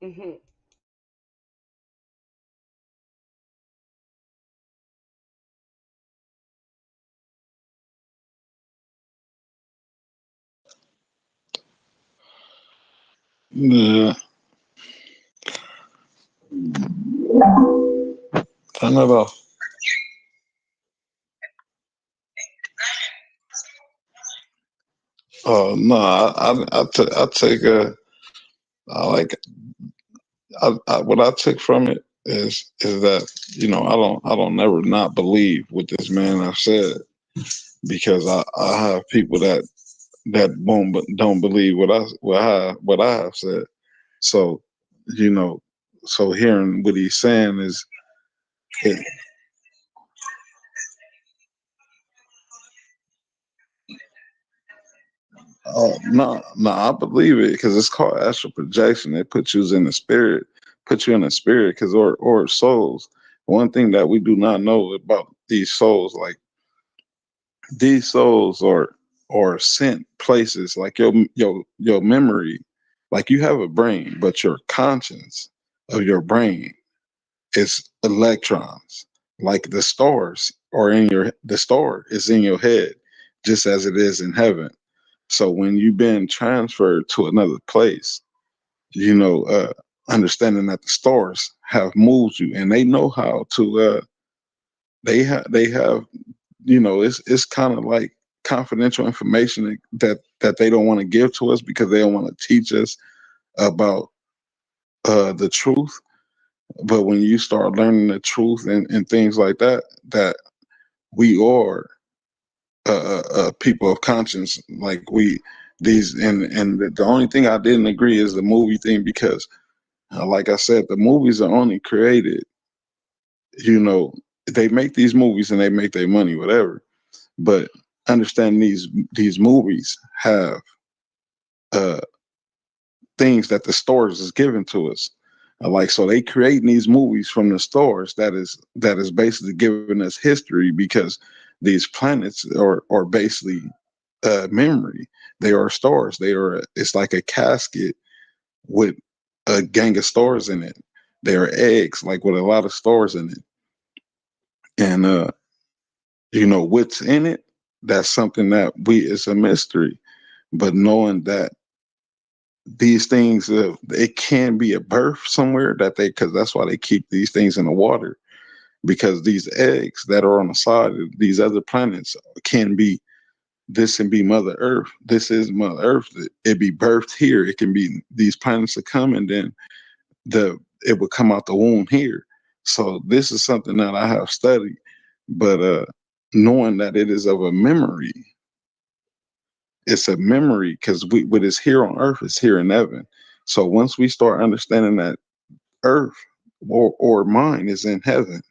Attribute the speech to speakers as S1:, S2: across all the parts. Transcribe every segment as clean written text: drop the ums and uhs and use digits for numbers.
S1: Hmm.
S2: Yeah, I never. Oh no, I take I like what I took from it is that I don't never not believe what this man I've said, because I have people that won't don't believe what I have said. So you know, so hearing what he's saying is it, no, no, I believe it because it's called astral projection. It puts you in the spirit, puts you in the spirit, because or souls. One thing that we do not know about these souls, like these souls are sent places, like your memory, like you have a brain, but your conscience of your brain is electrons. Like the stars are in the star is in your head, just as it is in heaven. So when you've been transferred to another place, you know, understanding that the stars have moved you, and they know how to. They have, it's kind of like confidential information that they don't want to give to us because they don't want to teach us about the truth. But when you start learning the truth and things like that, that we are people of conscience, like we these and the only thing I didn't agree is the movie thing, because like I said, the movies are only created, you know, they make these movies and they make their money, whatever. But understand these movies have uh things that the stores is giving to us. Like, so they creating these movies from the stores that is basically giving us history, because these planets are basically memory. They are stars. It's like a casket with a gang of stars in it. They are eggs, like with a lot of stars in it. And what's in it, that's something that we it's a mystery. But knowing that these things, it can be a birth somewhere, because that's why they keep these things in the water, because these eggs that are on the side of these other planets can be, this can be Mother Earth. This is Mother Earth. It be birthed here. It can be these planets that come, and then it would come out the womb here. So this is something that I have studied, but knowing that it is of a memory, it's a memory, because what is here on Earth is here in heaven. So once we start understanding that Earth or mine is in heaven,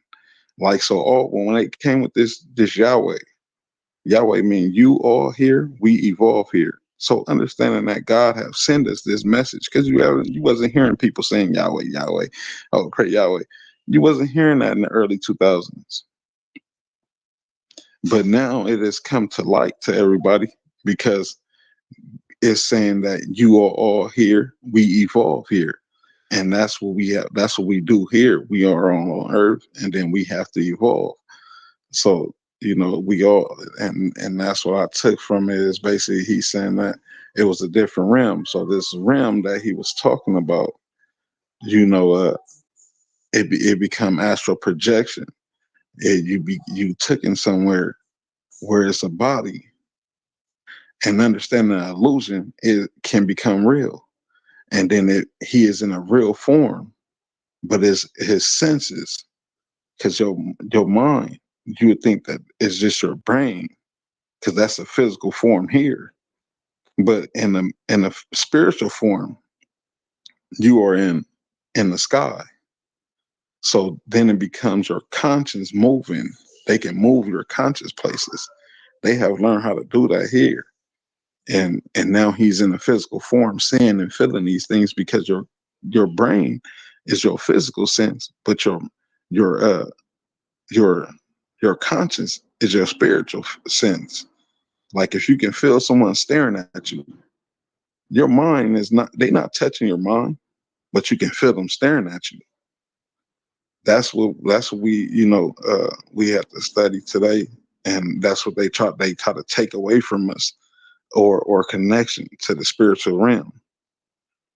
S2: like, so all when they came with this Yahweh mean you all here, we evolve here. So understanding that God have sent us this message, because you wasn't hearing people saying Yahweh, Yahweh, oh pray Yahweh. You wasn't hearing that in the early 2000s. But now it has come to light to everybody, because it's saying that you are all here, we evolve here. And that's what we have, that's what we do here. We are on earth, and then we have to evolve. So, we all, and that's what I took from it, is basically he's saying that it was a different realm. So this realm that he was talking about, it become astral projection. You took in somewhere where it's a body, and understanding that illusion, it can become real. And then he is in a real form, but his senses, because your mind, you would think that it's just your brain, because that's a physical form here. But in a spiritual form, you are in the sky. So then it becomes your conscience moving. They can move your conscious places. They have learned how to do that here. And now he's in a physical form, seeing and feeling these things, because your brain is your physical sense, but your your your conscience is your spiritual sense. Like, if you can feel someone staring at you, your mind is not, they're not touching your mind, but you can feel them staring at you. That's what we have to study today. And that's what they try to take away from us, or connection to the spiritual realm,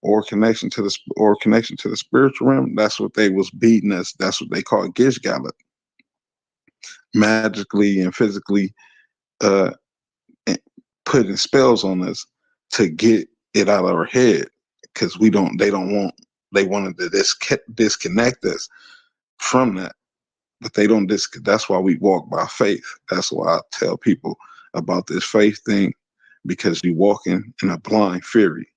S2: or connection to the spiritual realm. That's what they was beating us. That's what they call Gish Gallop, magically and physically uh eh, putting spells on us to get it out of our head, because we don't they don't want they wanted to disconnect us. from that. But they don't that's why we walk by faith. That's why I tell people about this faith thing, because you walking in a blind fury.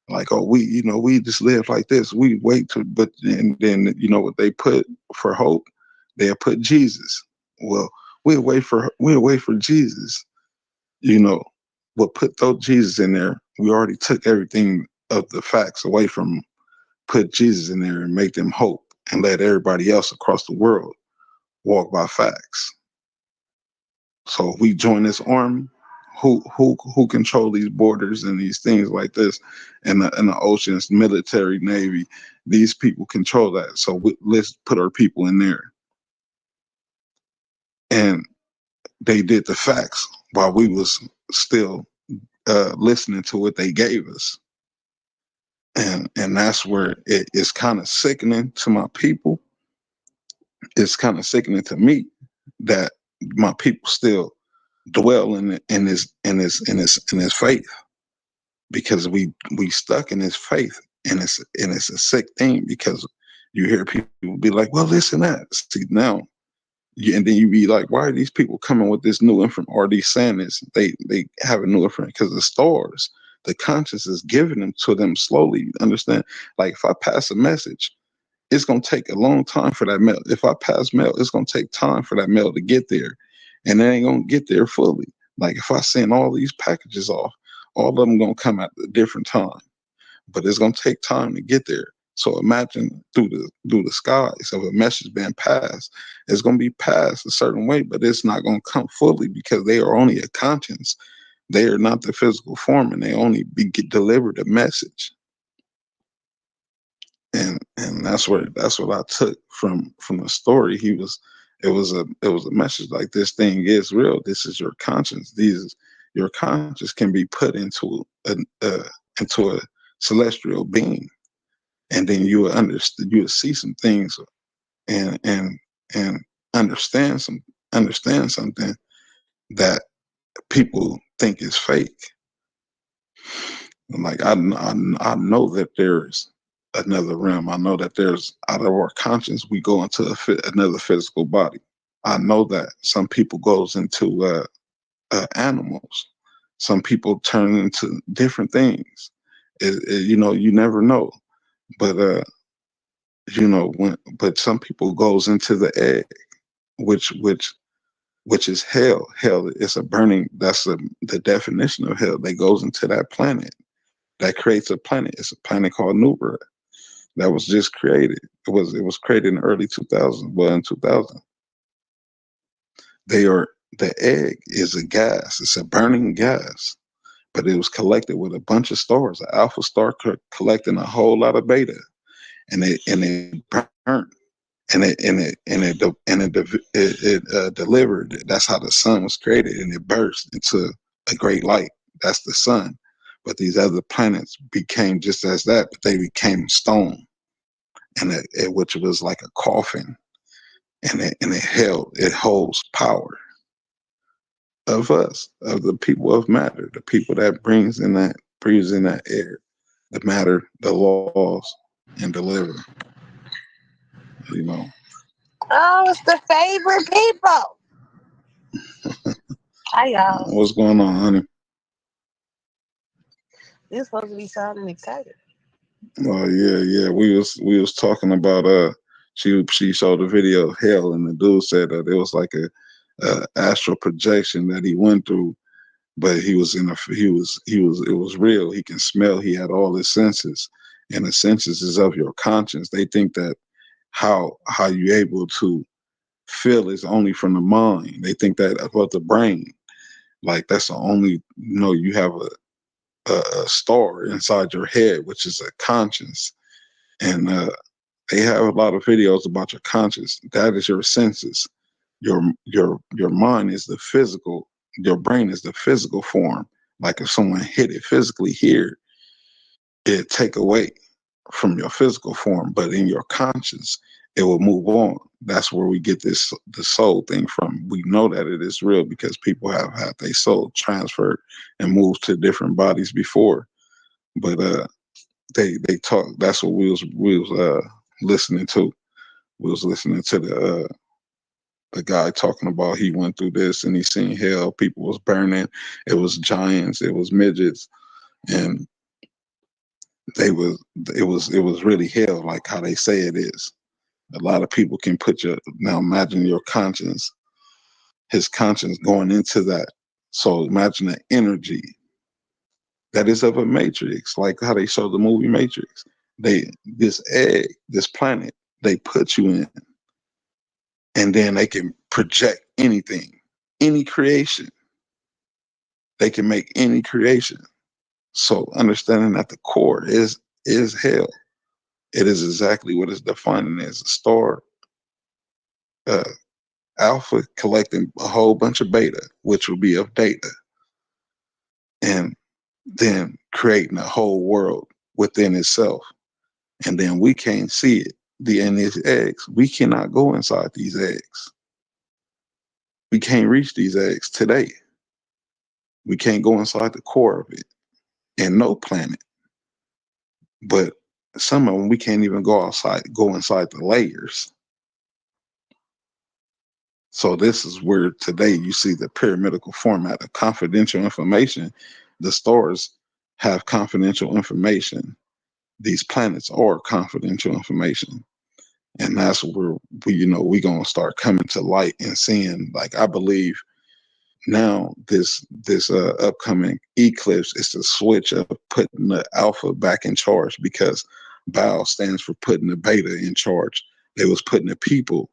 S2: Like, oh, we just live like this. We wait to, but and then you know what they put for hope? They'll put Jesus. Well, we'll wait for Jesus. You know, what put those Jesus in there? We already took everything of the facts away from them, put Jesus in there and make them hope, and let everybody else across the world walk by facts. So if we join this army, who control these borders and these things like this, and the oceans, military, navy, these people control that. So let's put our people in there. And they did the facts while we was still listening to what they gave us. And that's where it is kind of sickening to my people. It's kind of sickening to me that my people still dwell in his faith, because we stuck in his faith, and it's a sick thing, because you hear people be like, well, listen, that see now, and then you be like, why are these people coming with this new information, or these saying this? They have a new information because the stars, the conscience is giving them to them slowly. Understand? Like if I pass a message, it's gonna take a long time for that mail. If I pass mail, it's gonna take time for that mail to get there, and it ain't gonna get there fully. Like if I send all these packages off, all of them gonna come at a different time, but it's gonna take time to get there. So imagine through the skies of a message being passed, it's gonna be passed a certain way, but it's not gonna come fully, because they are only a conscience. They are not the physical form, and they only get delivered a message. And that's what I took from the story. It was a message like, this thing is real. This is your conscience. Your conscience can be put into into a celestial being, and then you will understand. You will see some things, and understand something that people think is fake. Like I know that there's another realm. I know that there's, out of our conscience, we go into another physical body. I know that some people goes into animals. Some people turn into different things. You never know. But but some people goes into the egg, which is hell. Hell is a burning. That's the definition of hell. They goes into that planet that creates a planet. It's a planet called Nubra that was just created. It was created in the early 2000s. Well, in 2000, the egg is a gas. It's a burning gas, but it was collected with a bunch of stars. An alpha star collecting a whole lot of beta, and it burned, and it delivered. That's how the sun was created, and it burst into a great light. That's the sun. But these other planets became just as that, but they became stone, and which was like a coffin, and it holds power of us, of the people of matter, the people that breathes in that air, the matter, the laws, and deliver. You know.
S1: Oh, it's the favorite people. Hi, y'all.
S2: What's going on, honey?
S1: You're supposed to be sounding excited.
S2: Oh yeah. We was talking about she showed a video of hell, and the dude said that it was like a astral projection that he went through, but he was it was real. He can smell. He had all his senses, and the senses is of your conscience. They think that how you able to feel is only from the mind. They think that about the brain. Like that's the only, you have a star inside your head, which is a conscience, and they have a lot of videos about your conscience. That is your senses. Your mind is the physical. Your brain is the physical form. Like if someone hit it physically here, it take away from your physical form, but in your conscience, it will move on. That's where we get the soul thing from. We know that it is real because people have had their soul transferred and moved to different bodies before. But they talk. That's what we was listening to. We was listening to the guy talking about he went through this and he seen hell. People was burning. It was giants. It was midgets, and they was it was really hell, like how they say it is. A lot of people can put your now imagine your conscience, his conscience going into that. So imagine the energy that is of a matrix, like how they show the movie Matrix. They this egg, this planet, they put you in, and then they can project anything, any creation. They can make any creation. So understanding at the core is hell. It is exactly what it's defining as a star, uh, alpha collecting a whole bunch of beta, which will be of data, and then creating a whole world within itself. And then we can't see it. In these eggs, we cannot go inside these eggs. We can't reach these eggs today. We can't go inside the core of it in no planet. But some of them we can't even go inside the layers. So this is where today you see the pyramidical format of confidential information. The stars have confidential information. These planets are confidential information. And that's where we gonna start coming to light and seeing, like, I believe now this upcoming eclipse is the switch of putting the alpha back in charge, because Baal stands for putting the beta in charge. They was putting the people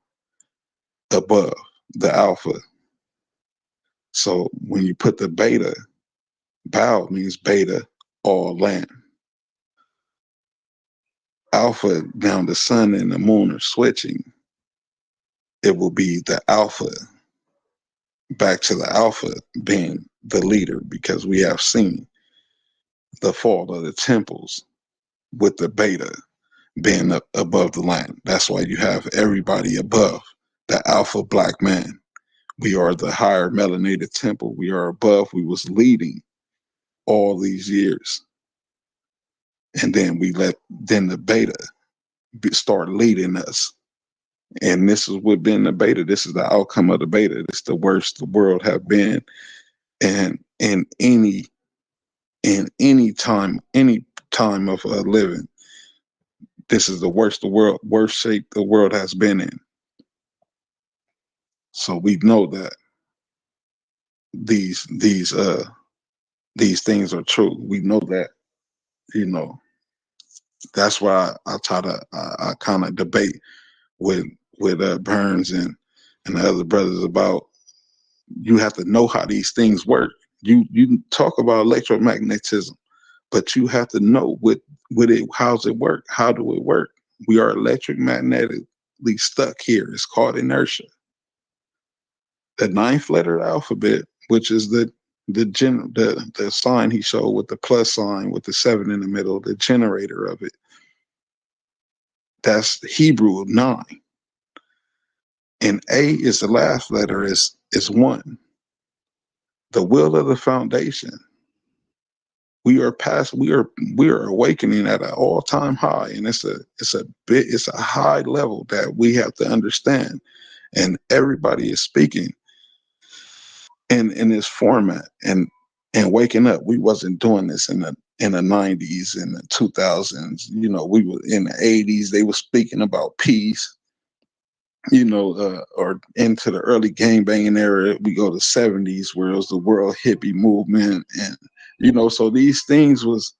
S2: above the alpha. So when you put the beta, Baal means beta, all land. Alpha, now the sun and the moon are switching. It will be the alpha, back to the alpha being the leader, because we have seen the fall of the temples with the beta being up above the land. That's why you have everybody above the alpha black man. We are the higher melanated temple. We are above. We was leading all these years. And then then the beta start leading us. And this is what been the beta. This is the outcome of the beta. This is the worst the world have been. And in any time of living, this is the worst shape the world has been in. So we know that these things are true. We know that, that's why I try to I kind of debate with Burns and the other brothers about, you have to know how these things work. You talk about electromagnetism, but you have to know how's it work? How do it work? We are electromagnetically stuck here. It's called inertia. The ninth letter of the alphabet, which is the sign he showed with the plus sign with the 7 in the middle, the generator of it. That's Hebrew 9. And A is the last letter, is 1. The will of the foundation. We are awakening at an all-time high, and it's a high level that we have to understand. And everybody is speaking in this format and waking up. We wasn't doing this in the 90s and the 2000s. We were in the 80s. They were speaking about peace. Or into the early gang banging era. We go to 70s, where it was the world hippie movement, and so these things was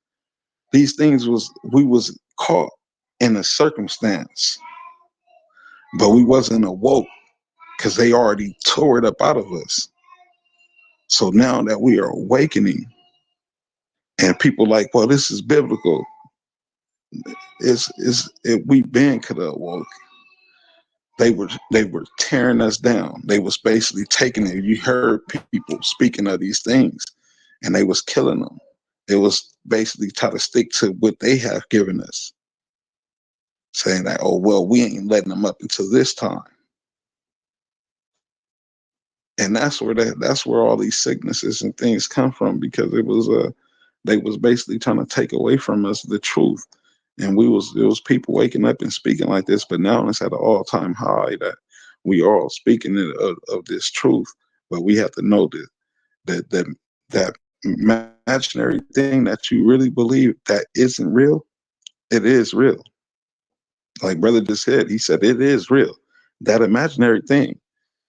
S2: we was caught in a circumstance, but we wasn't awoke, because they already tore it up out of us. So now that we are awakening, and people like, well, this is biblical. We've been could have awoke. They were tearing us down. They was basically taking it. You heard people speaking of these things, and they was killing them. It was basically try to stick to what they have given us, saying that, oh well, we ain't letting them up until this time. And that's where all these sicknesses and things come from, because it was they was basically trying to take away from us the truth. And it was people waking up and speaking like this, but now it's at an all-time high that we are all speaking of this truth. But we have to know that imaginary thing that you really believe that isn't real, it is real. Like brother just said, he said it is real. That imaginary thing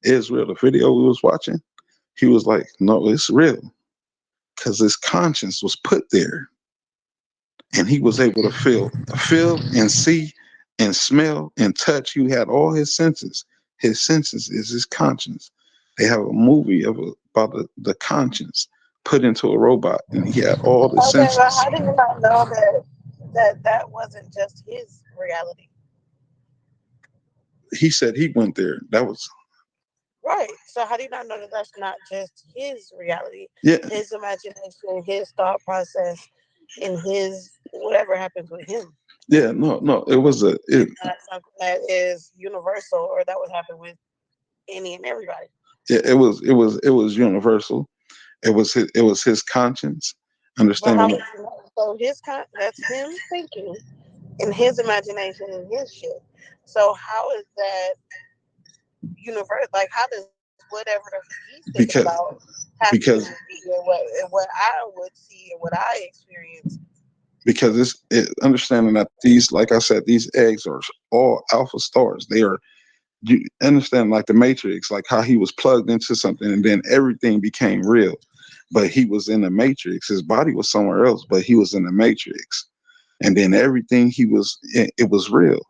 S2: is real. The video we was watching, he was like, no, it's real. Because his conscience was put there, and he was able to feel and see and smell and touch. He had all his senses. His senses is his conscience. They have a movie about the conscience put into a robot, and he had all the
S1: Okay, but
S2: senses.
S1: how do you not know that wasn't just his reality?
S2: He said he went there. That was
S1: Right. So how do you not know that that's not just his reality,
S2: yeah,
S1: his imagination, his thought process, and his whatever happens with him?
S2: yeah. No, no. It was
S1: Not something that is universal or that would happen with any and everybody.
S2: it was universal. It was his conscience,
S1: But how
S2: understanding
S1: would you know? So that's him thinking in his imagination and his shit. So how is that universe? Like how does whatever he's thinking about
S2: because
S1: have to do with
S2: because
S1: me and what I would see and what I experience?
S2: because understanding that these, like I said, these eggs are all alpha stars. They are, you understand, like the Matrix, like how he was plugged into something and then everything became real. But he was in the Matrix. His body was somewhere else, but he was in the Matrix. And then everything it was real.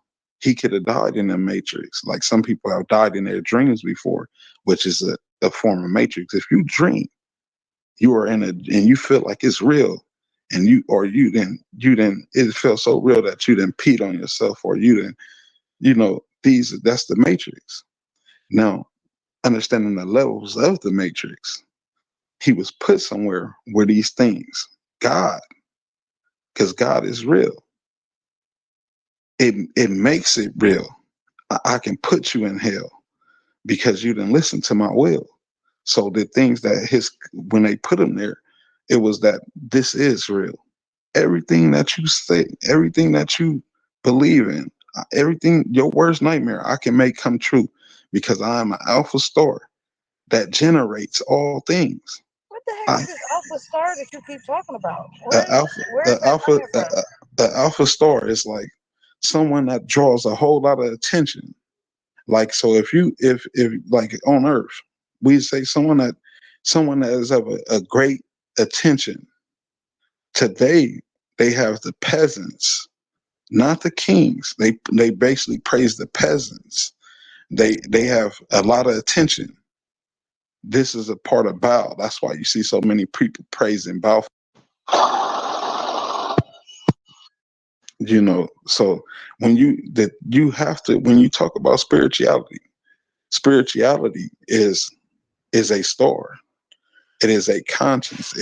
S2: He could have died in the Matrix. Like some people have died in their dreams before, which is a form of Matrix. If you dream, you are in and you feel like it's real, and you then it felt so real that you then peed on yourself, or that's the Matrix. Now, understanding the levels of the Matrix, he was put somewhere where these things, God, because God is real, it makes it real. I can put you in hell because you didn't listen to my will. So the things that when they put him there, it was that this is real. Everything that you say, everything that you believe in, everything, your worst nightmare, I can make come true because I am an alpha star that generates all things.
S1: What the heck
S2: I,
S1: is this alpha star that you keep talking about?
S2: alpha,
S1: Where is that coming from?
S2: the alpha star is like someone that draws a whole lot of attention. Like, so if like on Earth, we say someone that is of a great attention. Today, they have the peasants, not the kings. They basically praise the peasants. They have a lot of attention. This is a part of Baal. That's why you see so many people praising Baal. So you have to, when you talk about spirituality is a star. It is a conscience.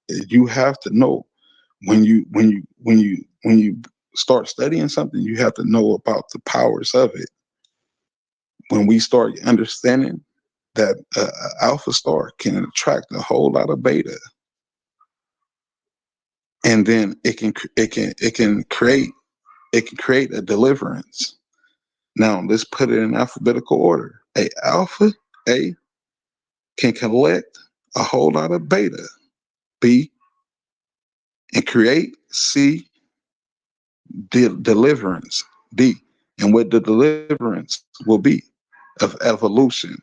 S2: You have to know when you start studying something, you have to know about the powers of it. When we start understanding that alpha star can attract a whole lot of beta, and then it can create a deliverance. Now let's put it in alphabetical order. A can collect a whole lot of beta. B, and create. C, deliverance. D, and what the deliverance will be of evolution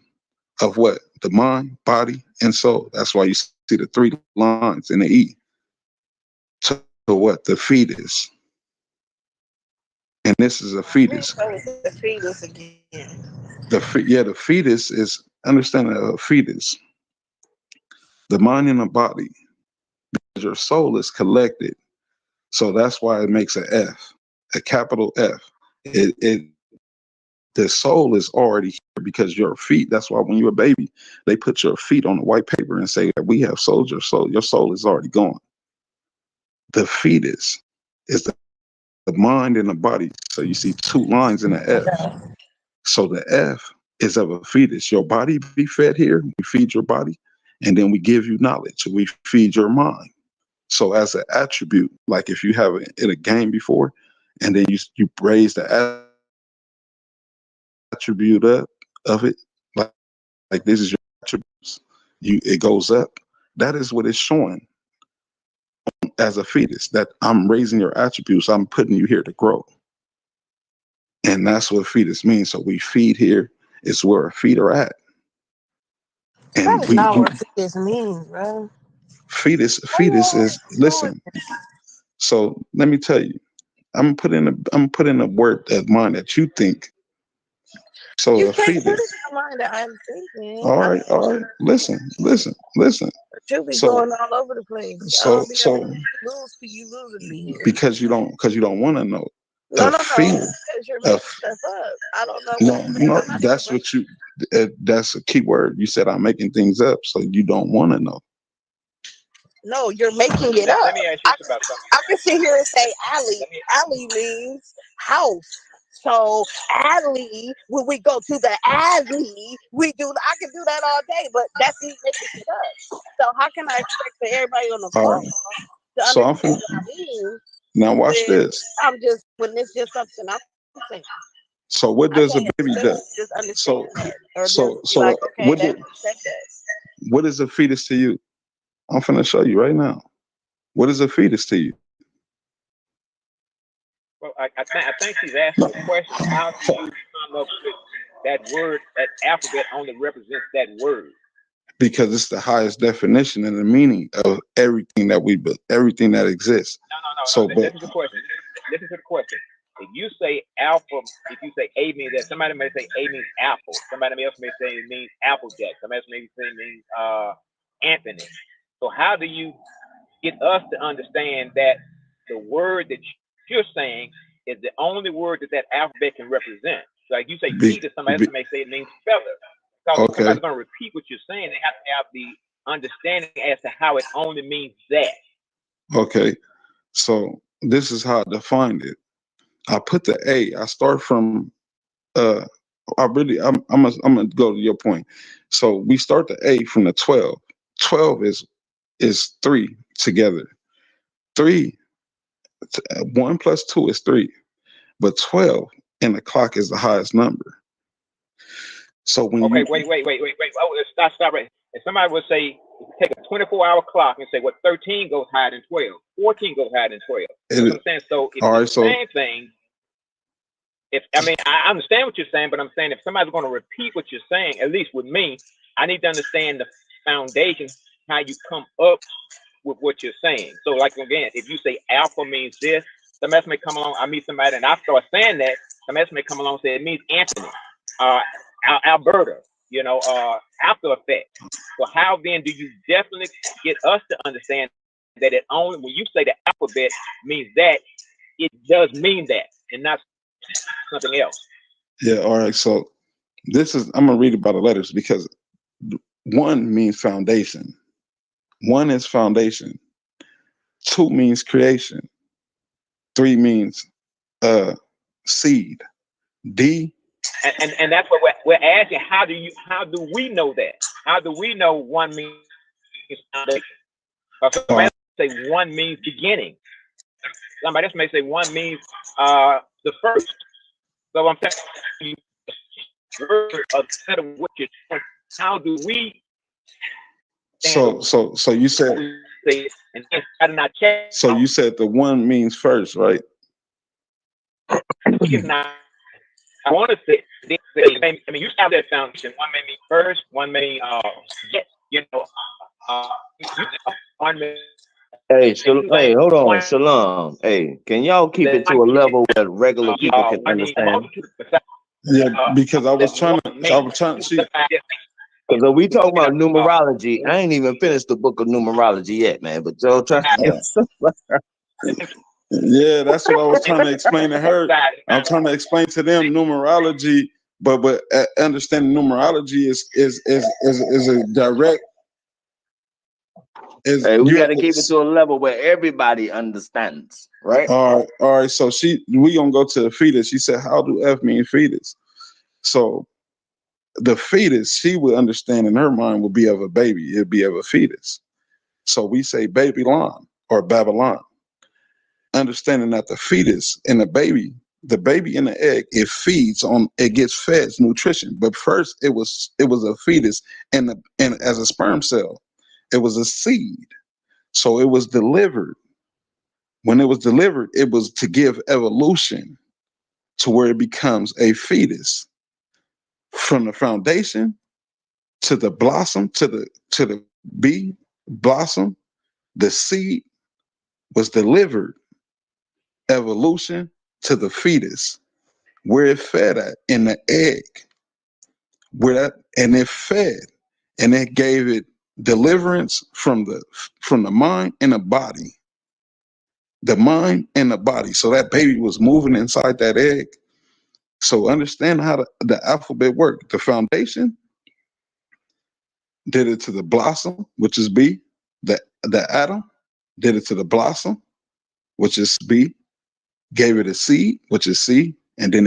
S2: of what? The mind, body, and soul. That's why you see the three lines in the E to what? The fetus. And this is a fetus.
S1: Where is the fetus again?
S2: The fetus is understanding a fetus, the mind and the body. Your soul is collected. So that's why it makes a F, a capital F. The soul is already here because your feet, that's why when you're a baby, they put your feet on the white paper and say that we have sold your soul. Your soul is already gone. The fetus is the mind and the body. So you see two lines in the F. So the F is of a fetus. Your body be fed here, we feed your body, and then we give you knowledge. We feed your mind. So as an attribute, like if you have in a game before, and then you raise the attribute up of it, like this is your attributes. It goes up. That is what it's showing as a fetus, that I'm raising your attributes. I'm putting you here to grow. And that's what fetus means. So we feed here. It's where our feet are at. And
S1: That is not what fetus means, bro.
S2: Fetus is, listen. So let me tell you, I'm putting a word of mine that you think. So
S1: you
S2: a
S1: can't
S2: fetus.
S1: put it in mind that I'm thinking.
S2: All right. Listen.
S1: You'll be
S2: So
S1: going all over the place.
S2: so
S1: Lose for you losing me here.
S2: because you don't want to know.
S1: No. Because you're making stuff up. I don't know.
S2: No, that's what you. That's a key word. You said I'm making things up, so you don't want to know.
S1: No, you're making it up.
S3: Let me ask you about something.
S1: I can sit here and say alley. Alley means house. So alley, when we go to the alley, I can do that all day, but that's me making it up. So how can I expect for everybody on the phone to understand what I mean?
S2: Now watch this.
S1: When it's just something I'm saying.
S2: So what does a baby do?
S1: Just understand
S2: what is a fetus to you? I'm finna show you right now. What is a fetus to you?
S3: Well, I think she's asking the question: how do you come up with that word? That alphabet only represents that word.
S2: Because it's the highest definition and the meaning of everything that exists.
S3: No. Listen to the question. Listen to the question. If you say alpha, if you say A means that, somebody may say A means apple. Somebody else may say it means Applejack. Somebody else may say it means Anthony. So how do you get us to understand that the word that you're saying is the only word that alphabet can represent? Like you say fetus, somebody else may say it means feather. So if somebody's going to repeat what you're saying, they have to have the understanding as to how it only means that.
S2: Okay, so this is how I defined it. I put the A. I start from. I'm gonna go to your point. So we start the A from the 12. 12 is 3 together. 3, 1 plus 2 is 3, but 12 in the clock is the highest number. So when
S3: wait. Oh, stop right. If somebody would say, take a 24-hour clock and say, 13 goes higher than 12, 14 goes higher than 12. You know what I'm saying? So if it's the same thing, I understand what you're saying, but I'm saying if somebody's going to repeat what you're saying, at least with me, I need to understand the foundation, how you come up with what you're saying. So like, again, if you say alpha means this, somebody else may come along, I meet somebody and I start saying that, somebody else may come along and say it means Anthony, Alberta, after effect. So how then do you definitely get us to understand that it only, when you say the alphabet means that, it does mean that and not something else?
S2: Yeah, all right. So I'm gonna read about the letters because 1 means foundation. 1 is foundation. 2 means creation. 3 means seed. D.
S3: And that's what we're asking. How do we know that? How do we know 1 means foundation? Somebody say 1 means beginning. Somebody else may say 1 means the first. So I'm saying, what you're saying, how do we?
S2: So you said. So you said the 1 means first, right?
S3: I want to say, you have that foundation. 1 may mean first, 1 may
S4: Hey, hold on, Shalom. Hey, can y'all keep it to a level where regular people can understand?
S2: Yeah, because I was trying to see.
S4: Because if we talk about numerology, I ain't even finished the book of numerology yet, man. But y'all trying
S2: Yeah, that's what I was trying to explain to her. I'm trying to explain to them numerology, but understanding numerology is a direct.
S4: Hey, we got to keep it to a level where everybody understands, right?
S2: All right. So we gonna go to the fetus. She said, "How do F mean fetus?" So the fetus, she would understand in her mind would be of a baby. It'd be of a fetus. So we say Babylon or Babylon. understanding that the fetus and the baby in the egg, it gets fed nutrition. But first it was a fetus and as a sperm cell, it was a seed. So it was delivered. When it was delivered, it was to give evolution to where it becomes a fetus. From the foundation to the blossom, to the bee blossom, the seed was delivered, evolution to the fetus, where it fed at in the egg, and it fed, and it gave it deliverance from the mind and the body. The mind and the body. So that baby was moving inside that egg. So understand how the alphabet worked. The foundation did it to the blossom, which is B. The atom did it to the blossom, which is B. Gave it a seed, which is C, and then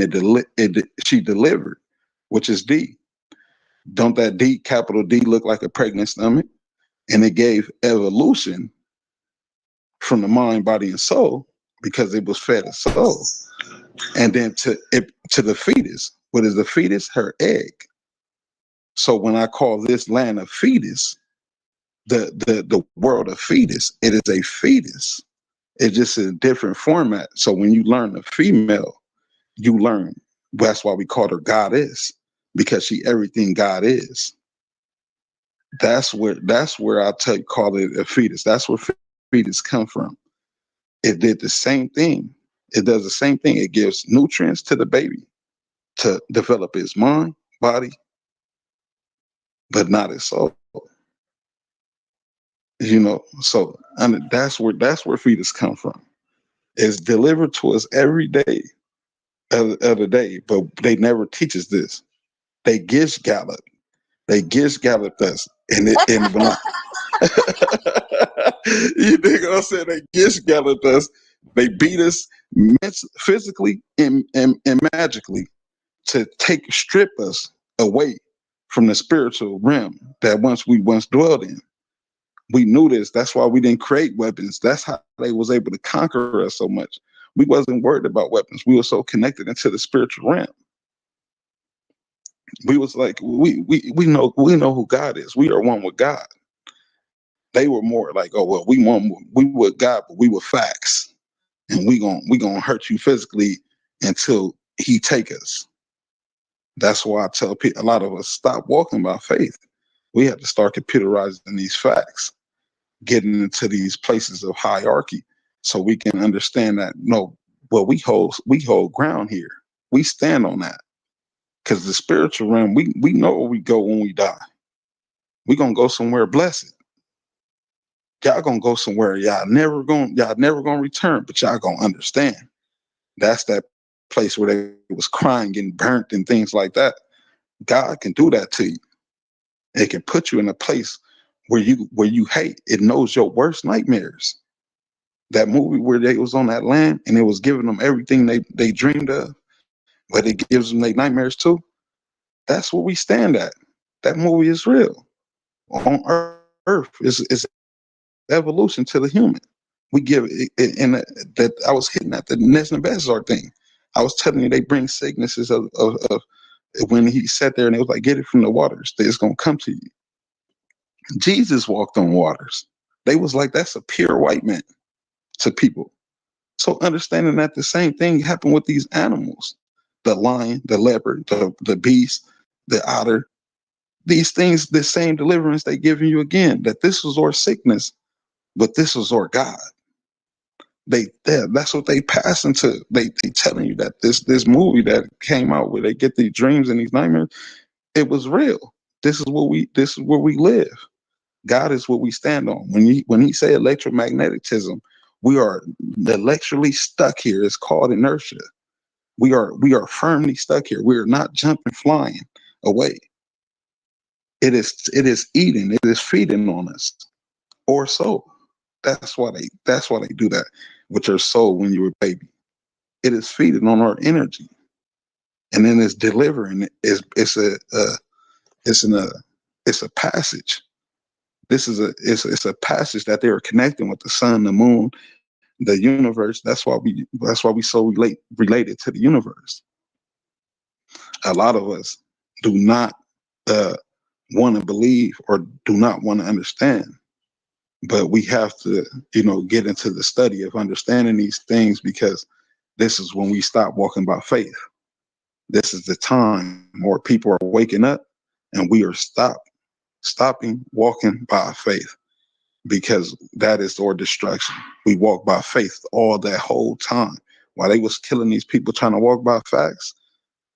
S2: she delivered, which is D. Don't that D, capital D, look like a pregnant stomach? And it gave evolution from the mind, body, and soul, because it was fed a soul. And then to the fetus. What is the fetus? Her egg. So when I call this land of fetus, the world of fetus, it is a fetus. It's just a different format. So when you learn the female, you learn. That's why we call her goddess, because she everything God is. That's where I call it a fetus. That's where fetus come from. It did the same thing. It does the same thing. It gives nutrients to the baby to develop his mind, body, but not his soul. So that's where fetus come from. It's delivered to us every day of the day, but they never teach us this. They gish gallop. They gish galloped us, and when you think what I said? They gish galloped us. They beat us physically and magically to strip us away from the spiritual realm that we once dwelled in. We knew this. That's why we didn't create weapons. That's how they was able to conquer us so much. We wasn't worried about weapons. We were so connected into the spiritual realm. We was like, we know who God is. We are one with God. They were more like, oh well, we with God, but we were facts, and we gonna hurt you physically until He take us. That's why I tell people, a lot of us, stop walking by faith. We have to start computerizing these facts, getting into these places of hierarchy, so we can understand that we hold ground here. We stand on that, because the spiritual realm, we know where we go when we die. We gonna go somewhere blessed. Y'all gonna go somewhere y'all never gonna return, but y'all gonna understand. That's that place where they was crying, getting burnt, and things like that. God can do that to you. It can put you in a place where you hate. It knows your worst nightmares. That movie where they was on that land and it was giving them everything they dreamed of, but it gives them their nightmares too. That's where we stand at. That movie is real. On Earth is evolution to the human. We give it, and that I was hitting at the Nesna-Bezar thing. I was telling you, they bring sicknesses of when he sat there and it was like, get it from the waters. It's gonna come to you. Jesus walked on waters. They was like, that's a pure white man to people. So understanding that the same thing happened with these animals, the lion, the leopard, the beast, the otter, these things, the same deliverance they giving you again, that this was our sickness, but this was our God. That's what they pass into. They telling you that this movie that came out where they get these dreams and these nightmares, it was real. This is where we live. God is what we stand on. When he say electromagnetism, we are electrically stuck here. It's called inertia. We are firmly stuck here. We are not jumping, flying away. It is eating. It is feeding on us, or soul. That's why they do that with your soul when you were a baby. It is feeding on our energy, and then it's delivering. It's a passage. It's a passage that they are connecting with the sun, the moon, The universe. That's why we so related to the universe. A lot of us do not want to believe or do not want to understand, but we have to, get into the study of understanding these things, because this is when we stop walking by faith. This is the time where people are waking up and we are stopping walking by faith, because that is our destruction. We walk by faith all that whole time. While they was killing these people trying to walk by facts,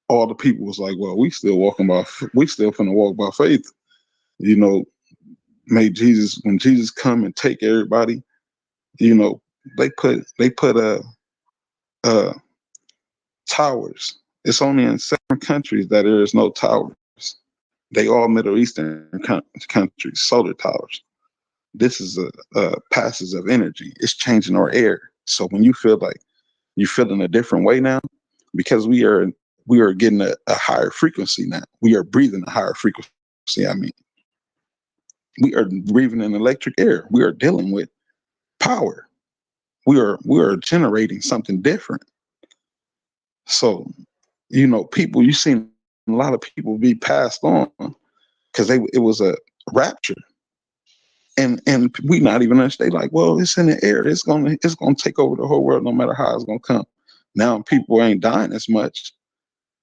S2: all the people was like, well, we still finna walk by faith. When Jesus come and take everybody, they put towers. It's only in 7 countries that there is no towers. They all Middle Eastern countries, solar towers. This is a passage of energy. It's changing our air. So when you feel like you're feeling a different way now, because we are getting a higher frequency now. We are breathing a higher frequency. We are breathing in electric air. We are dealing with power. We are generating something different. So, people, you've seen a lot of people be passed on because it was a rapture. And we not even understand, like, well, it's in the air. It's gonna take over the whole world no matter how it's gonna come. Now people ain't dying as much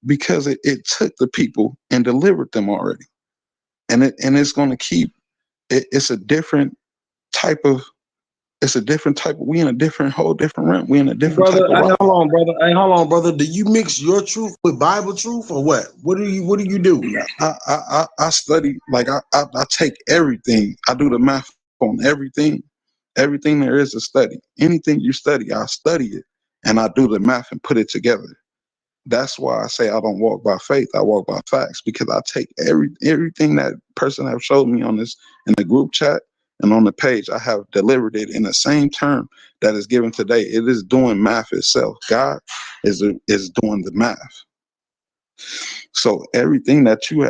S2: because it took the people and delivered them already. And it's gonna keep it's a different type of we in a whole different realm. We in a different type of
S5: brother. Hold on, brother. Do you mix your truth with Bible truth or what? What do you do?
S2: I study, like I take everything. I do the math on everything there is to study. Anything you study, I study it and I do the math and put it together. That's why I say I don't walk by faith. I walk by facts, because I take everything that person have showed me on this in the group chat and on the page. I have delivered it in the same term that is given today. It is doing math itself. God is doing the math. So anything that you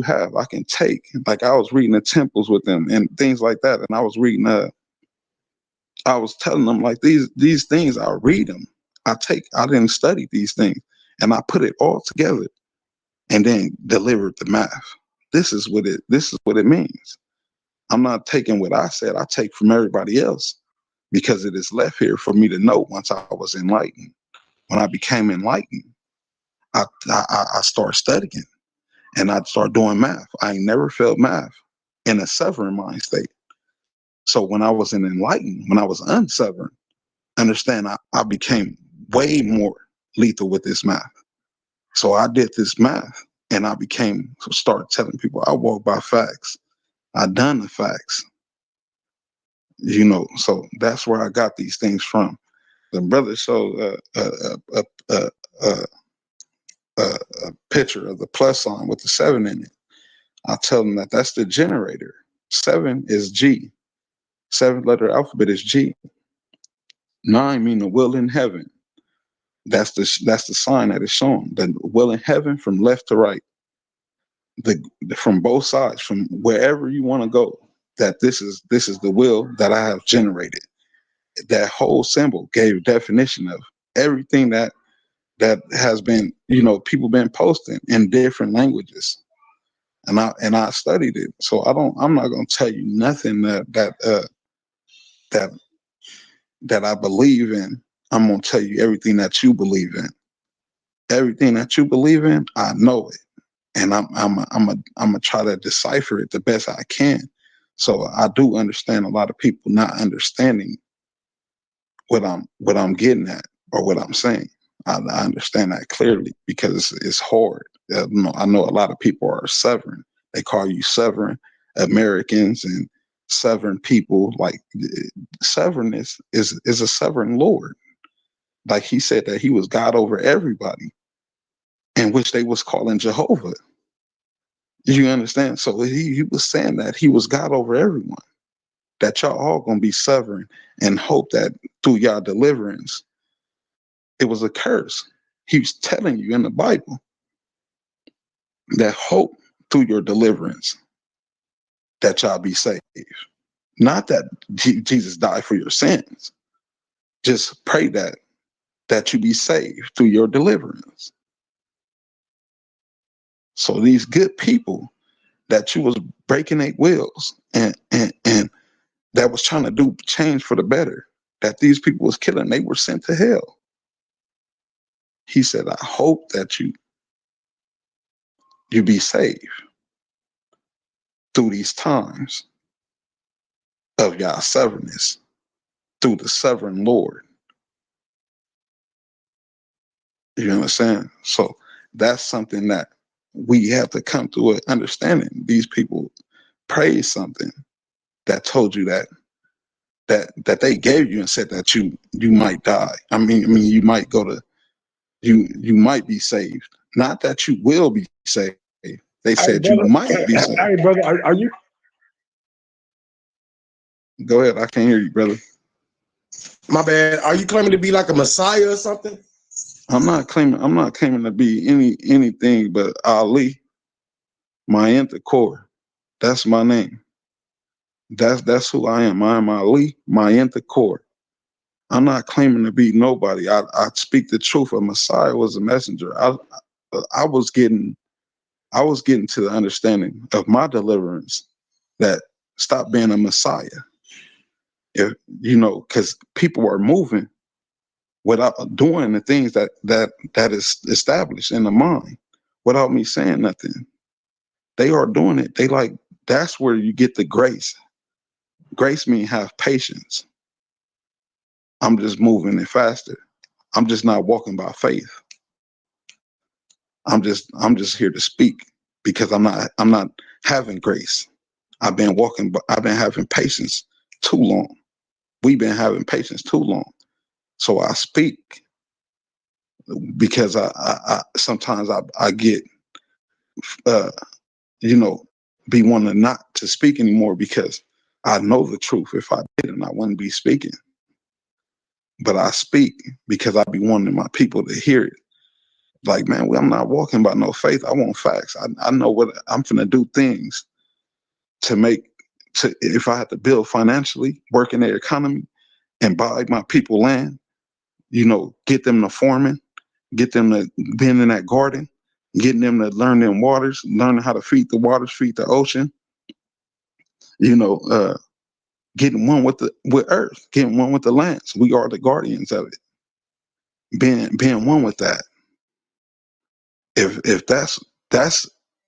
S2: have, I can take. Like I was reading the temples with them and things like that, and I was reading. I was telling them, like, these things, I read them. I didn't study these things, and I put it all together, and then delivered the math. This is what it means. I'm not taking what I said. I take from everybody else, because it is left here for me to know. Once I was enlightened, when I became enlightened, I started studying, and I started doing math. I ain't never felt math in a sovereign mind state. So when I was enlightened, when I was unsovereign, understand, I became way more lethal with this math. So I did this math, and I started telling people I walk by facts. I done the facts. So that's where I got these things from. The brother showed a picture of the plus sign with the 7 in it. I tell them that's the generator. 7 is G. 7-letter alphabet is G. 9 mean the will in heaven. That's the sign that is shown. The will in heaven from left to right. From both sides, from wherever you want to go. That this is the will that I have generated. That whole symbol gave definition of everything that has been, people been posting in different languages. And I studied it. So I'm not gonna tell you nothing that I believe in. I'm gonna tell you everything that you believe in. Everything that you believe in, I know it, and I'm gonna try to decipher it the best I can. So I do understand a lot of people not understanding what I'm getting at or what I'm saying. I understand that clearly, because it's hard. I know a lot of people are sovereign. They call you sovereign Americans and sovereign people. Like, sovereign is a sovereign Lord. Like he said that he was God over everybody, in which they was calling Jehovah. You understand? So he was saying that he was God over everyone. That y'all all gonna be sovereign, and hope that through y'all deliverance, it was a curse. He was telling you in the Bible that hope through your deliverance that y'all be saved. Not that Jesus died for your sins. just pray that you be saved through your deliverance. So these good people that you was breaking their wills and that was trying to do change for the better, that these people was killing, they were sent to hell. He said, I hope that you be saved through these times of y'all severness, through the sovereign Lord. You understand? So that's something that we have to come to an understanding. These people praise something that told you that they gave you and said that you might die. I mean you might go to you might be saved. Not that you will be saved. They said you might be saved.
S5: Hey, brother, are you?
S2: Go ahead. I can't hear you, brother.
S5: My bad. Are you claiming to be like a Messiah or something?
S2: I'm not claiming to be anything but Ali, my core. That's my name. That's who I am. I am Ali, my core. I'm not claiming to be nobody. I speak the truth. A Messiah was a messenger. I was getting to the understanding of my deliverance that stop being a Messiah. If because people are moving without doing the things that is established in the mind without me saying nothing. They are doing it. They like, that's where you get the grace. Grace means have patience. I'm just moving it faster. I'm just not walking by faith. I'm just here to speak because I'm not having grace. I've been having patience too long. We've been having patience too long. So I speak because I sometimes I get be wanting not to speak anymore because I know the truth. If I didn't, I wouldn't be speaking. But I speak because I be wanting my people to hear it. Like, man, I'm not walking by no faith. I want facts. I know what I'm finna do things if I have to build financially, work in their economy and buy my people land, get them to farming, get them to being in that garden, getting them to learn them waters, learning how to feed the waters, feed the ocean, getting one with earth, getting one with the lands. We are the guardians of it. Being one with that. If that's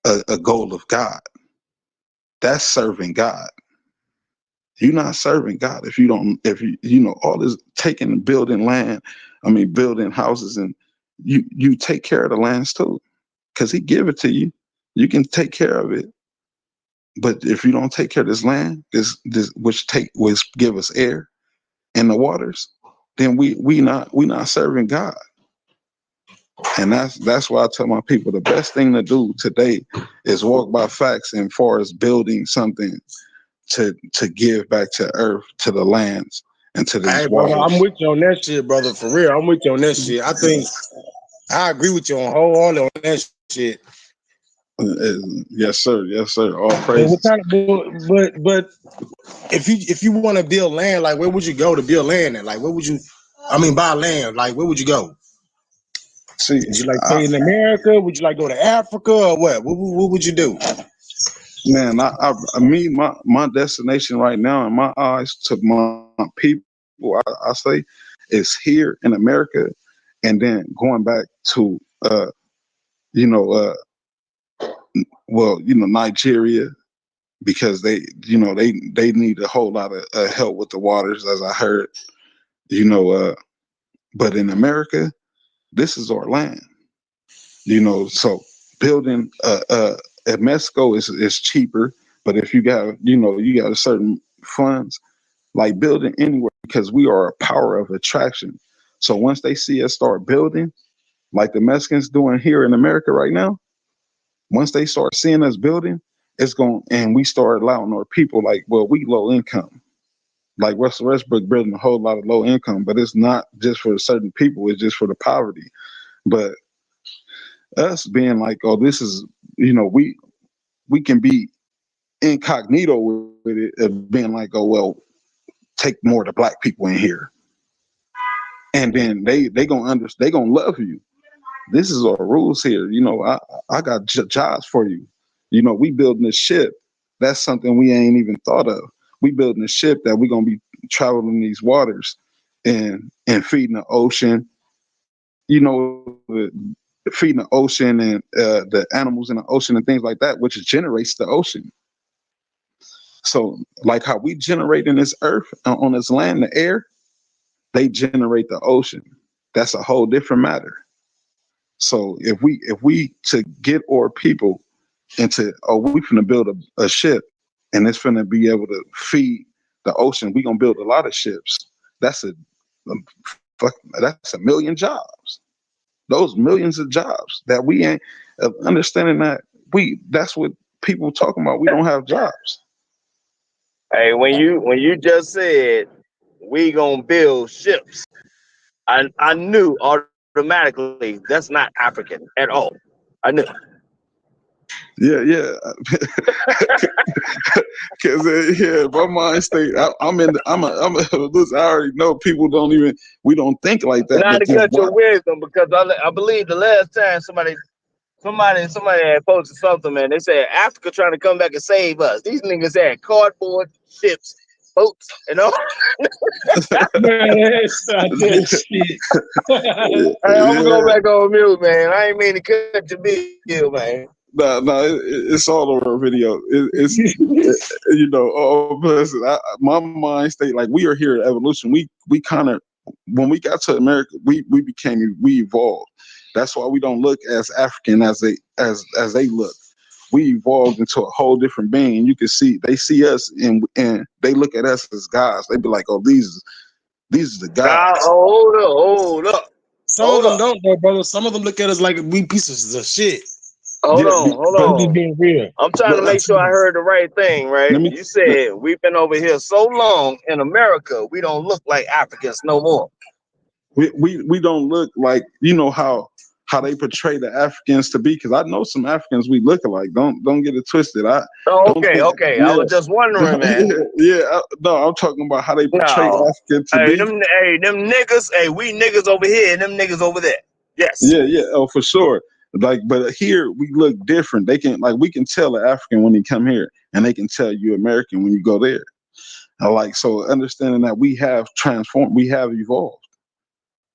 S2: a goal of God, that's serving God. You're not serving God if you all this taking and building land, building houses, and you take care of the lands too, because He give it to you. You can take care of it. But if you don't take care of this land, this which give us air and the waters, then we not serving God. And that's why I tell my people the best thing to do today is walk by facts and far as building something to give back to earth, to the lands, and to these waters.
S5: Brother, I'm with you on that shit, brother. For real, I'm with you on that shit. I think I agree with you on that shit.
S2: Yes, sir. Yes, sir. All praise.
S5: But if you want to build land, like where would you go to build land at? Like where would you? Buy land. Like where would you go?
S2: See,
S5: would you like stay in America? Would you like go to Africa or what? What would you do?
S2: Man, my destination right now in my eyes to my people, I say, is here in America, and then going back to Nigeria, because they need a whole lot of help with the waters, as I heard, but in America, this is our land, so building at Mexico is cheaper, but if you got a certain funds, like building anywhere, because we are a power of attraction. So once they see us start building, like the Mexicans doing here in America right now, once they start seeing us building, and we start allowing our people, like, well, we low income. Like Russell Westbrook building a whole lot of low income, but it's not just for certain people, it's just for the poverty. But us being like, oh, this is, we can be incognito with it, of being like, oh, well, take more of the black people in here. and then they gonna they gonna love you. This is our rules here. You know, I got jobs for you. You know, we building a ship. That's something we ain't even thought of. We building a ship that we gonna be traveling these waters and feeding the ocean. You know, feeding the ocean and the animals in the ocean and things like that, which generates the ocean. So, like how we generate in this earth, on this land, the air, they generate the ocean. That's a whole different matter. So if we to get our people into, oh, we finna build a ship and it's finna be able to feed the ocean, we gonna build a lot of ships. That's that's a million jobs. Those millions of jobs that we ain't understanding that that's what people talking about. We don't have jobs.
S4: Hey, when you just said we gonna build ships, I knew automatically that's not African at all. I knew.
S2: Yeah. Cause my mind state. Listen, I already know people we don't think like that.
S4: Not to cut your wisdom, because I believe the last time somebody had posted something, man. They said Africa trying to come back and save us. These niggas had cardboard ships, boats, and all.
S5: Man, that's not that shit.
S4: Hey, I'm gonna go back on mute, man. I ain't mean to cut your bill, man.
S2: No, it's all over video. It's you know. Oh, listen, my mind state, like, we are here at Evolution. We kind of, when we got to America, we evolved. That's why we don't look as African as they look. We evolved into a whole different being. And you can see, they see us and they look at us as gods. They be like, oh, these are the gods.
S4: Hold up.
S5: Some of them don't, though, brother. Some of them look at us like we pieces of shit.
S4: Hold on.
S5: Being real.
S4: I'm trying to make sure I heard the right thing, right? You said we've been over here so long in America, we don't look like Africans no more.
S2: We don't look like, you know, how they portray the Africans to be, because I know some Africans we look alike. Don't get it twisted.
S4: Okay. Yeah. I was just wondering, man.
S2: No, I'm talking about how they portray African to be.
S4: Them niggas. Hey, we niggas over here and them niggas over there. Yes.
S2: Yeah. Oh, for sure. Like, but here we look different. We can tell an African when he come here, and they can tell you American when you go there. So understanding that we have transformed, we have evolved.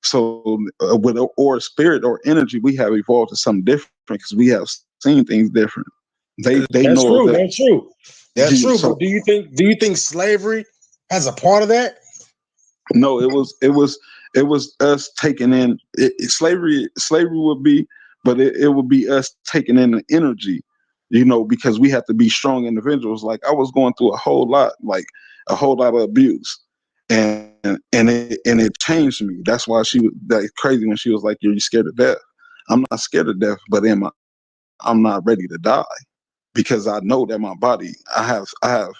S2: So with or spirit or energy, we have evolved to something different because we have seen things different. They
S5: that's
S2: know
S5: true.
S2: that.
S5: That's true. That's true. So, but do you think slavery has a part of that?
S2: No, it was us taking in slavery. Slavery would be, but it would be us taking in the energy, you know, because we have to be strong individuals. Like, I was going through a whole lot of abuse, and it changed me. That's why she was that crazy when she was like, "Are you scared of death?" I'm not scared of death, but I'm not ready to die, because I know that my body, I have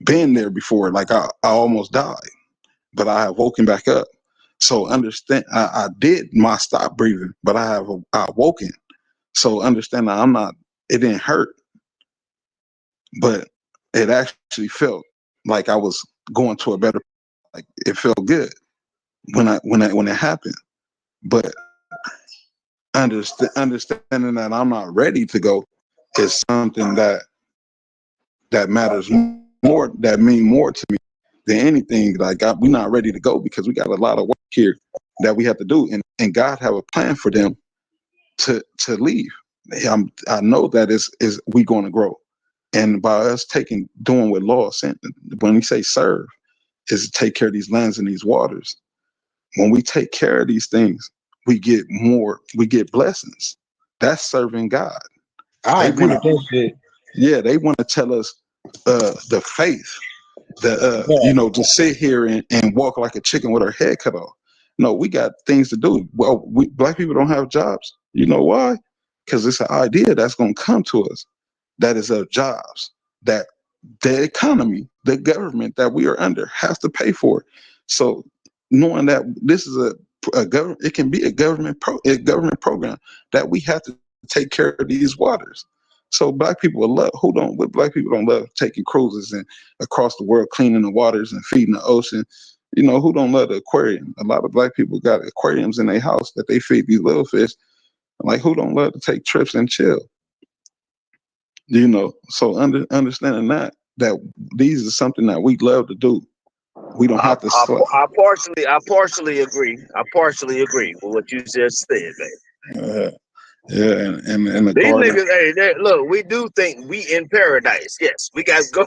S2: been there before. Like, I almost died, but I have woken back up. So understand, I did my stop breathing, but I woken. So understand that it didn't hurt, but it actually felt like I was going to a better, like, it felt good when it happened. But understanding that I'm not ready to go is something that matters more, that mean more to me than anything. Like, we're not ready to go because we got a lot of work here that we have to do, and God have a plan for them to leave. I know that is we going to grow, and by us doing what law sent, when we say serve, is to take care of these lands and these waters. When we take care of these things, we get blessings. That's serving God.
S5: I agree with that shit.
S2: Yeah, they want to tell us the faith, you know, to sit here and walk like a chicken with our head cut off. No, we got things to do. Well, black people don't have jobs. You know why? Because it's an idea that's going to come to us. That is jobs that the economy, the government that we are under has to pay for. So knowing that this is a government, it can be a government program that we have to take care of these waters. So black people black people don't love taking cruises and across the world, cleaning the waters and feeding the ocean. You know, who don't love the aquarium? A lot of black people got aquariums in their house that they feed these little fish. Like, who don't love to take trips and chill? You know, so understanding that these are something that we love to do. We don't have to.
S4: I partially agree. I partially agree with what you just said, man.
S2: Yeah, and the
S4: these
S2: garden.
S4: Niggas, hey, look, we do think we in paradise. Yes, we got to go.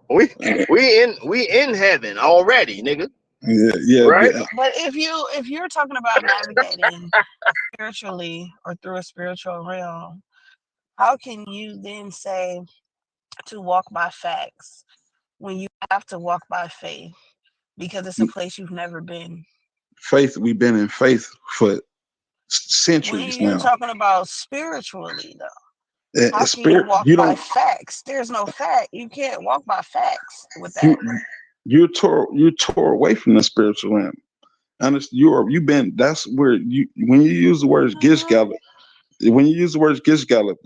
S4: we in heaven already, nigga.
S2: Yeah,
S4: right.
S1: But if you're talking about navigating spiritually or through a spiritual realm, how can you then say to walk by facts when you have to walk by faith because it's a place you've never been?
S2: Faith, we've been in faith for centuries
S1: when you're
S2: now.
S1: talking about spiritually, though, how can you walk by facts? There's no fact. You can't walk by facts with that.
S2: You're tore away from the spiritual realm. You've been. That's where you, when you use the words Gish Gallop,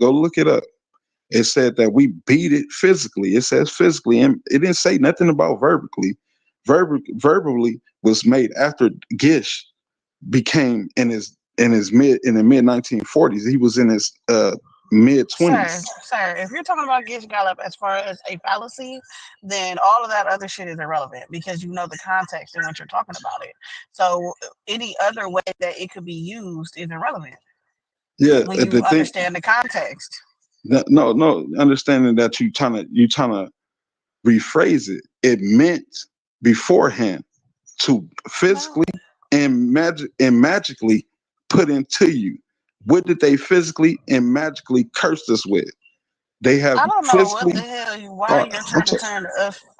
S2: go look it up. It said that we beat it physically. It says physically, and it didn't say nothing about verbally. Verbally was made after Gish became in the mid 1940s. He was in his mid 20s.
S1: Sir, if you're talking about Gish Gallop as far as a fallacy, then all of that other shit is irrelevant because you know the context in which you're talking about it. So any other way that it could be used is irrelevant.
S2: Yeah,
S1: when you understand the context.
S2: No, understanding that you trying to rephrase it. It meant beforehand to physically and magically put into you. What did they physically and magically curse us with? They have.
S1: I don't know what the hell why you're trying to turn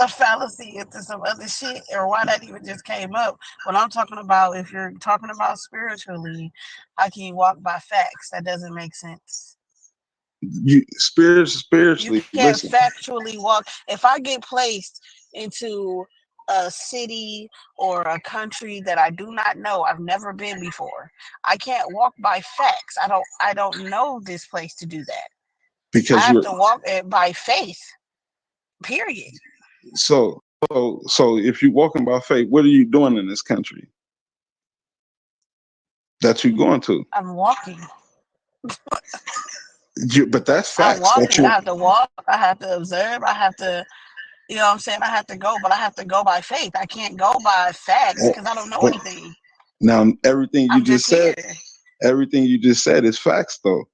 S1: a fallacy into some other shit, or why that even just came up. When I'm talking about, if you're talking about spiritually, how can you walk by facts? That doesn't make sense.
S2: You spiritually,
S1: you can't factually walk. If I get placed into a city or a country that I do not know, I've never been before, I can't walk by facts. I don't know this place to do that. Because I have to walk it by faith. Period.
S2: So if you're walking by faith, what are you doing in this country that you're going to?
S1: I'm walking.
S2: But that's facts.
S1: I'm walking. I have to walk. I have to observe. I have to, you know what I'm saying? I have to go, but I have to go by faith. I can't go by facts because I don't know anything.
S2: Now, everything you just said is facts, though.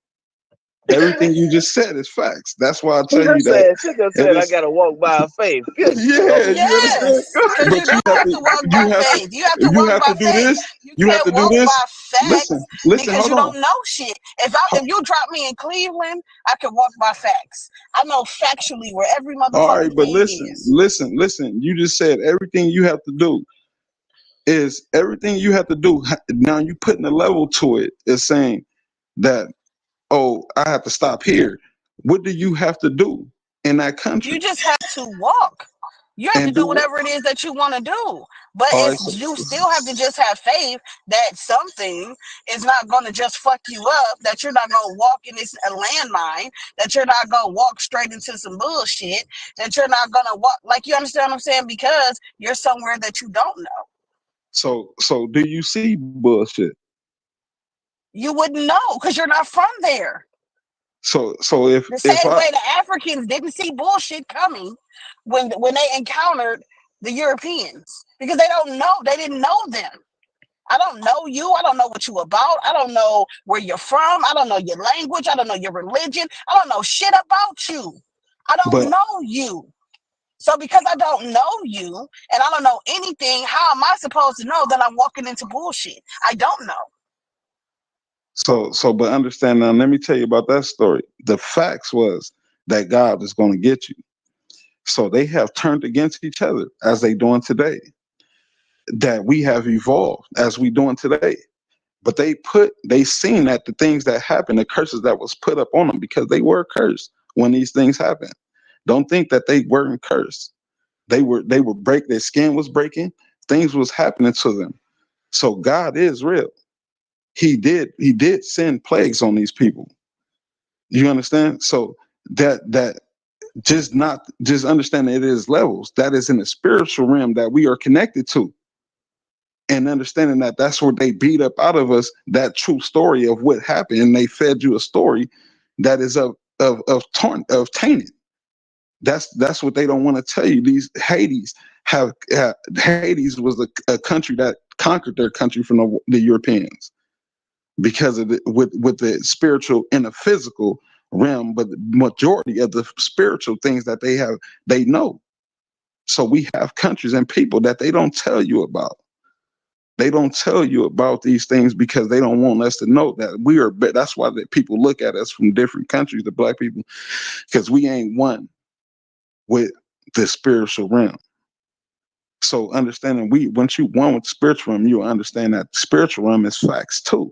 S2: Everything you just said is facts. That's why I tell you that.
S4: She just said I gotta walk by faith.
S2: Yeah,
S1: yes, because you don't have to walk by faith. You have to walk by faith. You can't walk by facts because you don't know shit. If you drop me in Cleveland, I can walk by facts. I know factually where every motherfucker is.
S2: All right, but listen. You just said everything you have to do is everything you have to do. Now you putting a level to it. Is saying that, oh, I have to stop here. What do you have to do in that country?
S1: You just have to walk. You have to do whatever it is that you want to do. But you still have to just have faith that something is not going to just fuck you up, that you're not going to walk in this landmine, that you're not going to walk straight into some bullshit, that you're not going to walk. Like, you understand what I'm saying? Because you're somewhere that you don't know.
S2: So do you see bullshit?
S1: You wouldn't know because you're not from there.
S2: So if
S1: the same way the Africans didn't see bullshit coming when they encountered the Europeans, because they didn't know them. I don't know you. I don't know what you about. I don't know where you're from. I don't know your language. I don't know your religion. I don't know shit about you. I don't know you. So because I don't know you and I don't know anything, how am I supposed to know that I'm walking into bullshit? I don't know.
S2: But understand now, let me tell you about that story. The facts was that God is going to get you. So they have turned against each other as they doing today. That we have evolved as we doing today. But they seen that the things that happened, the curses that was put up on them, because they were cursed when these things happened. Don't think that they weren't cursed. They were their skin was breaking, things was happening to them. So God is real. He did send plagues on these people. You understand? So that just understand that it is levels. That is in the spiritual realm that we are connected to. And understanding that that's where they beat up out of us that true story of what happened. And they fed you a story that is of tainted. That's what they don't want to tell you. These Hades Hades was a country that conquered their country from the Europeans because of with the spiritual and the physical realm, but the majority of the spiritual things that they know. So we have countries and people that they don't tell you about. They don't tell you about these things because they don't want us to know that we are. That's why people look at us from different countries, the black people, because we ain't one with the spiritual realm. So understanding once you one with the spiritual realm, you'll understand that the spiritual realm is facts too.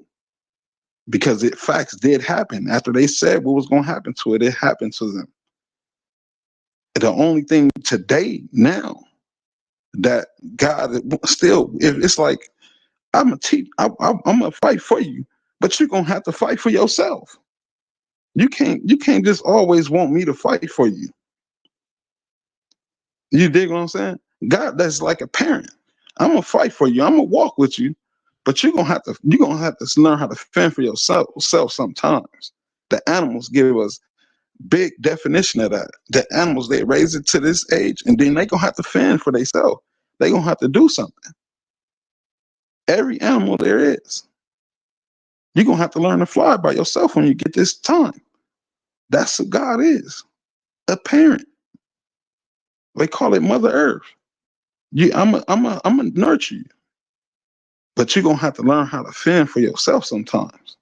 S2: Because facts did happen. After they said what was going to happen to it, it happened to them. The only thing today, now, that God still, it's like, I'm gonna fight for you, but you're gonna have to fight for yourself. You can't just always want me to fight for you. You dig what I'm saying? God, that's like a parent. I'm gonna fight for you. I'm gonna walk with you, but you're gonna have to learn how to fend for yourself sometimes. The animals give us big definition of that. The animals, they raise it to this age, and then they gonna have to fend for themselves. They gonna have to do something. Every animal there is. You're gonna have to learn to fly by yourself when you get this time. That's what God is. A parent. They call it Mother Earth. I'm gonna nurture you. But you're gonna have to learn how to fend for yourself sometimes.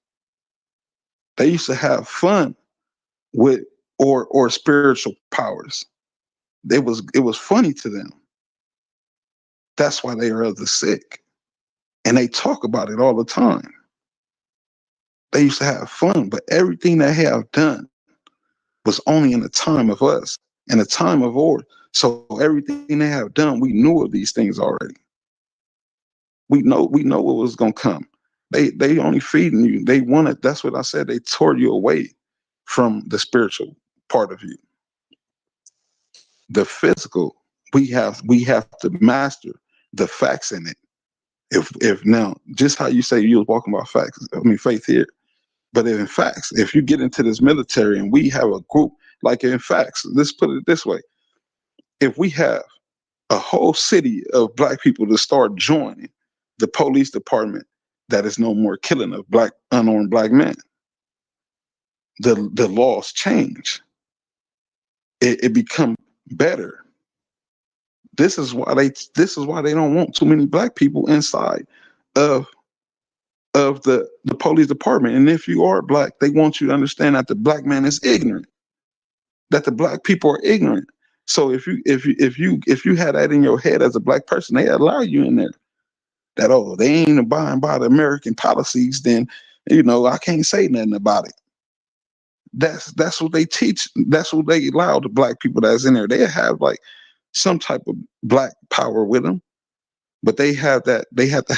S2: They used to have fun with or spiritual powers. It was funny to them. That's why they are of the sick. And they talk about it all the time. They used to have fun, but everything they have done was only in the time of us, in the time of old. So everything they have done, we knew of these things already. We know what was gonna come. They only feeding you. They wanted, that's what I said, they tore you away from the spiritual part of you. The physical, we have to master the facts in it. If now, just how you say you was walking about facts, I mean faith here. But in facts, if you get into this military and we have a group, like in facts, let's put it this way. If we have a whole city of black people to start joining the police department, that is no more killing of unarmed black men. The laws change. It become better. This is why they don't want too many black people inside of the police department. And if you are black, they want you to understand that the black man is ignorant. That the black people are ignorant. So if you had that in your head as a black person, they allow you in there. That, oh, they ain't abiding by the American policies, then I can't say nothing about it. That's what they teach. That's what they allow the black people that's in there. They have like some type of black power with them, but they have to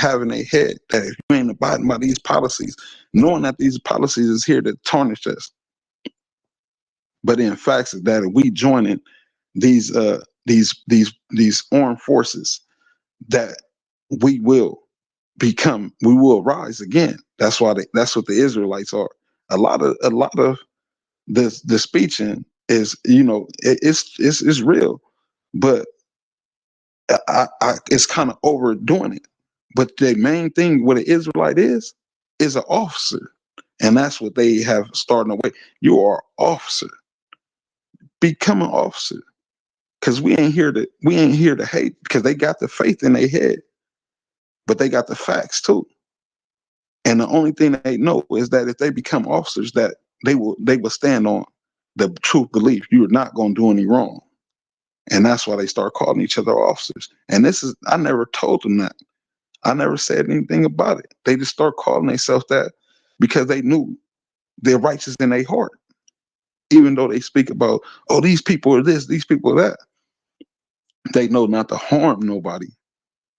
S2: have in their head that if you ain't abiding by these policies, knowing that these policies is here to tarnish us. But in fact, that if we join in these armed forces, that we will rise again. That's what the Israelites are. A lot of the speeching is, it's real, but it's kind of overdoing it. But the main thing what an Israelite is an officer, and that's what they have starting away. You are an officer. Become an officer, because we ain't here to hate, because they got the faith in their head, but they got the facts too. And the only thing they know is that if they become officers, that they will stand on the truth belief. You're not going to do any wrong. And that's why they start calling each other officers. And I never told them that. I never said anything about it. They just start calling themselves that because they knew they're righteous in their heart. Even though they speak about, oh, these people are this, these people are that. They know not to harm nobody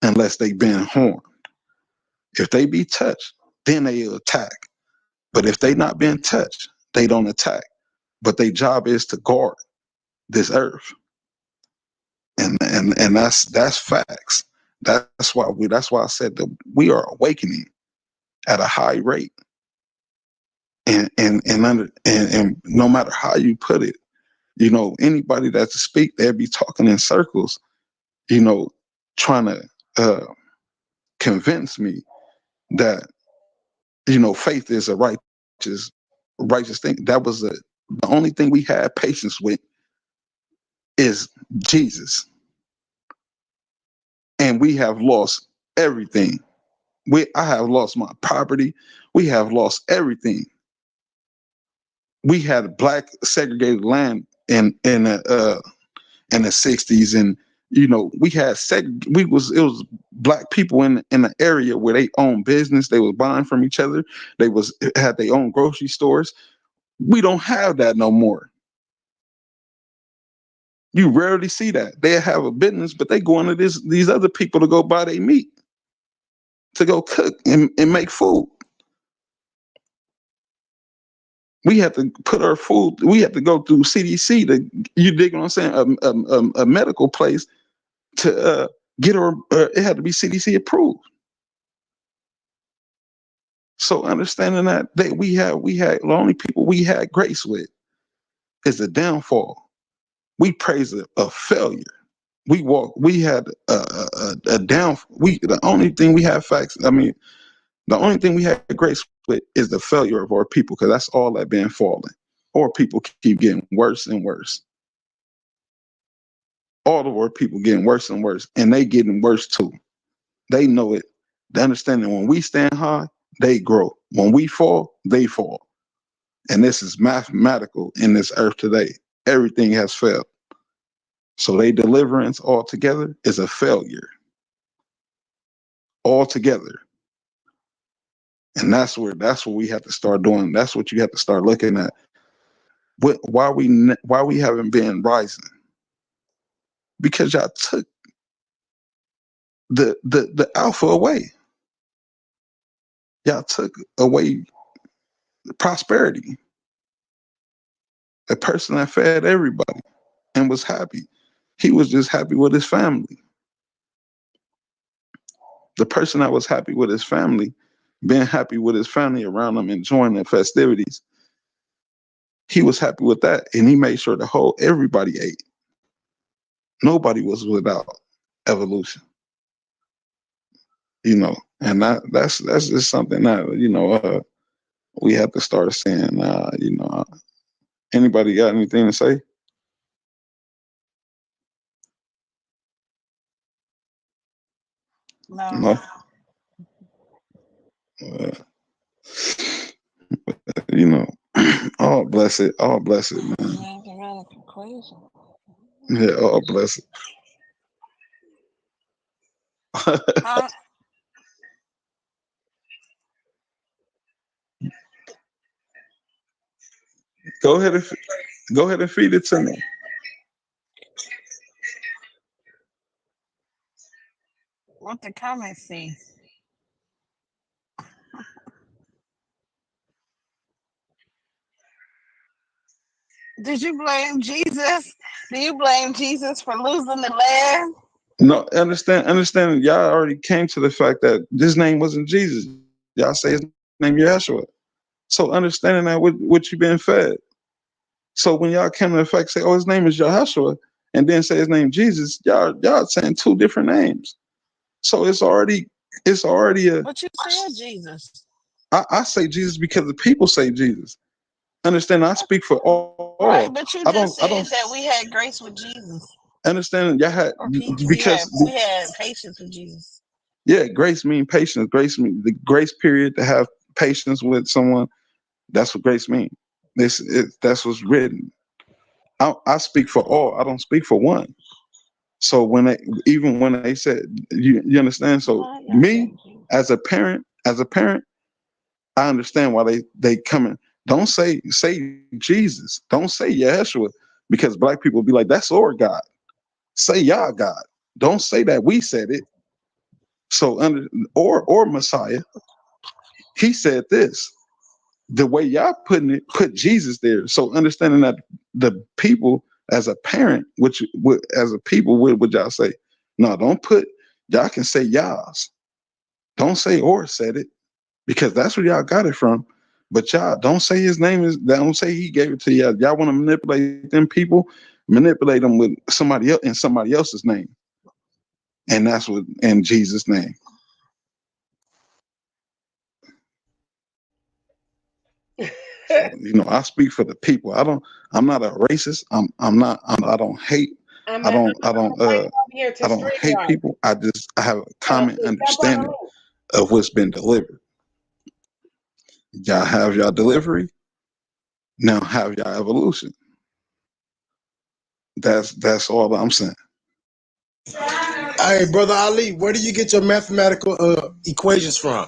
S2: unless they've been harmed. If they be touched, then they attack. But if they not being touched, they don't attack. But their job is to guard. this earth, and that's facts. That's why I said that we are awakening at a high rate, and no matter how you put it, anybody that to speak, they'll be talking in circles, trying to convince me that faith is a righteous thing. That was the only thing we had patience with is Jesus, and we have lost everything. I have lost my property. We have lost everything. We had black segregated land in the 60s, and we had it was black people in the area where they owned business. They was buying from each other. They had their own grocery stores. We don't have that no more. You rarely see that. They have a business, but they go into these other people to go buy their meat, to go cook and make food. We have to put our food. We have to go through CDC you dig what I'm saying? A medical place to get our. It had to be CDC approved. So understanding that we had the only people we had grace with is the downfall. We praise a failure. We had a down. The only thing we have facts. I mean, the only thing we had grace with is the failure of our people, because that's all that been falling. Our people keep getting worse and worse. All of our people getting worse and worse, and they getting worse too. They know it. They understand that when we stand high, they grow. When we fall, they fall. And this is mathematical in this earth today. Everything has failed. So their deliverance altogether is a failure. Altogether. And that's what we have to start doing. That's what you have to start looking at. Why we haven't been rising? Because y'all took the alpha away. Y'all took away prosperity. A person that fed everybody and was happy. He was just happy with his family. The person that was happy with his family, being happy with his family around him, enjoying the festivities, he was happy with that, and he made sure everybody ate. Nobody was without evolution. And that's just something that we have to start saying. Anybody got anything to say?
S1: No.
S2: All bless it, man. Yeah, all bless it. Go ahead and feed it to me.
S1: What the comments say? Did you blame Jesus? Do you blame Jesus for losing the land?
S2: No, understand. Y'all already came to the fact that this name wasn't Jesus. Y'all say his name Yeshua. So understanding that what you've been fed. So when y'all came to the fact, say, oh, his name is Yeshua, and then say his name Jesus, y'all saying two different names. So it's already a.
S1: But you said Jesus.
S2: I say Jesus because the people say Jesus. Understand? I speak for all.
S1: Right, but you just said that we had grace with Jesus.
S2: Understand? Y'all had because
S1: we had patience with Jesus.
S2: Yeah, grace means patience. Grace means the grace period to have patience with someone. That's what grace means. That's what's written. I speak for all. I don't speak for one. So when they said, you understand. So me as a parent, I understand why they coming. Don't say Jesus. Don't say Yeshua, because black people be like, that's our God. Say Yah God. Don't say that we said it. So or Messiah. He said this. The way y'all put Jesus there. So understanding that the people as a parent, as a people, what would y'all say? No, don't put, y'all can say y'all's. Don't say or said it, because that's where y'all got it from. But y'all don't say his name is, don't say he gave it to y'all. Y'all want to manipulate them people, manipulate them with somebody else in somebody else's name. And that's what, in Jesus' name. So, you know, I speak for the people. I'm not a racist. I don't hate. I don't hate people. I have a common understanding of what's been delivered. Y'all have y'all delivery. Now have y'all evolution. That's all I'm saying.
S5: Hey, Brother Ali, where do you get your mathematical equations from?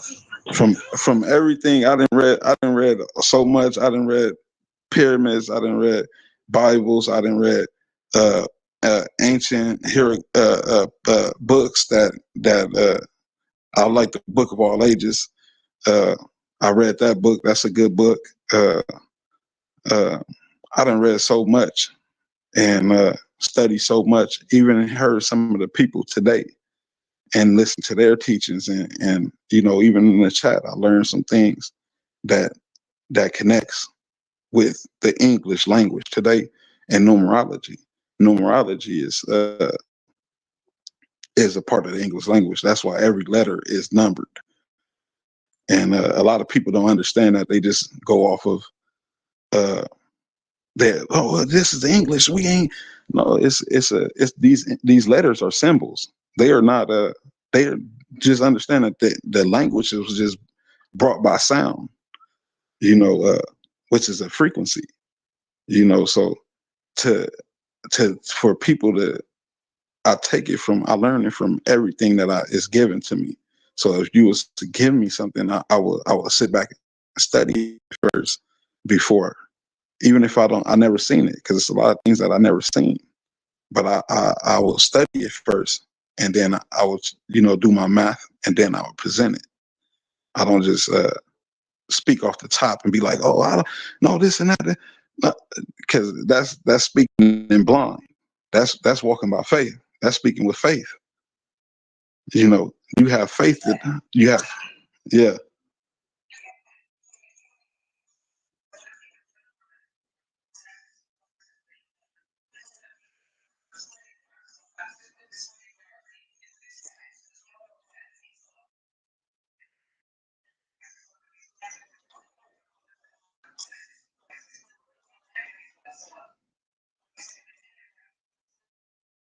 S2: From everything. I didn't read so much. I didn't read pyramids. I didn't read Bibles. I didn't read ancient books that I like, the Book of All Ages. I read that book. That's a good book. I done read so much and studied so much, even heard some of the people today and listened to their teachings. And you know, even in the chat, I learned some things that connects with the English language today and numerology. Numerology is a part of the English language. That's why every letter is numbered. And a lot of people don't understand that. They just go off of that. Oh, well, this is English. We ain't. No, it's these letters are symbols. They are not. They are just understand that the language was just brought by sound. You know, which is a frequency. You know, so for people to, I learn it from everything that is given to me. So if you was to give me something, I will sit back and study first before, even if I never seen it, because it's a lot of things that I never seen. But I will study it first, and then I will, you know, do my math, and then I will present it. I don't just speak off the top and be like, oh, I don't know this and that, because that's speaking in blind. That's walking by faith. That's speaking with faith. You know, you have faith that you have, yeah.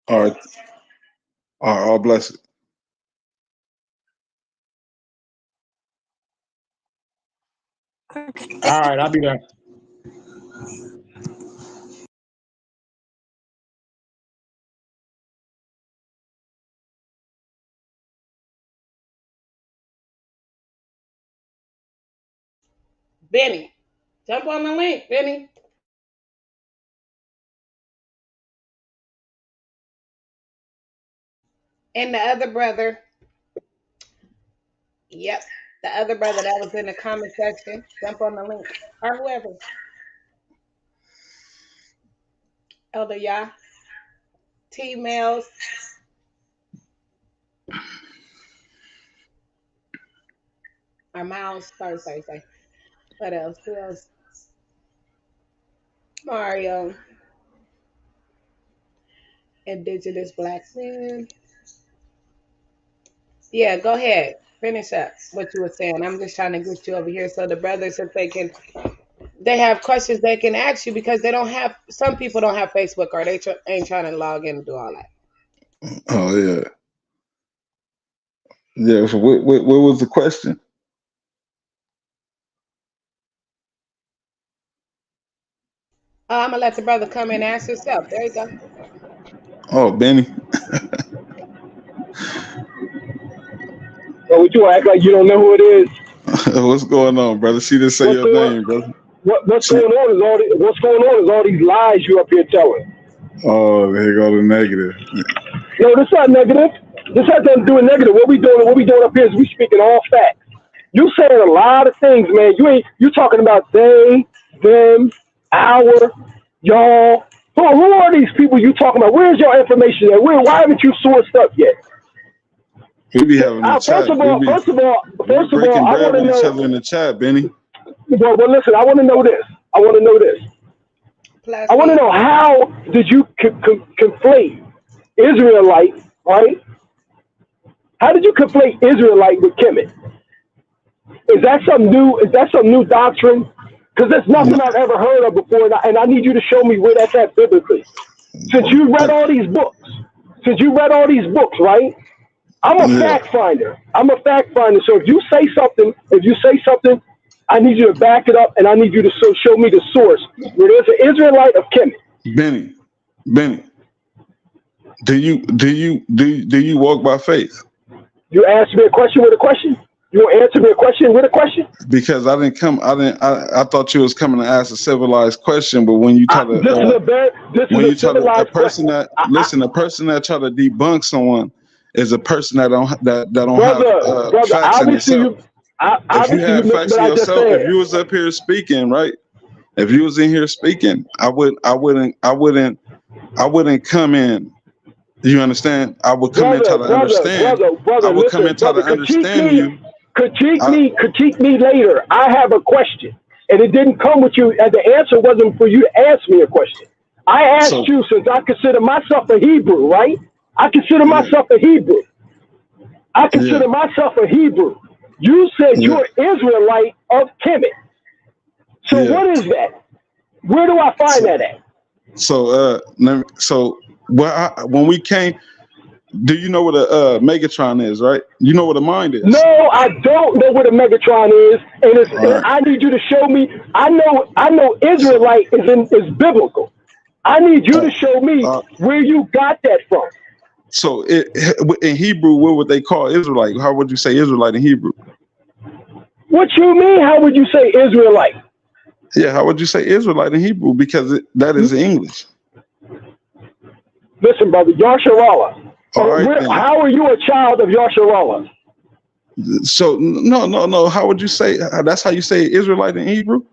S2: All right, all bless it.
S5: All right, I'll be there.
S6: Benny, jump on the link, Benny. And the other brother, yep, the other brother that was in the comment section, jump on the link. Or whoever. Elder Yah, T-Mails. Or Miles, sorry. What else? Who else? Mario. Indigenous Black men. Yeah, go ahead. Finish up what you were saying. I'm just trying to get you over here so the brothers, if they have questions they can ask you, because some people don't have Facebook, or they ain't trying to log in and do all that.
S2: Oh yeah, yeah. So what was the question?
S6: I'm gonna let the brother come in and ask himself. There you go.
S2: Oh, Benny.
S7: So would you act like you don't know who it is?
S2: What's going on, brother? She didn't say your name, brother.
S7: What's going on is all these lies you up here telling.
S2: Oh, here go the negative.
S7: No, this not negative. This has nothing to do with negative. What we doing up here is we speaking all facts. You saying a lot of things, man. You talking about they, them, our, y'all. Who are these people you talking about? Where's your information at? Why haven't you sourced up yet?
S2: We be having a chat.
S7: First of all,
S2: breaking
S7: I
S2: bread
S7: want to
S2: with each
S7: know.
S2: other in the chat, Benny.
S7: Well, listen, I want to know this. I want to know how did you conflate Israelite, right? How did you conflate Israelite with Kemet? Is that some new doctrine? Because that's nothing I've ever heard of before, and I need you to show me where that's at biblically. Since you read all these books, right? I'm a fact finder. So if you say something, I need you to back it up, and I need you to show me the source where there's an Israelite of Kemet.
S2: Benny, do you walk by faith?
S7: You asked me a question with a question. You want to answer me a question with a question?
S2: Because I thought you was coming to ask a civilized question, but when you try to, a person that try to debunk someone is a person that don't have facts in themselves. If you had facts in yourself, if you was up here speaking, right? If you was in here speaking, I wouldn't come in. You understand? I would come in try to understand. I would come in try to understand you.
S7: Critique me later. I have a question, and it didn't come with you. And the answer wasn't for you to ask me a question. I asked you, since I consider myself a Hebrew, right? I consider myself a Hebrew. You said you're Israelite of Kemet. So what is that? Where do I find that at?
S2: When we came, do you know what a Megatron is, right? You know what a mind is?
S7: No, I don't know what a Megatron is, and I need you to show me. I know Israelite is biblical. I need you to show me where you got that from.
S2: So in Hebrew, what would they call Israelite? How would you say Israelite in Hebrew?
S7: What you mean? How would you say Israelite?
S2: Yeah, how would you say Israelite in Hebrew? Because that is English.
S7: Listen, brother, Yasharallah.
S2: Right,
S7: how are you a child of Yasharallah?
S2: So no. How would you say? That's how you say Israelite in Hebrew?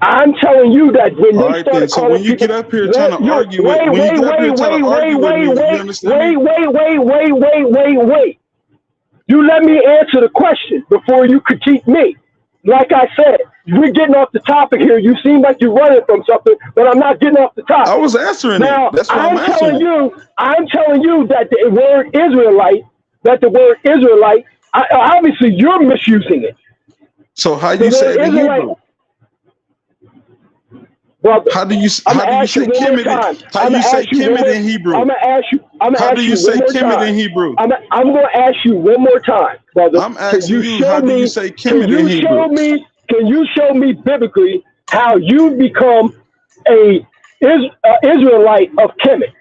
S7: I'm telling you that when they started
S2: calling when you get up here trying to argue with me,
S7: wait. You let me answer the question before you critique me. Like I said, we're getting off the topic here. You seem like you're running from something, but I'm not getting off the topic.
S2: I was answering
S7: now,
S2: it. That's what I'm answering.
S7: I'm telling you that the word Israelite, obviously you're misusing it.
S2: So how you say it in Hebrew?
S7: Brother,
S2: how do you say Kemet? How do you say Kemet in Hebrew?
S7: I'm gonna ask you.
S2: How do you say Kemet in Hebrew?
S7: I'm gonna ask you one more time, brother.
S2: I'm asking you. How do you say Kemet in Hebrew?
S7: Can you show me biblically how you become a Israelite of Kemet?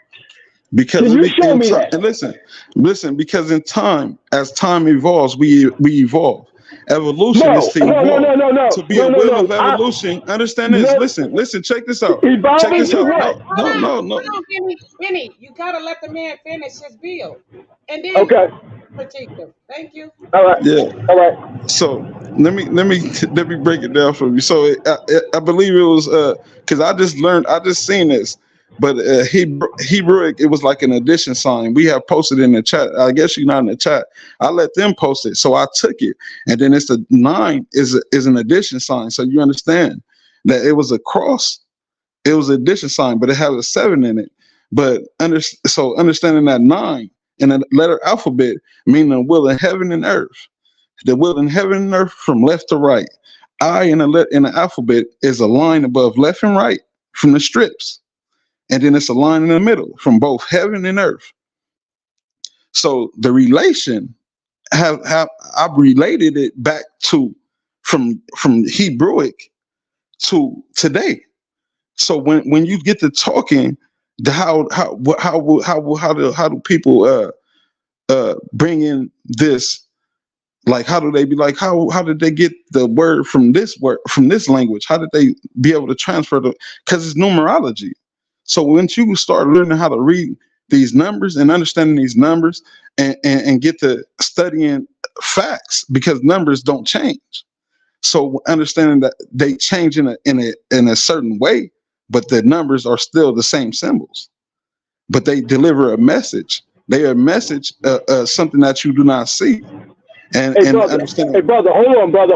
S2: Because
S7: can you show me that?
S2: And listen. Because in time, as time evolves, we evolve. Evolution is to evolve.
S7: No.
S2: To be a will of evolution. Understand this. Listen. Check this out. Check this out. No.
S6: Benny, you gotta let the man finish his bill, and then critique him. Thank you.
S7: All right.
S2: Yeah.
S7: All right.
S2: So let me break it down for you. So I believe it was because I just seen this. But Hebrewic, it was like an addition sign. We have posted in the chat. I guess you're not in the chat. I let them post it, so I took it, and then it's the 9 is an addition sign. So you understand that it was a cross. It was an addition sign, but it had a 7 in it. But understanding that 9 in the letter alphabet, meaning the will in heaven and earth, the will in heaven and earth from left to right. I in the alphabet is a line above left and right from the strips. And then it's a line in the middle from both heaven and earth. So the relation I've related it back to from Hebrewic to today. So when you get to talking, how do people bring in this? Like, how do they be like? How did they get the word from this language? How did they be able to transfer the? Because it's numerology. So once you start learning how to read these numbers and understanding these numbers and get to studying facts, because numbers don't change. So understanding that they change in a certain way, but the numbers are still the same symbols. But they deliver a message. They are a message, something that you do not see. And understand.
S7: Hey, brother, hold on, brother.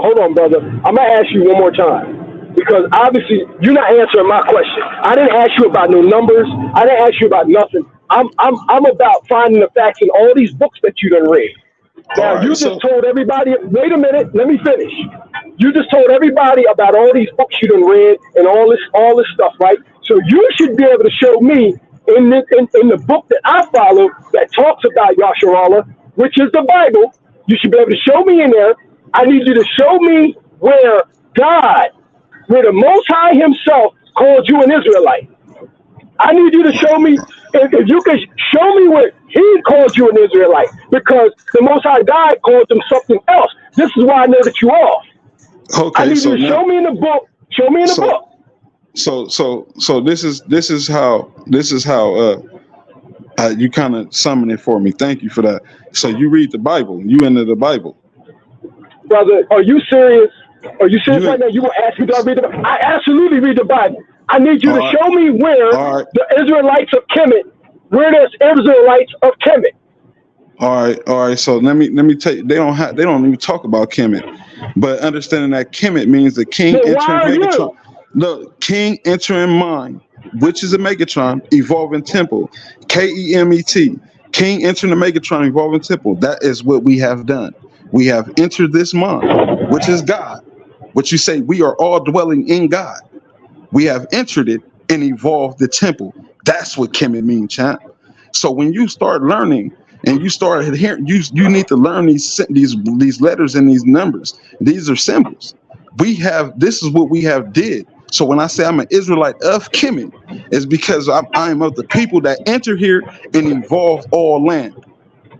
S7: I'm gonna ask you one more time. Because obviously you're not answering my question. I didn't ask you about no numbers. I didn't ask you about nothing. I'm about finding the facts in all these books that you done read. Now you just told everybody. Wait a minute, let me finish. You just told everybody about all these books you done read and all this stuff, right? So you should be able to show me in the book that I follow that talks about Yasharallah, which is the Bible. You should be able to show me in there. I need you to show me where God, where the Most High Himself called you an Israelite. I need you to show me, if you can show me where He called you an Israelite, because the Most High God called them something else. This is why I know that you off.
S2: Okay,
S7: I need you to show me in the book. Show me in the book.
S2: So this is how you kind of summon it for me. Thank you for that. So you read the Bible. You into the Bible,
S7: brother? Are you serious? Are you serious right now? You will ask me, do I read the Bible? I absolutely read the Bible. I need you to show me where the Israelites of Kemet, where there's Israelites of Kemet.
S2: All right. So let me tell you, they don't even talk about Kemet, but understanding that Kemet means the king entering Megatron. Look, king entering mind, which is a Megatron, evolving temple. Kemet, king entering the Megatron, evolving temple. That is what we have done. We have entered this mind, which is God. What you say, we are all dwelling in God. We have entered it and evolved the temple. That's what Kemet means, champ. So when you start learning and you start adhering, you need to learn these letters and these numbers. These are symbols. This is what we have did. So when I say I'm an Israelite of Kemet, it's because I am of the people that enter here and evolve all land,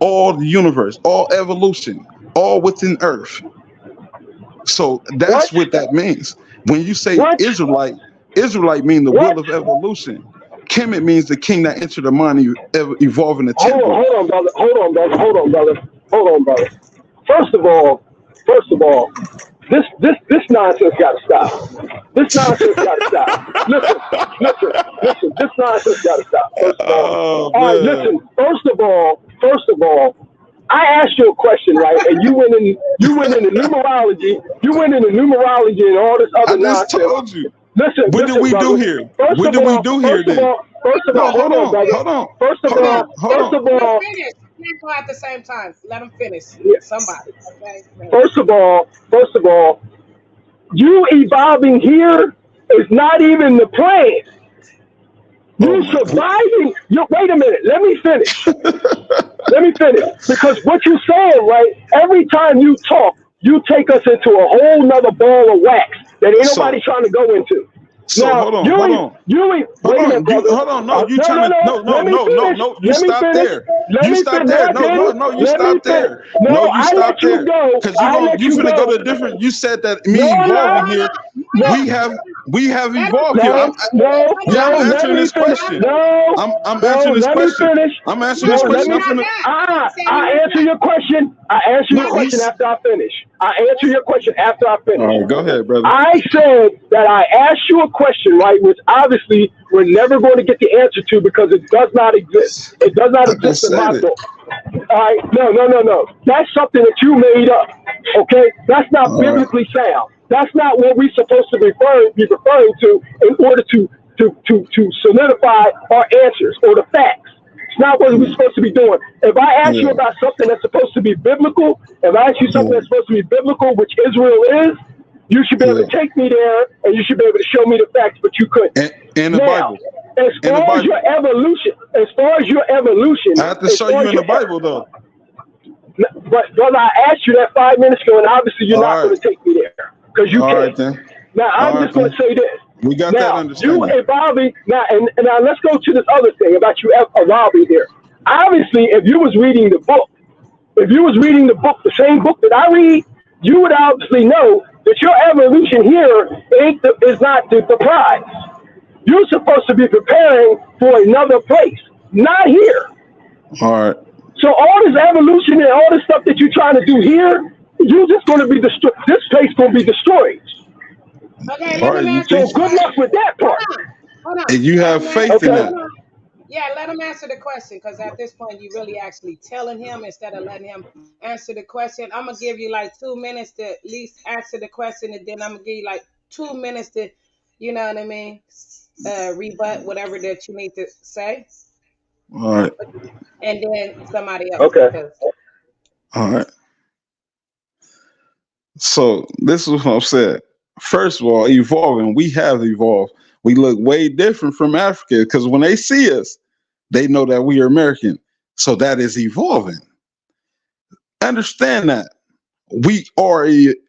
S2: all the universe, all evolution, all within earth. So that's what that means. When you say Israelite means the will of evolution. Kemet means the king that entered the mind, evolving the temple.
S7: Hold on, brother. First of all, this nonsense got to stop. This nonsense got to stop. Listen. This nonsense got to stop. First of all, all right. Listen. First of all, I asked you a question, right? And you went into numerology. You went into numerology and all this other nonsense. I just told you. Listen.
S2: What did we do here? What did we do here then?
S7: First of all, hold on, brother. First of all.
S6: We can't go at the same time. Let them finish. Somebody. Okay.
S7: First of all, you evolving here is not even the plan. You surviving. Wait a minute. Let me finish. Because what you're saying, right? Every time you talk, you take us into a whole nother ball of wax that ain't nobody trying to go into.
S2: So now, hold on. No, you trying to no. You stop there. You stop there. No, you stop there. No, you stop there. Because you finna go to different. You said that me evolving here. We have evolved here. I'm answering this question. I'm answering this question. I'm answering this question.
S7: I answer your question. I answer your question after I finish. All
S2: right, go ahead, brother.
S7: I said that I asked you a question, right, which obviously we're never going to get the answer to because it does not exist. It does not exist in my book. All right, no. That's something that you made up. Okay, that's not biblically sound. That's not what we're supposed to be referring to in order to solidify our answers or the facts. It's not what we're supposed to be doing. If I ask you about something that's supposed to be biblical, which Israel is, you should be able to take me there and you should be able to show me the facts, but you couldn't.
S2: In the Bible.
S7: As far as your evolution,
S2: I have to show you in the Bible, though.
S7: But brother, I asked you that 5 minutes ago, and obviously you're not going to take me there because you can't.
S2: Right, then.
S7: Now I'm just going to say this.
S2: We got that understanding.
S7: You evolving now, and now let's go to this other thing about you evolving here. Obviously, if you was reading the book, the same book that I read, you would obviously know that your evolution here is not the prize. You're supposed to be preparing for another place, not here.
S2: All right.
S7: So all this evolution and all this stuff that you're trying to do here, you're just going to be destroyed. This place going to be destroyed.
S6: Okay,
S7: so good luck with that part.
S6: Hold on.
S2: and you have faith in
S7: Okay.
S2: that.
S6: Yeah, let him answer the question, because at this point you really actually telling him instead of letting him answer the question. I'm gonna give you like 2 minutes to at least answer the question, and then I'm gonna give you like 2 minutes to, you know what I mean, rebut whatever that you need to say,
S2: All right.
S6: and then somebody else.
S7: Okay.
S6: Because
S2: All right. So this is what I'm saying. First of all, evolving, we have evolved. We look way different from Africa because when they see us, they know that we are American. So that is evolving. Understand that we are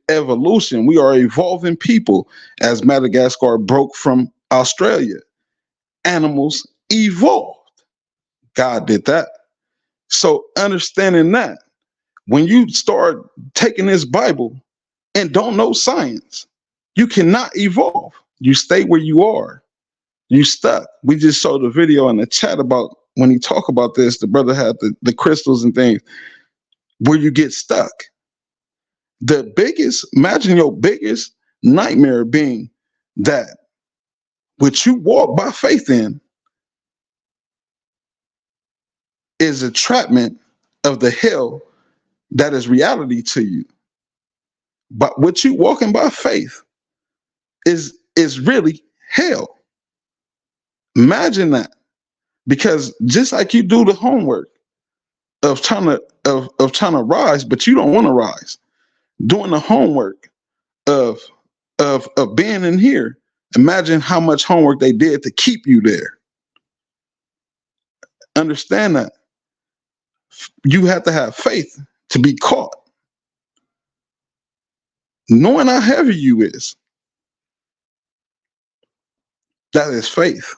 S2: evolution. We are evolving people. As Madagascar broke from Australia, animals evolved. God did that. So understanding that, when you start taking this Bible and don't know science, you cannot evolve. You stay where you are. You stuck. We just saw the video in the chat about when he talked about this, the brother had the crystals and things where you get stuck. Imagine your biggest nightmare being that what you walk by faith in is a entrapment of the hell that is reality to you. But what you walking by faith is really hell. Imagine that. Because just like you do the homework of trying to rise, but you don't want to rise, doing the homework of being in here, imagine how much homework they did to keep you there. Understand that you have to have faith to be caught. Knowing how heavy you is, that is faith.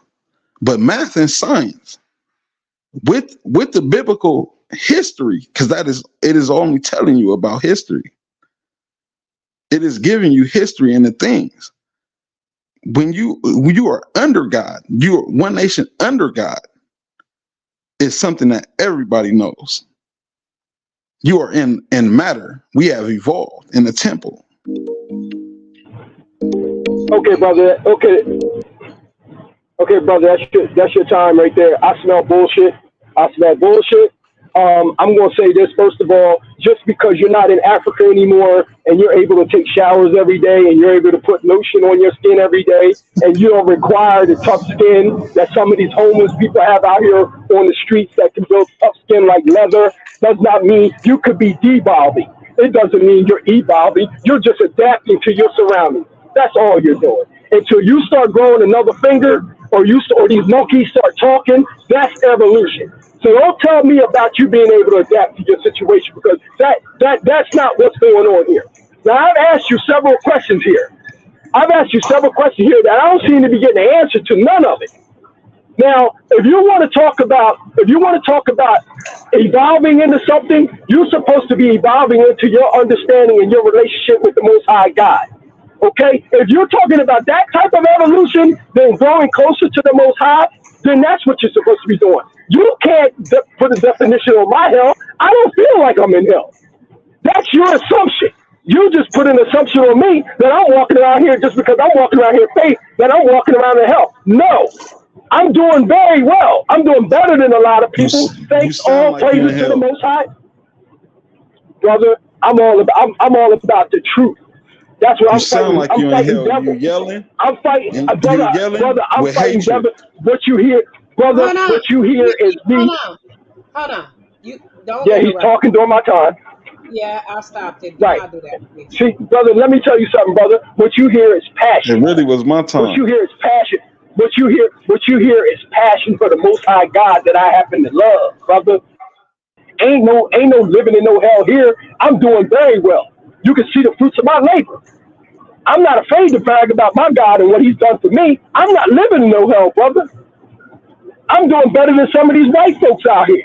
S2: But math and science, with the biblical history, because it is only telling you about history. It is giving you history and the things. When you are under God, you are one nation under God. It's something that everybody knows. You are in matter. We have evolved in the temple.
S7: Okay, brother. Okay, brother. That's your time right there. I smell bullshit. I'm going to say this, first of all, just because you're not in Africa anymore and you're able to take showers every day and you're able to put lotion on your skin every day and you don't require the tough skin that some of these homeless people have out here on the streets that can build tough skin like leather, does not mean you could be devolving. It doesn't mean you're evolving. You're just adapting to your surroundings. That's all you're doing. Until you start growing another finger or these monkeys start talking, that's evolution. So don't tell me about you being able to adapt to your situation, because that's not what's going on here. Now, I've asked you several questions here. that I don't seem to be getting an answer to none of it. Now, if you want to talk about evolving into something, you're supposed to be evolving into your understanding and your relationship with the Most High God. Okay? If you're talking about that type of evolution, then growing closer to the Most High, then that's what you're supposed to be doing. You can't put a definition on my hell. I don't feel like I'm in hell. That's your assumption. You just put an assumption on me that I'm walking around here just because I'm walking around here faith, that I'm walking around in hell. No. I'm doing very well. I'm doing better than a lot of people. Thanks all praises to the Most High. Brother, I'm all about the truth. That's what I'm fighting.
S2: Like
S7: I'm fighting devil.
S2: You yelling?
S7: I'm fighting, brother, I'm fighting devil. What you hear, brother, what you hear is me.
S6: Hold on. You don't.
S7: Yeah, he's talking during my time.
S6: Yeah, I stopped it.
S7: Right.
S6: I'll do that, please.
S7: See, brother, let me tell you something, brother. What you hear is passion.
S2: It really was my time.
S7: What you hear is passion. What you hear is passion for the Most High God that I happen to love, brother. Ain't no living in no hell here. I'm doing very well. You can see the fruits of my labor. I'm not afraid to brag about my God and what He's done for me. I'm not living in no hell, brother. I'm doing better than some of these white folks out here.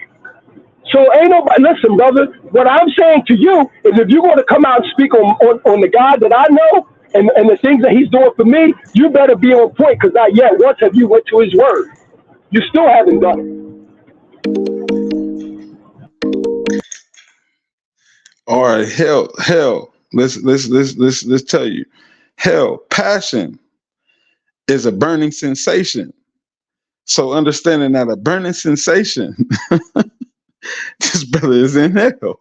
S7: So ain't nobody, listen, brother, what I'm saying to you is if you're going to come out and speak on the God that I know and the things that He's doing for me, you better be on point, because not yet once have you went to His word. You still haven't done it.
S2: All right, hell. Let's tell you. Hell, passion is a burning sensation So understanding that a burning sensation, this brother is in hell.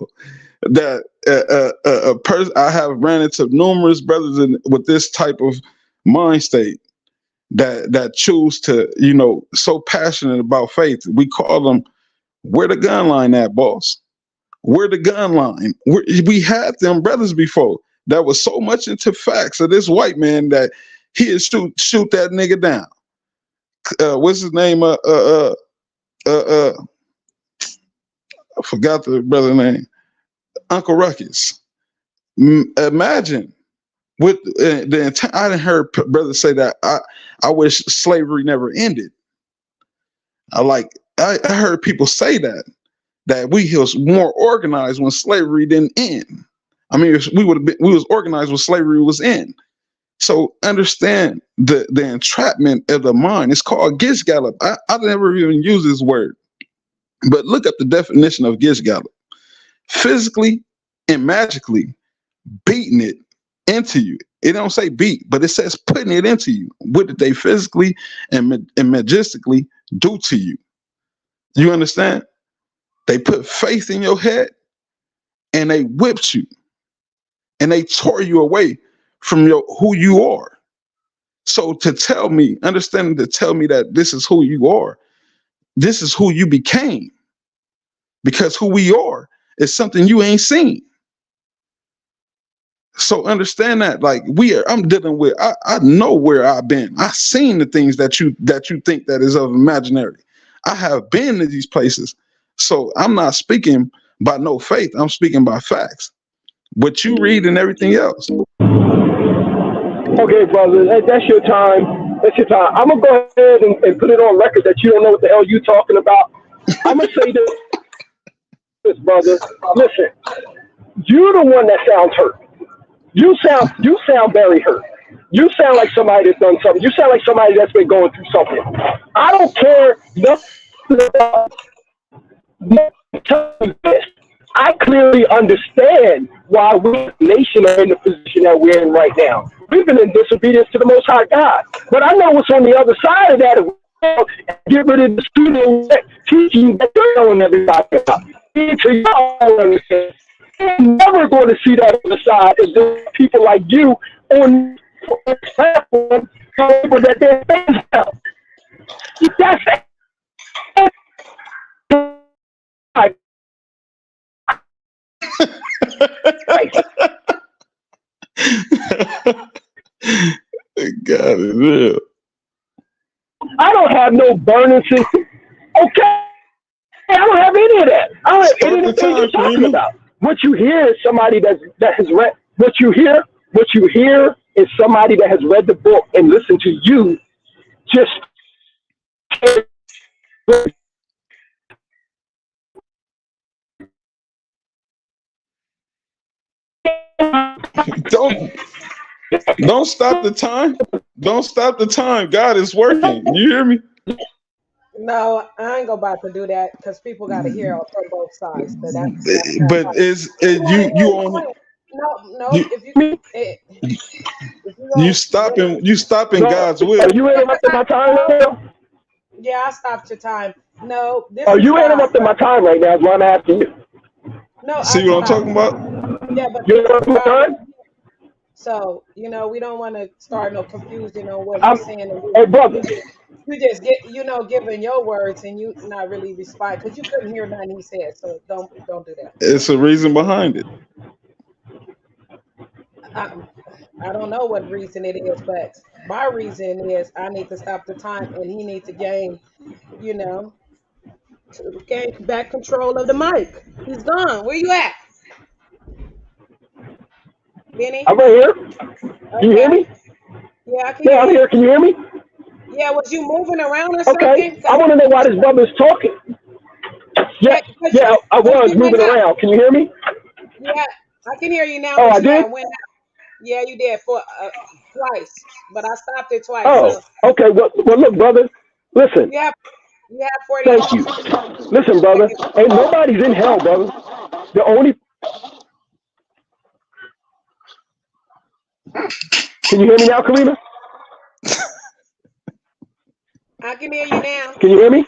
S2: That a person, I have ran into numerous brothers with this type of mind state that choose to, so passionate about faith. We call them, where the gun line at, boss? Where the gun line? We had them brothers before that was so much into facts of this white man that he'd shoot that nigga down. What's his name? I forgot the brother name. Uncle Ruckus. Imagine with the intent. I didn't heard brothers say that I wish slavery never ended. I heard people say that we was more organized when slavery didn't end. I mean, we was organized when slavery was in. So understand the entrapment of the mind. It's called Gish Gallop. I never even use this word, but look up the definition of Gish Gallop. Physically and magically beating it into you. It don't say beat, but it says putting it into you. What did they physically and majestically do to you? You understand? They put faith in your head and they whipped you and they tore you away from who you are. So to tell me that this is who you are, this is who you became, because who we are is something you ain't seen. So understand that, like I'm dealing with, I know where I've been. I've seen the things that you think that is of imaginary. I have been to these places. So I'm not speaking by no faith. I'm speaking by facts. What you read and everything else.
S7: Okay, brother, that's your time. That's your time. I'm going to go ahead and put it on record that you don't know what the hell you're talking about. I'm going to say this, brother. Listen, you're the one that sounds hurt. You sound very hurt. You sound like somebody that's done something. You sound like somebody that's been going through something. I don't care nothing about this. I clearly understand why we, the nation, are in the position that we're in right now. We've been in disobedience to the Most High God. But I know what's on the other side of that as well. Get rid of the student teaching that you're telling everybody about. Until y'all understand. You're never going to see that on the side is the people like you on the platform that they're fans of. That's it.
S2: God is real.
S7: I don't have no burning system. Okay. I don't have any of that. I don't have any of the things you're talking about. What you hear is somebody that has read what you hear is somebody that has read the book and listened to you just
S2: Don't stop the time. Don't stop the time. God is working. You hear me?
S6: No, I ain't about to do that because people got to hear from both sides. So
S2: but is it you on?
S6: No.
S2: You stopping God's will.
S7: Are you interrupting my time right now?
S6: Yeah, I stopped your time. No,
S7: are you interrupting my time right now? Is what I'm asking you.
S6: No,
S2: see what I'm talking about?
S6: Yeah, but
S7: you're interrupting my time.
S6: So we don't want to start no confusion on what you're saying.
S7: Hey, brother.
S6: You just get giving your words and you not really respond because you couldn't hear nothing he said. So don't do that.
S2: It's a reason behind it.
S6: I don't know what reason it is, but my reason is I need to stop the time and he needs to gain back control of the mic. He's gone. Where you at, Benny?
S7: I'm right here. Can you hear me?
S6: Yeah, I can.
S7: Yeah, I'm here. Can you hear me?
S6: Yeah, was you moving around or something?
S7: Okay, I want to know why this brother's talking. Yeah, I was moving around. Can you hear me?
S6: Yeah, I can hear you now.
S7: Oh, I did?
S6: Yeah, you did for twice, but I stopped it twice.
S7: Oh,
S6: so.
S7: Okay. Well, look, brother. Listen.
S6: You have 40.
S7: Thank you. Listen, brother. Ain't nobody's in hell, brother. The only. Can you hear me now, Karina?
S6: I can hear you now.
S7: Can you hear me?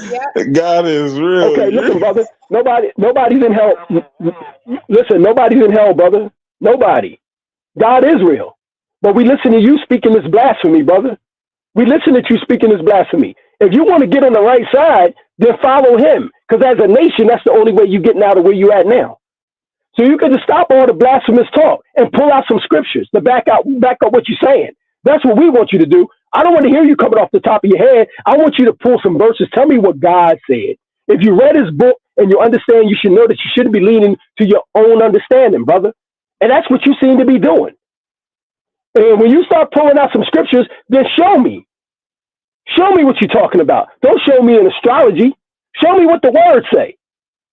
S6: Yeah.
S2: God is real.
S7: Okay, listen, brother. Nobody's in hell. Listen, nobody's in hell, brother. Nobody. God is real. But we listen to you speaking this blasphemy, brother. We listen to you speaking this blasphemy. If you want to get on the right side, then follow him. Because as a nation, that's the only way you're getting out of where you at now. So you can just stop all the blasphemous talk and pull out some scriptures to back up what you're saying. That's what we want you to do. I don't want to hear you coming off the top of your head. I want you to pull some verses. Tell me what God said. If you read his book and you understand, you should know that you shouldn't be leaning to your own understanding, brother. And that's what you seem to be doing. And when you start pulling out some scriptures, then show me. Show me what you're talking about. Don't show me an astrology. Show me what the words say.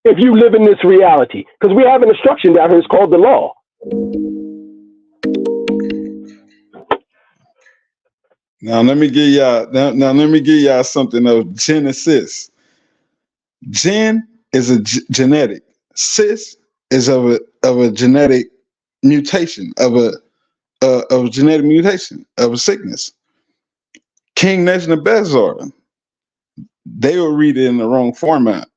S7: If you live in this reality, because we have an instruction down here. It's called the law.
S2: Now let me give y'all something of Genesis. Gen is a genetic. Cis is of a genetic mutation of a genetic mutation of a sickness. King Nebuchadnezzar, they will read it in the wrong format.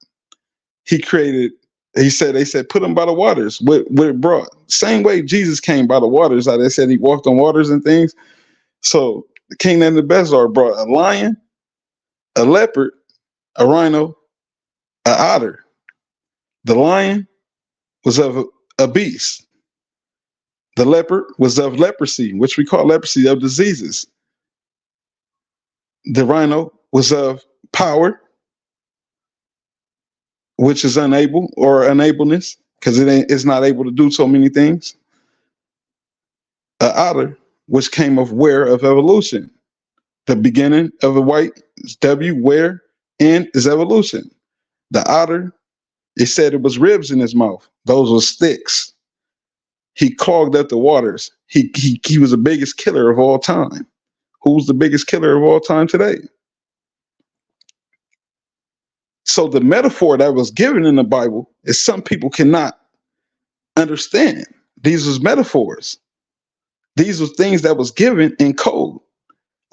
S2: They said, put him by the waters. What it brought. Same way Jesus came by the waters. How they said he walked on waters and things. So King Nebuchadnezzar brought a lion, a leopard, a rhino, an otter. The lion was of a beast. The leopard was of leprosy, which we call leprosy of diseases. The rhino was of power, which is unableness, because it's not able to do so many things. An otter, which came of evolution. The beginning of the white is W, where, and is evolution. The otter, it said it was ribs in his mouth. Those were sticks. He clogged up the waters. He was the biggest killer of all time. Who's the biggest killer of all time today? So the metaphor that was given in the Bible is some people cannot understand. These was metaphors. These were things that was given in code.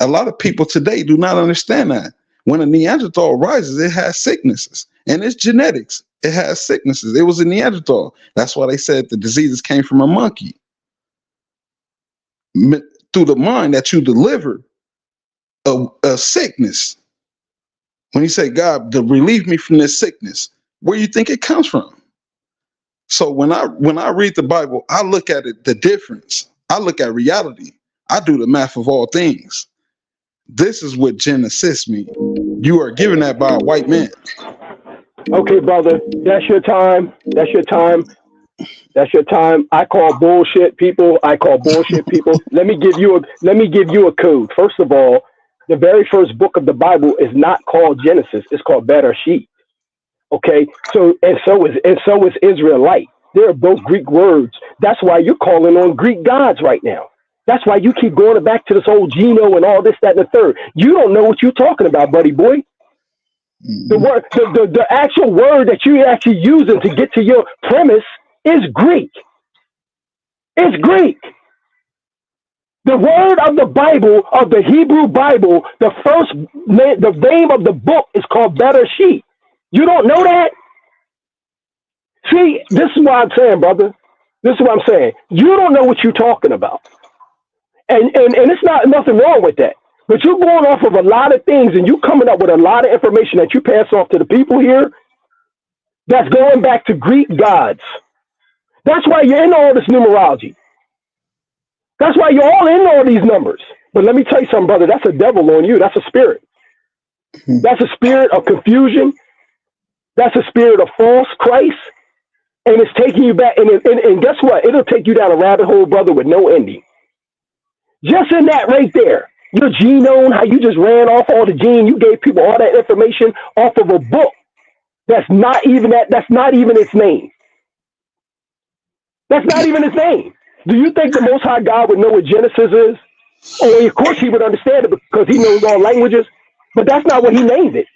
S2: A lot of people today do not understand that. When a Neanderthal rises, it has sicknesses. And it's genetics. It has sicknesses. It was a Neanderthal. That's why they said the diseases came from a monkey. Through the mind that you deliver a sickness. When you say, God, to relieve me from this sickness, where do you think it comes from? So when I read the Bible, I look at it, the difference. I look at reality. I do the math of all things. This is what Genesis means. You are given that by a white man.
S7: Okay, brother, that's your time. That's your time. That's your time. I call bullshit people. Let me give you a code. First of all, the very first book of the Bible is not called Genesis. It's called Bereshit. Okay, so is Israelite. They're both Greek words. That's why you're calling on Greek gods right now. That's why you keep going back to this old Geno and all this, that, and the third. You don't know what you're talking about, buddy boy. The word, the actual word that you're actually using to get to your premise is Greek. It's Greek. The word of the Bible, of the Hebrew Bible, the name of the book is called Bereshit. You don't know that? See, this is what I'm saying, brother. This is what I'm saying. You don't know what you're talking about. And it's not nothing wrong with that. But you're going off of a lot of things and you coming up with a lot of information that you pass off to the people here that's going back to Greek gods. That's why you're in all this numerology. That's why you're all in all these numbers. But let me tell you something, brother. That's a devil on you. That's a spirit. That's a spirit of confusion. That's a spirit of false Christ. And it's taking you back. And guess what? It'll take you down a rabbit hole, brother, with no ending. Just in that right there. Your genome, how you just ran off all the gene. You gave people all that information off of a book. That's not even its name. That's not even its name. Do you think the Most High God would know what Genesis is? Oh, of course he would understand it because he knows all languages, but that's not what he named it.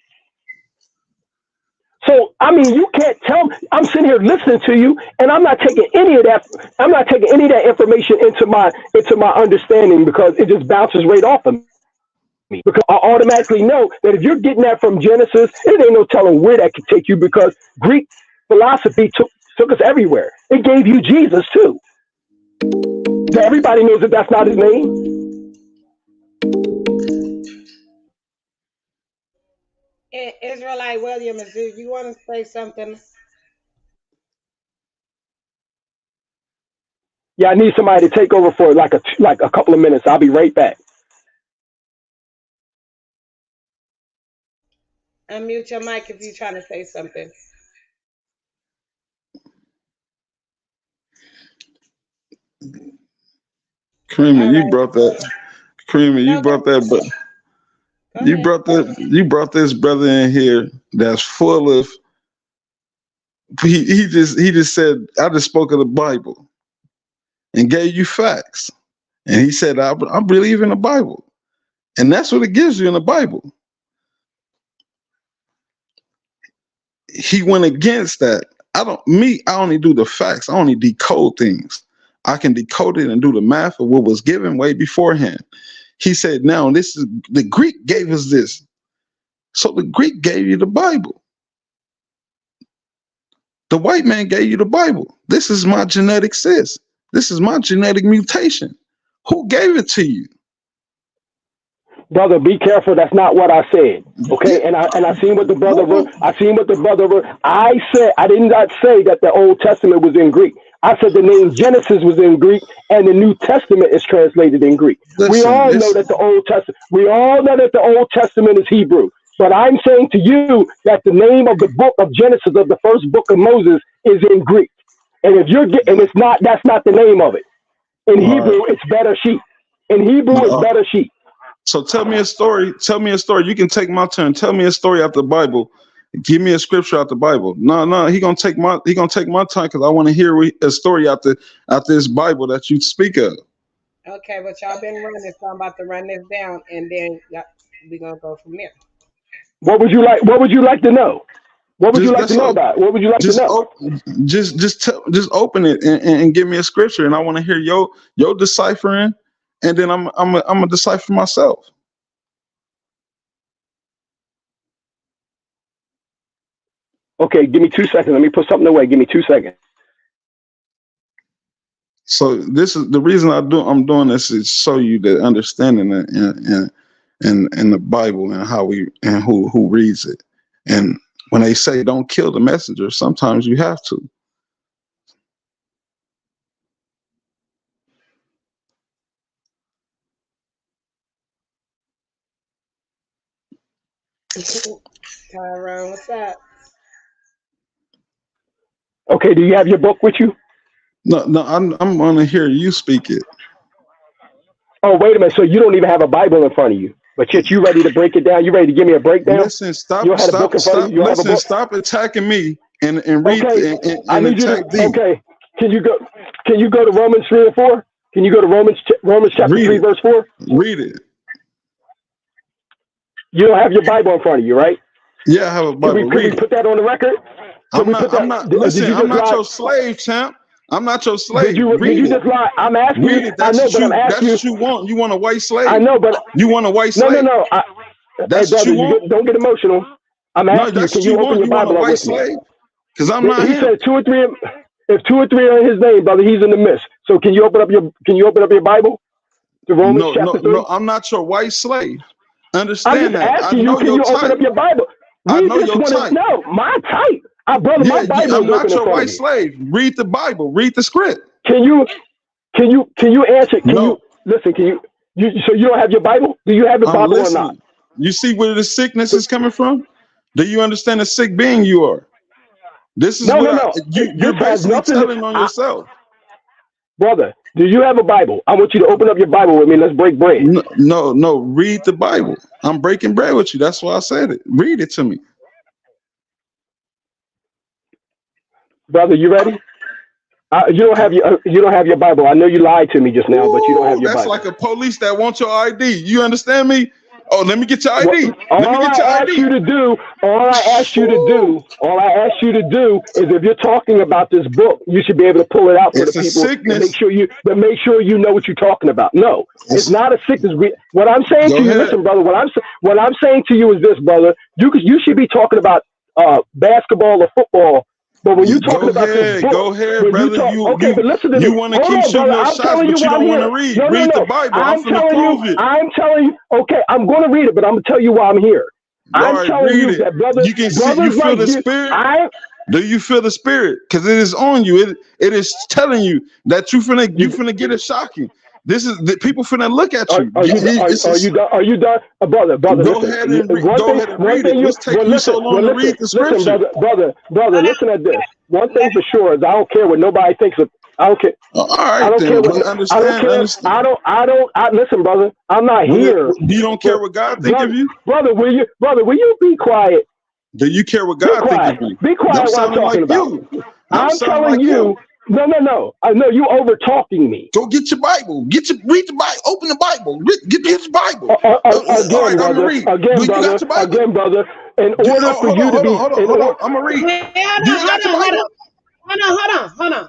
S7: So, I mean, you can't tell me. I'm sitting here listening to you, and I'm not taking any of that. I'm not taking any of that information into my understanding because it just bounces right off of because I automatically know that if you're getting that from Genesis, it ain't no telling where that could take you because Greek philosophy took us everywhere. It gave you Jesus too. So everybody knows that that's not his name.
S6: Israelite Williams, do you want to say something?
S7: Yeah, I need somebody to take over for like a couple of minutes. I'll be right back.
S6: Unmute your mic if you're trying to say something.
S2: Creamy, you brought that. Creamy, you brought that, but you brought this brother in here that's full of. He just said, I just spoke of the Bible and gave you facts, and he said, I believe in the Bible, and that's what it gives you in the Bible. He went against that. I only do the facts. I only decode things. I can decode it and do the math of what was given way beforehand. He said, now this is the Greek gave us this. So the Greek gave you the Bible. The white man gave you the Bible. This is my genetic sis. This is my genetic mutation. Who gave it to you?
S7: Brother, be careful. That's not what I said. Okay, and I seen what the brother wrote. I seen what the brother wrote. I did not say that the Old Testament was in Greek. I said the name Genesis was in Greek, and the New Testament is translated in Greek. We all know that the Old Testament. We all know that the Old Testament is Hebrew. But I'm saying to you that the name of the book of Genesis, of the first book of Moses, is in Greek. And if you're and it's not, that's not the name of it. In Hebrew, it's better sheep. In Hebrew, it's better sheep.
S2: So tell me a story. Tell me a story. You can take my turn. Tell me a story out the Bible. Give me a scripture out the Bible. No, he gonna take my time because I want to hear a story out this Bible that you speak of.
S6: Okay, but y'all been running, so I'm about to run this down, and then we're gonna go from there.
S7: What would you like? What would you like to know? What would you like to know about? What would you like to know?
S2: Just open it and give me a scripture, and I want to hear your deciphering, and then I'm a decipher myself.
S7: Okay, give me 2 seconds. Let me put something away. Give me 2 seconds.
S2: So this is the reason I'm doing this is show you the understanding in the Bible and how who reads it. And when they say don't kill the messenger, sometimes you have to.
S6: Tyrone, what's up?
S7: Okay, do you have your book with you?
S2: No, I'm going to hear you speak it.
S7: Oh, wait a minute. So you don't even have a Bible in front of you, but yet you ready to break it down? You ready to give me a breakdown?
S2: Listen, stop attacking me and read and attack thee.
S7: Okay, can you go to Romans 3 and 4? Can you go to Romans chapter 3 verse 4?
S2: Read it.
S7: You don't have your Bible in front of you, right?
S2: Yeah, I have a Bible.
S7: Can we put that on the record?
S2: I'm not your slave, champ. I'm not your slave.
S7: Did you just lie? I'm asking
S2: you.
S7: I know, but I'm asking you.
S2: That's what you want. You want a white slave?
S7: I know, but
S2: you want a white slave?
S7: No.
S2: That's what you want.
S7: Don't get emotional. I'm asking you. Can you open your Bible up with me?
S2: Because I'm not.
S7: He said 2 or 3. If 2 or 3 are in His name, brother, He's in the midst. So can you open up your Bible? To Romans chapter 3?
S2: No, I'm not your white slave.
S7: I'm
S2: Understand
S7: just
S2: that.
S7: asking you, can you open up your Bible?
S2: I know your type.
S7: No, my type. Brother, my Bible
S2: I'm not your white slave. Read the Bible. Read the script.
S7: Can you answer?
S2: No.
S7: Listen? So you don't have your Bible? Do you have the Bible or not?
S2: You see where the sickness is coming from? Do you understand the sick being you are? This is you're basically telling on yourself.
S7: Brother, do you have a Bible? I want you to open up your Bible with me. Let's break bread.
S2: No. Read the Bible. I'm breaking bread with you. That's why I said it. Read it to me.
S7: Brother, you ready? You don't have your Bible. I know you lied to me just now, but you don't have your Bible.
S2: That's like a police that wants your ID. You understand me? Oh, let me get your ID.
S7: All I ask you to do is, if you're talking about this book, you should be able to pull it out for the people and make sure you know what you're talking about. No, it's not a sickness. What I'm saying to you, listen, brother. What I'm saying to you is this, brother. You should be talking about basketball or football. But when you're talking about this book,
S2: go ahead, brother.
S7: But listen to me.
S2: You want to keep shooting those shots, but you don't want to read. Read the Bible. I'm telling you. Okay, I'm going to read it, but I'm going to tell you why I'm here. I'm telling you that, brother. You can see. You feel the spirit. Do you feel the spirit? Because it is on you. It is telling you that you finna get it shocking. This is the people finna look at you.
S7: Are you done, brother?
S2: Go ahead and read it. What's taking you so long to read the scripture?
S7: Listen, brother. Listen to this. One thing for sure is I don't care what nobody thinks of. I don't care.
S2: All right,
S7: I don't care what. Listen, brother. I'm not here.
S2: You don't care what God thinks of you,
S7: brother. Will you be quiet?
S2: Do you care what God thinks of you?
S7: Be quiet what I'm talking about. I'm telling you. No. I know you over talking me.
S2: Go get your Bible. Read the Bible. Open the Bible. Get his Bible.
S7: Again, brother. In order for you to be,
S2: I'm gonna read.
S6: Hold on.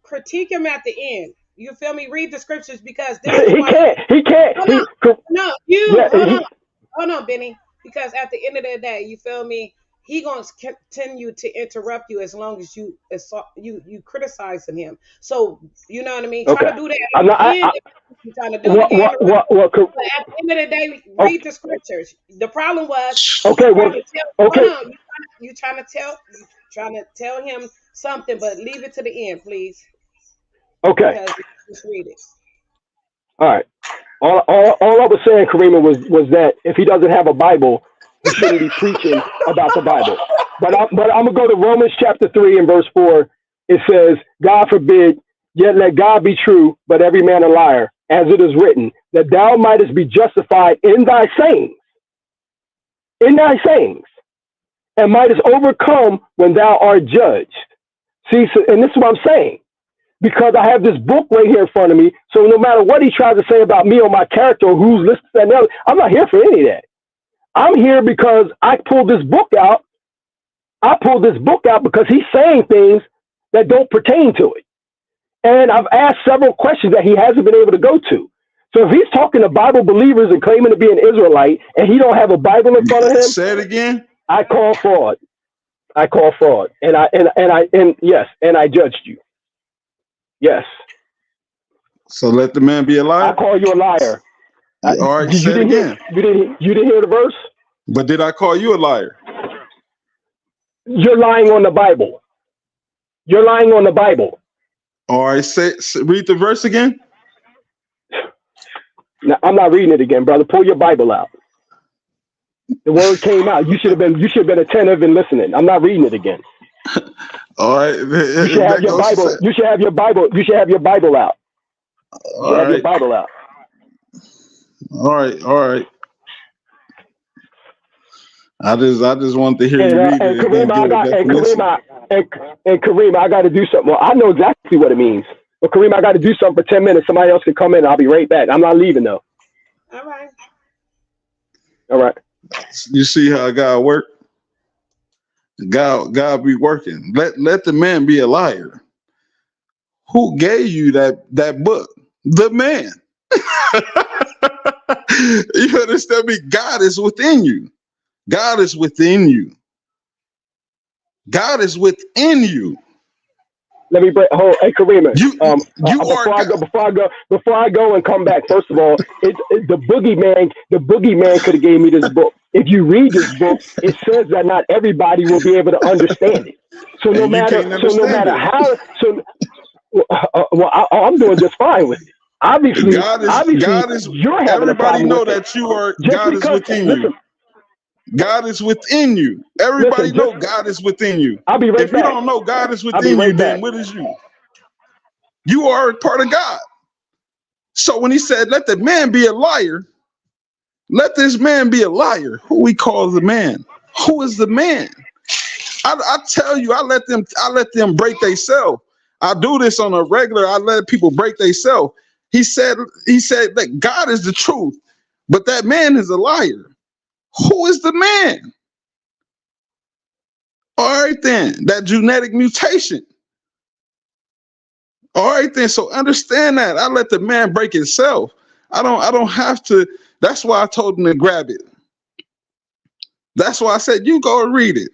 S6: Critique him at the end. You feel me? Read the scriptures, because
S7: he can't.
S6: Hold on, Benny. Because at the end of the day, you feel me? He gonna continue to interrupt you as long as you criticizing him. So you know what I mean. Try to do that. But at the end of the day, read the scriptures. The problem was you trying to tell him something, but leave it to the end, please.
S7: Okay.
S6: Just read it.
S7: All right. All I was saying, Karima, was that if he doesn't have a Bible, he shouldn't be preaching about the Bible. But I'm gonna go to Romans chapter 3 and verse 4. It says, God forbid, yet let God be true, but every man a liar, as it is written, that thou mightest be justified in thy sayings, and mightest overcome when thou art judged. See, and this is what I'm saying, because I have this book right here in front of me. So no matter what he tries to say about me or my character or who's listening to another, I'm not here for any of that. I'm here because I pulled this book out. Because he's saying things that don't pertain to it. And I've asked several questions that he hasn't been able to go to. So if he's talking to Bible believers and claiming to be an Israelite and he don't have a Bible in front of him,
S2: say it again.
S7: I call fraud. And I judged you. Yes.
S2: So let the man be a liar.
S7: I call you a liar.
S2: All right, say it again.
S7: You didn't hear the verse?
S2: But did I call you a liar?
S7: You're lying on the Bible.
S2: All right, read the verse again.
S7: No, I'm not reading it again, brother. Pull your Bible out. The word came out. You should have been attentive and listening. I'm not reading it again.
S2: All right.
S7: You should have your Bible. You should have your Bible. You should have your Bible out. Your Bible out.
S2: All right. I just want to hear you read it.
S7: Karima, I got to do something. Well, I know exactly what it means. But Karima, I got to do something for 10 minutes. Somebody else can come in. I'll be right back. I'm not leaving though. All right.
S2: You see how God work? God be working. Let the man be a liar. Who gave you that book? The man. You understand me? God is within you. God is within you.
S7: Let me break. Hey, Karima. Before I go and come back. First of all, the boogeyman could have gave me this book. If you read this book, it says that not everybody will be able to understand it. So no matter how. I'm doing just fine with it. Obviously,
S2: God is.
S7: You're having
S2: everybody know that you are. God is within you. God is within you. Everybody know God is within you.
S7: I'll be right back.
S2: If you don't know God is within you, then what is you? You are part of God. So when he said, let the man be a liar, let this man be a liar. Who he calls the man? Who is the man? I tell you, I let them break themselves. I do this on a regular. I let people break themselves. He said that God is the truth. But that man is a liar. Who is the man? All right then, that genetic mutation. All right then, so understand that. I let the man break himself. I don't have to. That's why I told him to grab it. That's why I said, you go and read it.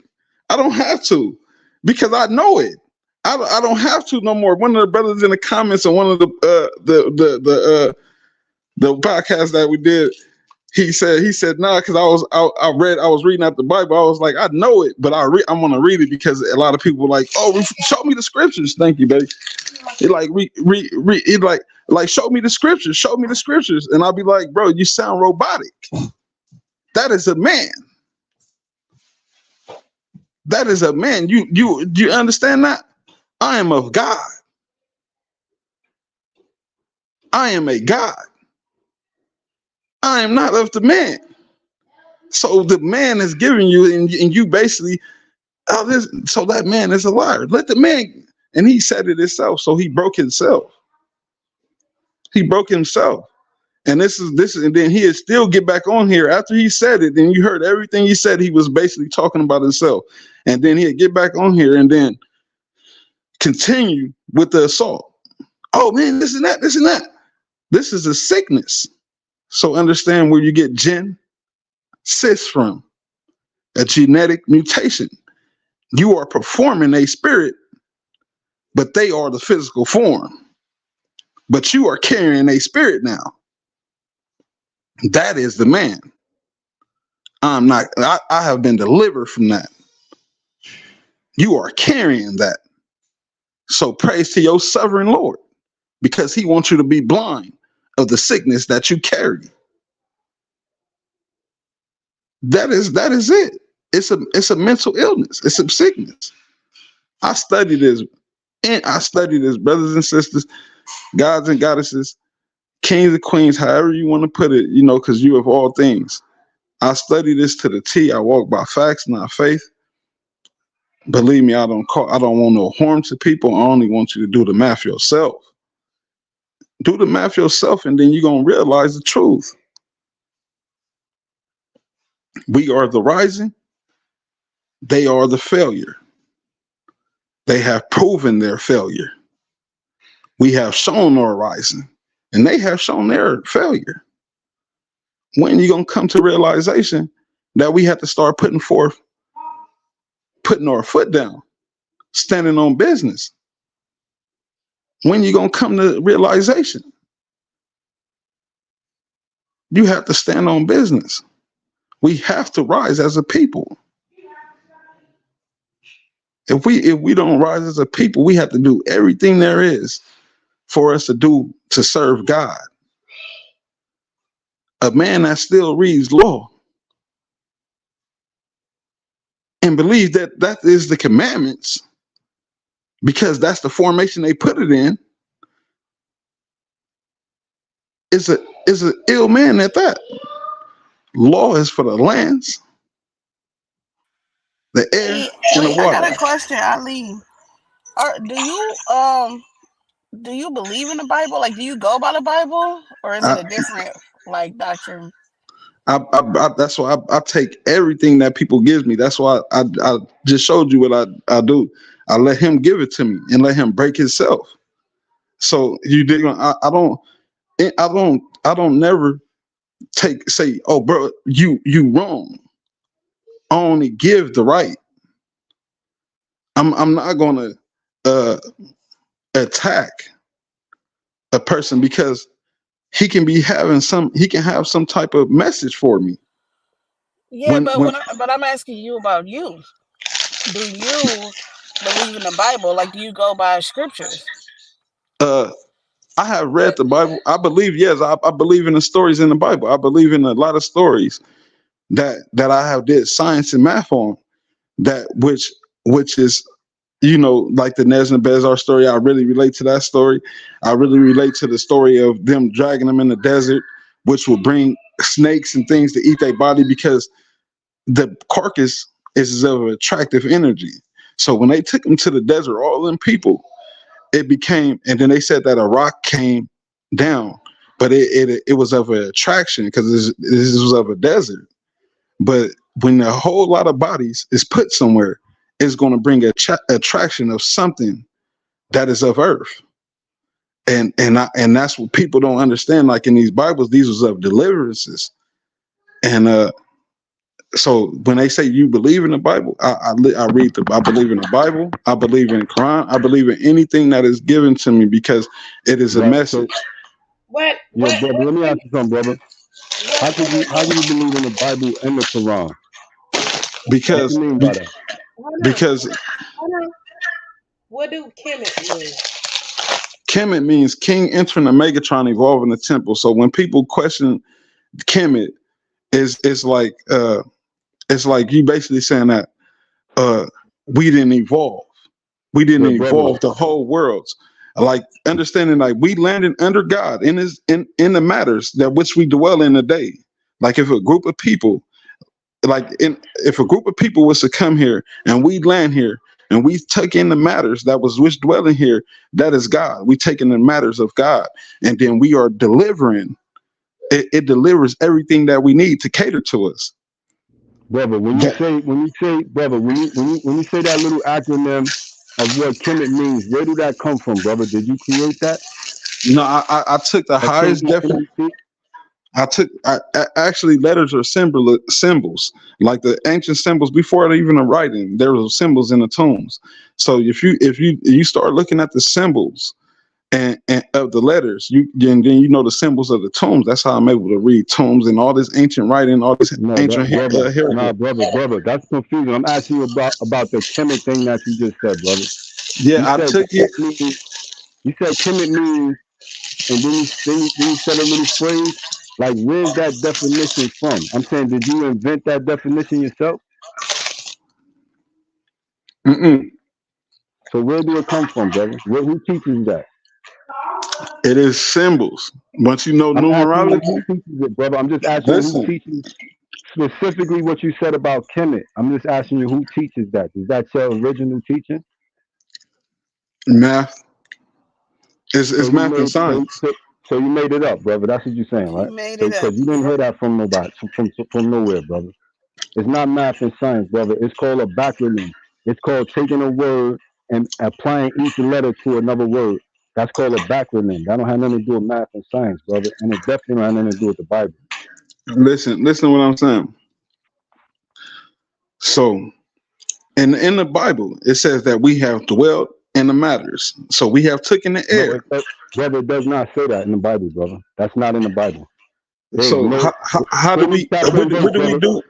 S2: I don't have to, because I know it. I don't have to no more. One of the brothers in the comments on one of the podcast that we did, he said nah, because I was reading out the Bible. I was like, I know it, but I'm gonna read it because a lot of people were like, oh, show me the scriptures. Thank you, baby. He like he like show me the scriptures, and I'll be like, bro, you sound robotic. That is a man. That is a man. You understand that? I am of God. I am a God. I am not of the man. So the man is giving you, and you basically, so that man is a liar. Let the man, and he said it himself. So he broke himself. He broke himself. And this is, and then he'd still get back on here after he said it. And you heard everything he said. He was basically talking about himself. And then he'd get back on here and then continue with the assault. Oh man, this and that. This is a sickness. So understand where you get gen cis from, a genetic mutation. You are performing a spirit, but they are the physical form. But you are carrying a spirit now. That is the man. I'm not, I have been delivered from that. You are carrying that. So praise to your sovereign Lord, because he wants you to be blind of the sickness that you carry. That is it. It's a mental illness. It's a sickness. I study this, brothers and sisters, gods and goddesses, kings and queens, however you want to put it, because you have all things. I study this to the T. I walk by facts, not faith. Believe me, I don't want no harm to people. I only want you to do the math yourself. Do the math yourself, and then you're going to realize the truth. We are the rising. They are the failure. They have proven their failure. We have shown our rising, and they have shown their failure. When are you going to come to realization that we have to start putting our foot down, standing on business? When you going to come to realization? You have to stand on business. We have to rise as a people. If we don't rise as a people, we have to do everything there is for us to do to serve God. A man that still reads law and believes that that is the commandments, because that's the formation they put it in, is an ill man at that. Law is for the lands, the air, and the water.
S1: I got a question, Ali. Do you believe in the Bible? Like, do you go by the Bible, or is it a different doctrine?
S2: That's why I take everything that people gives me. That's why I just showed you what I do. I let him give it to me and let him break himself. So you dig? I don't never say, oh bro, you wrong. I only give the right. I'm not gonna attack a person because he can have some type of message for me.
S1: Yeah, but I'm asking you about you. Do you believe in the Bible? Like, do you go by scriptures?
S2: I have read the Bible. I believe, yes, I believe in the stories in the Bible. I believe in a lot of stories that I have did science and math on, that which is, like the Nez and Bezar story. I really relate to that story. I really relate to the story of them dragging them in the desert, which will bring snakes and things to eat their body, because the carcass is of attractive energy. So when they took them to the desert, all them people, it became, and then they said that a rock came down, but it was of an attraction because this was of a desert. But when a whole lot of bodies is put somewhere, it's going to bring a attraction of something that is of earth. And that's what people don't understand. Like in these Bibles, these was of deliverances. And so when they say you believe in the Bible, I believe in the Bible. I believe in Quran. I believe in anything that is given to me because it is a message.
S6: What?
S8: Yeah, brother, let me ask you something, brother. How do you believe in the Bible and the Quran?
S2: Because
S8: what do you mean by that?
S2: Because
S6: what do Kemet mean?
S2: Kemet means king entering the Megatron, evolving the temple. So when people question Kemet, it's like you basically saying that we didn't evolve. We didn't evolve the whole world. Like understanding like we landed under God in the matters that which we dwell in today. Like if a group of people was to come here and we land here and we took in the matters that was which dwelling here, that is God. We take in the matters of God, and then we are delivering. It delivers everything that we need to cater to us.
S8: Brother, when you say that little acronym of what Kemet means, where did that come from, brother? Did you create that?
S2: No, I took the highest definition. I actually letters are symbols, like the ancient symbols before even a writing. There were symbols in the tombs. So if you start looking at the symbols and of the letters, then you know the symbols of the tombs. That's how I'm able to read tombs and all this ancient writing, all this ancient heritage.
S8: Nah, brother, that's confusing. I'm asking you about the Kemet thing that you just said, brother.
S2: Yeah, I took it.
S8: You said Kemet means, and then you said a little phrase. Like, where's that definition from? I'm saying, did you invent that definition yourself? So where do it come from, brother? Who teaches that?
S2: It is symbols. Once you know numerology,
S8: who teaches it, brother. I'm just asking you who teaches specifically what you said about Kemet. I'm just asking you who teaches that. Is that your original teaching?
S2: Math. It's math and science.
S8: So you made it up, brother. That's what you're saying, right? Because you didn't hear that from nobody, from nowhere, brother. It's not math and science, brother. It's called a backronym. It's called taking a word and applying each letter to another word. That's called a backronym. That don't have nothing to do with math and science, brother. And it definitely don't have nothing to do with the Bible.
S2: Listen to what I'm saying. So, in the Bible, it says that we have dwelt in the matters. So we have taken the air.
S8: Brother, it does not say that in the Bible, brother. That's not in the Bible.
S2: So how do we? What do we do?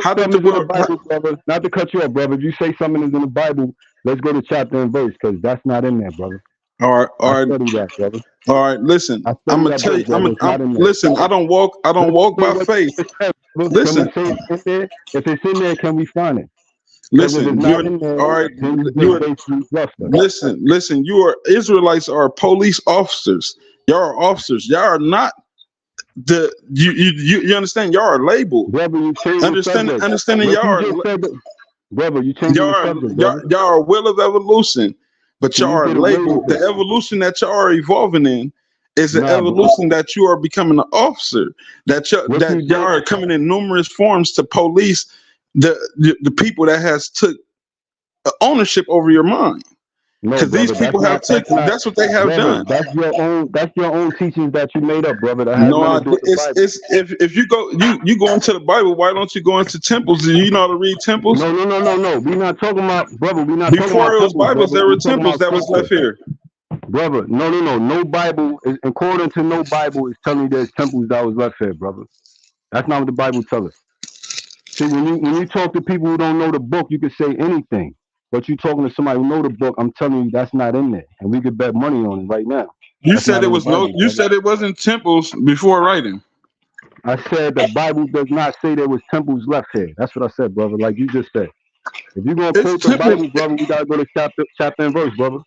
S2: How do we do
S8: Bible, brother? Not to cut you off, brother. If you say something is in the Bible, let's go to chapter and verse, because that's not in there, brother.
S2: All right.
S8: Study that, brother.
S2: All right, listen. I'm gonna tell you. Listen. I don't walk by faith. Listen.
S8: If it's in there, can we find it?
S2: Listen. All right. Listen. Israelites are police officers. Y'all are officers. Y'all are not you understand? Y'all are labeled.
S8: Brother, you
S2: understanding y'all are.
S8: Brother, you changed the subject.
S2: Y'all are will of evolution. But y'all are labeled. The evolution that y'all are evolving in is an evolution that you are becoming an officer. That y'all are coming in numerous forms to police the people that has took ownership over your mind. Because these people have took. That's what they have done.
S8: That's your own teachings that you made up, brother.
S2: If you go into the Bible, why don't you go into temples? Do you know how to read temples?
S8: No. We're not talking about, brother. We're not
S2: before it was Bibles. There were temples that was left here.
S8: Brother, no. No Bible, according to no Bible, is telling you there's temples that was left here, brother. That's not what the Bible tells us. See, when you talk to people who don't know the book, you can say anything. But you talking to somebody who know the book, I'm telling you that's not in there, and we could bet money on it right now.
S2: You said it was You said it wasn't temples before writing.
S8: I said the Bible does not say there was temples left here. That's what I said, brother. Like you just said. If you're gonna quote the Bible, brother, we gotta go to chapter and verse, brother.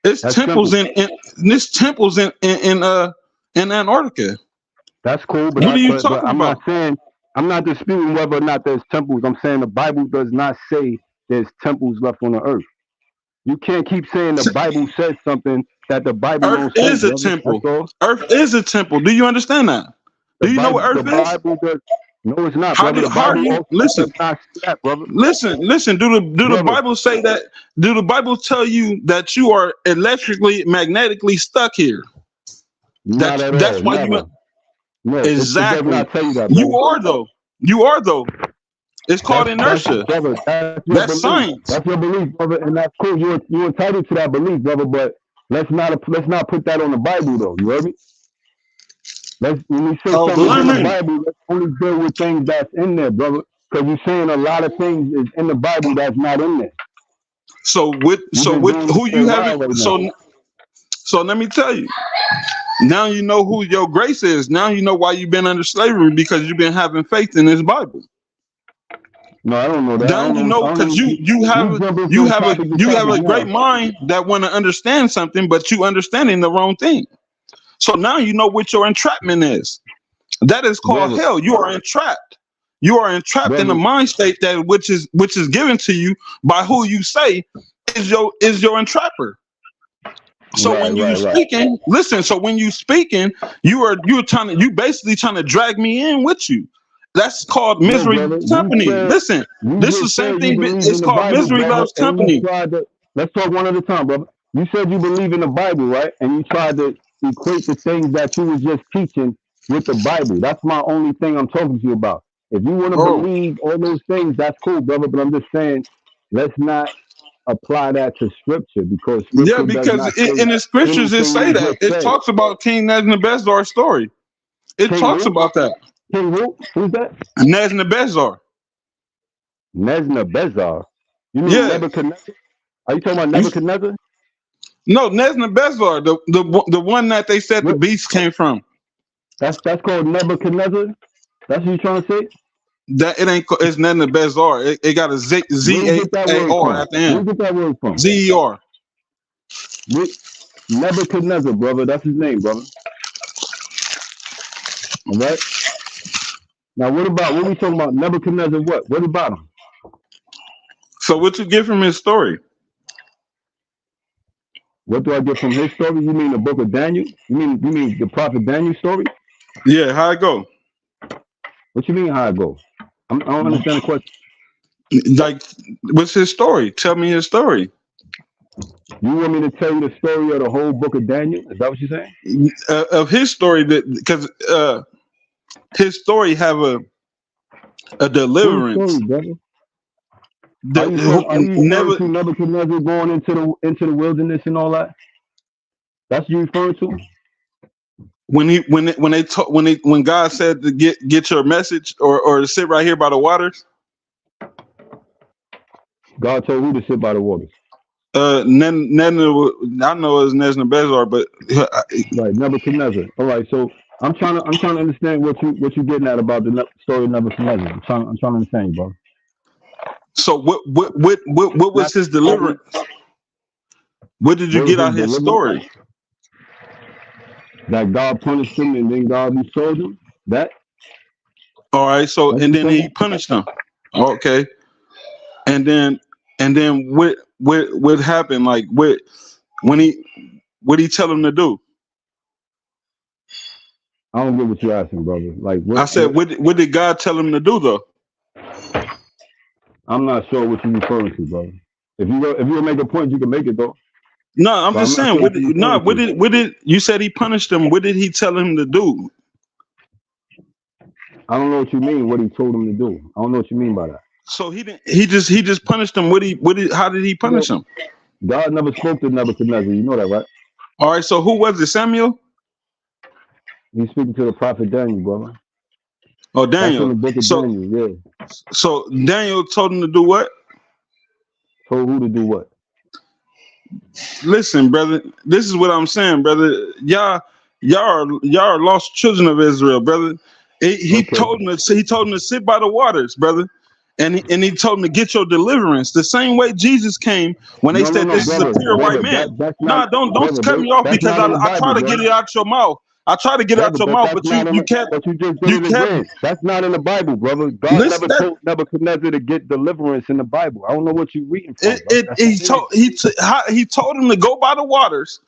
S2: It's temples in Antarctica.
S8: That's cool, but
S2: what are you talking about?
S8: I'm not disputing whether or not there's temples. I'm saying the Bible does not say there's temples left on the earth. You can't keep saying the Bible says something that the Bible
S2: Earth
S8: don't say.
S2: is a
S8: Brother.
S2: temple. Earth is a temple. Do you understand that? Do you know what Earth is?
S8: No, it's not.
S2: How
S8: brother.
S2: do you listen?
S8: That, brother.
S2: Listen. Do the Bible say that? Do the Bible tell you that you are electrically, magnetically stuck here? That's why you.
S8: No,
S2: exactly.
S8: It tell you that,
S2: you are though. You are though. It's called inertia. That's science.
S8: That's your belief, brother, and that's cool. You're entitled to that belief, brother. But let's not put that on the Bible, though. You heard me? When we say something in the Bible, let's only deal with things that's in there, brother. Because you're saying a lot of things is in the Bible that's not in there.
S2: So who you have? So let me tell you. Now you know who your grace is. Now you know why you've been under slavery, because you've been having faith in this Bible.
S8: No, I don't know that.
S2: Now you know, because you have a great mind that want to understand something, but you understanding the wrong thing. So now you know what your entrapment is. That is called hell. You are entrapped. You are entrapped in a mind state that which is given to you by who you say is your entrapper. So when you speaking, listen. So when you speaking, you're basically trying to drag me in with you. That's called misery company. Listen, this is the same thing. It's called misery loves company.
S8: Let's talk one at a time, brother. You said you believe in the Bible, right? And you tried to equate the things that you was just teaching with the Bible. That's my only thing I'm talking to you about. If you want to believe all those things, that's cool, brother. But I'm just saying, let's not apply that to scripture, because
S2: because in the scriptures it say that it talks about King Nebuchadnezzar's story. It talks about that.
S8: King who? Who's that?
S2: Nebuchadnezzar.
S8: Nebuchadnezzar. You mean Nebuchadnezzar? Are you talking about Nebuchadnezzar?
S2: No, Nebuchadnezzar, the one that they said the beast came from.
S8: That's called Nebuchadnezzar. That's what you're trying to say?
S2: That it ain't. It's Nebuchadnezzar. It got a Z-A-R at the end.
S8: Where you get that word from?
S2: Z-E-R.
S8: Nebuchadnezzar, brother. That's his name, brother. All right. Now, what we talking about? Nebuchadnezzar, what about him?
S2: So what you get from his story?
S8: What do I get from his story? You mean the book of Daniel? You mean the prophet Daniel's story?
S2: Yeah, how it go?
S8: What you mean how it go? I don't understand the question.
S2: Like, what's his story? Tell me his story.
S8: You want me to tell you the story of the whole book of Daniel? Is that what you're saying?
S2: Of his story, because his story have a deliverance.
S8: Story, brother? Nebuchadnezzar going into the wilderness and all that? That's what you referring to?
S2: When God said to get your message or to sit right here by the waters.
S8: God told who to sit by the waters?
S2: I know it's Nebuchadnezzar, but
S8: right, Nebuchadnezzar. All right, so I'm trying to understand what you're getting at about the story of Nebuchadnezzar. I'm trying to understand, bro.
S2: So what was his deliverance? What did you get out of his story?
S8: That God punished him and then God restored him? That?
S2: All right, so and then he punished him. Okay. And then what happened? Like what he tell him to do?
S8: I don't get what you're asking, brother. Like
S2: what did God tell him to do though?
S8: I'm not sure what you're referring to, brother. If you make a point, you can make it though.
S2: No, I'm just saying. What did you said he punished him? What did he tell him to do?
S8: I don't know what you mean. What he told him to do? I don't know what you mean by that.
S2: So he didn't. He just punished him. How did he punish him?
S8: God never spoke to Nebuchadnezzar. You know that, right?
S2: All right. So who was it? Samuel?
S8: He's speaking to the prophet Daniel, brother.
S2: Oh, Daniel.
S8: That's in the book of Daniel, yeah.
S2: So Daniel told him to do what?
S8: Told who to do what?
S2: Listen, brother. This is what I'm saying, brother. Y'all are lost children of Israel, brother. He told him to sit by the waters, brother. And he told him to get your deliverance the same way Jesus came when they said this is a pure white man. Don't cut me off because I try to get it out your mouth. I try to get out your mouth, but you can't.
S8: But you just did it again. That's not in the Bible, brother. God never told Nebuchadnezzar to get deliverance in the Bible. I don't know what you're reading from.
S2: He told him to go by the waters.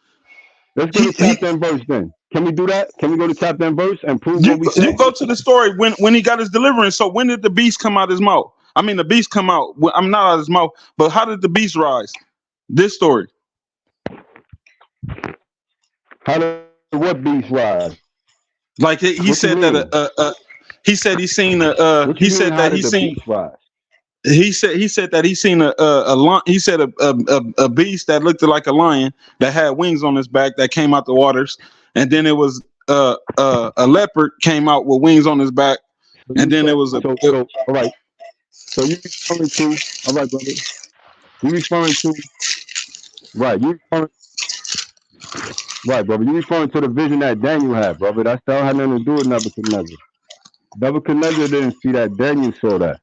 S8: Let's go to chapter and verse then. Can we do that? Can we go to chapter and verse and prove what we said?
S2: You go to the story when he got his deliverance. So when did the beast come out his mouth? I mean, the beast come out. I'm not out of his mouth, but how did the beast rise? This story.
S8: How did what beast rise?
S2: Like he said that he said he seen he said that he seen. He said that he seen a beast that looked like a lion that had wings on his back that came out the waters, and then it was a leopard came out with wings on his back, and then it was a.
S8: All right. So you referring to all right, brother. You referring to right? Right, brother. You referring to the vision that Daniel had, brother. That still had nothing to do with Nebuchadnezzar. Nebuchadnezzar didn't see that. Daniel saw that.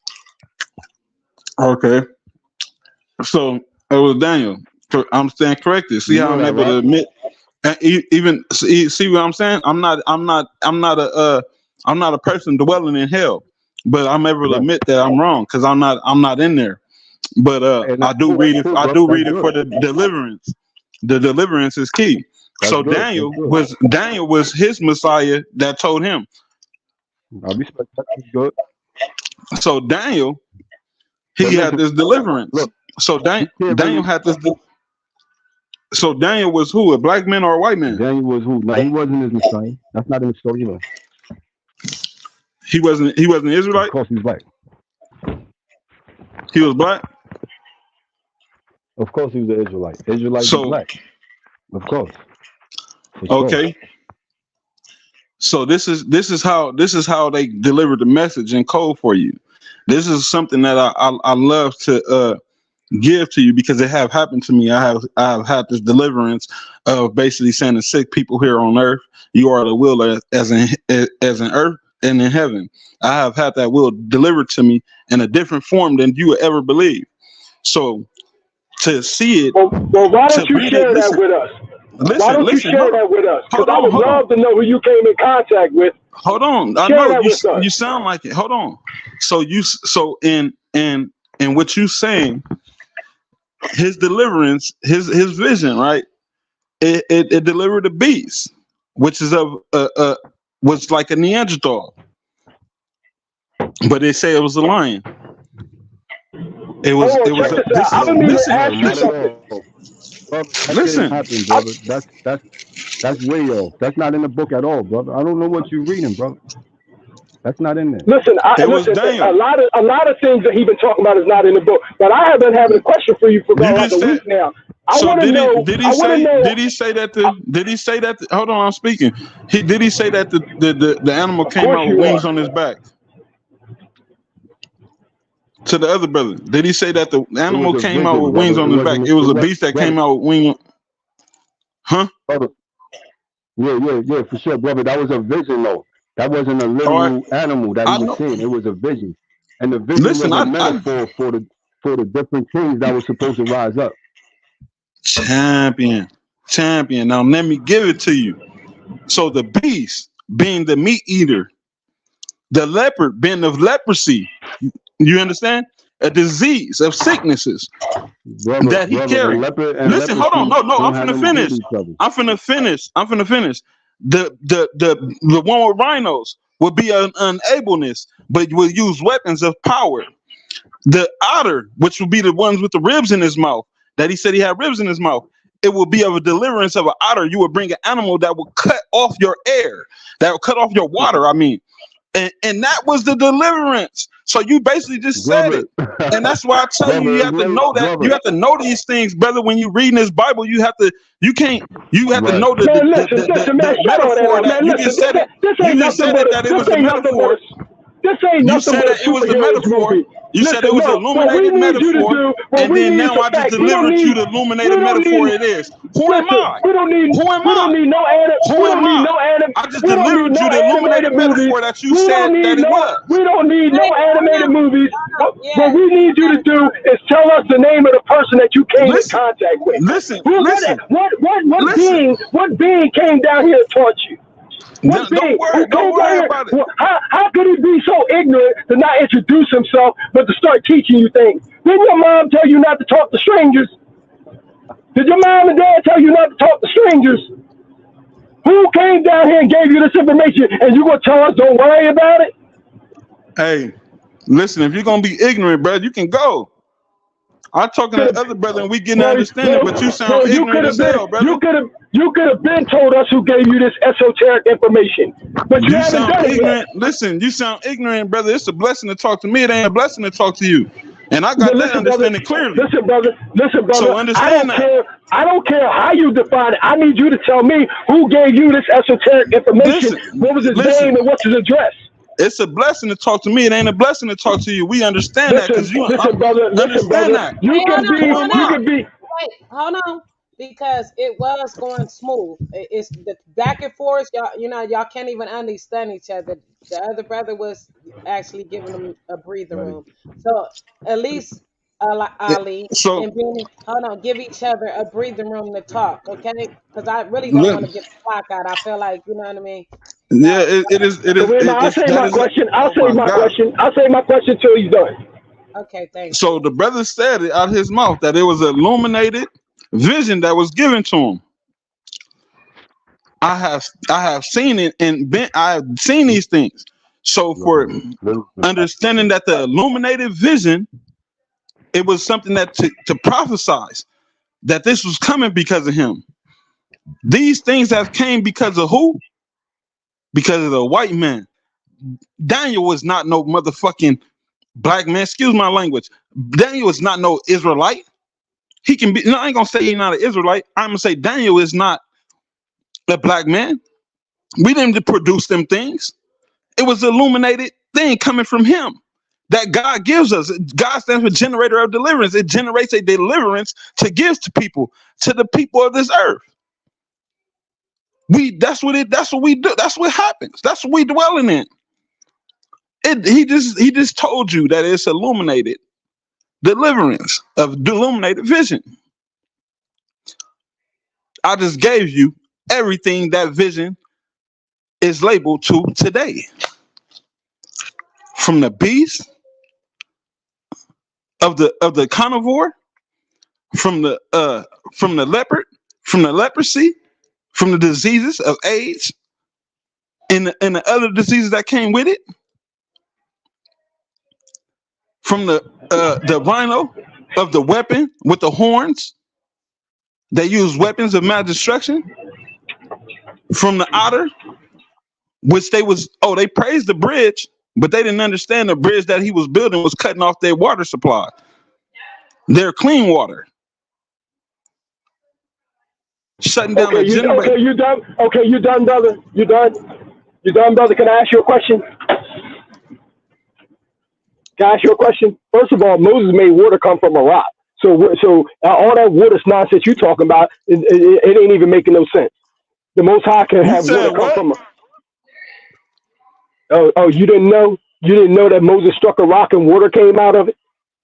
S2: Okay, so it was Daniel. I'm staying corrected. See how I'm able to admit, even see what I'm saying. I'm not a person dwelling in hell, but I'm able to admit that I'm wrong because I'm not in there. But I do read it. I do read it for the deliverance. The deliverance is key. So Daniel was his Messiah that told him.
S8: I respect that. That's good.
S2: So Daniel. He had this deliverance. Look, so Daniel had this. So Daniel was who? A black man or a white man?
S8: Daniel was who? No, he wasn't his Messiah. That's not in the story either.
S2: He wasn't Israelite?
S8: Of course he's black.
S2: He was black?
S8: Of course he was an Israelite. Israelite is black. Of course.
S2: Okay. Sure. So this is how they delivered the message in code for you. This is something that I love to give to you because it have happened to me. I have had this deliverance of basically saying to sick people here on earth, you are the will as in earth and in heaven. I have had that will delivered to me in a different form than you would ever believe. So to see it,
S7: well why don't you share that with us? Why don't you share that with us? Because I would love to know who you came in contact with.
S2: Hold on, I know you sound like it. Hold on. So in what you saying, his deliverance, his vision, right? It delivered a beast, which is was like a Neanderthal, but they say it was a lion. It was. Listen,
S8: brother. That's way off. That's not in the book at all, brother. I don't know what you're reading, brother. That's not in there.
S7: Listen, a lot of things that he's been talking about is not in the book. But I have been having a question for you for about a week now.
S2: Did he say that? Hold on, I'm speaking. Did he say that the animal came out with wings on his back? To the other brother, did he say that the animal came out with wings on his back? It was a beast that came out with wings. Huh?
S8: Yeah, for sure, brother. That was a vision, though. That wasn't a literal animal that he was seeing. It was a vision, and the vision was a metaphor for the different kings that were supposed to rise up.
S2: Champion. Now let me give it to you. So the beast being the meat eater, the leopard being of leprosy. You understand? A disease of sicknesses that he carried. Listen, hold on. No, I'm finna finish. I'm finna finish. The one with rhinos will be an unableness, but will use weapons of power. The otter, which will be the ones with the ribs in his mouth, that he said he had ribs in his mouth. It will be of a deliverance of an otter. You will bring an animal that will cut off your air, that will cut off your water. I mean. And that was the deliverance. So you basically just said it. And that's why I tell you have to know that. You have to know these things, brother. When you read this Bible, you have to know the metaphor that you just said it. You just said it that it was a metaphor.
S7: This ain't nothing but
S2: it was a metaphor. You said it was an illuminated metaphor, and then now I just delivered you the illuminated metaphor it is. Who am I?
S7: We don't need no animated.
S2: I just delivered you the illuminated metaphor that you said that it was.
S7: We don't need no animated movies. What we need you to do is tell us the name of the person that you came in contact with.
S2: Listen.
S7: What being came down here and taught you? One thing.
S2: Don't worry about it.
S7: Well, how could he be so ignorant to not introduce himself, but to start teaching you things? Didn't your mom tell you not to talk to strangers? Did your mom and dad tell you not to talk to strangers? Who came down here and gave you this information, and you gonna tell us don't worry about it?
S2: Hey, listen, if you're gonna be ignorant, brother, you can go. I'm talking to other brother and we getting understanding, but you sound ignorant as hell, brother.
S7: You could have been told us who gave you this esoteric information, but you haven't
S2: sound
S7: done it
S2: ignorant.
S7: yet.
S2: Listen, you sound ignorant, brother. It's a blessing to talk to me. It ain't a blessing to talk to you. And I got that understanding clearly.
S7: Listen, brother.
S2: So understand
S7: I don't care how you define it. I need you to tell me who gave you this esoteric information. What was his name and what's his address?
S2: It's a blessing to talk to me. It ain't a blessing to talk to you. We understand that because you
S7: understand that. You can be.
S6: Wait, hold on. Because it was going smooth. It's the back and forth. Y'all can't even understand each other. The other brother was actually giving them a breathing room. So at least Ali and Benny, give each other a breathing room to talk, okay? Because I really don't want to get the clock out. I feel like, you know what I mean?
S2: Yeah, it is.
S7: I'll say my question. I'll say my question till he's done.
S6: Okay, thanks.
S2: So the brother said it out of his mouth that it was an illuminated vision that was given to him. I have seen it I have seen these things. So for understanding that the illuminated vision, it was something that to prophesize that this was coming because of him. These things have came because of who? Because of the white man. Daniel was not no motherfucking black man. Excuse my language. Daniel is not no Israelite. He can be. No, I ain't gonna say he's not an Israelite. I'm gonna say Daniel is not a black man. We didn't produce them things. It was an illuminated thing coming from him that God gives us. God stands for generator of deliverance. It generates a deliverance to give to the people of this earth. That's what we do. That's what happens. That's what we dwelling in. He just told you that it's illuminated deliverance of illuminated vision. I just gave you everything that vision is labeled to today. From the beast of the carnivore, from the leopard, from the leprosy, from the diseases of AIDS, and the other diseases that came with it, from the rhino of the weapon with the horns. They use weapons of mass destruction. From the otter, which they praised the bridge, but they didn't understand the bridge that he was building was cutting off their water supply, their clean water. Shutting down the generator.
S7: Okay, you done? Okay, you done, brother? You done? You done, brother? Can I ask you a question? Can I ask you a question? First of all, Moses made water come from a rock. So all that water nonsense you talking about, it ain't even making no sense. The Most High can have water come from a... Oh, you didn't know? You didn't know that Moses struck a rock and water came out of it?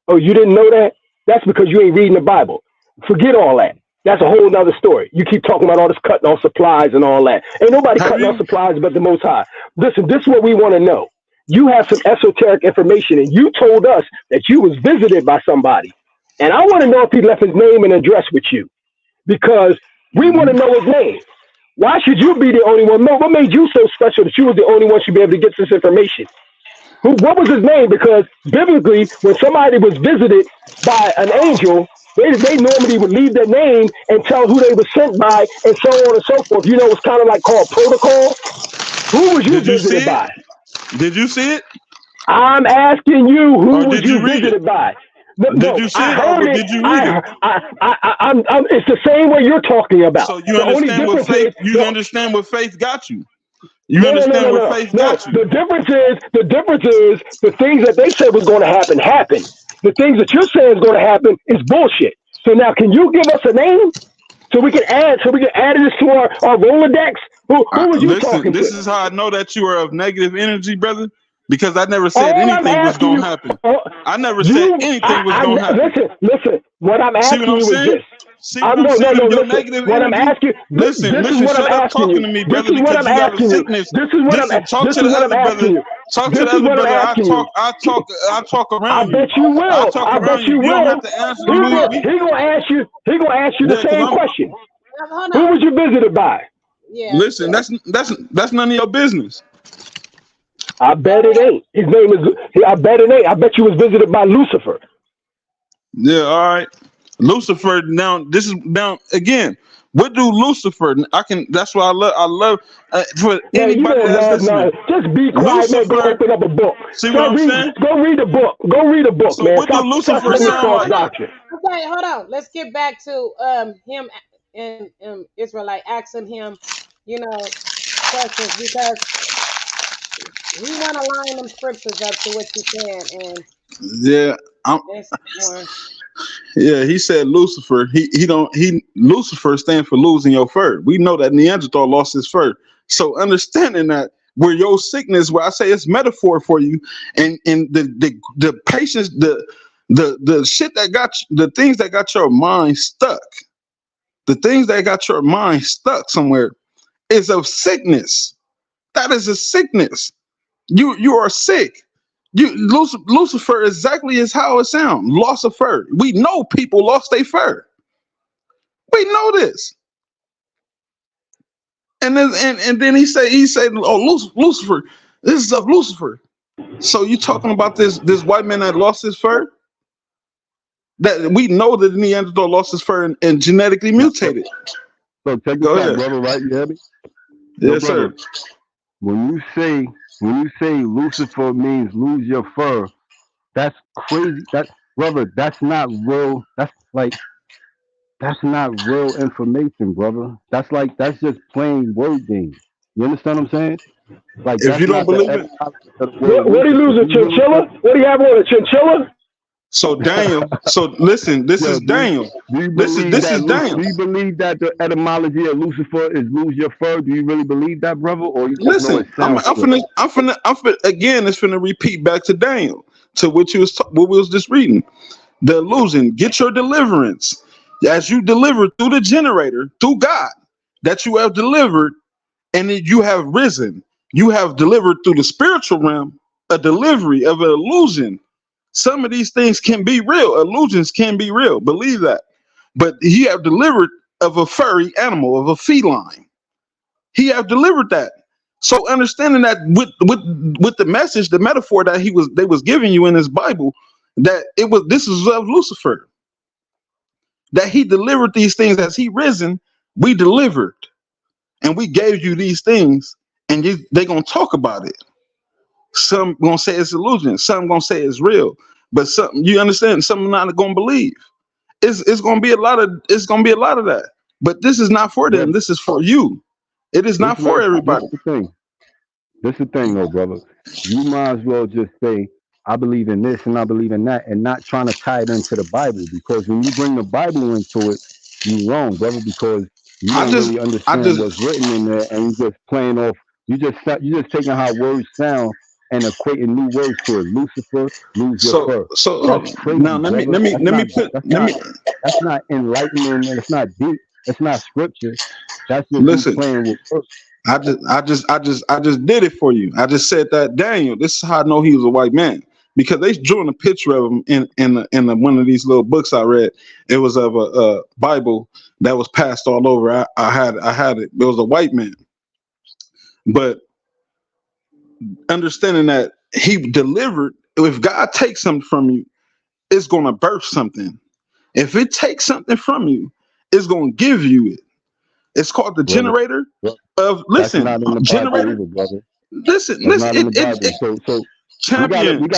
S7: Oh, you didn't know that? That's because you ain't reading the Bible. Forget all that. That's a whole nother story. You keep talking about all this cutting off supplies and all that. Ain't nobody cutting off supplies but the Most High. Listen, this is what we want to know. You have some esoteric information, and you told us that you was visited by somebody. And I want to know if he left his name and address with you, because we want to know his name. Why should you be the only one? No, what made you so special that you was the only one should be able to get this information? What was his name? Because biblically, when somebody was visited by an angel, they normally would leave their name and tell who they were sent by and so on and so forth. You know, it's kind of like called protocol. Who was you visited by?
S2: Did you see it?
S7: I'm asking you, who was you visited by?
S2: Did you see it or did you read it?
S7: It's the same way you're talking about.
S2: So you understand what faith? You understand what faith got you. You understand what faith got you.
S7: The difference is the things that they said was going to happen happened. The things that you're saying is going to happen is bullshit. So now, can you give us a name so we can add this to our Rolodex? Who was you talking to?
S2: This is how I know that you are of negative energy, brother. Because I never said anything was going to happen. I never said anything was going to happen.
S7: Listen. What I'm asking you is this.
S2: See what I'm saying? Your
S7: listen,
S2: negative
S7: what I'm
S2: energy.
S7: asking,
S2: Listen,
S7: this is what
S2: shut
S7: I'm
S2: up
S7: asking
S2: talking
S7: you.
S2: to me,
S7: This
S2: brother,
S7: is what
S2: because
S7: I'm
S2: you got a
S7: asking you.
S2: sickness.
S7: This is what
S2: Listen,
S7: I'm.
S2: talk
S7: This
S2: to
S7: is
S2: the
S7: what I'm
S2: other
S7: asking
S2: brother.
S7: you.
S2: Talk to
S7: This
S2: the
S7: is
S2: other
S7: what I'm
S2: brother.
S7: asking you.
S2: I talk
S7: I
S2: around you.
S7: bet you
S2: I
S7: will.
S2: talk
S7: I bet
S2: around you.
S7: you
S2: You don't have
S7: will.
S2: to answer
S7: He
S2: me.
S7: gonna ask you. He gonna ask you the
S2: Yeah,
S7: same question. Who was you visited by?
S6: Yeah.
S2: listen, that's none of your business.
S7: I bet it ain't. His name is. I bet it ain't. I bet you was visited by Lucifer.
S2: Yeah, all right. Lucifer. Now, this is now again. What do Lucifer? That's why I love for
S7: Man, you
S2: anybody
S7: don't
S2: that's
S7: love
S2: listening.
S7: none. Just be quiet, man. Go
S2: Lucifer.
S7: open up a book.
S2: See what I'm saying?
S7: Go read a book. Go read a book,
S2: So
S7: man.
S2: what do
S7: Stop
S2: Lucifer
S7: trusting this
S2: sound
S7: false
S2: like?
S7: doctrine.
S6: Okay, hold on. Let's get back to him and Israelite asking him, questions because we want to line them scriptures up to what you're saying, and
S2: Yeah,
S6: there's more.
S2: yeah. He said Lucifer. Lucifer stands for losing your fur. We know that Neanderthal lost his fur. So understanding that where your sickness, where I say it's metaphor for you, and the patience, the shit that got the things that got your mind stuck, the things that got your mind stuck somewhere is of sickness. That is a sickness. You are sick. Lucifer exactly is how it sounds. Loss of fur. We know people lost their fur. We know this. And then he said, oh, Lucifer, this is of Lucifer. So you talking about this white man that lost his fur? That we know that Neanderthal lost his fur and genetically mutated.
S8: So check
S2: Go
S8: this out,
S2: ahead.
S8: brother, right? You hear me?
S2: Yes,
S8: brother,
S2: sir.
S8: When you say Lucifer means lose your fur, that's crazy. That's not real. That's not real information, brother. That's just plain word game. You understand what I'm saying? Like
S2: If you
S8: that's
S2: don't
S8: not the
S2: believe it,
S8: etymology of the word
S7: What he lose, a
S8: Lucifer.
S7: chinchilla? What do you have on, a chinchilla?
S2: so Daniel. So listen, this
S8: Yo,
S2: is Daniel.
S8: do you
S2: This
S8: believe
S2: is Daniel.
S8: Do you believe that the etymology of Lucifer is lose your fur? Do you really believe that, brother, or you just know
S2: Listen,
S8: it sounds good?
S2: I'm finna again. It's finna repeat back to Daniel, to what what we was just reading. The illusion. Get your deliverance as you deliver through the generator, through God, that you have delivered, and that you have risen. You have delivered through the spiritual realm a delivery of an illusion. Some of these things can be real. Illusions can be real. Believe that. But he have delivered of a furry animal, of a feline. He have delivered that. So understanding that with the message, the metaphor that they was giving you in his Bible, that this is of Lucifer, that he delivered these things as he risen. We delivered, and we gave you these things, and they gonna talk about it. Some gonna say it's illusion. Some gonna say it's real. But some, you understand, some not gonna believe. It's gonna be a lot of that. But this is not for them. This is for you. It is not for everybody.
S8: This is the thing, though, brother. You might as well just say, I believe in this and I believe in that, and not trying to tie it into the Bible. Because when you bring the Bible into it, you're wrong, brother, because you don't really understand what's written in there, and you're just playing off. You just taking how words sound and equating new words to it. Lucifer, lose your fur. That's crazy.
S2: Now
S8: that's not enlightening, and it's not deep. It's not scripture. That's just
S2: listen.
S8: You playing with words.
S2: I just did it for you. I just said that Daniel. This is how I know he was a white man, because they drew a picture of him in one of these little books I read. It was of a Bible that was passed all over. I had it. It was a white man, but understanding that he delivered. If God takes something from you, it's gonna birth something. If it takes something from you, it's gonna give you it. It's called the generator of generator.
S8: Either, brother.
S2: Listen. Champion. We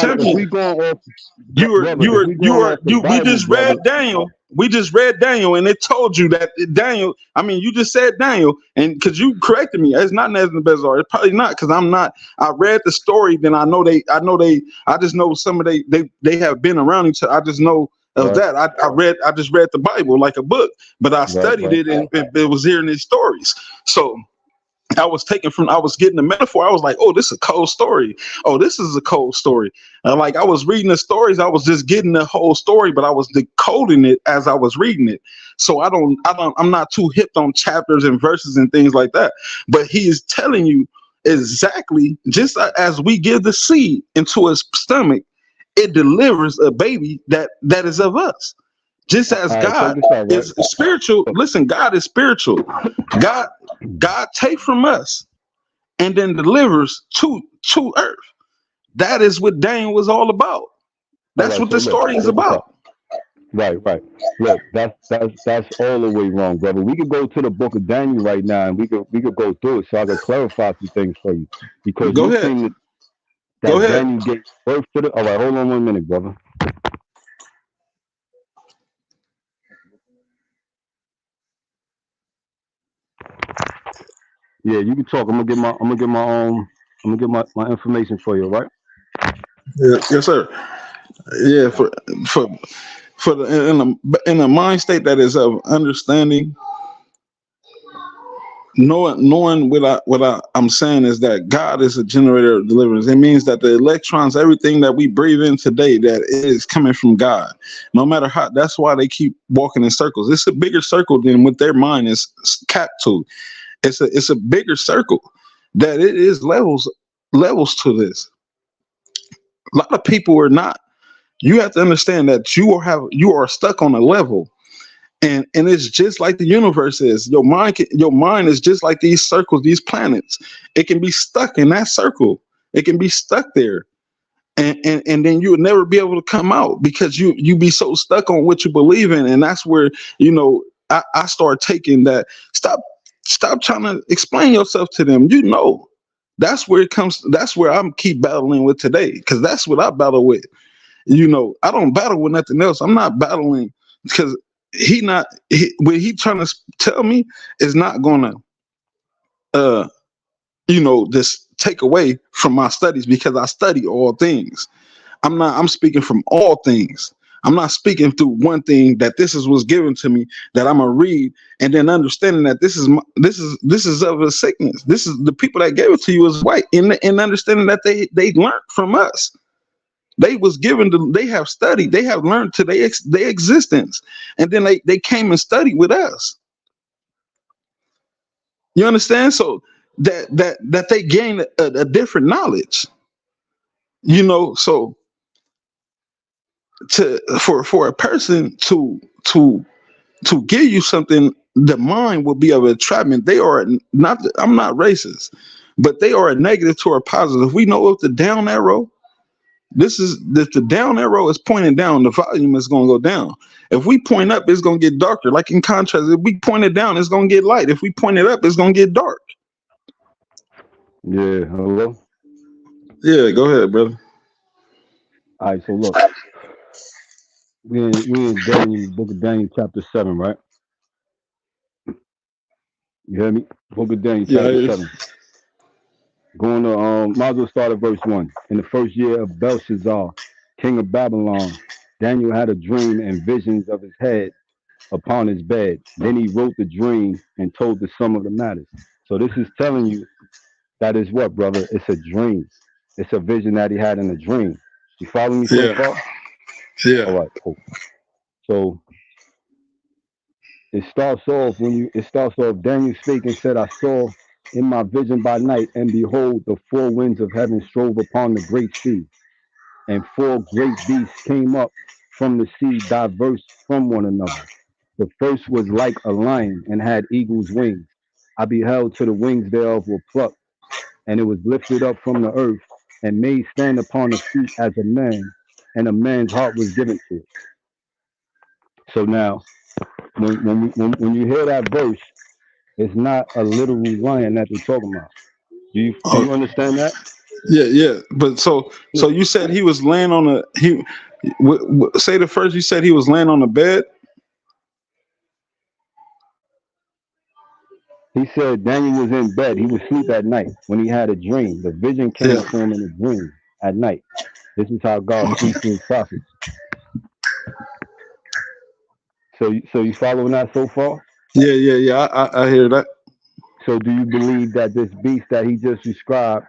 S2: just read Daniel. We just read Daniel, and it told you that Daniel. I mean, you just said Daniel, and because you corrected me, it's not Nebuchadnezzar. It's probably not, because I'm not. I read the story, then I know they. I just know some of they have been around each other. I just know of that. I just read the Bible like a book, but I studied it, and it was hearing these stories. So I was getting the metaphor. I was like, oh, this is a cold story. Oh, this is a cold story. And like I was reading the stories, I was just getting the whole story, but I was decoding it as I was reading it. So I'm not too hipped on chapters and verses and things like that. But he is telling you exactly, just as we give the seed into his stomach, it delivers a baby that is of us. Just as God is spiritual. Listen, God is spiritual. God takes from us and then delivers to earth. That is what Daniel was all about. That's what the story is about.
S8: Right. Look, that's all the way wrong, brother. We could go to the book of Daniel right now, and we could go through it, so I can clarify some things for you. Because
S2: go ahead.
S8: Daniel gave birth to the. All right, hold on 1 minute, brother. Yeah, you can talk. I'm gonna get my information for you, right?
S2: Yeah, yes, sir. Yeah, in a mind state that is of understanding, knowing what I'm saying is that God is a generator of deliverance. It means that the electrons, everything that we breathe in today, that is coming from God. No matter how. That's why they keep walking in circles. It's a bigger circle than what their mind is capped to. It's a bigger circle, that it is levels to this. A lot of people are not. You have to understand that you are stuck on a level, and it's just like the universe is. Your mind is just like these circles, these planets. It can be stuck in that circle. It can be stuck there, and then you would never be able to come out because you be so stuck on what you believe in, and that's where I start taking that. Stop trying to explain yourself to them. That's where it comes. That's where I'm keep battling with today, because that's what I battle with. I don't battle with nothing else. I'm not battling because what he trying to tell me is not gonna just take away from my studies, because I study all things. I'm speaking from all things. I'm not speaking through one thing, that this is what's given to me, that I'm gonna read, and then understanding that this is of a sickness. This is the people that gave it to you is white, and understanding that they learned from us. They was given they have studied, they have learned to their existence, and then they came and studied with us. You understand? So that they gain a different knowledge. So for a person to give you something, the mind will be of entrapment. They are not. I'm not racist, but they are a negative to a positive. We know if the down arrow. If the down arrow is pointing down, the volume is going to go down. If we point up, it's going to get darker. Like in contrast, if we point it down, it's going to get light. If we point it up, it's going to get dark.
S8: Yeah, hello?
S2: Yeah, go ahead, brother.
S8: All right, so look. We in Daniel, book of Daniel, chapter 7, right? You hear me? Book of Daniel, chapter 7. Going to might as well start at verse 1. In the first year of Belshazzar, king of Babylon, Daniel had a dream and visions of his head upon his bed. Then he wrote the dream and told the sum of the matters. So this is telling you that is what, brother? It's a dream. It's a vision that he had in a dream. You follow me so far?
S2: Yeah.
S8: All right, cool. So it starts off Daniel spake and said, I saw in my vision by night, and behold, the four winds of heaven strove upon the great sea, and four great beasts came up from the sea, diverse from one another. The first was like a lion, and had eagle's wings. I beheld till the wings thereof were plucked, and it was lifted up from the earth, and made stand upon the feet as a man, and a man's heart was given to it. So now, when you hear that verse, it's not a literal lion that they're talking about. Do you understand that?
S2: Yeah. But so you said he was laying on say the first. You said he was laying on the bed.
S8: He said Daniel was in bed. He was asleep at night when he had a dream. The vision came to him in a dream at night. This is how God speaks to his prophets. So you following that so far?
S2: Yeah. I hear that.
S8: So do you believe that this beast that he just described,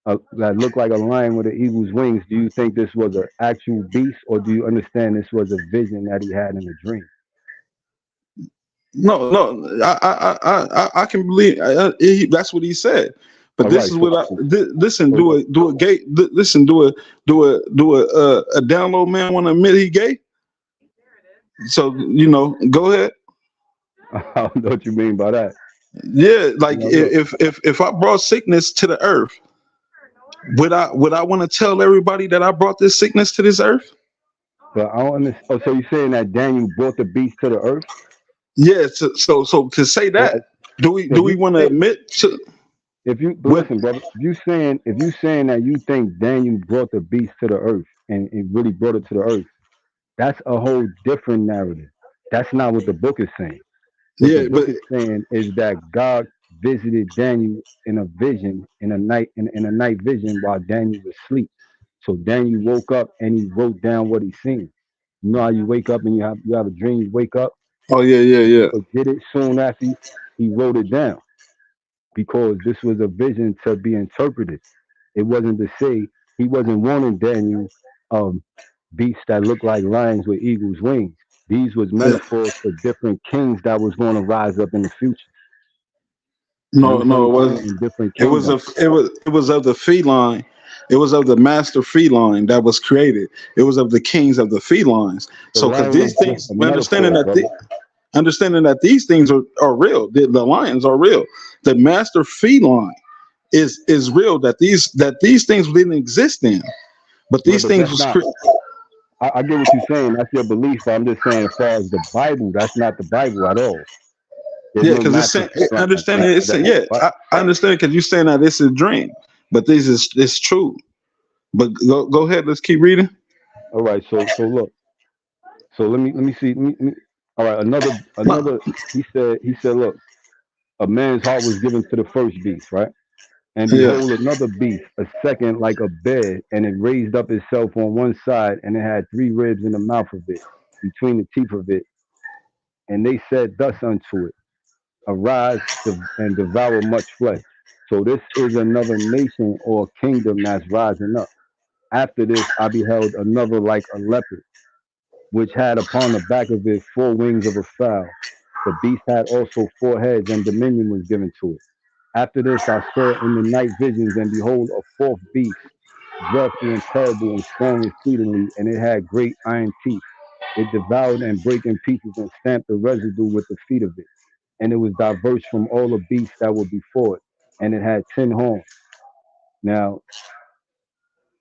S8: that looked like a lion with an eagle's wings, do you think this was an actual beast, or do you understand this was a vision that he had in a dream?
S2: No, I can believe that's what he said. But
S8: All
S2: this
S8: right,
S2: is
S8: so,
S2: what listen.
S8: so
S2: Do a gay. Listen. Do a download man want to admit he gay? So go ahead.
S8: I don't know what you mean by that.
S2: Yeah, like
S8: Now, look,
S2: if I brought sickness to the earth, would I want to tell everybody that I brought this sickness to this earth?
S8: but I don't understand. Oh, so you're saying that Daniel brought the beast to the earth?
S2: Yeah. So to say
S8: Well,
S2: that, do
S8: if
S2: we
S8: you
S2: want to
S8: say,
S2: admit to
S8: but
S2: what?
S8: listen, brother, if you saying that you think Daniel brought the beast to the earth and really brought it to the earth, that's a whole different narrative. That's not what the book is saying. What the
S2: Yeah,
S8: book
S2: but
S8: is saying is that God visited Daniel in a vision, in a night vision while Daniel was asleep. So Daniel woke up and he wrote down what he seen. You know how you wake up and you have a dream, you wake up,
S2: oh yeah.
S8: forget it soon after he wrote it down, because this was a vision to be interpreted. It wasn't to say, he wasn't warning Daniel of beasts that looked like lions with eagles' wings. These was
S2: Yeah.
S8: metaphors for different kings that was going to rise up in the future. You
S2: No,
S8: understand
S2: it
S8: what I'm saying?
S2: wasn't.
S8: In different
S2: It was
S8: kingdoms.
S2: it was of the feline. It was of the master feline that was created. It was of the kings of the felines.
S8: The
S2: So, because
S8: lion
S2: these
S8: is just
S2: things,
S8: a metaphor, brother.
S2: understanding that these things are real. The lions are real. The master feline is real. That these things didn't exist in, but
S8: Right,
S2: these
S8: but
S2: things
S8: that's
S2: was
S8: not. I get what you're saying. That's your belief. But I'm just saying, as far as the Bible, that's not the Bible at all. There's
S2: yeah,
S8: no
S2: because
S8: master feline.
S2: understanding it's yeah. I understand because you're saying that this is a dream, but this is it's true. But go ahead. Let's keep reading.
S8: All right. So look. So let me see. All right. Another. He said, look, a man's heart was given to the first beast, right? And
S2: Yeah.
S8: behold, another beast, a second like a bear, and it raised up itself on one side, and it had 3 ribs in the mouth of it, between the teeth of it. And they said thus unto it, arise and devour much flesh. So this is another nation or kingdom that's rising up. After this, I beheld another like a leopard, which had upon the back of it 4 wings of a fowl. The beast had also 4 heads, and dominion was given to it. After this, I saw in the night visions, and behold, a 4th beast, dreadful and terrible and strong exceedingly, and it had great iron teeth. It devoured and brake in pieces and stamped the residue with the feet of it. And it was diverse from all the beasts that were before it, and it had 10 horns. Now,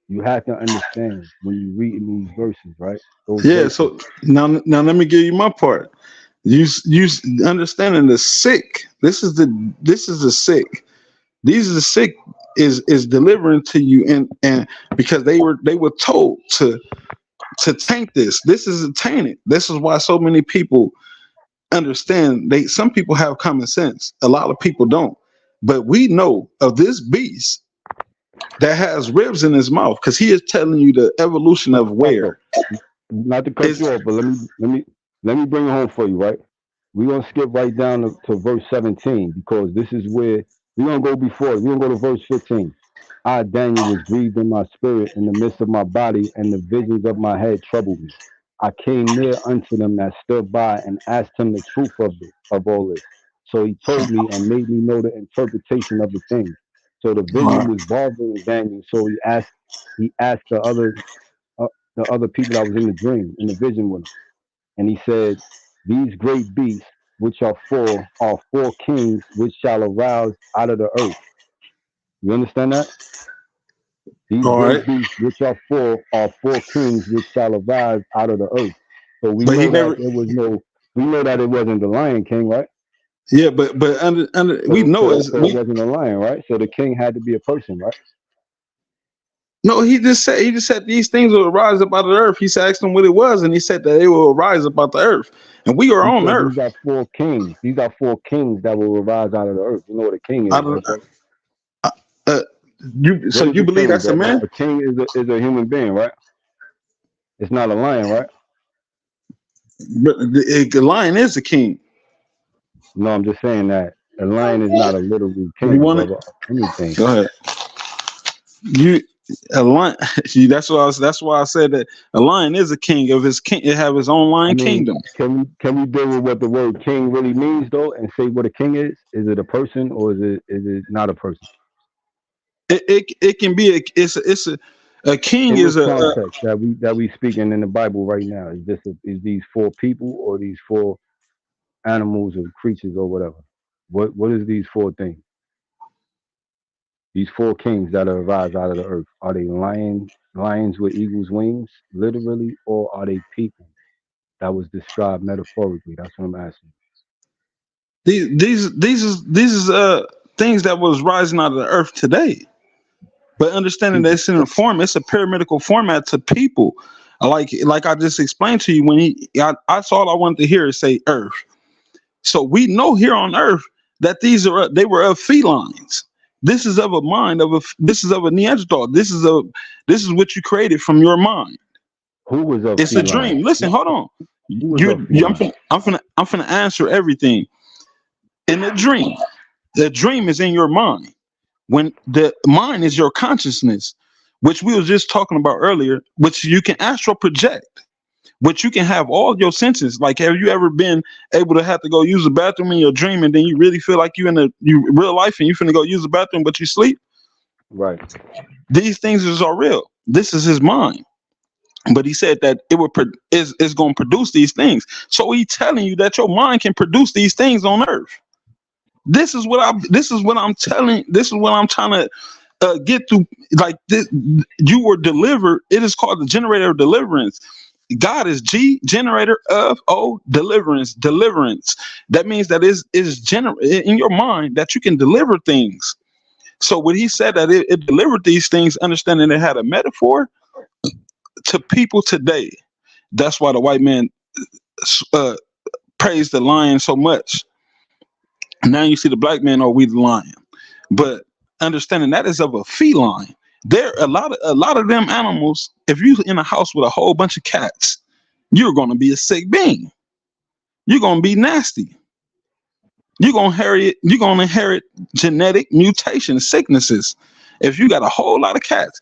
S8: you have to understand when you read in these verses, right? Those
S2: Yeah.
S8: verses.
S2: So now let me give you my part. You understanding the sick. This is the sick. These are the sick is delivering to you, and because they were told to taint this. This is a tainted. This is why so many people understand. Some people have common sense. A lot of people don't. But we know of this beast that has ribs in his mouth, because he is telling you the evolution of where.
S8: Not to cut you off, but let me bring it home for you, right? We're gonna skip right down to verse 17, because this is where we're gonna go before. We're gonna go to verse 15. I, Daniel, was grieved in my spirit in the midst of my body, and the visions of my head troubled me. I came near unto them that stood by and asked him the truth of all this. So he told me and made me know the interpretation of the things. So the vision was bothering Daniel. So he asked the other people that was in the dream, in the vision with him. And he said, these great beasts, which are 4 kings, which shall arouse out of the earth. You understand that? These
S2: All
S8: great
S2: right.
S8: beasts, which are 4 kings, which shall arise out of the earth. So we
S2: But he
S8: know
S2: never.
S8: that we know that it wasn't the Lion King, right?
S2: Yeah, but we know
S8: So it wasn't a lion, right? So the king had to be a person, right?
S2: No, he just said these things will rise up out of the earth. He asked them what it was, and he said that they will rise up out the earth, and we are
S8: He
S2: on
S8: said
S2: earth.
S8: these are 4 kings. These are 4 kings that will arise out of the earth. You know what a king is,
S2: Out
S8: right,
S2: of,
S8: brother?
S2: so
S8: What is
S2: you
S8: a
S2: believe
S8: king,
S2: that's a
S8: brother?
S2: man?
S8: A king is a human being, right? It's not a lion, right?
S2: But the lion is the king.
S8: No, I'm just saying that A lion is not a literal king, brother. Anything.
S2: Go ahead. A lion. That's why I said that a lion is a king of his king. It have his own lion kingdom.
S8: Can we deal with what the word king really means though, and say what a king is? Is it a person or is it not a person?
S2: It can be a king is a
S8: context that we speaking in the Bible right now. Is these four people or these four animals or creatures or whatever? What is these four things? These four kings that arise out of the earth, are they lions with eagle's wings, literally, or are they people that was described metaphorically? That's what I'm asking.
S2: These is things that was rising out of the earth today. But understanding that it's in a form, it's a pyramidical format to people. Like I just explained to you when that's all I wanted to hear is say earth. So we know here on earth that they were of felines. This is of a mind this is of a Neanderthal. This is what you created from your mind.
S8: Who was of
S2: It's feline? A dream. Listen, hold on. I'm finna answer everything. In a dream, the dream is in your mind. When the mind is your consciousness, which we was just talking about earlier, which you can astral project, which you can have all your senses. Like, have you ever been able to have to go use the bathroom in your dream, and then you really feel like you in real life and you finna go use the bathroom, but you sleep?
S8: Right.
S2: These things is all real. This is his mind. But he said that it's going to produce these things. So he's telling you that your mind can produce these things on earth. This is what I'm trying to get through. Like this, you were delivered. It is called the generator of deliverance. God is G, generator of deliverance. That means that is in your mind that you can deliver things. So when he said that it delivered these things, understanding it had a metaphor to people today. That's why the white man praised the lion so much. Now you see the black man, we the lion. But understanding that is of a feline. There a lot of them animals. If you in a house with a whole bunch of cats, you're going to be a sick being. You're going to be nasty. You're going to inherit genetic mutation sicknesses. If you got a whole lot of cats,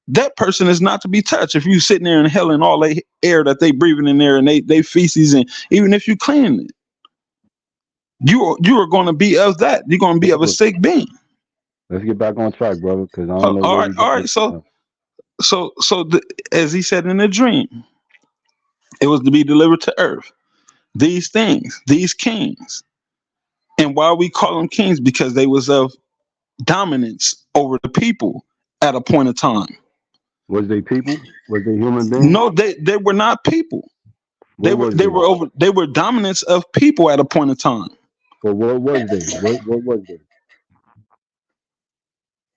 S2: that person is not to be touched. If you sitting there inhaling all the air that they breathing in there and they feces, and even if you clean it, you are going to be of that. You're going to be of a sick being.
S8: Let's get back on track, brother, because I don't know.
S2: All right. So as he said in the dream, it was to be delivered to earth. These things, these kings, and why we call them kings? Because they was of dominance over the people at a point of time.
S8: Was they people? Was they human beings?
S2: No, they were not people. They were dominance of people at a point of time.
S8: But what was they? What was they?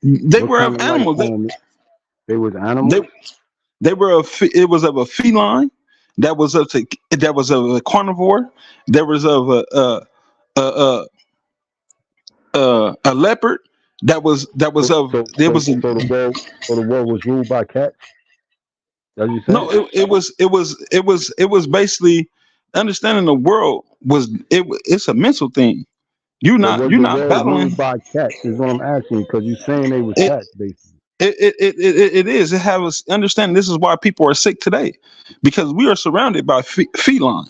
S2: They were of animals.
S8: They was animals.
S2: They were it was of a feline. That was of a carnivore. There was of a leopard. The world was ruled by cats. As you said? No, it was basically understanding the world it's a mental thing. You're not battling
S8: by cats is what I'm asking, because you're saying they were cats basically.
S2: It is. It have us understand. This is why people are sick today, because we are surrounded by feline.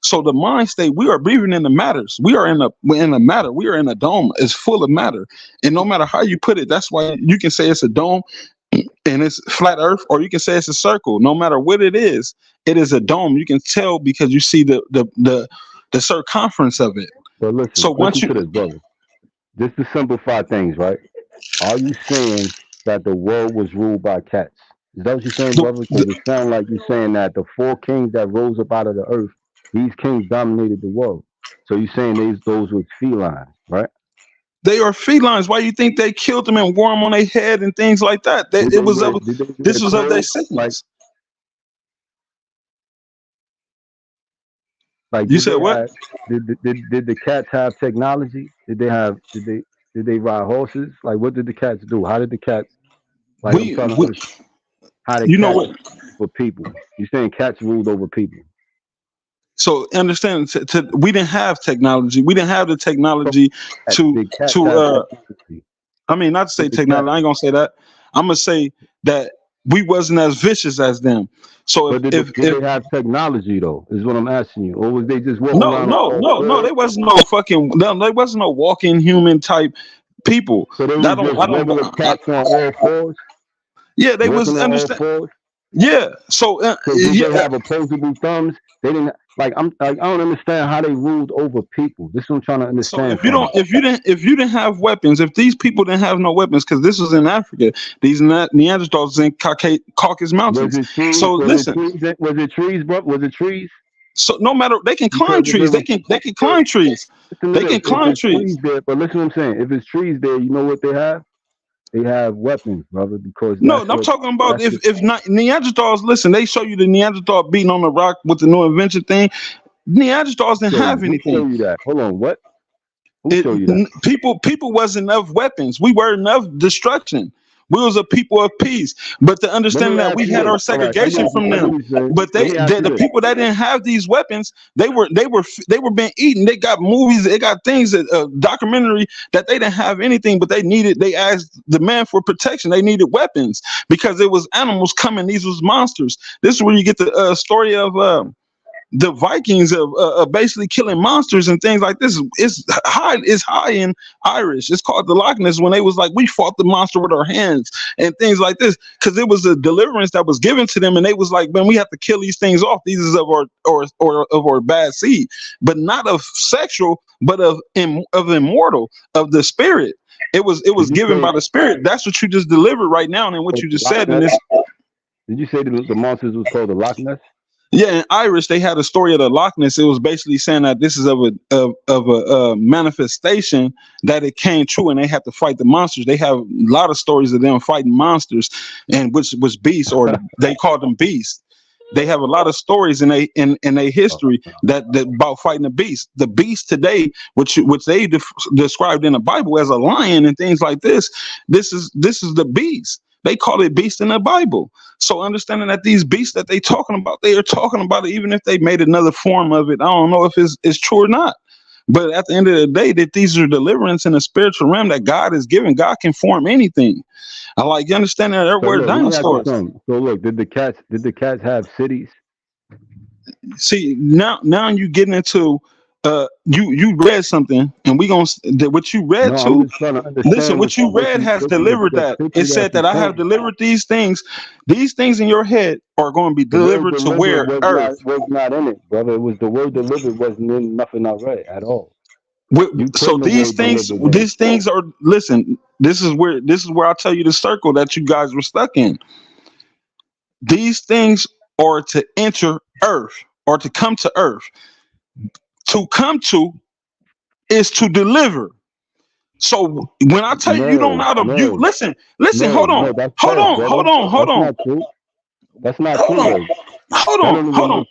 S2: So the mind state, we are breathing in the matters. We are in a matter. We are in a dome. It's full of matter, and no matter how you put it, that's why you can say it's a dome and it's flat Earth, or you can say it's a circle. No matter what it is a dome. You can tell because you see the circumference of it.
S8: But listen,
S2: so once
S8: to this, brother, just to simplify things, right? Are you saying that the world was ruled by cats? Is that what you're saying, brother? Because it sounds like you're saying that the four kings that rose up out of the earth, these kings dominated the world. So you're saying those were felines, right?
S2: They are felines. Why you think they killed them and wore them on their head and things like that? This was of their sickness.
S8: Like
S2: you said what?
S8: Did the cats have technology? Did they ride horses? Like, what did the cats do? How did the cats? Like, how did cats for people? You're saying cats ruled over people?
S2: So understand, we didn't have technology. We didn't have the technology to. I mean, not to say technology. I ain't gonna say that. I'm gonna say that we wasn't as vicious as them. So
S8: did they have technology though? Is what I'm asking you, or was they just walking around?
S2: No. There wasn't no fucking. There wasn't no walking human type people.
S8: So they were just regular cats on all fours.
S2: Yeah, they was understand. Yeah, so
S8: did they have opposable thumbs? They didn't like. I don't understand how they ruled over people. This is what I'm trying to understand.
S2: So if you didn't have weapons, if these people didn't have no weapons, because this was in Africa, these Neanderthals in Caucasus Mountains. So listen,
S8: was it trees, bro? Was it trees?
S2: So no matter, they can climb trees. They can climb trees. They can climb trees.
S8: There, but listen, what I'm saying. If it's trees there, you know what they have? They have weapons, brother. Because
S2: I'm talking about if not Neanderthals. Listen, they show you the Neanderthal beating on the rock with the new invention thing. Neanderthals didn't have anything.
S8: Who show you that? Hold on, what? Who show you that?
S2: People wasn't enough weapons. We were enough destruction. We was a people of peace, but the understanding that we had our segregation from them. But the people that didn't have these weapons, they were being eaten. They got movies, they got things documentary that they didn't have anything, but they asked the man for protection. They needed weapons because it was animals coming. These was monsters. This is where you get the story of the Vikings of basically killing monsters and things like this. It's high in Irish. It's called the Loch Ness, when they was like, we fought the monster with our hands and things like this, because it was a deliverance that was given to them, and they was like, man, we have to kill these things off. These is of our bad seed, but not of sexual, but of immortal, of the spirit. It was given by the spirit. That's what you just delivered right now, and what you just said in this.
S8: Did you say the monsters was called the Loch Ness?
S2: Yeah, in Irish, they had a story of the Loch Ness. It was basically saying that this is of a manifestation that it came true, and they had to fight the monsters. They have a lot of stories of them fighting monsters, and which was beasts, or they called them beasts. They have a lot of stories in their history that about fighting the beast. The beast today, which they described in the Bible as a lion and things like this. This is the beast. They call it beast in the Bible. So understanding that these beasts that they talking about, they are talking about it, even if they made another form of it. I don't know if it's true or not. But at the end of the day, that these are deliverance in the spiritual realm that God is giving. God can form anything. I like you understand that everywhere dinosaurs.
S8: So look, did the cats have cities?
S2: See, now you getting into you read something, and we gonna what you read listen, what you read has delivered that. It said that I have delivered these things in your head are going to be delivered to where earth
S8: was not in it, brother. It was the word delivered wasn't in nothing I read at all.
S2: So these things are, listen, this is where I tell you the circle that you guys were stuck in. These things are to enter earth, or to come to earth. To come to is to deliver. So when I tell you don't know how to you listen, hold on.
S8: That's not true.
S2: Hold on.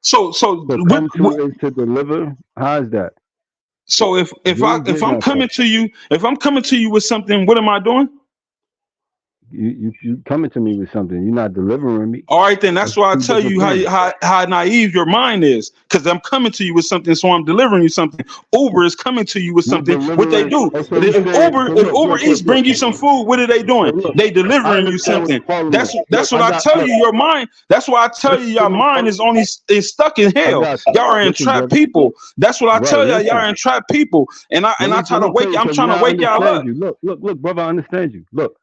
S2: So
S8: to come to is to deliver. How is that?
S2: So if I'm coming to you with something, what am I doing?
S8: You coming to me with something. You're not delivering me.
S2: All right, then that's why I tell you how naive your mind is, because I'm coming to you with something, so I'm delivering you something. Uber is coming to you with something. What they do? If Uber Eats bring you some food, what are they doing? They delivering you something. That's what I tell you. Your mind. That's why I tell you your mind is stuck in hell. Y'all are entrapped people. That's what I tell y'all. Y'all are entrapped people. And I try to wake. I'm trying to wake y'all up.
S8: Look, brother, I understand you. Look.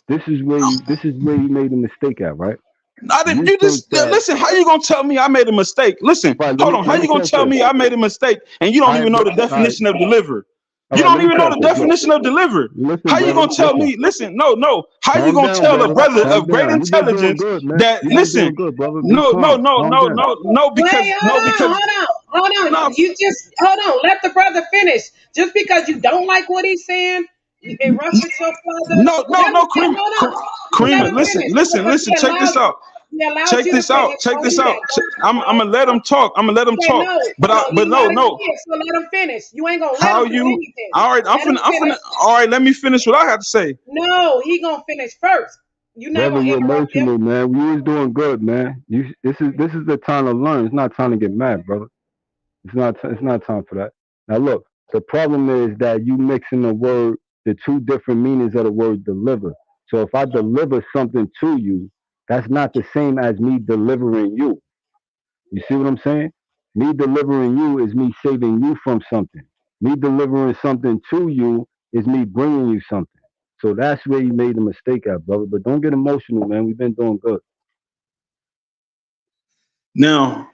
S8: This is where you made a mistake at, right?
S2: Listen, how you gonna tell me I made a mistake? Listen, hold on. How you gonna tell me I made a mistake and you don't even know the definition of deliver? You don't even know the definition of deliver. How you gonna tell me? Listen, no. How you gonna tell a brother of great intelligence that listen? No, because
S6: hold on. You just hold on. Let the brother finish. Just because you don't like what he's saying. No,
S2: Creamer, listen, check this out. Check this out. I'm gonna let him talk. But no.
S6: So let him finish. You ain't gonna let him do anything.
S2: All right, I'm finna. All right, let me finish what I have to say.
S6: No, he gonna finish first. You're not
S8: Brother,
S6: gonna
S8: you're
S6: interrupt him.
S8: emotional, man. We was doing good, man. This is the time to learn. It's not time to get mad, brother. It's not time for that. Now look, the problem is that you mixing the two different meanings of the word deliver. So if I deliver something to you, that's not the same as me delivering you. You see what I'm saying? Me delivering you is me saving you from something. Me delivering something to you is me bringing you something. So that's where you made the mistake at, brother. But don't get emotional, man. We've been doing good.
S2: Now,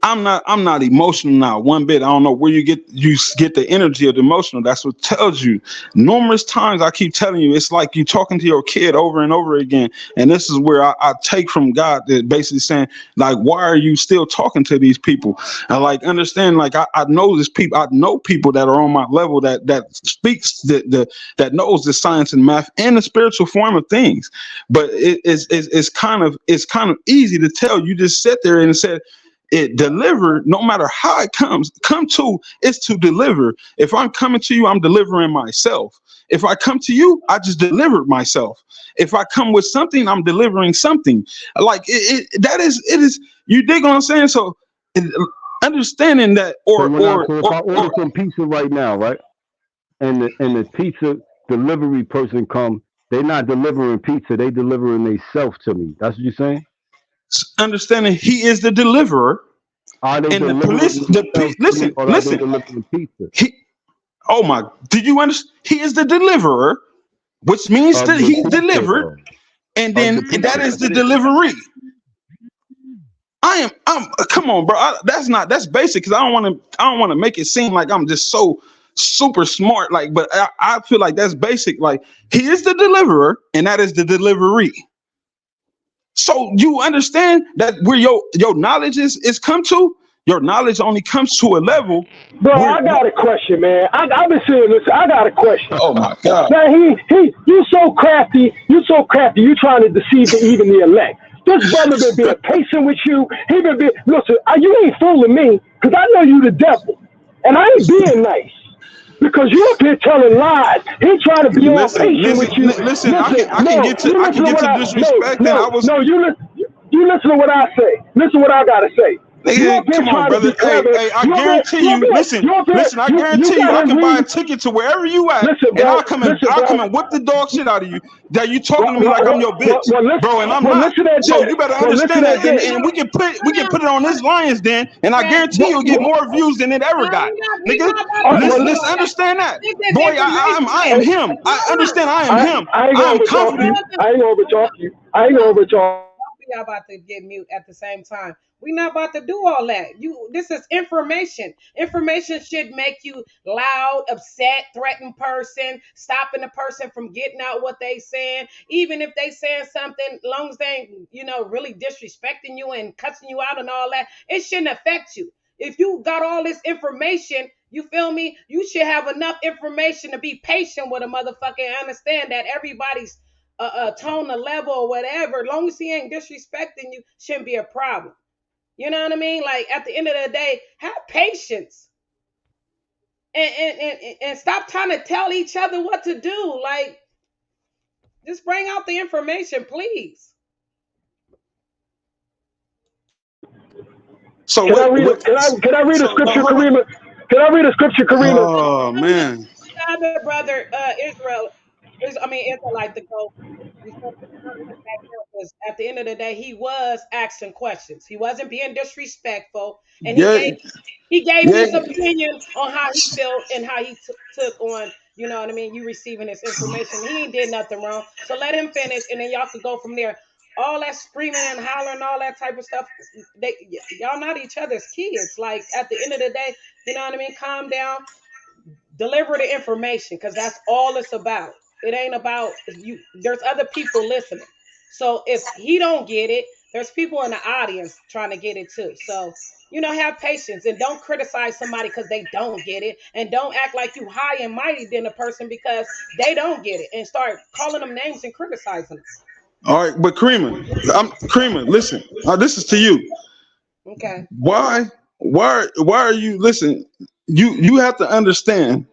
S2: I'm not emotional now one bit. I don't know where you get the energy of the emotional. That's what tells you. Numerous times I keep telling you, it's like you talking to your kid over and over again. And this is where I take from God that basically saying, like, why are you still talking to these people? And like understand, like I know this people, I know people that are on my level that speaks that knows the science and math and the spiritual form of things. But it's kind of easy to tell. You just sit there and said, it deliver, no matter how it come to, is to deliver. If I'm coming to you, I'm delivering myself. If I come to you, I just delivered myself. If I come with something, I'm delivering something. Like it is. You dig what I'm saying? So understanding that,
S8: if I order some pizza right now, right, and the pizza delivery person come, they're not delivering pizza, they delivering themselves to me. That's what you're saying?
S2: Understanding he is the deliverer.
S8: Are they
S2: and the police, listen. Pizza? Did you understand? He is the deliverer, which means that he's delivered, and then that is the delivery. I'm come on, bro. That's basic, because I don't want to make it seem like I'm just so super smart. Like, but I feel like that's basic. Like, he is the deliverer, and that is the delivery. So you understand that where your knowledge is come to, your knowledge only comes to a level.
S7: Bro, I got a question, man. I've been saying this. I got a question.
S2: Oh my God.
S7: Man, you so crafty. You You trying to deceive even the elect. This brother been being patient with you. He been listen. You ain't fooling me, because I know you the devil, and I ain't being nice. Because you up here telling lies. He trying to be all patient with you.
S2: Listen, I can get to disrespect.
S7: You listen to what I say. Listen to what I gotta say.
S2: Come on, brother. Hey, I guarantee you. Listen. I guarantee you, I can buy a ticket to wherever you at, and I'll come and whip the dog shit out of you. That you talking to me like I'm your bitch, bro, and I'm not. So you better understand that, and we can put it on this Lions Den, and I guarantee you'll get more views than it ever got, nigga. Let's understand that, boy. I am him. I understand. I am him. I am confident.
S7: I ain't gonna overtalk you.
S6: Y'all about to get mute at the same time. We're not about to do all that. This is information. Information should make you loud, upset, threaten person, stopping the person from getting out what they saying. Even if they saying something, long as they ain't, really disrespecting you and cussing you out and all that, it shouldn't affect you. If you got all this information, you feel me? You should have enough information to be patient with a motherfucker and understand that everybody's tone, a level, or whatever, as long as he ain't disrespecting you, shouldn't be a problem. You know what I mean? Like, at the end of the day, have patience and stop trying to tell each other what to do. Like, just bring out the information, please.
S7: So can I read a scripture, Karima? Can I read a scripture, Karima?
S2: Oh man,
S6: brother Israel. Israelite to go. At the end of the day, he was asking questions. He wasn't being disrespectful, and he gave his opinion on how he felt and how he took on. You know what I mean? You receiving this information. He ain't did nothing wrong. So let him finish, and then y'all could go from there. All that screaming and hollering, all that type of stuff. Y'all not each other's kids. Like, at the end of the day, you know what I mean? Calm down. Deliver the information, because that's all it's about. It ain't about you. There's other people listening. So if he don't get it, there's people in the audience trying to get it too. So, have patience and don't criticize somebody because they don't get it. And don't act like you high and mighty than a person because they don't get it and start calling them names and criticizing them.
S2: All right, but Karima, listen. This is to you.
S6: Okay.
S2: Why are you, listen, you have to understand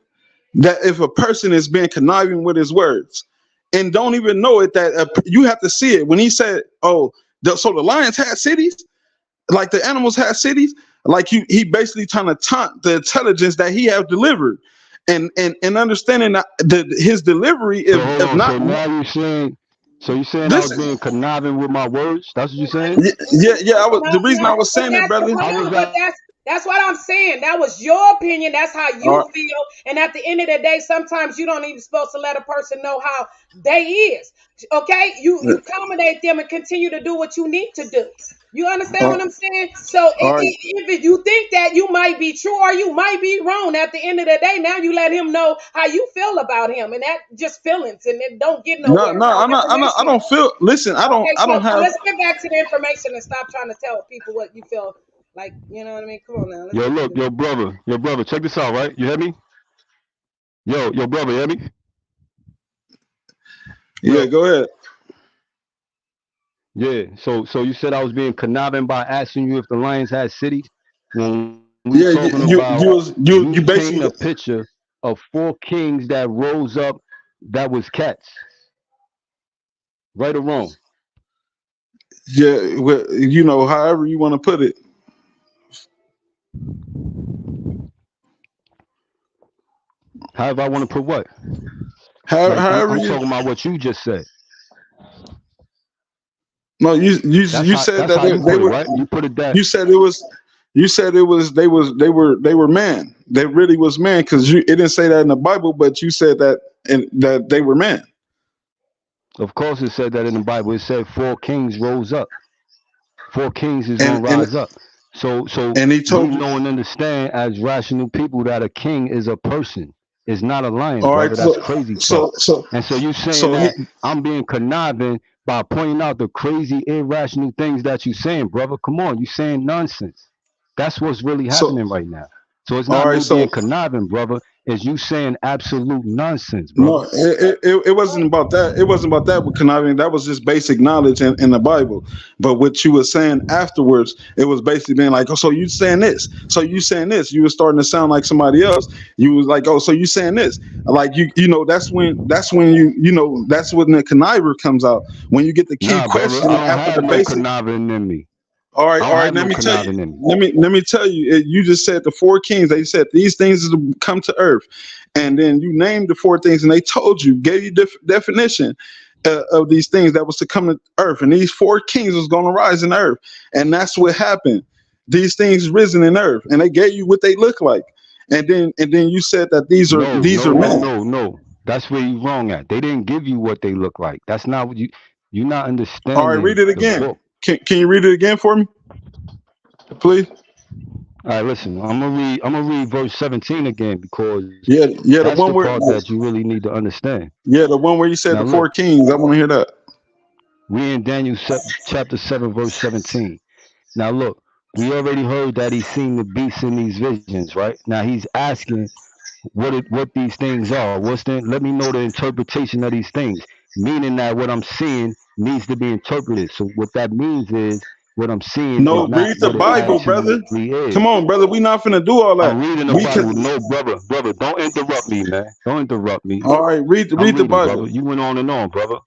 S2: that if a person is being conniving with his words, and don't even know it. That you have to see it when he said, "Oh, so the lions had cities, like the animals had cities." Like he basically trying to taunt the intelligence that he have delivered, and understanding that his delivery is if not.
S8: So now you're saying. So you saying I was being conniving with my words? That's what you're saying?
S2: Yeah. The reason I was saying it, brother.
S6: That's what I'm saying. That was your opinion. That's how you feel. And at the end of the day, sometimes you don't even supposed to let a person know how they is. Okay? You accommodate them and continue to do what you need to do. You understand what I'm saying? So if you think that you might be true or you might be wrong, at the end of the day, now you let him know how you feel about him, and that just feelings, and it don't get nowhere.
S2: No, I'm not. I don't feel. Listen, I don't have.
S6: Let's get back to the information and stop trying to tell people what you feel like. You know what I mean? Come on now.
S8: Yo, look, your brother. Check this out, right? You hear me? Yo, brother, you hear me?
S2: Yeah, go ahead.
S8: Yeah, so you said I was being conniving by asking you if the lions had cities. When
S2: you basically
S8: paint a picture of 4 kings that rose up that was cats. Right or wrong?
S2: Yeah, well, however you want to put it.
S8: However I want to put what?
S2: However
S8: I'm talking about what you just said.
S2: No, you said that they were
S8: right. You put it that.
S2: You said it was. They were man. They really was man because it didn't say that in the Bible, but you said that that they were man.
S8: Of course, it said that in the Bible. It said 4 kings rose up. 4 kings is gonna rise up. So
S2: and he told
S8: you know and understand as rational people that a king is a person. It's not a lion,
S2: all
S8: brother.
S2: right,
S8: That's crazy.
S2: So
S8: you saying that I'm being conniving by pointing out the crazy, irrational things that you're saying, brother. Come on, you saying nonsense. That's what's really happening right now. So it's not me being conniving, brother. It's you saying absolute nonsense, brother.
S2: No, it wasn't about that. It wasn't about that with conniving. That was just basic knowledge in the Bible. But what you were saying afterwards, it was basically being like, oh, so you saying this? So you saying this? You were starting to sound like somebody else. You was like, oh, so you saying this? Like that's when that's when that's when the conniver comes out. When you get the key question after the basic
S8: conniving in me.
S2: All right. Let me tell you. Let me tell you. You just said the 4 kings. They said these things is to come to earth, and then you named the 4 things, and they told you, gave you definition of these things that was to come to earth, and these 4 kings was going to rise in earth, and that's what happened. These things risen in earth, and they gave you what they look like, and then you said that these are men.
S8: No. That's where you're wrong at. They didn't give you what they look like. That's not what you're not understanding.
S2: All right, read it again. Can you read it again for me, please?
S8: All right, listen. I'm gonna read verse 17 again because
S2: that's
S8: the one where that you really need to understand.
S2: Yeah, the one where you said now, the 4 kings. I want to hear that.
S8: We in Daniel chapter 7, verse 17. Now look, we already heard that he's seen the beasts in these visions, right? Now he's asking what these things are. Let me know the interpretation of these things. Meaning that what I'm seeing needs to be interpreted. So what that means is what I'm seeing.
S2: No, read the Bible, brother. Come on, brother. We not finna do all that.
S8: I'm reading the Bible. No, brother. Don't interrupt me, man. Don't interrupt me.
S2: All right, read the Bible.
S8: Brother. You went on and on, brother.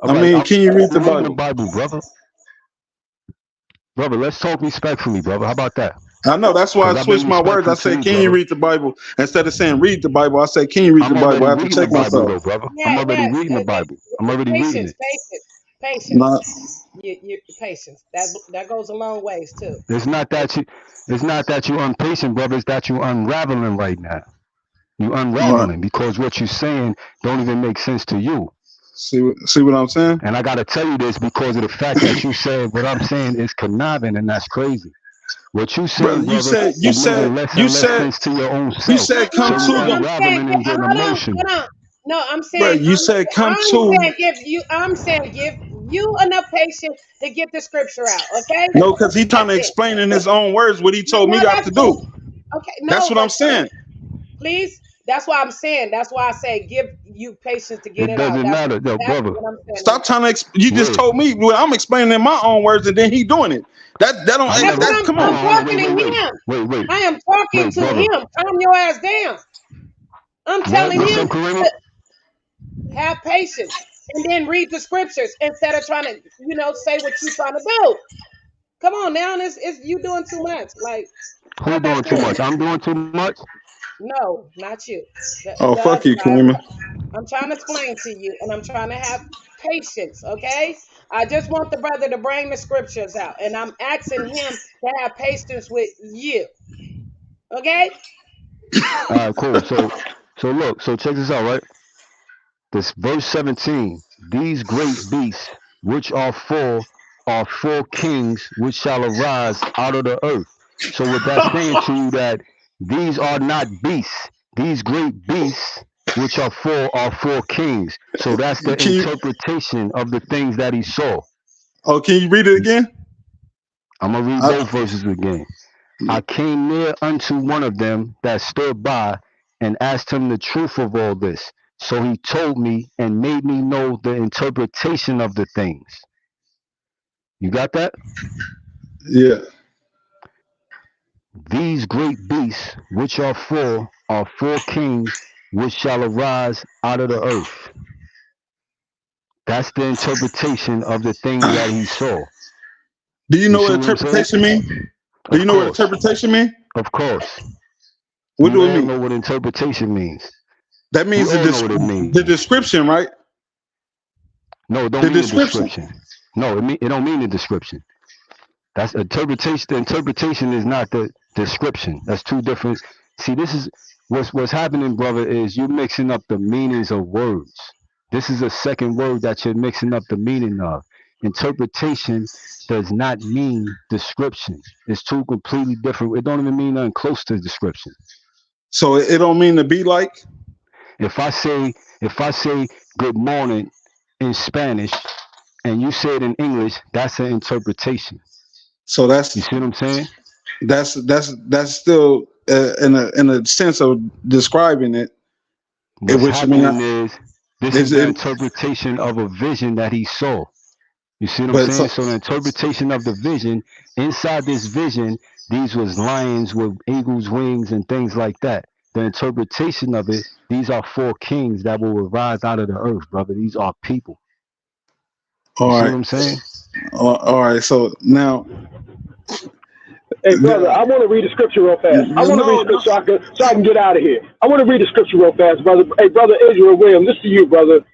S2: Can you read the Bible?
S8: Brother? Brother, let's talk respectfully, brother. How about that?
S2: I know, that's why I switched my words. I said, can you read the Bible? Instead of saying read the Bible, I said, can you read the Bible? I have to check myself.
S8: I'm already reading the Bible. I'm already reading it.
S6: Patience. Your patience. That goes a long ways too.
S8: It's not that you're impatient, brother. It's that you're unraveling right now. You're unraveling because what you're saying don't even make sense to you.
S2: See what I'm saying?
S8: And I got to tell you this because of the fact that you said what I'm saying is conniving, and that's crazy. What you said,
S2: you said
S8: to your own self.
S2: You said come
S8: so
S2: to
S8: the
S6: No, I'm saying
S2: you said come to.
S6: I'm saying give you enough patience to get the scripture out, okay?
S2: No, because he's trying to explain in his own words what he told me not to do.
S6: Okay,
S2: that's what I'm saying.
S6: Please, that's why I'm saying. That's why I say give you patience to get it out.
S8: It doesn't matter, brother.
S2: Stop trying to. You just told me. Well, I'm explaining in my own words, and then he doing it. That don't. Come on.
S6: I'm talking to him.
S8: Wait.
S6: I am talking to him. Calm your ass down. I'm telling him. Have patience. and then read the scriptures instead of trying to, say what you're trying to do. Come on now, it's you doing too much. Like,
S8: who doing too much? I'm doing too much?
S6: No, not you.
S2: Fuck you, Kima.
S6: I'm trying to explain to you, and I'm trying to have patience, okay? I just want the brother to bring the scriptures out, and I'm asking him to have patience with you, okay?
S8: All right, cool. So look, so check this out, right? This verse 17, these great beasts, which are four kings, which shall arise out of the earth. So what that's saying to you that these are not beasts. These great beasts, which are four kings. So that's the interpretation of the things that he saw.
S2: Oh, can you read it again?
S8: I'm going to read both verses again. I came near unto one of them that stood by and asked him the truth of all this. So he told me and made me know the interpretation of the things. You got that?
S2: Yeah.
S8: These great beasts, which are four kings, which shall arise out of the earth. That's the interpretation of the things that he saw.
S2: Do you know what interpretation means? Do you know what interpretation means?
S8: Of course.
S2: What do it mean?
S8: Know what interpretation means.
S2: That means the description, right?
S8: No, it don't mean the description. No, it don't mean the description. That's interpretation. The interpretation is not the description. That's two different. See, this is what's happening, brother, is you're mixing up the meanings of words. This is a second word that you're mixing up the meaning of. Interpretation does not mean description. It's two completely different. It don't even mean nothing close to description.
S2: So it don't mean to be like?
S8: If I say good morning in Spanish and you say it in English, that's an interpretation.
S2: So that's,
S8: you see what I'm saying?
S2: That's still in a sense of describing it.
S8: What's happening is this is the interpretation of a vision that he saw. You see what I'm saying? So the interpretation of the vision, inside this vision, these was lions with eagles' wings and things like that. The interpretation of it, these are four kings that will arise out of the earth, brother. These are people. You see what I'm saying?
S2: All right. So now,
S7: hey brother, I want to read the scripture real fast. I want to read the scripture so I can get out of here. I want to read the scripture real fast, brother. Hey, brother Israel Williams, this is you, brother.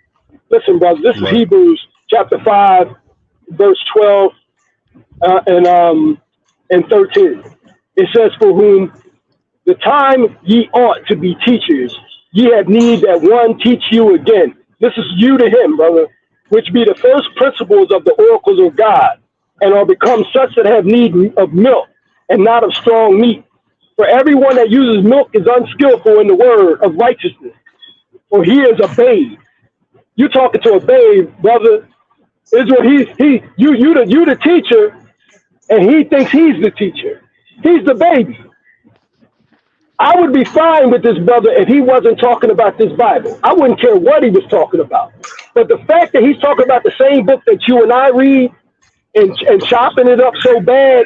S7: Listen, brother. This is Hebrews chapter 5, verse 12 and 13. It says, "For whom the time ye ought to be teachers, ye have need that one teach you again." This is you to him, brother. "Which be the first principles of the oracles of God, and are become such that have need of milk, and not of strong meat. For everyone that uses milk is unskillful in the word of righteousness, for he is a babe." You talking to a babe, brother. Israel, you the teacher, and he thinks he's the teacher. He's the baby. I would be fine with this brother if he wasn't talking about this Bible. I wouldn't care what he was talking about. But the fact that he's talking about the same book that you and I read and chopping it up so bad,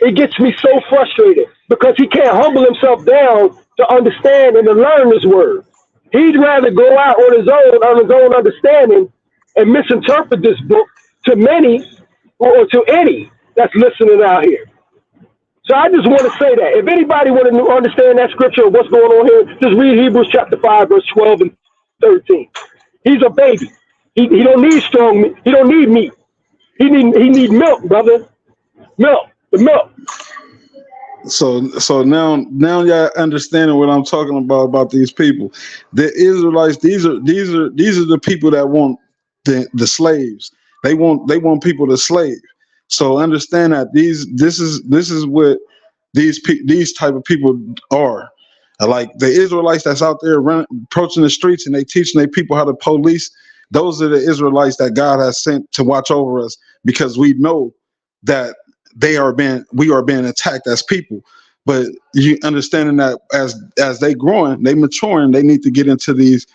S7: it gets me so frustrated because he can't humble himself down to understand and to learn this word. He'd rather go out on his own understanding and misinterpret this book to many or to any that's listening out here. So I just want to say that if anybody want to understand that scripture of what's going on here, just read Hebrews chapter 5, verse 12 and 13. He's a baby. He don't need strong meat. He don't need meat. He need milk, brother. Milk. The milk.
S2: So now y'all understanding what I'm talking about these people. The Israelites, these are the people that want the slaves. They want people to slave. So understand that this is what these type of people are. Like the Israelites that's out there approaching the streets and they teaching their people how to police. Those are the Israelites that God has sent to watch over us, because we know that we are being attacked as people. But you understanding that as they growing, they maturing, they need to get into these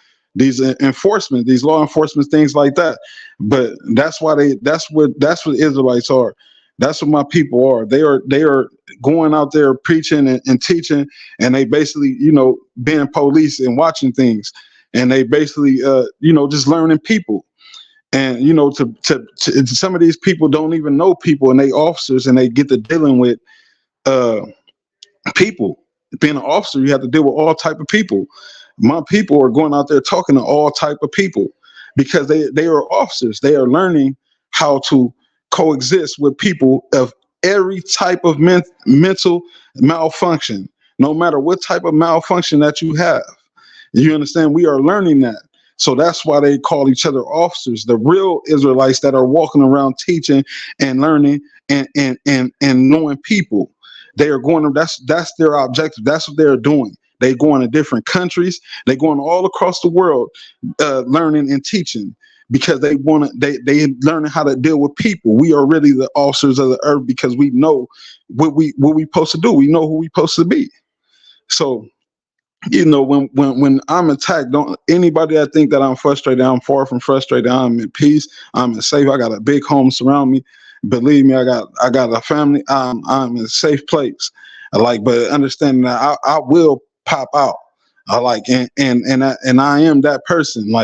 S2: enforcement, these law enforcement, things like that. But that's what Israelites are. That's what my people are. They are going out there preaching and teaching, and they basically, being police and watching things, and they basically, just learning people. And you know, to some of these people don't even know people, and they officers, and they get to dealing with people. Being an officer, you have to deal with all type of people. My people are going out there talking to all type of people because they are officers. They are learning how to coexist with people of every type of mental malfunction, no matter what type of malfunction that you have. You understand? We are learning that. So that's why they call each other officers. The real Israelites that are walking around teaching and learning and knowing people. They are going to, that's their objective. That's what they're doing. They going to different countries. They going all across the world, learning and teaching because they learning how to deal with people. We are really the officers of the earth because we know what we supposed to do. We know who we supposed to be. So, you know, when I'm attacked, don't anybody that think that I'm frustrated, I'm far from frustrated. I'm in peace. I'm in safe. I got a big home surround me. Believe me, I got a family. I'm in a safe place. But understanding that I will pop out. I am that person.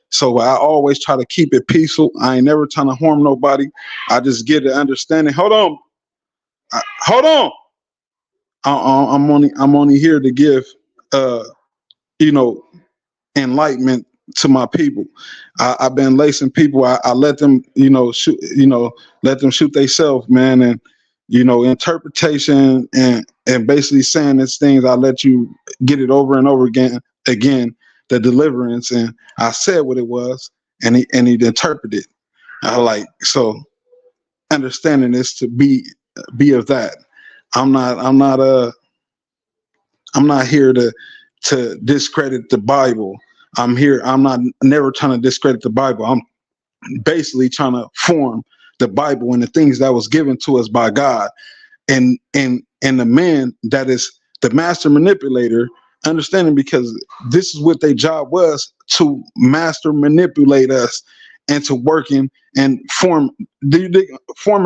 S2: So I always try to keep it peaceful. I ain't never trying to harm nobody. I just get the understanding. Hold on. I'm only here to give enlightenment to my people. I've been lacing people. I let them, shoot, let them shoot themselves, man. And, interpretation and basically saying these things, I let you get it over and over again, the deliverance. And I said what it was and he interpreted. So understanding this to be of that. I'm not here to discredit the Bible. I'm not never trying to discredit the Bible. I'm basically trying to form the Bible and the things that was given to us by God, and the man that is the master manipulator, understanding because this is what their job was, to master manipulate us into working and forming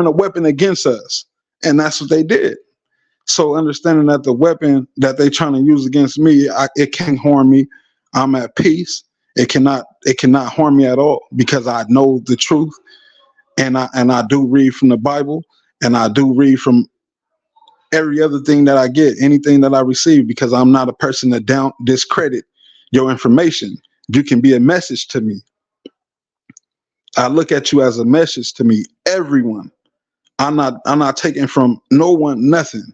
S2: a weapon against us. And that's what they did. So understanding that the weapon that they trying to use against me, it can't harm me. I'm at peace. It cannot harm me at all because I know the truth, and I do read from the Bible, and I do read from every other thing that I get, anything that I receive, because I'm not a person that discredit your information. You can be a message to me. I look at you as a message to me, everyone. I'm not taking from no one nothing.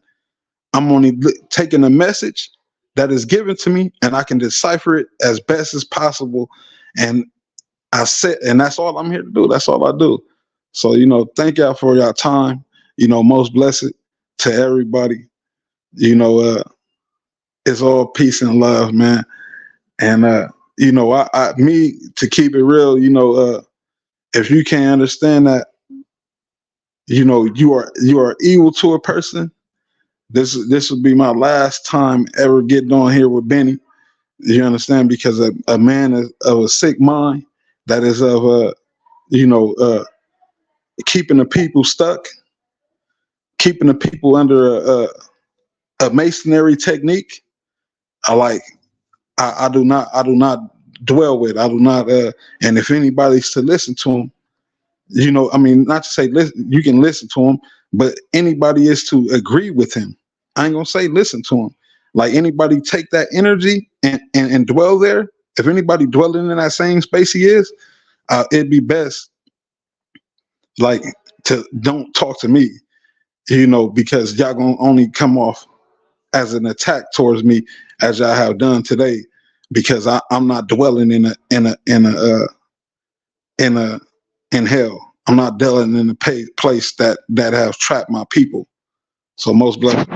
S2: I'm only taking a message that is given to me, and I can decipher it as best as possible. And and that's all I'm here to do. That's all I do. So, thank y'all for your time. Most blessed to everybody. It's all peace and love, man. And me, to keep it real, if you can't understand that, you are evil to a person. This would be my last time ever getting on here with Benny. You understand? Because a man of a sick mind, that is of keeping the people stuck, keeping the people under a masonry technique. I do not dwell with. I do not. And if anybody's to listen to him, not to say listen, you can listen to him, but anybody is to agree with him. I ain't gonna say listen to him. Like anybody take that energy and dwell there. If anybody dwelling in that same space he is, it'd be best to don't talk to me, because y'all gonna only come off as an attack towards me as y'all have done today, because I'm not dwelling in hell. I'm not dwelling in a place that have trapped my people. So most blessed.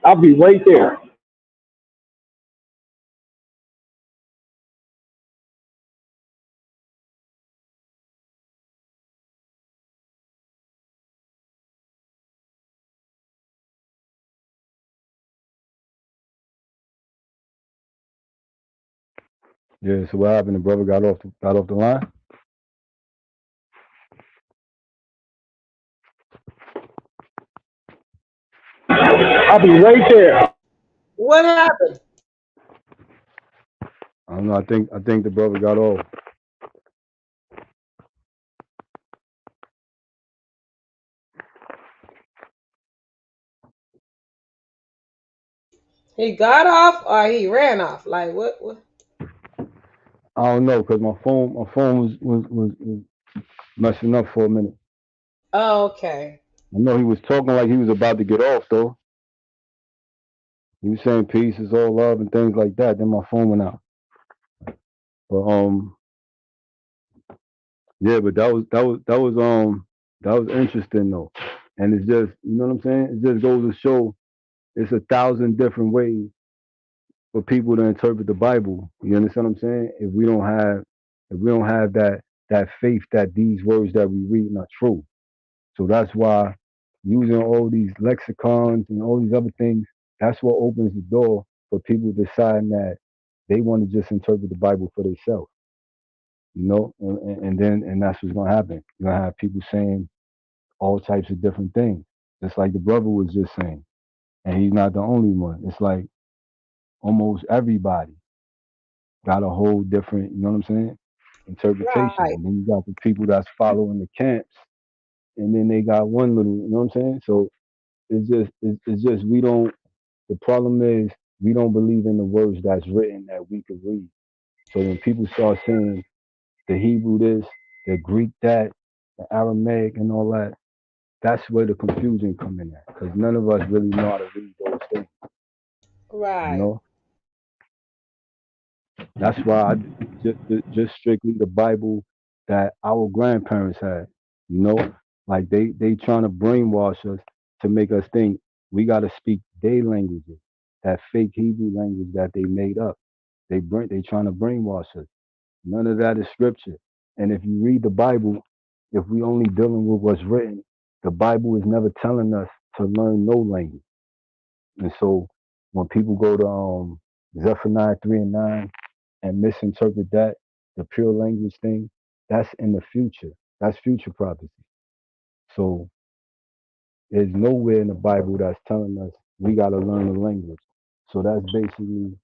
S7: I'll be right there.
S8: Yeah. So what happened? The brother got off the line.
S7: I'll be right there.
S6: What happened?
S8: I don't know. I think the brother got off.
S6: He got off or he ran off? Like what?
S8: I don't know because my phone was messing up for a minute.
S6: Oh, okay.
S8: I know he was talking like he was about to get off though. He was saying peace is all love and things like that. Then my phone went out. But yeah, but that was interesting though. And it's just, you know what I'm saying? It just goes to show it's 1,000 different ways for people to interpret the Bible. You understand what I'm saying? If we don't have that faith that these words that we read are true. So that's why using all these lexicons and all these other things, that's what opens the door for people deciding that they want to just interpret the Bible for themselves. You know, and that's what's gonna happen. You're gonna have people saying all types of different things. Just like the brother was just saying. And he's not the only one. It's like almost everybody got a whole different, you know what I'm saying, interpretation.
S6: Right.
S8: And then you got the people that's following the camps, and then they got one little, you know what I'm saying? So it's just we don't. The problem is we don't believe in the words that's written that we could read. So when people start saying the Hebrew this, the Greek that, the Aramaic and all that, that's where the confusion come in at, because none of us really know how to read those things.
S6: Right.
S8: You know, that's why just strictly the Bible that our grandparents had. You know, like they trying to brainwash us to make us think we got to speak their languages, that fake Hebrew language that they made up. They trying to brainwash us. None of that is scripture. And if you read the Bible, if we only dealing with what's written, the Bible is never telling us to learn no language. And so when people go to Zephaniah 3:9 and misinterpret that, the pure language thing, that's in the future. That's future prophecy. So there's nowhere in the Bible that's telling us we got to learn the language. So that's basically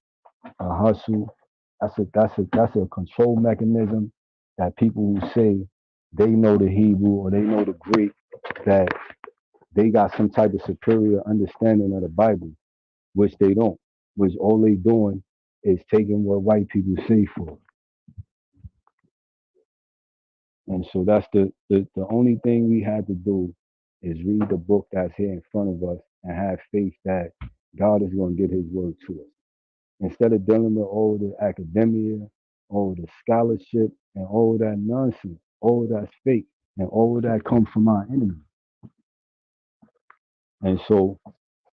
S8: a hustle. That's a control mechanism that people who say they know the Hebrew or they know the Greek, that they got some type of superior understanding of the Bible, which they don't. Which all they doing is taking what white people say for. And so that's the only thing we had to do is read the book that's here in front of us and have faith that God is going to get his word to us. Instead of dealing with all the academia, all the scholarship, and all that nonsense, all that's fake, and all that comes from our enemy. And so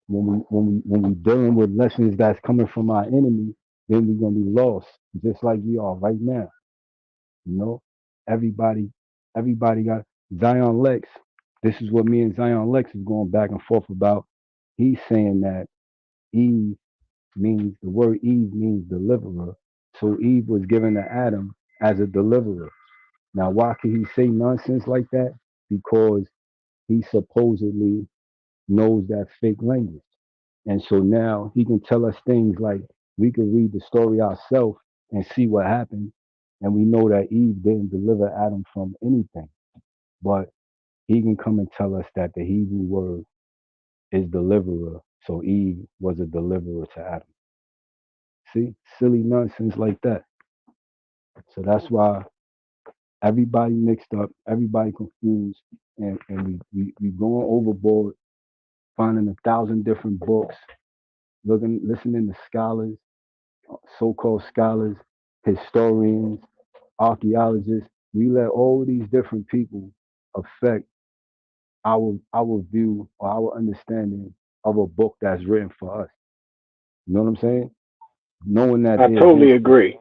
S8: when we dealing with lessons that's coming from our enemy, then we're gonna be lost, just like we are right now. You know, everybody got Zion Lex. This is what me and Zion Lex is going back and forth about. He's saying that Eve means, the word Eve means deliverer. So Eve was given to Adam as a deliverer. Now, why can he say nonsense like that? Because he supposedly knows that fake language. And so now he can tell us things like we could read the story ourselves and see what happened. And we know that Eve didn't deliver Adam from anything. But he can come and tell us that the Hebrew word is deliverer. So Eve was a deliverer to Adam. See, silly nonsense like that. So that's why everybody mixed up, everybody confused, and we going overboard, finding 1,000 different books, listening to scholars, so-called scholars, historians, archaeologists. We let all these different people affect our view or our understanding of a book that's written for us. You know what I'm saying? Knowing that
S7: I totally agree.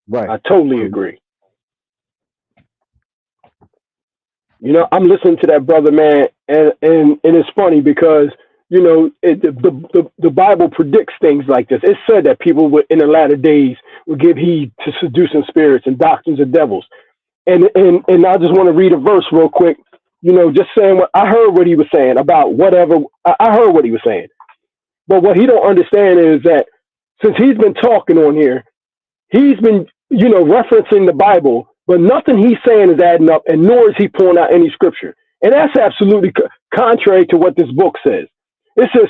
S8: Right.
S7: I totally agree. You know, I'm listening to that brother, man, and it's funny because the Bible predicts things like this. It said that people would, in the latter days, would give heed to seducing spirits and doctrines of devils. And I just want to read a verse real quick, just saying what I heard what he was saying about whatever. I heard what he was saying. But what he don't understand is that since he's been talking on here, he's been, referencing the Bible, but nothing he's saying is adding up, and nor is he pulling out any scripture. And that's absolutely contrary to what this book says. It says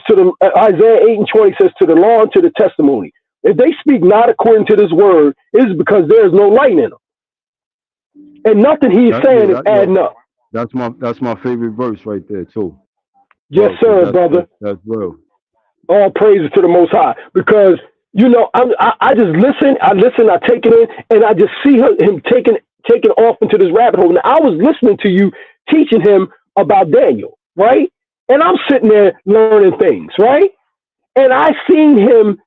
S7: Isaiah 8:20 says, to the law and to the testimony. If they speak not according to this word, it is because there is no light in them. And nothing he's saying is adding up.
S8: That's my favorite verse right there too.
S7: Yes, sir, brother.
S8: That's real.
S7: All praises to the Most High, because I just listen. I take it in, and I just see him taking off into this rabbit hole. Now I was listening to you teaching him about Daniel, right? And I'm sitting there learning things, right? And I seen him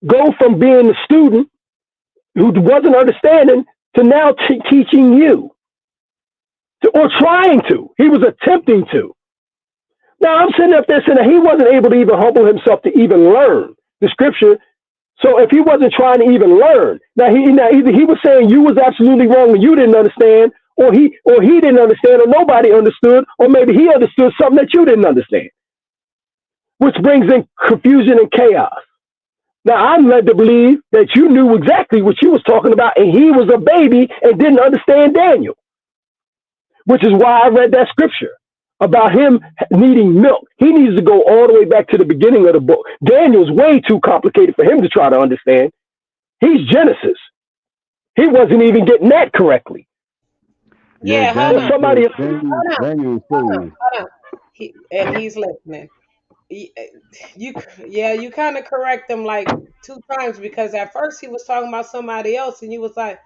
S7: go from being a student who wasn't understanding to now teaching you, or trying to. He was attempting to. Now I'm sitting up there saying that he wasn't able to even humble himself to even learn the scripture. So if he wasn't trying to even learn, either he was saying you was absolutely wrong and you didn't understand, or he didn't understand, or nobody understood, or maybe he understood something that you didn't understand, which brings in confusion and chaos. Now I'm led to believe that you knew exactly what you was talking about, and he was a baby and didn't understand Daniel, which is why I read that scripture about him needing milk. He needs to go all the way back to the beginning of the book. Daniel's way too complicated for him to try to understand. He's Genesis. He wasn't even getting that correctly.
S6: Yeah,
S8: hold
S6: on.
S7: Somebody.
S8: Daniel
S6: Hold on. And he's listening. You kind of correct him like 2 times, because at first he was talking about somebody else, and you was like,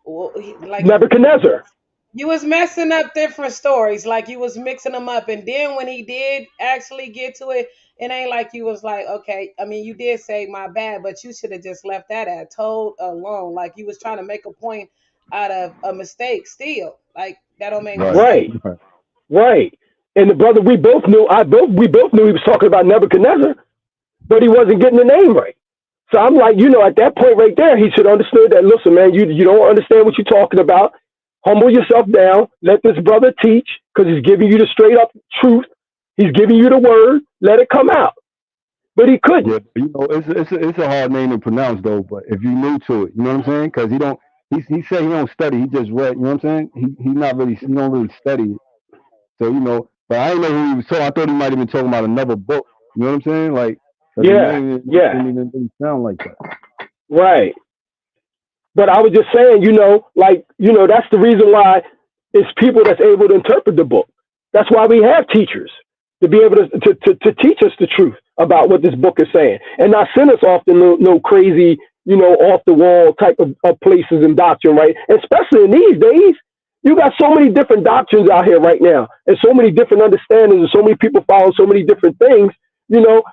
S6: well, like
S7: Nebuchadnezzar.
S6: You was messing up different stories, like you was mixing them up, and then when he did actually get to it, it ain't like you was like, okay, I mean, you did say my bad, but you should have just left that at told alone. Like you was trying to make a point out of a mistake still. Like that don't make no sense.
S7: Right. And the brother, we both knew he was talking about Nebuchadnezzar, but he wasn't getting the name right. So I'm like, at that point right there, he should understood that, listen, man, you don't understand what you're talking about. Humble yourself down. Let this brother teach, because he's giving you the straight up truth. He's giving you the word. Let it come out. But he couldn't.
S8: Yeah, it's a hard name to pronounce though. But if you're new to it, you know what I'm saying? Because he said he don't study. He just read. You know what I'm saying? He don't really study it. So but I didn't know who he was talking. I thought he might have been talking about another book. You know what I'm saying? Like it didn't even sound like that.
S7: Right. But I was just saying, that's the reason why it's people that's able to interpret the book. That's why we have teachers, to be able to teach us the truth about what this book is saying, and not send us off to no crazy, off the wall type of places and doctrine, right? Especially in these days, you got so many different doctrines out here right now, and so many different understandings, and so many people follow so many different things. You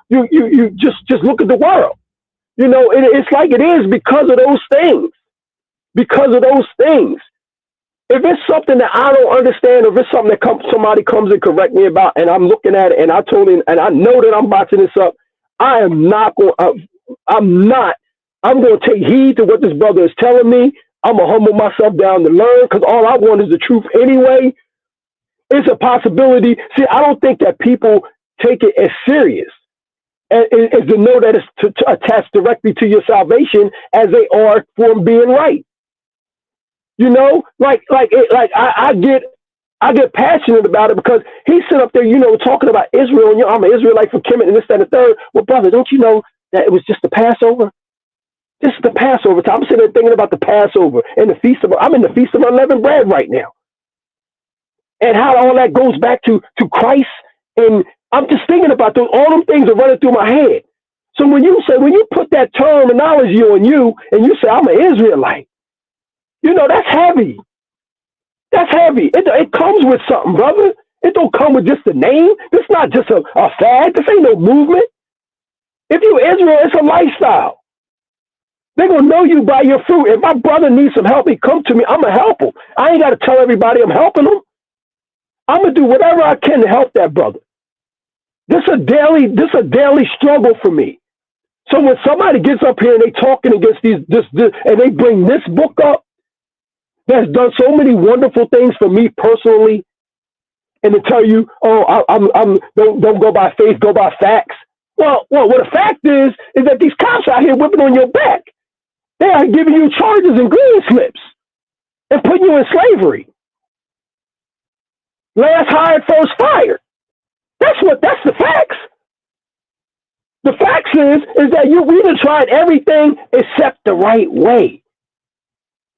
S7: just look at the world. It's like it is because of those things. Because of those things. If it's something that I don't understand, or if it's something that somebody comes and correct me about, and I'm looking at it, and I told him, and I know that I'm botching this up, I'm going to take heed to what this brother is telling me. I'm going to humble myself down to learn, because all I want is the truth anyway. It's a possibility. See, I don't think that people take it as serious as to know that it's to attach directly to your salvation as they are from being right. I get passionate about it, because he sit up there, talking about Israel, and I'm an Israelite from Kemet and this, that, and the third. Well, brother, don't you know that it was just the Passover? This is the Passover time. I'm sitting there thinking about the Passover and I'm in the Feast of Unleavened Bread right now. And how all that goes back to Christ. And I'm just thinking about all them things are running through my head. So when you put that terminology on you, and you say, I'm an Israelite, that's heavy. That's heavy. It comes with something, brother. It don't come with just a name. It's not just a fad. This ain't no movement. If you Israel, it's a lifestyle. They're going to know you by your fruit. If my brother needs some help, he come to me. I'm going to help him. I ain't got to tell everybody I'm helping him. I'm going to do whatever I can to help that brother. This is a daily struggle for me. So when somebody gets up here and they talking against this and they bring this book up that's done so many wonderful things for me personally, and to tell you, oh, don't go by faith, go by facts. Well, what the fact is that these cops out here whipping on your back. They are giving you charges and green slips and putting you in slavery. Last hired, first fired. That's the facts. The facts is that we done tried everything except the right way.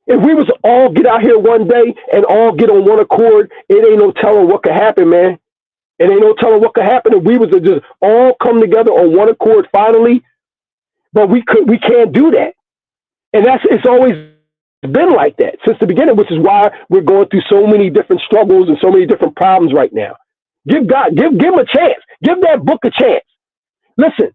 S7: If we was to all get out here one day and all get on one accord, it ain't no telling what could happen, man. It ain't no telling what could happen if we was to just all come together on one accord finally. But we can't do that. And it's always been like that since the beginning, which is why we're going through so many different struggles and so many different problems right now. Give him a chance. Give that book a chance. Listen,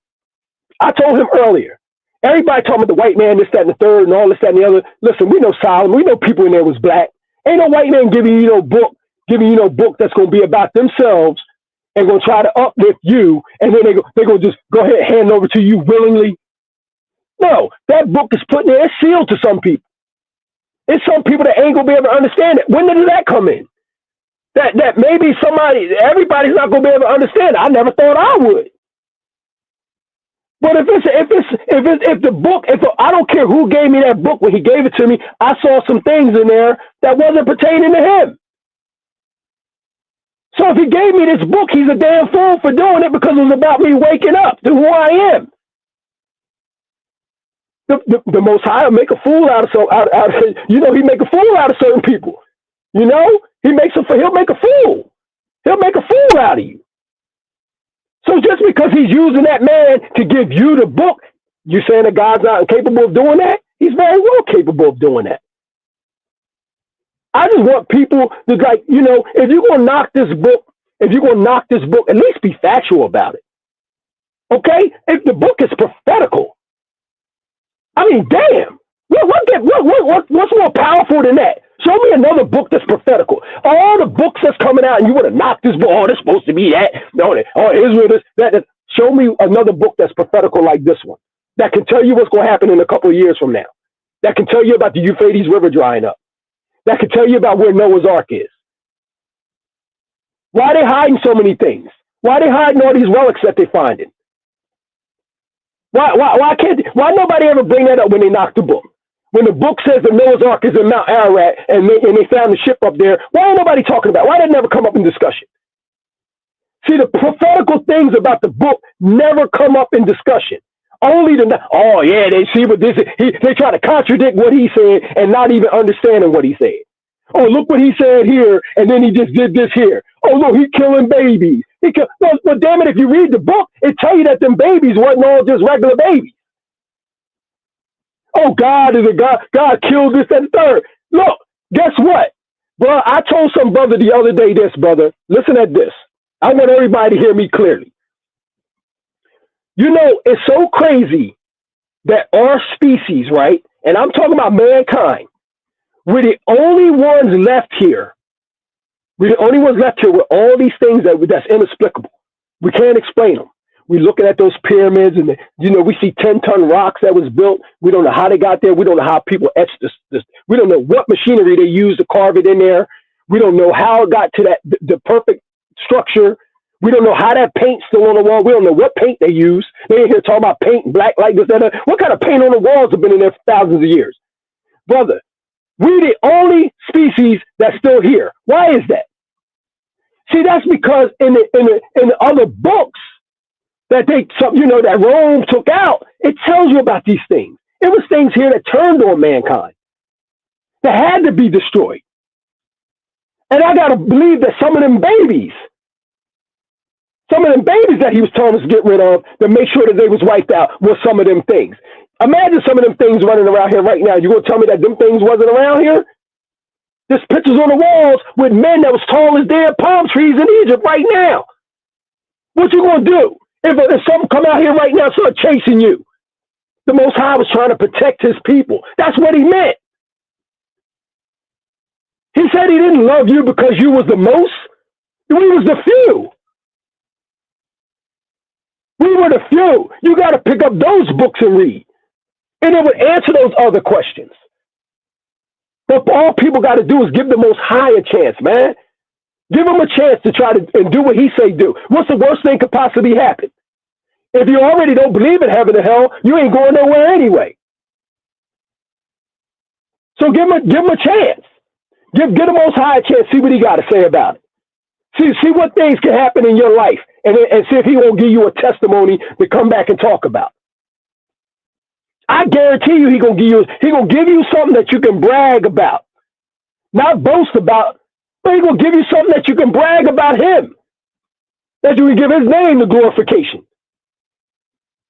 S7: I told him earlier, everybody talking about the white man, this, that, and the third, and all this, that, and the other. Listen, we know Solomon. We know people in there was black. Ain't no white man giving you no book that's going to be about themselves and going to try to uplift you, and then they're going to just go ahead and hand over to you willingly. No, that book is put there. It's sealed to some people. It's some people that ain't going to be able to understand it. When did that come in? That maybe everybody's not going to be able to understand it. I never thought I would. But if the book, I don't care who gave me that book when he gave it to me, I saw some things in there that wasn't pertaining to him. So if he gave me this book, he's a damn fool for doing it because it was about me waking up to who I am. The Most High will make a fool out of he make a fool out of certain people. You know, he'll make a fool. He'll make a fool out of you. So just because he's using that man to give you the book, you saying that God's not capable of doing that? He's very well capable of doing that. I just want people to, like, you know, if you're gonna knock this book, at least be factual about it. Okay? If the book is prophetical, I mean, damn. What's more powerful than that? Show me another book that's prophetical. All the books that's coming out, and you want to knock this book. Oh, it's supposed to be that. No, Israel, this, that. Show me another book that's prophetical like this one, that can tell you what's going to happen in a couple of years from now. That can tell you about the Euphrates River drying up. That can tell you about where Noah's Ark is. Why are they hiding so many things? Why are they hiding all these relics that they're finding? Why nobody ever bring that up when they knock the book? When the book says the Noah's Ark is in Mount Ararat and they found the ship up there, why ain't nobody talking about it? Why did it never come up in discussion? See, the prophetical things about the book never come up in discussion. Only they see what this is. They try to contradict what he said and not even understanding what he said. Oh, look what he said here, and then he just did this here. Oh, look, he's killing babies. Well, damn it, if you read the book, it tell you that them babies wasn't all just regular babies. Oh, God is a God. God killed this and the third. Look, guess what? Bro, I told some brother the other day this, brother. Listen at this. I want everybody to hear me clearly. You know, it's so crazy that our species, right? And I'm talking about mankind. We're the only ones left here. We're the only ones left here with all these things that's inexplicable. We can't explain them. We're looking at those pyramids and, we see 10-ton rocks that was built. We don't know how they got there. We don't know how people etched this. We don't know what machinery they used to carve it in there. We don't know how it got to the perfect structure. We don't know how that paint's still on the wall. We don't know what paint they use. They ain't here talking about paint and black like this, that. What kind of paint on the walls have been in there for thousands of years? Brother, we're the only species that's still here. Why is that? See, that's because in the other books that that Rome took out, it tells you about these things. It was things here that turned on mankind, that had to be destroyed. And I got to believe that some of them babies that he was telling us to get rid of to make sure that they was wiped out was some of them things. Imagine some of them things running around here right now. You going to tell me that them things wasn't around here? There's pictures on the walls with men that was tall as damn palm trees in Egypt right now. What you going to do if something come out here right now and start chasing you? The Most High was trying to protect his people. That's what he meant. He said he didn't love you because you was the most. We was the few. We were the few. You got to pick up those books and read. And it would answer those other questions. But all people got to do is give the Most High a chance, man. Give him a chance to try to and do what he say do. What's the worst thing could possibly happen? If you already don't believe in heaven and hell, you ain't going nowhere anyway. So give him a chance. Give the Most High a chance. See what he got to say about it. See what things can happen in your life, and see if he won't give you a testimony to come back and talk about. I guarantee you, he gonna give you something that you can brag about, not boast about, but he gonna give you something that you can brag about him, that you can give his name the glorification.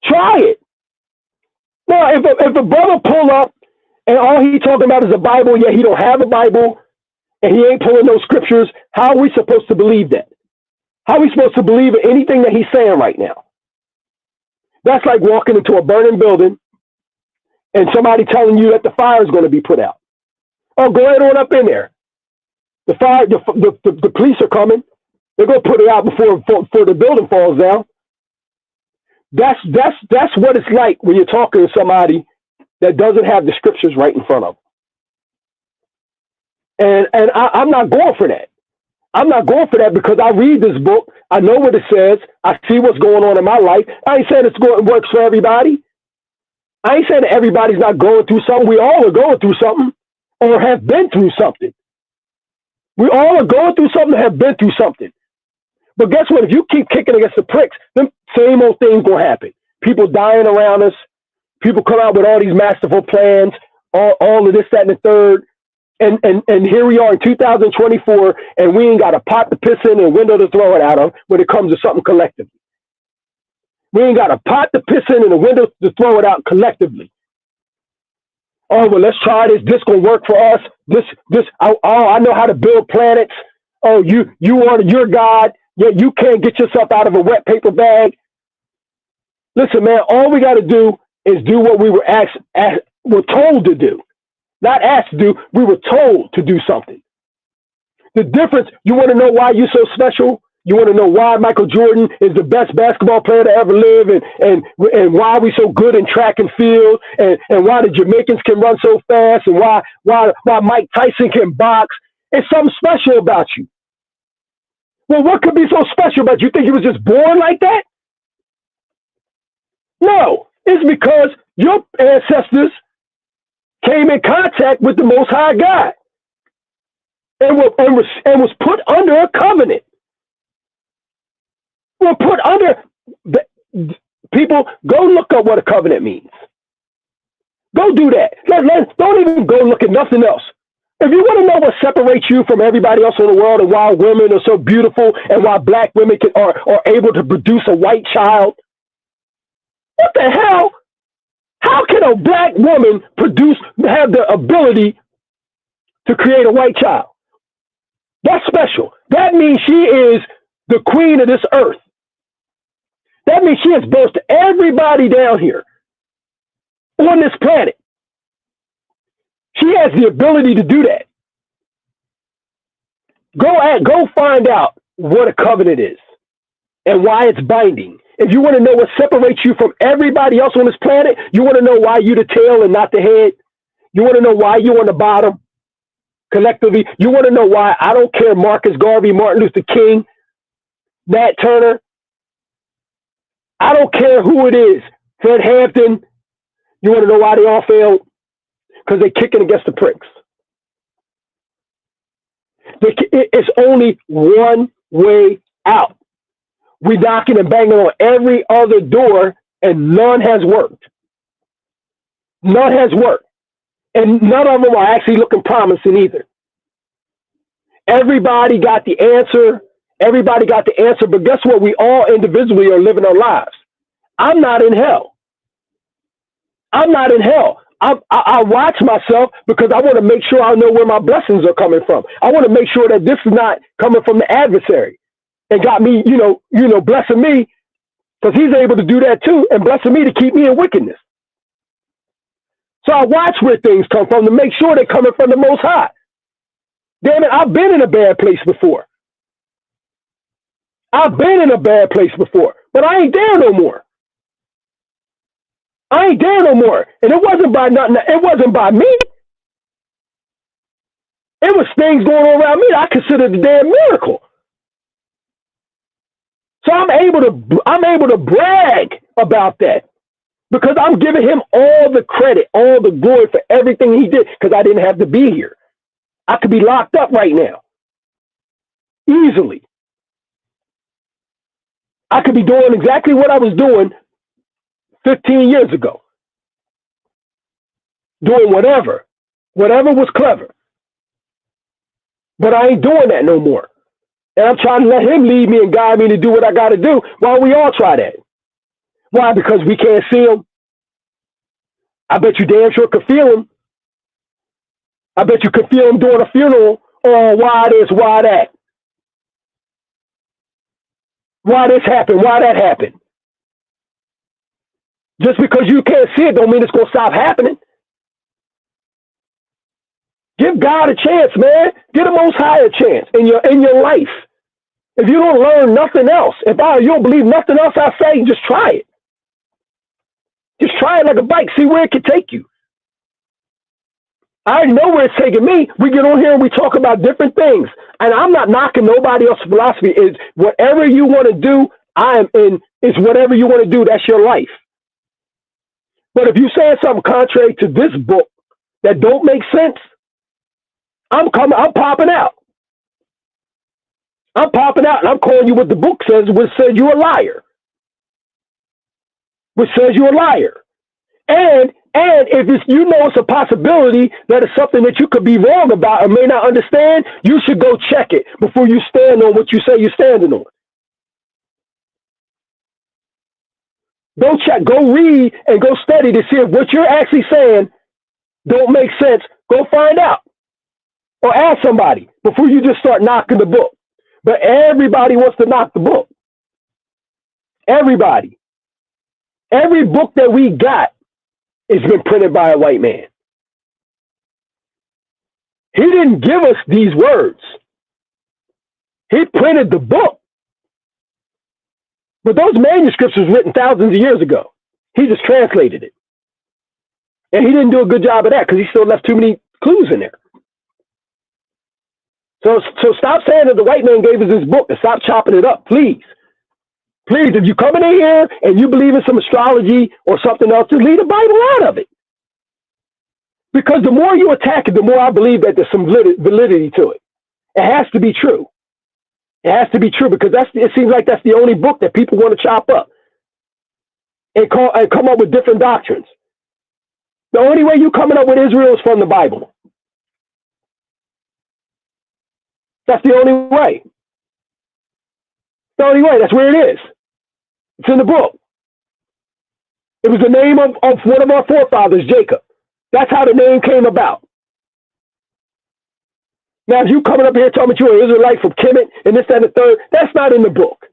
S7: Try it. Now, if a brother pull up and all he talking about is a Bible, yet he don't have a Bible, and he ain't pulling those scriptures, how are we supposed to believe that? How are we supposed to believe in anything that he's saying right now? That's like walking into a burning building and somebody telling you that the fire is going to be put out. Oh, go right on up in there. The fire, the police are coming. They're going to put it out before the building falls down. That's what it's like when you're talking to somebody that doesn't have the scriptures right in front of them. And I'm not going for that. I'm not going for that because I read this book. I know what it says. I see what's going on in my life. I ain't saying it works for everybody. I ain't saying that everybody's not going through something. We all are going through something or have been through something. We all are going through something, have been through something. But guess what? If you keep kicking against the pricks, then same old things going to happen. People dying around us. People come out with all these masterful plans, all of this, that, and the third. And here we are in 2024, and we ain't got a pot to piss in and a window to throw it out of when it comes to something collectively. We ain't got a pot to piss in and a window to throw it out collectively. Oh, well, let's try this. This gonna work for us. I know how to build planets. Oh, you're God. Yet you can't get yourself out of a wet paper bag. Listen, man, all we got to do is do what we were we're told to do. Not asked to do, we were told to do something. The difference, you want to know why you're so special? You want to know why Michael Jordan is the best basketball player to ever live, and why we so good in track and field, and why the Jamaicans can run so fast, and why Mike Tyson can box. It's something special about you. Well, what could be so special about you? You think you was just born like that? No, it's because your ancestors came in contact with the Most High God and was put under a covenant. Were put under people. Go look up what a covenant means. Go do that. Don't even go look at nothing else. If you want to know what separates you from everybody else in the world and why women are so beautiful and why black women are able to produce a white child, what the hell? How can a black woman have the ability to create a white child? That's special. That means she is the queen of this earth. That means she has birthed everybody down here on this planet. She has the ability to do that. Go find out what a covenant is and why it's binding. If you want to know what separates you from everybody else on this planet, you want to know why you're the tail and not the head. You want to know why you're on the bottom collectively. You want to know why I don't care Marcus Garvey, Martin Luther King, Nat Turner. I don't care who it is. Fred Hampton. You want to know why they all failed? Because they're kicking against the pricks. It's only one way out. We're knocking and banging on every other door, and none has worked. None has worked. And none of them are actually looking promising either. Everybody got the answer. Everybody got the answer, but guess what? We all individually are living our lives. I'm not in hell. I'm not in hell. I watch myself because I want to make sure I know where my blessings are coming from. I want to make sure that this is not coming from the adversary and got me, blessing me, because he's able to do that too, and blessing me to keep me in wickedness. So I watch where things come from to make sure they're coming from the Most High. Damn it, I've been in a bad place before. I've been in a bad place before, but I ain't there no more. I ain't there no more. And it wasn't by nothing. It wasn't by me. It was things going on around me that I considered a damn miracle. So I'm able to brag about that because I'm giving him all the credit, all the glory for everything he did because I didn't have to be here. I could be locked up right now. Easily. I could be doing exactly what I was doing 15 years ago. Doing whatever was clever. But I ain't doing that no more. And I'm trying to let him lead me and guide me to do what I got to do while we all try that. Why? Because we can't see him. I bet you damn sure could feel him. I bet you could feel him during a funeral. Oh, why this, why that? Why this happened, why that happened? Just because you can't see it don't mean it's going to stop happening. Give God a chance, man. Give the Most High a chance in your life. If you don't learn nothing else, you don't believe nothing else I say, just try it. Just try it like a bike. See where it can take you. I already know where it's taking me. We get on here and we talk about different things. And I'm not knocking nobody else's philosophy. Is whatever you want to do, I am in. It's whatever you want to do. That's your life. But if you say something contrary to this book that don't make sense, I'm popping out. I'm popping out and I'm calling you what the book says, which says you're a liar. Which says you're a liar. And if it's a possibility that it's something that you could be wrong about or may not understand, you should go check it before you stand on what you say you're standing on. Go check, go read, and go study to see if what you're actually saying don't make sense. Go find out. Or ask somebody before you just start knocking the book. But everybody wants to knock the book. Everybody. Every book that we got has been printed by a white man. He didn't give us these words. He printed the book. But those manuscripts was written thousands of years ago. He just translated it. And he didn't do a good job of that because he still left too many clues in there. So stop saying that the white man gave us this book and stop chopping it up, please. Please, if you coming in here and you believe in some astrology or something else, just leave the Bible out of it. Because the more you attack it, the more I believe that there's some validity to it. It has to be true. It has to be true because it seems like that's the only book that people want to chop up and come up with different doctrines. The only way you coming up with Israel is from the Bible. That's the only way. The only way. That's where it is. It's in the book. It was the name of one of our forefathers, Jacob. That's how the name came about. Now, if you coming up here talking about you're an Israelite from Kemet and this, that, and the third, that's not in the book.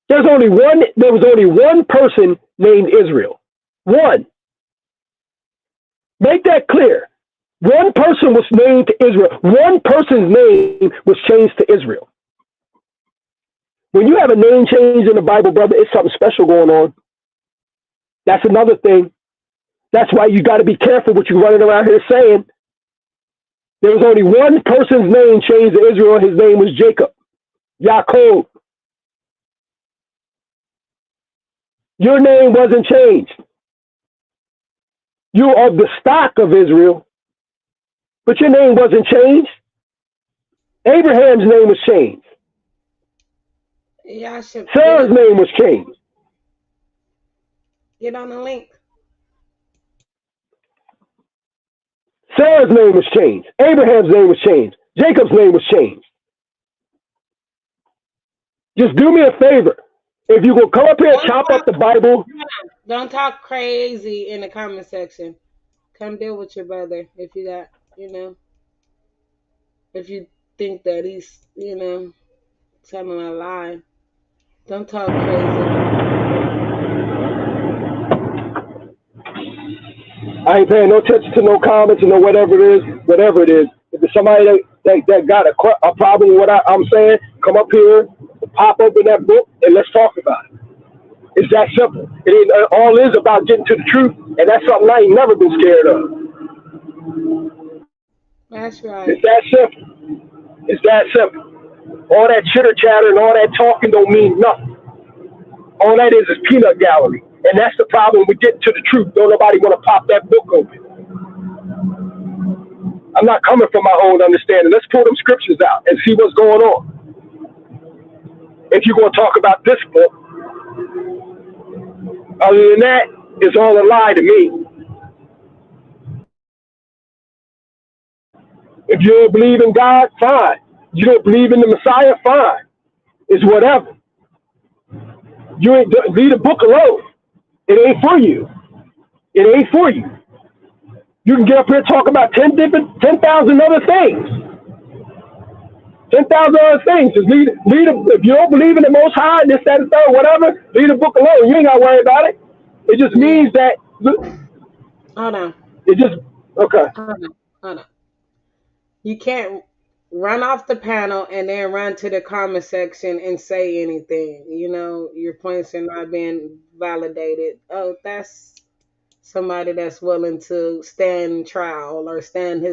S7: There was only one person named Israel. One. Make that clear. One person was named to Israel. One person's name was changed to Israel. When you have a name change in the Bible, brother, it's something special going on. That's another thing. That's why you got to be careful what you're running around here saying. There was only one person's name changed to Israel. His name was Jacob. Yaakov. Your name wasn't changed. You're of the stock of Israel, but your name wasn't changed. Abraham's name was changed.
S6: Yeah,
S7: Sarah's name was changed.
S6: Get on the link.
S7: Sarah's name was changed. Abraham's name was changed. Jacob's name was changed. Just do me a favor. If you go come up here and chop up the Bible.
S6: Don't talk crazy in the comment section. Come deal with your brother if you got, if you think that he's, telling a lie. Don't talk crazy.
S7: I ain't paying no attention to no comments or no whatever it is. If there's somebody that got a problem with what I'm saying, come up here, pop open that book, and let's talk about it. It's that simple. It ain't all is about getting to the truth, and that's something I ain't never been scared of.
S6: That's right.
S7: It's that simple. It's that simple. All that chitter chatter and all that talking don't mean nothing. All that is peanut gallery, and that's the problem with getting to the truth. Don't nobody want to pop that book open. I'm not coming from my own understanding. Let's pull them scriptures out and see what's going on. If you're going to talk about this book, other than that, it's all a lie to me. If you don't believe in God, fine. You don't believe in the Messiah, fine. It's whatever. You ain't leave the book alone. It ain't for you. It ain't for you. You can get up here and talk about 10,000 other things. 10,000 other things. Just if you don't believe in the Most High, this, that, and third, whatever, leave the book alone. You ain't got to worry about it. It just means that.
S6: Hold on.
S7: It just, okay.
S6: Hold on. You can't run off the panel and then run to the comment section and say anything. You know, your points are not being validated. Oh, that's somebody that's willing to stand trial or stand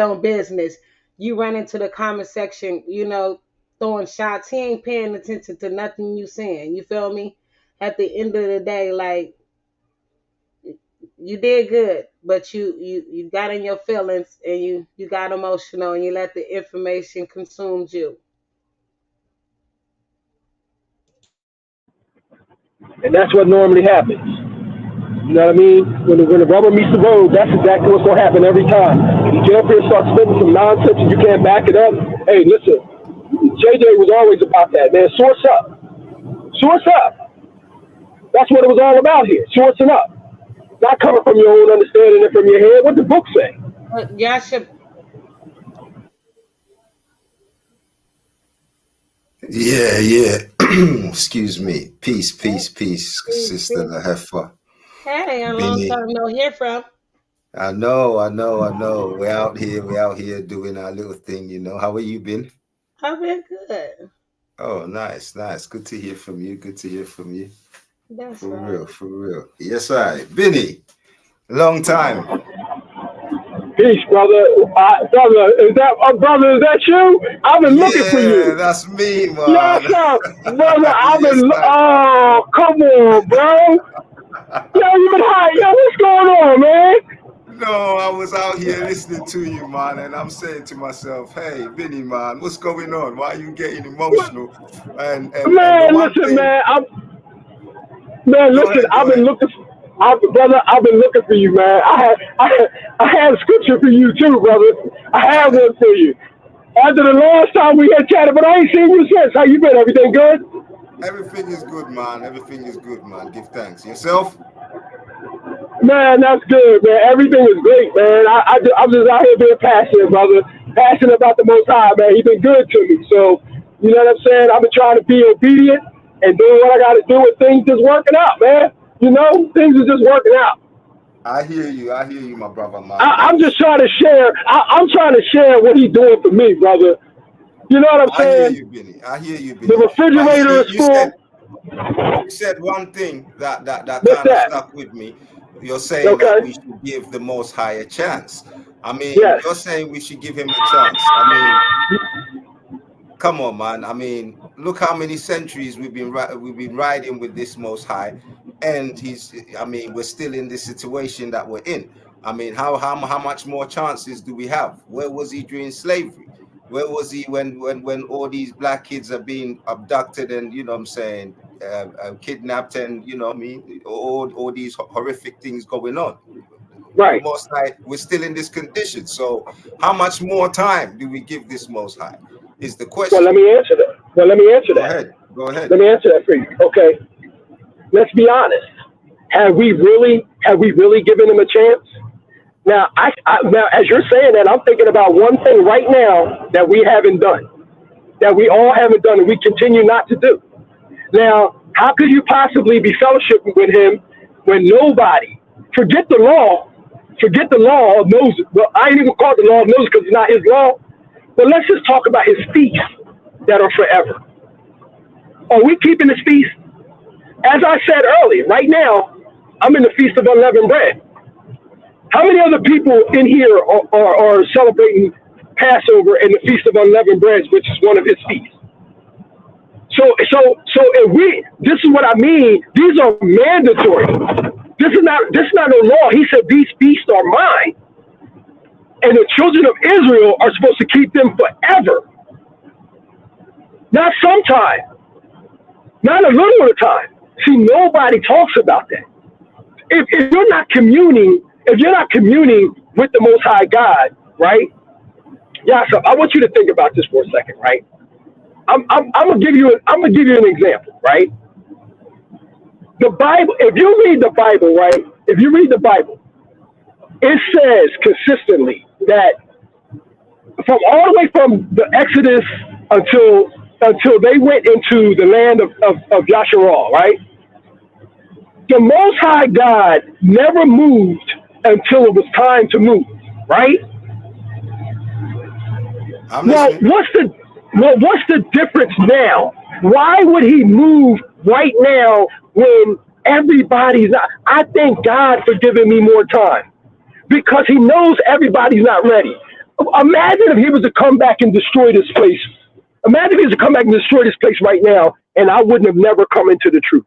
S6: on business. You run into the comment section, you know, throwing shots. He ain't paying attention to nothing you saying. You feel me? At the end of the day, like, you did good, but you got in your feelings and you got emotional and you let the information consume you.
S7: And that's what normally happens. You know what I mean? When the rubber meets the road, that's exactly what's going to happen every time. If you get up here and start spitting some nonsense and you can't back it up, hey, listen, JJ was always about that, man. Source up. Source up. That's what it was all about here, sourcing up. Not coming from your own understanding and from your head. What the book say?
S6: Yasha.
S9: Yeah. Excuse me. Peace, Sister Hefa.
S6: Hey, a long time no hear from.
S9: I know. We're out here doing our little thing, you know. How have you been?
S6: I've been good.
S9: Oh, nice. Good to hear from you.
S6: That's
S9: for
S6: right.
S9: For real. Yes, I. Benny, long time.
S7: Peace, brother. Brother, is that you? I've been looking for you.
S9: Yeah, that's me, man.
S7: Yes, sir. Brother, I've been, oh, come on, bro. Yo, you been high. Yo, what's going on, man?
S9: No, I was out here listening to you, man, and I'm saying to myself, hey, Benny, man, what's going on? Why are you getting emotional? And
S7: man, listen, man. I've been looking for you, man. I had a scripture for you too, brother. I have one for you. After the last time we had chatted, but I ain't seen you since. How you been? Everything good?
S9: Everything is good, man. Give thanks. Yourself?
S7: Man, that's good, man. Everything is great, man. I'm just out here being passionate, brother. Passionate about the Most High, man. He's been good to me. So, you know what I'm saying? I've been trying to be obedient and doing what I got to do, and things just working out, man. You know, things are just working out.
S9: I hear you, my brother.
S7: I'm just trying to share. I'm trying to share what he's doing for me, brother. You know what I'm saying?
S9: I hear you, Benny.
S7: The refrigerator is full.
S9: You said one thing that kind of stuck with me. You're saying that we should give the Most High a chance. I mean, You're saying we should give him a chance. I mean, come on, man. I mean, look how many centuries we've been riding with this Most High, and we're still in this situation that we're in. I mean, how much more chances do we have? Where was he during slavery? Where was he when all these black kids are being abducted and, you know what I'm saying, kidnapped and, you know what I mean, all these horrific things going on?
S7: Right.
S9: Most High, we're still in this condition. So how much more time do we give this Most High is the question.
S7: Well, let me answer that.
S9: Go ahead.
S7: Let me answer that for you. Okay. Let's be honest. Have we really given him a chance? Now, now, as you're saying that, I'm thinking about one thing right now that we haven't done, that we all haven't done, and we continue not to do. Now, how could you possibly be fellowshipping with him when nobody, forget the law of Moses. Well, I ain't even call it the law of Moses because it's not his law. But let's just talk about his feasts that are forever. Are we keeping this feast? As I said earlier, right now, I'm in the Feast of Unleavened Bread. How many other people in here are celebrating Passover and the Feast of Unleavened Bread, which is one of his feasts? So if this is what I mean. These are mandatory. This is not a law. He said these feasts are mine, and the children of Israel are supposed to keep them forever, not sometime, not a little at a time. See, nobody talks about that. If you're not communing with the Most High God, right? Yeah, so I want you to think about this for a second, right? I'm gonna give you an example, right? The Bible. If you read the Bible, right? If you read the Bible, it says consistently that from all the way from the Exodus until they went into the land of Yasharal, right? The Most High God never moved until it was time to move, right? Well, what's the difference now? Why would he move right now when everybody's not? I thank God for giving me more time because he knows everybody's not ready. Imagine if he was to come back and destroy this place. Imagine if he was to come back and destroy this place right now, and I wouldn't have never come into the truth.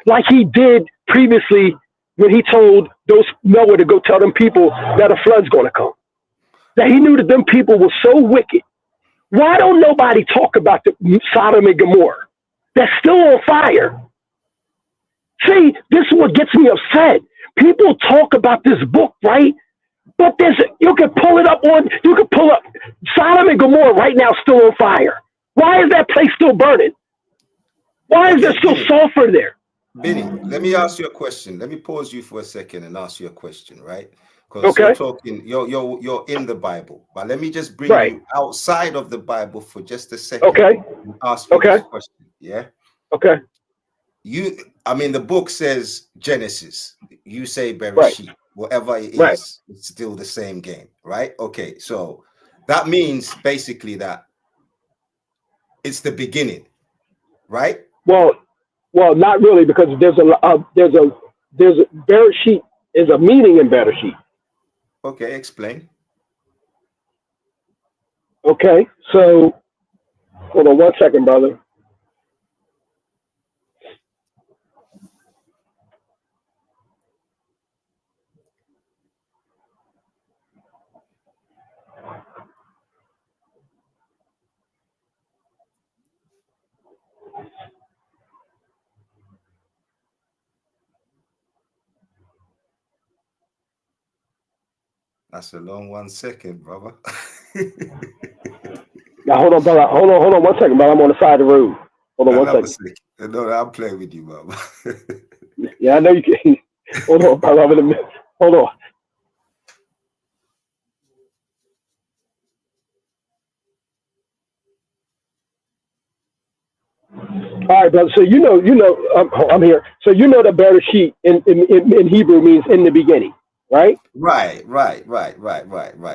S7: Like he did previously when he told those Noah to go tell them people that a flood's going to come. That he knew that them people were so wicked. Why don't nobody talk about the Sodom and Gomorrah? That's still on fire. See, this is what gets me upset. People talk about this book, right? But you can pull up Sodom and Gomorrah right now still on fire. Why is that place still burning? Why is there still sulfur there?
S9: Benny, let me ask you a question. Let me pause you for a second and ask you a question, right? Because you're talking, you're in the Bible, but let me just bring you outside of the Bible for just a second.
S7: Okay.
S9: And ask you this question. Yeah.
S7: Okay.
S9: The book says Genesis. You say Bereshit. Right. Whatever it is, it's still the same game, right? Okay. So that means basically that it's the beginning, right?
S7: Well, not really, because there's a Bereshit is a meaning in Bereshit.
S9: Okay, explain.
S7: Okay, so hold on 1 second, brother.
S9: That's a long 1 second, brother.
S7: Now hold on, brother. Hold on 1 second, brother. I'm on the side of the road. Hold on 1 second.
S9: No, I'm playing with you, brother.
S7: Yeah, I know you can. Hold on, brother. I'm in a minute. Hold on. All right, brother. So I'm here. So you know that Bereshit in Hebrew means in the beginning. Right.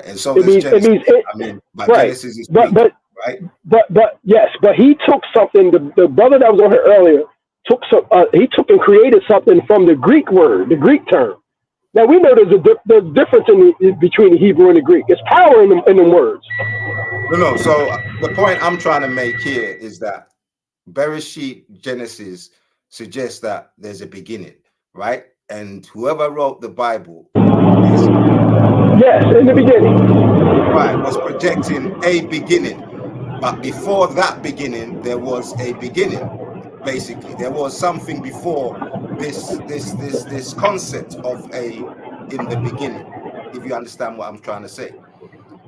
S9: And so Genesis is
S7: but yes, but he took something. The brother that was on here earlier took and created something from the Greek word, the Greek term. Now we know there's a difference between the Hebrew and the Greek. It's power in them words.
S9: No. So the point I'm trying to make here is that Bereshit Genesis suggests that there's a beginning, right? And whoever wrote the Bible,
S7: yes, in the beginning,
S9: right, was projecting a beginning. But before that beginning, there was a beginning. Basically, there was something before this concept of in the beginning. If you understand what I'm trying to say.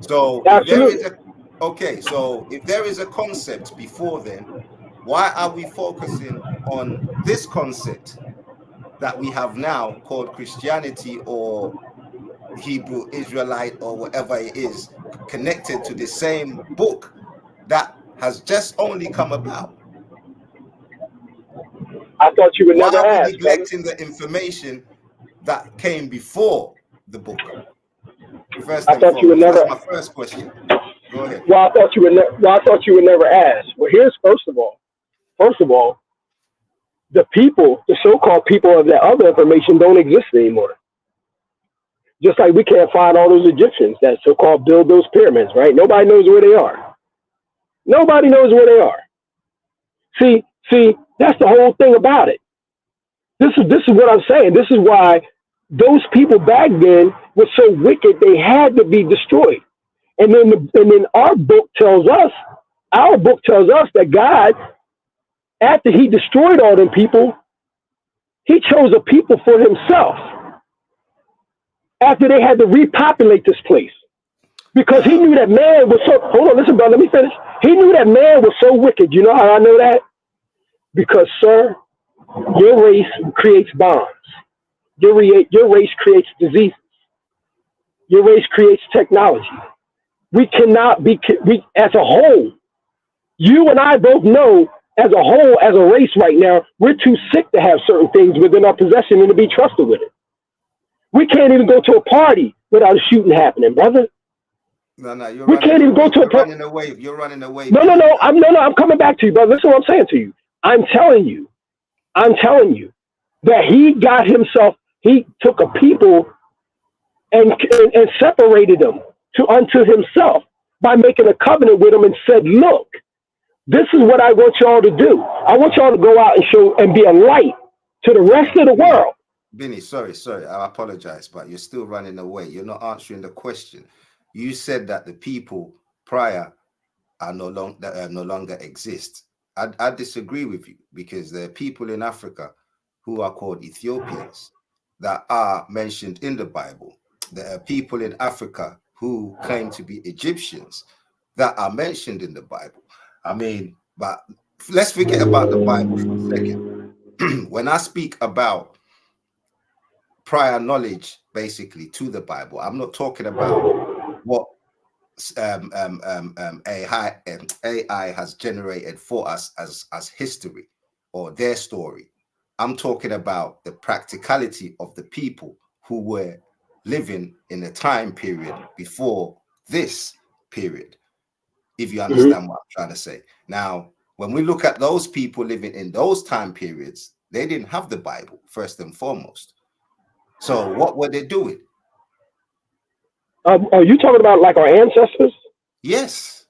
S9: So if there is a concept before then, why are we focusing on this concept that we have now called Christianity or Hebrew Israelite or whatever it is, connected to the same book that has just only come about?
S7: I thought you would never ask.
S9: Why are we neglecting the information that came before the book? That's my first question. Go ahead.
S7: Well, I thought you would never ask. Well, here's first of all, first of all, the people, the so-called people of that other information don't exist anymore. Just like we can't find all those Egyptians that so-called build those pyramids, right? Nobody knows where they are. Nobody knows where they are. See, that's the whole thing about it. This is what I'm saying. This is why those people back then were so wicked they had to be destroyed. And then our book tells us that God, after he destroyed all them people, he chose a people for himself. After they had to repopulate this place. Because he knew that man was so, hold on, listen, brother, let me finish. He knew that man was so wicked. You know how I know that? Because, sir, your race creates bombs. Your race creates diseases. Your race creates technology. We cannot be, as a whole, you and I both know, as a whole, as a race right now, we're too sick to have certain things within our possession and to be trusted with it. We can't even go to a party without a shooting happening, brother.
S9: No,
S7: we can't even go to a party.
S9: You're running away.
S7: No, I'm coming back to you, brother. Listen to what I'm saying to you. I'm telling you that he took a people and separated them unto himself by making a covenant with them and said, look, this is what I want y'all to do. I want y'all to go out and show and be a light to the rest of the world.
S9: Benny, sorry, I apologize, but you're still running away. You're not answering the question. You said that the people prior are no longer exist. I disagree with you, because there are people in Africa who are called Ethiopians that are mentioned in the Bible. There are people in Africa who claim to be Egyptians that are mentioned in the Bible. I mean, but let's forget about the Bible for a second. When I speak about prior knowledge, basically, to the Bible, I'm not talking about what AI has generated for us as history or their story. I'm talking about the practicality of the people who were living in a time period before this period, if you understand what I'm trying to say. Now, when we look at those people living in those time periods, they didn't have the Bible, first and foremost. So what were they doing?
S7: Are you talking about like our ancestors?
S9: Yes.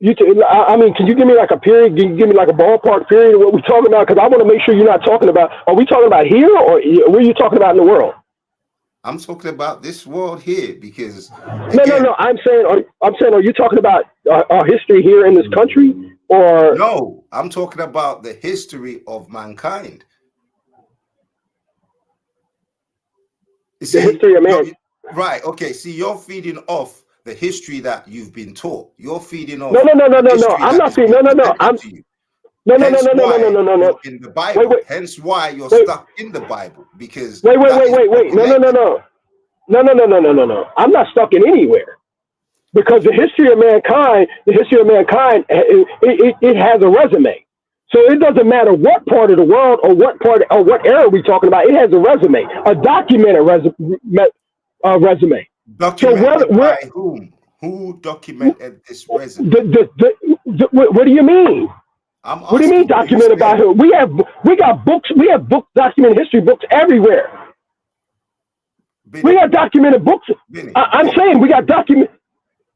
S7: I mean, can you give me like a period? Can you give me like a ballpark period of what we're talking about? Because I want to make sure you're not talking about, are we talking about here, or where are you talking about in the world?
S9: I'm talking about this world here, because
S7: no. I'm saying, are you talking about our history here in this country, or
S9: no? I'm talking about the history of mankind.
S7: The history of man.
S9: Right. Okay. See, you're feeding off the history that you've been taught. You're feeding off.
S7: No. I'm not feeding. No. No.
S9: In the Bible. Wait. Hence why you're stuck in the Bible, because
S7: wait. No. I'm not stuck in anywhere, because the history of mankind, it has a resume. So it doesn't matter what part of the world or what era we're talking about. It has a resume, a documented resume.
S9: Documented by whom? Who documented this resume?
S7: What do you mean? What do you mean documented by who? We got books. We have documented history books everywhere. Benny, we got documented books. Benny, I'm saying we got documented.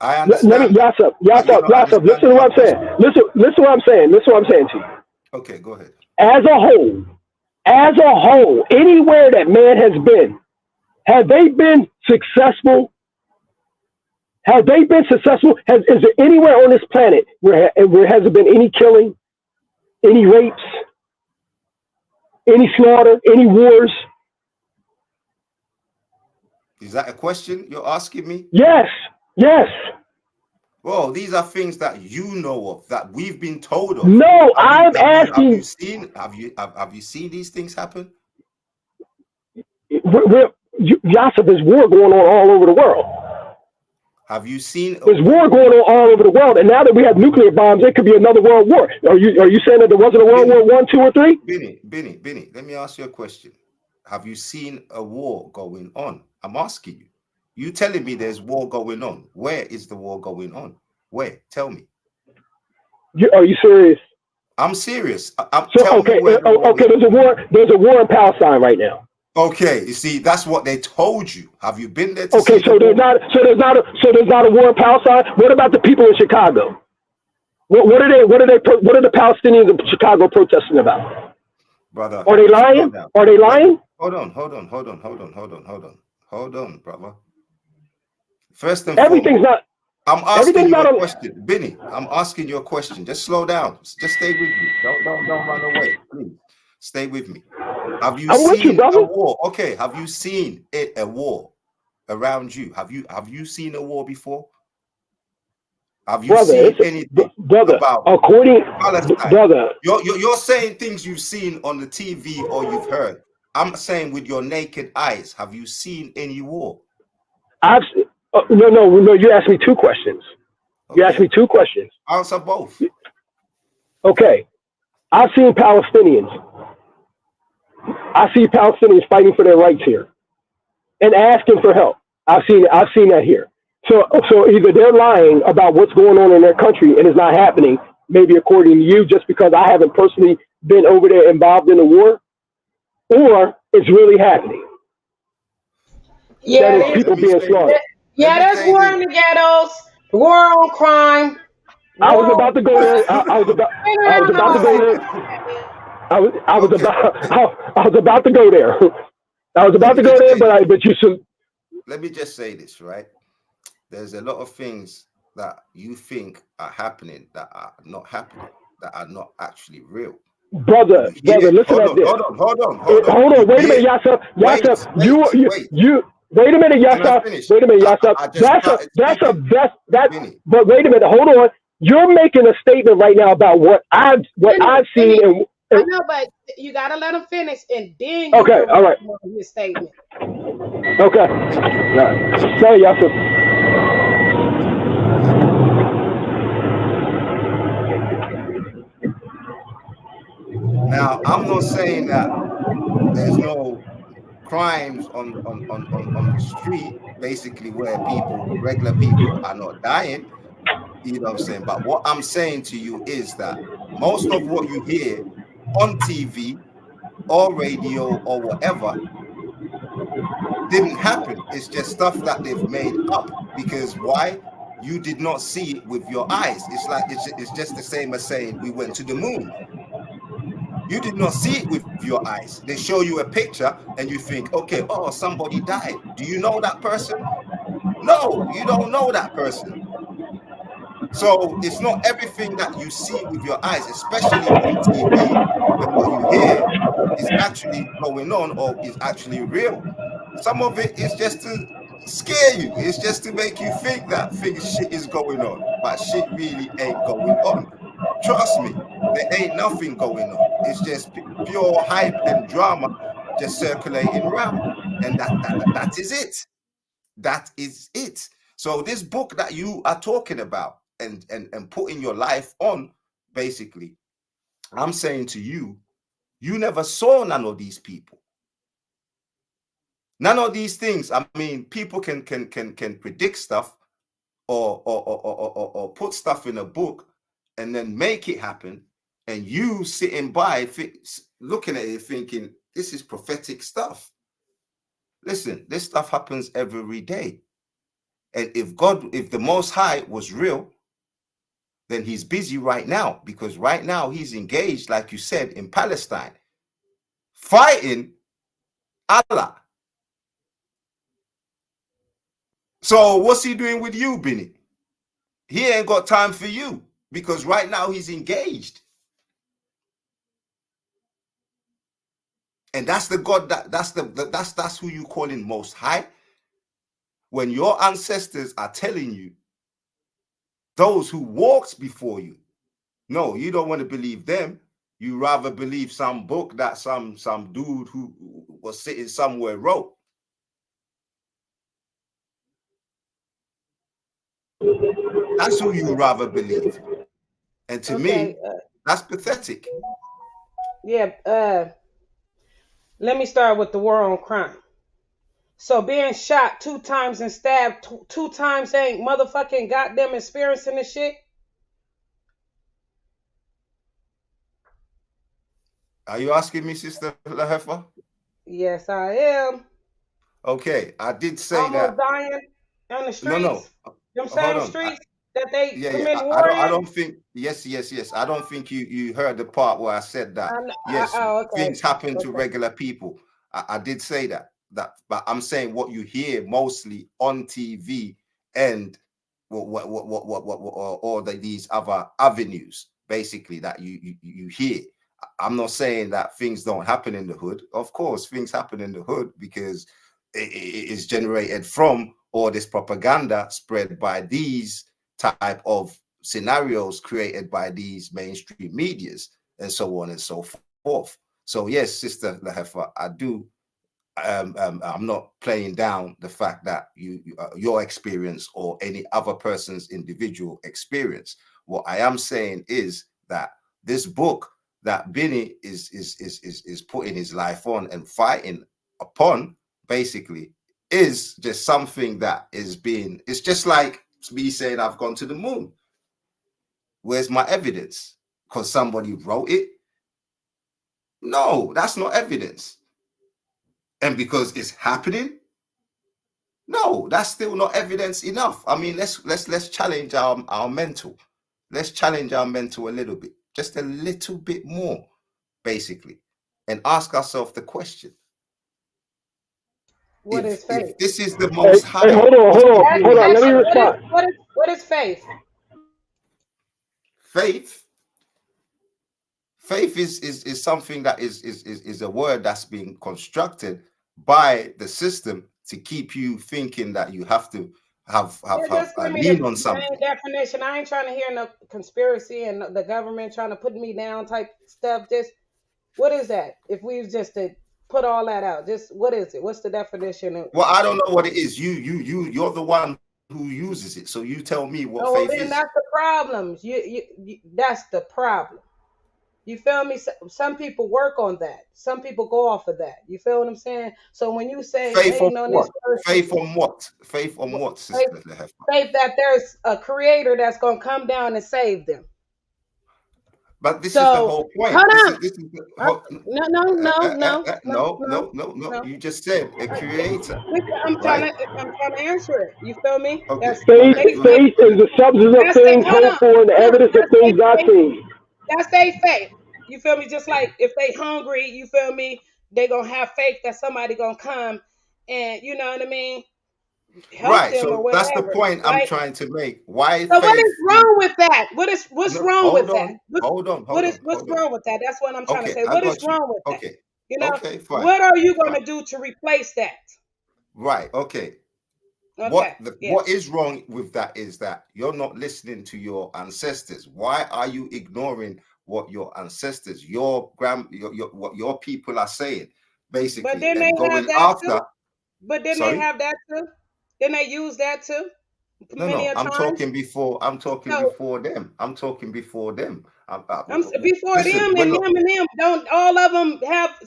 S9: I understand.
S7: Let me Yasser. Listen to what I'm saying. Listen what I'm saying. Listen what I'm saying to you.
S9: Okay, go ahead.
S7: As a whole, anywhere that man has been, have they been successful? Is there anywhere on this planet where has there been any killing, any rapes, any slaughter, any wars?
S9: Is that a question you're asking me?
S7: Yes.
S9: Well, these are things that you know of, that we've been told of.
S7: No, I'm asking.
S9: Have you seen these things happen?
S7: Yasser, there's war going on all over the world.
S9: Have you seen?
S7: There's war going on all over the world, and now that we have nuclear bombs, there could be another world war. Are you saying that there wasn't a World War I, II, or III?
S9: Benny, let me ask you a question. Have you seen a war going on? I'm asking you. You telling me there's war going on. Where is the war going on? Where? Tell me.
S7: Are you serious?
S9: I'm serious.
S7: So okay, there's a war. There's a war in Palestine right now.
S9: Okay, you see, that's what they told you. Have you been there?
S7: Okay, so there's not a war in Palestine. What about the people in Chicago? What are the Palestinians in Chicago protesting about?
S9: Brother,
S7: are they lying? Are they lying?
S9: Hold on, brother. First and
S7: everything's
S9: foremost,
S7: not.
S9: I'm asking you a question, Benny. I'm asking you a question. Just slow down. Just stay with me. Don't run away, please. Stay with me. Have you seen a war? Okay, have you seen a war around you? Have you seen a war before? Have you seen anything about Palestine?
S7: Brother,
S9: you're saying things you've seen on the TV or you've heard. I'm saying with your naked eyes, have you seen any war?
S7: No. You asked me two questions. Okay. You asked me two questions.
S9: Answer both.
S7: Okay, I've seen Palestinians. I see Palestinians fighting for their rights here and asking for help. I've seen that here. So either they're lying about what's going on in their country and it's not happening, maybe according to you, just because I haven't personally been over there involved in the war, or it's really happening.
S6: Yeah,
S7: that is people being slaughtered.
S6: Yeah, there's war in the ghettos, war on crime.
S7: I was about to go there. I was about to go there. I was about to go there. I was about to go there, but you should.
S9: Let me just say this, right? There's a lot of things that you think are happening that are not happening, that are not actually real.
S7: Brother, listen up this.
S9: Hold on.
S7: Wait a minute, Yasser. You. Wait a minute, Yasser. Wait a minute, Yasser. But wait a minute, hold on. You're making a statement right now about what I've seen and.
S6: I know, but you gotta let him finish, and then you
S7: okay, all right.
S6: His statement.
S7: Okay. Sorry, Yasser.
S9: Now, I'm not saying that there's no crimes on the street, basically, where regular people are not dying. You know what I'm saying? But what I'm saying to you is that most of what you hear on TV or radio or whatever didn't happen. It's just stuff that they've made up. Because why? You did not see it with your eyes. It's like it's just the same as saying we went to the moon. You did not see it with your eyes. They show you a picture and you think, okay, oh, somebody died. Do you know that person? No, you don't know that person. So it's not everything that you see with your eyes, especially on TV, and what you hear is actually going on or is actually real. Some of it is just to scare you. It's just to make you think that shit is going on, but shit really ain't going on. Trust me, there ain't nothing going on. It's just pure hype and drama just circulating around, and that is it. That is it. So this book that you are talking about and putting your life on, basically, I'm saying to you, you never saw none of these people. None of these things. I mean, people can predict stuff or put stuff in a book and then make it happen, and you sitting by looking at it thinking this is prophetic stuff. Listen, this stuff happens every day. And if the Most High was real, then he's busy right now, because right now he's engaged, like you said, in Palestine, fighting Allah. So what's he doing with you, Benny? He ain't got time for you, because right now he's engaged. And that's the God that's who you call in Most High. When your ancestors are telling you, those who walked before you, no, you don't want to believe them. You rather believe some book that some dude who was sitting somewhere wrote. That's who you rather believe. And to me, that's pathetic.
S6: Yeah. Let me start with the war on crime. So being shot 2 times and stabbed 2 times ain't motherfucking goddamn experiencing this shit.
S9: Are you asking me, Sister Lahefa?
S6: Yes, I am.
S9: Okay, I did say
S6: almost
S9: that.
S6: dying on the streets.
S9: No.
S6: Them same streets that they commit war
S9: I
S6: in.
S9: don't think. Yes. I don't think you heard the part where I said that. Yes,
S6: okay.
S9: Things happen to regular people. I did say that. But I'm saying what you hear mostly on TV and what these other avenues basically that you hear. I'm not saying that things don't happen in the hood. Of course, things happen in the hood because it is generated from all this propaganda spread by these type of scenarios created by these mainstream medias and so on and so forth. So yes, Sister Lahefa, I do. I'm not playing down the fact that your experience or any other person's individual experience. What I am saying is that this book that Benny is putting his life on and fighting upon basically is just something that is being, it's just like me saying I've gone to the moon. Where's my evidence? Because somebody wrote it? No, that's not evidence. And because it's happening? No, that's still not evidence enough. I mean, let's challenge our mental. Let's challenge our mental a little bit, just a little bit more, basically, and ask ourselves the question:
S6: What is faith?
S9: If this is the most high,
S7: hold on. Let me respond.
S6: What is faith?
S9: Faith is something that is a word that's being constructed by the system to keep you thinking that you have to have lean on something.
S6: Definition. I ain't trying to hear no conspiracy and the government trying to put me down type stuff. Just what is that? If we just to put all that out, just what is it? What's the definition?
S9: Well, I don't know what it is. You're the one who uses it, so you tell me what faith is.
S6: That's the problem. You that's the problem. You feel me? Some people work on that. Some people go off of that. You feel what I'm saying? So when you say
S9: faith on what? Faith on what? Faith on what, sister?
S6: Faith that there's a creator that's going to come down and save them.
S9: But this is the whole point. No. You just said a creator.
S6: I'm trying to answer it. You feel me?
S7: Okay. Faith is the substance of things hoped for and the evidence of things not seen.
S6: That's their faith. You feel me? Just like if they hungry, you feel me? They gonna have faith that somebody gonna come and you know what I mean?
S9: Right. So that's the point I'm trying to make. Why?
S6: So what is wrong with that? What's wrong with that?
S9: Hold on.
S6: What's wrong with that? That's what I'm trying to say. What is wrong with that?
S9: Okay.
S6: You know,
S9: okay, fine.
S6: What are you gonna do to replace that?
S9: Right. Okay. What is wrong with that is that you're not listening to your ancestors. Why are you ignoring what your ancestors, what your people are saying, basically?
S6: But then they have that too. But then they have that too. Then they use that too.
S9: No. I'm talking before them. I'm talking before them.
S6: Before them and him and them. Don't all of them have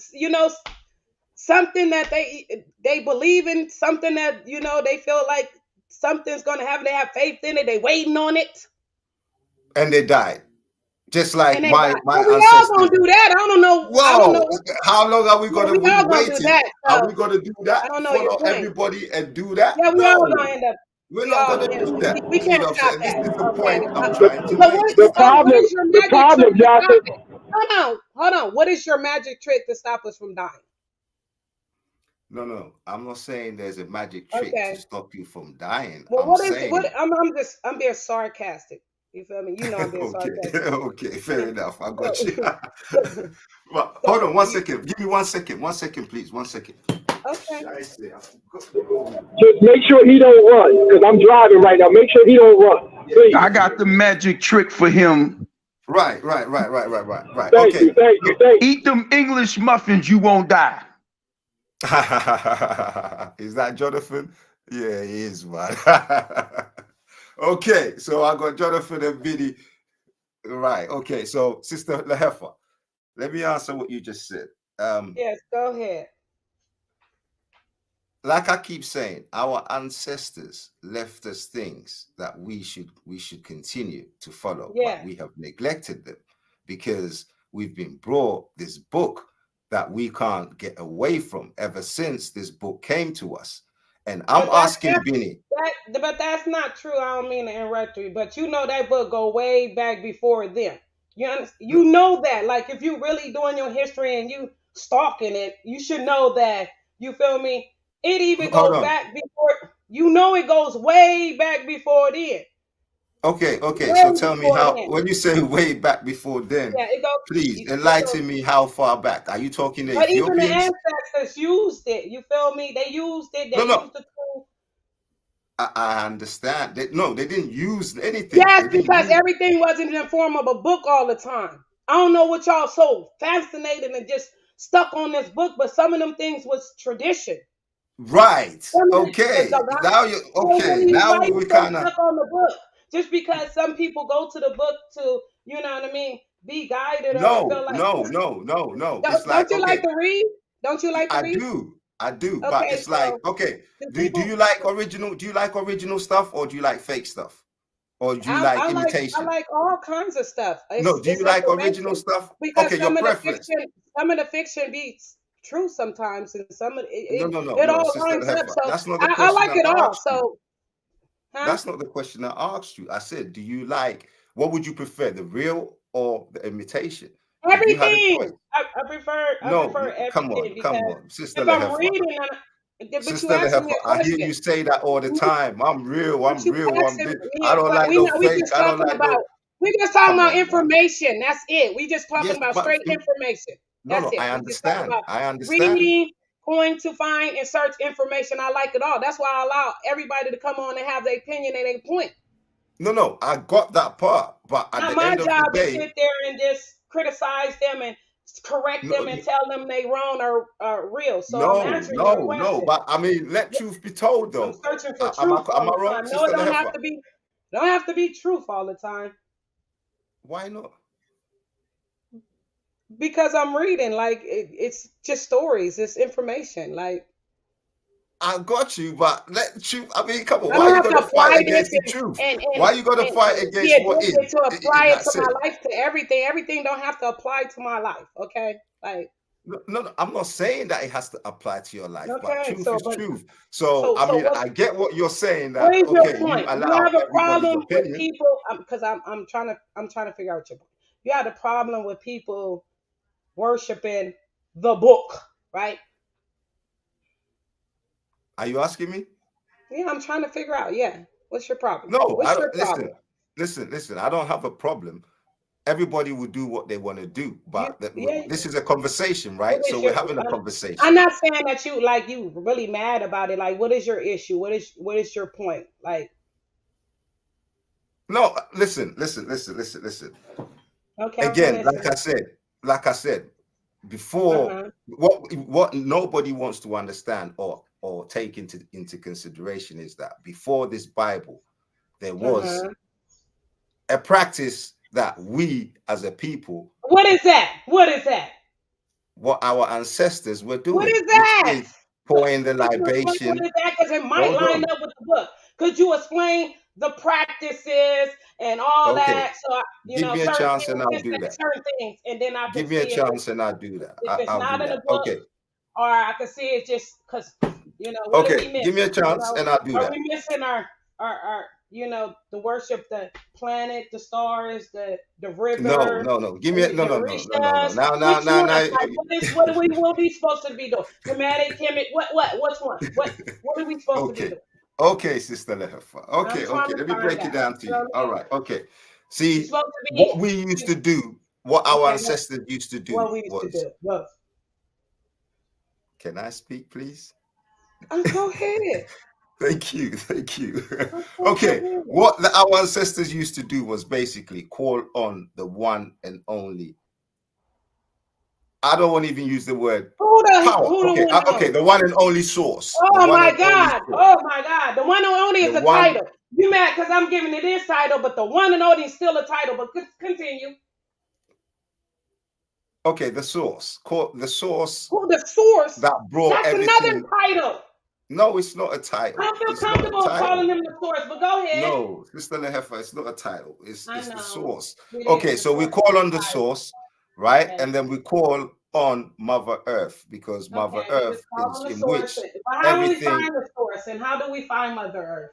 S6: something that they believe in, something that they feel like something's gonna happen. They have faith in it. They waiting on it,
S9: and they died. Just like my ancestors.
S6: We all gonna do that. I don't know.
S9: Whoa!
S6: I don't know
S9: how long are we gonna be waiting? Are we gonna do that?
S6: I don't know.
S9: Follow everybody and do that?
S6: Yeah, we all gonna end up.
S9: We're not gonna do that.
S6: We can't stop that.
S9: This is the point I'm trying to
S7: make. The problem,
S6: Johnson. Hold on. What is your magic trick to stop us from dying?
S9: No. I'm not saying there's a magic trick to stop you from dying.
S6: Well, I'm being sarcastic. You feel me? You know I'm being sarcastic.
S9: Okay, fair enough. I got you. But hold on 1 second. Give me 1 second. 1 second, please. 1 second.
S6: Okay.
S7: Just make sure he don't run, because I'm driving right now. Make sure he don't run. Please.
S2: I got the magic trick for him.
S9: Right.
S7: Thank you.
S2: Eat them English muffins, you won't die.
S9: Is that Jonathan? Yeah, he is, man. Okay, so I got Jonathan and Biddy. Right. Okay, so Sister Lahefa, let me answer what you just said.
S6: Yes, go ahead.
S9: Like I keep saying, our ancestors left us things that we should continue to follow, but we have neglected them because we've been brought this book that we can't get away from ever since this book came to us. And I'm asking Benny.
S6: But that's not true. I don't mean to interrupt you, but you know that book go way back before them. You know that. Like, if you really doing your history and you stalking it, you should know that. You feel me? It even goes back before. You know, it goes way back before then.
S9: Okay. So tell me how, when you say way back before then, please enlighten me how far back. Are you talking the Ethiopians?
S6: Even the ancestors used it. You feel me? They used it. They used the tool.
S9: I understand. They didn't use anything.
S6: Yes, because everything wasn't in the form of a book all the time. I don't know what y'all so fascinated and just stuck on this book, but some of them things was tradition.
S9: Right. Okay. Now we kind of
S6: stuck on the book. Just because some people go to the book to, you know what I mean, be guided.
S9: No.
S6: Don't you like to read? Don't you like to read?
S9: I do. Okay, but it's like, okay. Do you like original? Do you like original stuff, or do you like fake stuff, or do you like imitation?
S6: I like all kinds of stuff.
S9: Do you like original stuff?
S6: Because
S9: okay, your preference.
S6: Some of the fiction beats true sometimes, and some of it all lines up. So
S9: that's not the
S6: I like it all. So.
S9: That's not the question I asked you. I said, do you like, what would you prefer, the real or the imitation?
S6: Everything. I prefer everything.
S9: Come on, Sister
S6: If I'm reading,
S9: Sister Lehefa, I hear you say that all the time. I'm real. I don't like no fake. I don't like no.
S6: We just talking about information. That's it. We just talking about straight information. That's it.
S9: I understand.
S6: Reading, going to find and search information. I like it all. That's why I allow everybody to come on and have their opinion and their point.
S9: No, I got that part. But at the end of the day, my job is
S6: to sit there and just criticize them and correct them and tell them they wrong or real. So
S9: no. But I mean, let truth be told, though.
S6: I'm searching for truth. Am I wrong? No, it don't have to be truth all the time.
S9: Why not?
S6: Because I'm reading, like it's just stories, it's information. Like,
S9: I got you, but let truth. I mean, come on. Why are you going to fight against the truth? Why are you going to fight against what is?
S6: To apply it to my life, to everything. Everything don't have to apply to my life. Okay, like.
S9: No, I'm not saying that it has to apply to your life, but truth is truth. So I mean, I get what you're saying. That
S6: what is your point? You have a problem with people because I'm trying to figure out your point. You have a problem with people worshiping the book, right?
S9: Are you asking me?
S6: Yeah, I'm trying to figure out. Yeah, what's your problem?
S9: No, listen. I don't have a problem. Everybody will do what they want to do, but this is a conversation, right? So we're having a conversation.
S6: I'm not saying that you really mad about it. Like, what is your issue? What is your point? Like,
S9: no, listen. Okay. Again, like I said before, what nobody wants to understand or take into consideration is that before this Bible, there was a practice that we as a people.
S6: What is that?
S9: What our ancestors were doing.
S6: What is that?
S9: Pouring the libation.
S6: What is that? Because it might line up with the book. Could you explain the practices and all that? So
S9: give me a chance and I'll do that.
S6: Certain things, and then I
S9: give me a chance and I'll do that.
S6: If it's not in the book, or I can see it just because
S9: Okay, give me a chance and I'll do that.
S6: Are we missing our the worship, the planet, the stars, the river?
S9: No. Give me no. Now.
S6: What are we supposed to be doing? Dramatic, chemic. What? Which one? What are we supposed to be doing?
S9: Okay, Sister Lehefa. Okay. Let me break it down to you. All right. Okay. See, what we used to do, what our ancestors used to do was. Can I speak, please?
S6: Go ahead.
S9: Thank you. Okay, what our ancestors used to do was basically call on the one and only. I don't want to even use the word power. Okay, the one and only source.
S6: Oh my God! The one and only is a title. You mad because I'm giving it this title, but the one and only is still a title. But continue.
S9: Okay, the source. The source.
S6: Who the source?
S9: That brought
S6: That's
S9: everything.
S6: Another title.
S9: No, it's not a title.
S6: I feel comfortable calling him the source, but go ahead.
S9: No, Sister Lehefa, it's not a title. It's the source. Okay, so we call on the source. right? And then we call on Mother Earth, because Mother Earth is in which
S6: how do we find the source, and how do we find Mother Earth?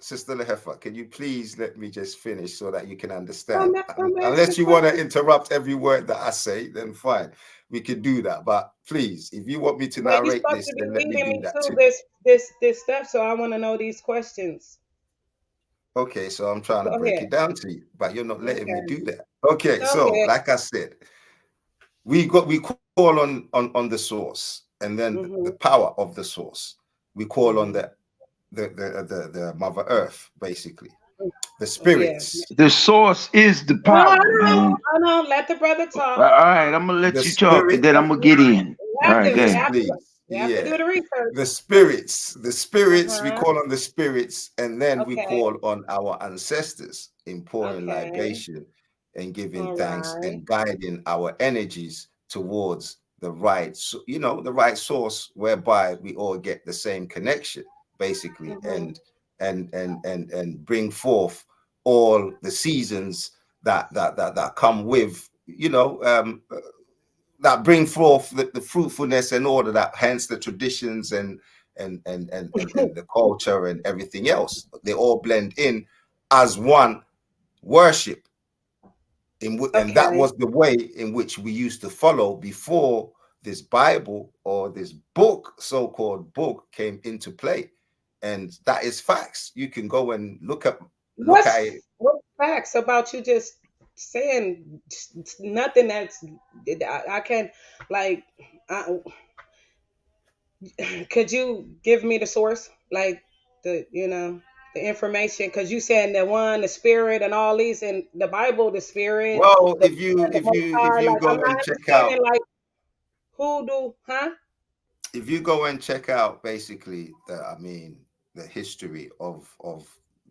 S9: Sister Lehefa, can you please let me just finish so that you can understand? Unless you want to interrupt every word that I say, then fine, we can do that. But please, if you want me to narrate this, then let me do that too.
S6: This stuff, so I want to know these questions.
S9: Okay, so I'm trying to break it down to you, but you're not letting me do that. Okay, so like I said, we call on the source, and then the power of the source. We call on the Mother Earth, basically. The spirits.
S10: The source is the power.
S6: No, let the brother talk.
S10: All right, I'm gonna let you talk, and then I'm gonna get in. All right,
S9: please.
S6: You have to do the research.
S9: The spirits, we call on the spirits, and then we call on our ancestors in pouring libation and giving thanks and guiding our energies towards the right, the right source, whereby we all get the same connection, basically, and bring forth all the seasons that come with, that bring forth the fruitfulness and order, that hence the traditions and the culture and everything else. They all blend in as one worship. And that was the way in which we used to follow before this Bible or this book, so-called book, came into play. And that is facts. You can go and look at it.
S6: What facts about you just saying nothing that's I can't, like, could you give me the source, like the information, because you said the spirit and all these, and the Bible, the spirit.
S9: Well, if you go and check out,
S6: like, hoodoo,
S9: if you go and check out basically the history of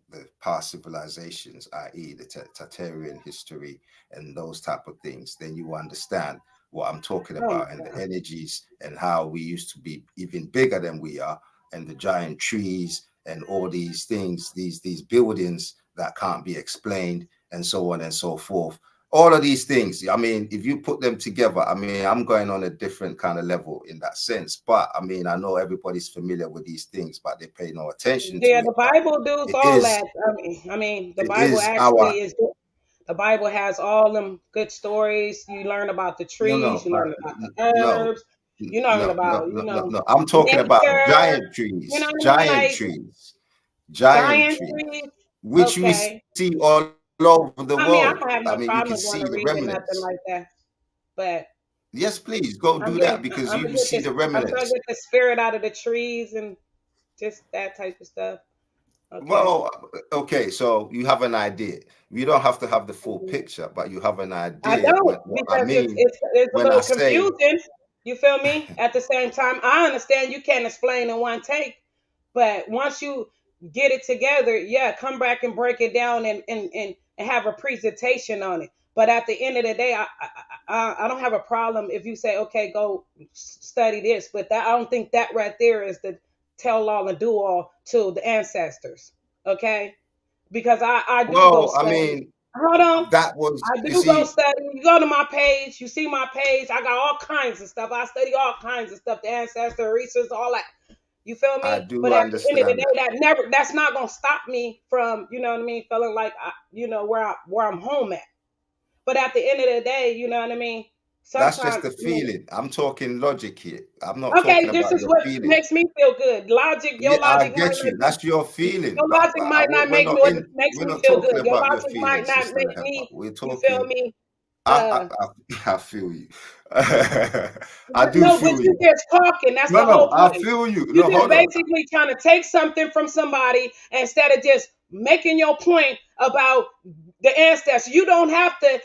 S9: the past civilizations, i.e. the Tartarian history and those type of things, then you understand what I'm talking about, and the energies and how we used to be even bigger than we are, and the giant trees and all these things, these buildings that can't be explained, and so on and so forth. All of these things, if you put them together, I'm going on a different kind of level in that sense. But I know everybody's familiar with these things, but they pay no attention to it.
S6: The Bible does all that. The Bible actually is. The Bible has all them good stories. You learn about the trees. You learn about the herbs. You learn about.
S9: No. I'm talking about giant trees. Giant trees, which we see all over the world.
S6: I don't have no
S9: you
S6: problem
S9: can see
S6: going to
S9: the
S6: read
S9: remnants.
S6: Nothing like that. But
S9: yes, please go do that, because you can see the remnants.
S6: I'm trying to get the spirit out of the trees and just that type of stuff. Okay.
S9: Well, okay, so you have an idea. You don't have to have the full picture, but you have an idea.
S6: I don't, because it's a little confusing. You feel me? At the same time, I understand you can't explain in one take, but once you get it together, come back and break it down and have a presentation on it. But at the end of the day, I don't have a problem if you say, okay, go study this, but I don't think that right there is the tell all and do all to the ancestors. Okay, because I do go study. Hold on. I do go study. You go to my page, you see my page. I got all kinds of stuff. I study all kinds of stuff, the ancestor research, all that. You feel me?
S9: I do
S6: but at the end of the day,
S9: that.
S6: That's not gonna stop me from, feeling like where I'm home at. But at the end of the day, you know what I mean?
S9: That's just the feeling. I'm talking logic here. I'm not talking about
S6: this is what
S9: feeling.
S6: Makes me feel good. Logic, your logic.
S9: I get you. That's your feeling.
S6: Your logic might not make me feel good. Your logic might not make me. You feel me?
S9: I feel you. I do
S6: feel
S9: but
S6: you. You're just talking. That's the whole point.
S9: I feel you.
S6: You're just basically trying to take something from somebody instead of just making your point about the ancestors. You don't have to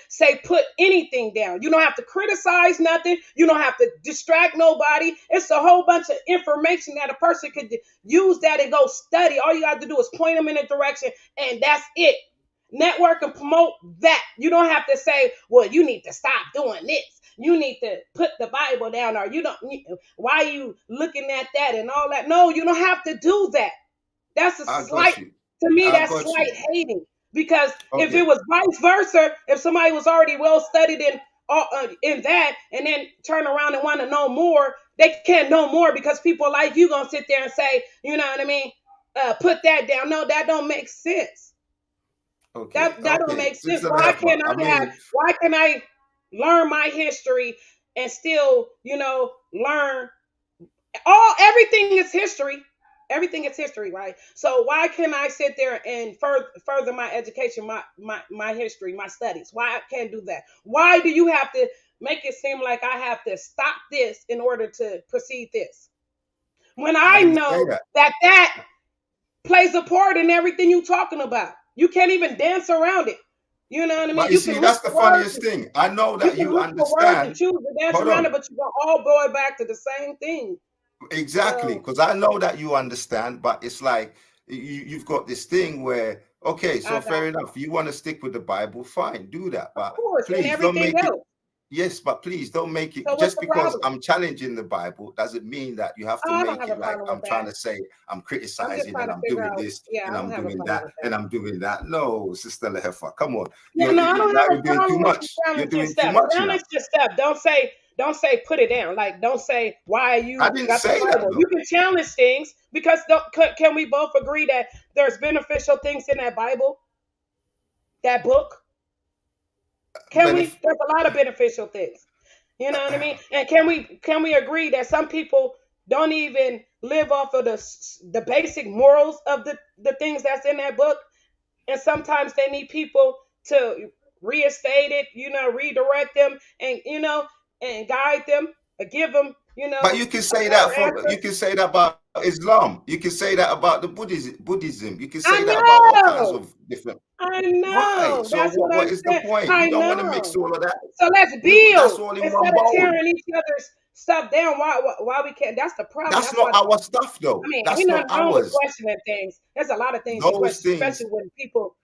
S6: put anything down. You don't have to criticize nothing. You don't have to distract nobody. It's a whole bunch of information that a person could use that and go study. All you have to do is point them in a direction, and that's it. Network and promote that. You don't have to say, well, you need to stop doing this. You need to put the Bible down, or why are you looking at that and all that? No, you don't have to do that. That's a slight, to me, that's slight hating. Because if it was vice versa, if somebody was already well studied in in that, and then turn around and want to know more. They can't know more because people like you gonna sit there and say, you know what I mean? Put that down. No, that don't make sense.
S9: Okay.
S6: That don't make sense. Why can't why can I learn my history and still, learn everything is history. Everything is history, right? So why can I sit there and further my education, my history, my studies? Why I can't do that? Why do you have to make it seem like I have to stop this in order to proceed this? When I know that plays a part in everything you're talking about. You can't even dance around it. You know what I mean?
S9: But you see, that's the funniest thing. I know that you understand.
S6: Choose to dance around it, but you're going to all go back to the same thing.
S9: Exactly, because I know that you understand, but it's like you've got this thing where, okay, so fair enough. You want to stick with the Bible, fine, do that. But please don't make it. Yes, but please don't make it just because I'm challenging the Bible doesn't mean that you have to make it like I'm trying to say I'm criticizing and I'm doing this and I'm doing that and I'm doing that. No, Sister Lehefa, come on.
S6: You're doing too much. You're doing too much. Challenge your step. Don't say put it down. Like, don't say why you.
S9: I didn't say that.
S6: You can challenge things because can we both agree that there's beneficial things in that Bible, that book? There's a lot of beneficial things. You know what I mean? And can we agree that some people don't even live off of the basic morals of the things that's in that book? And sometimes they need people to reinstate it, redirect them and and guide them, or give them,
S9: But you can say that about Islam. You can say that about the Buddhism. You can say that about all kinds of different.
S6: I know.
S9: Right. So what is the point? You don't want to mix all of that.
S6: So let's build instead of tearing each other's stuff down. Why we can't? That's the problem.
S9: That's not our stuff, though.
S6: I mean,
S9: that's not ours.
S6: Questioning things. There's a lot of things, especially when people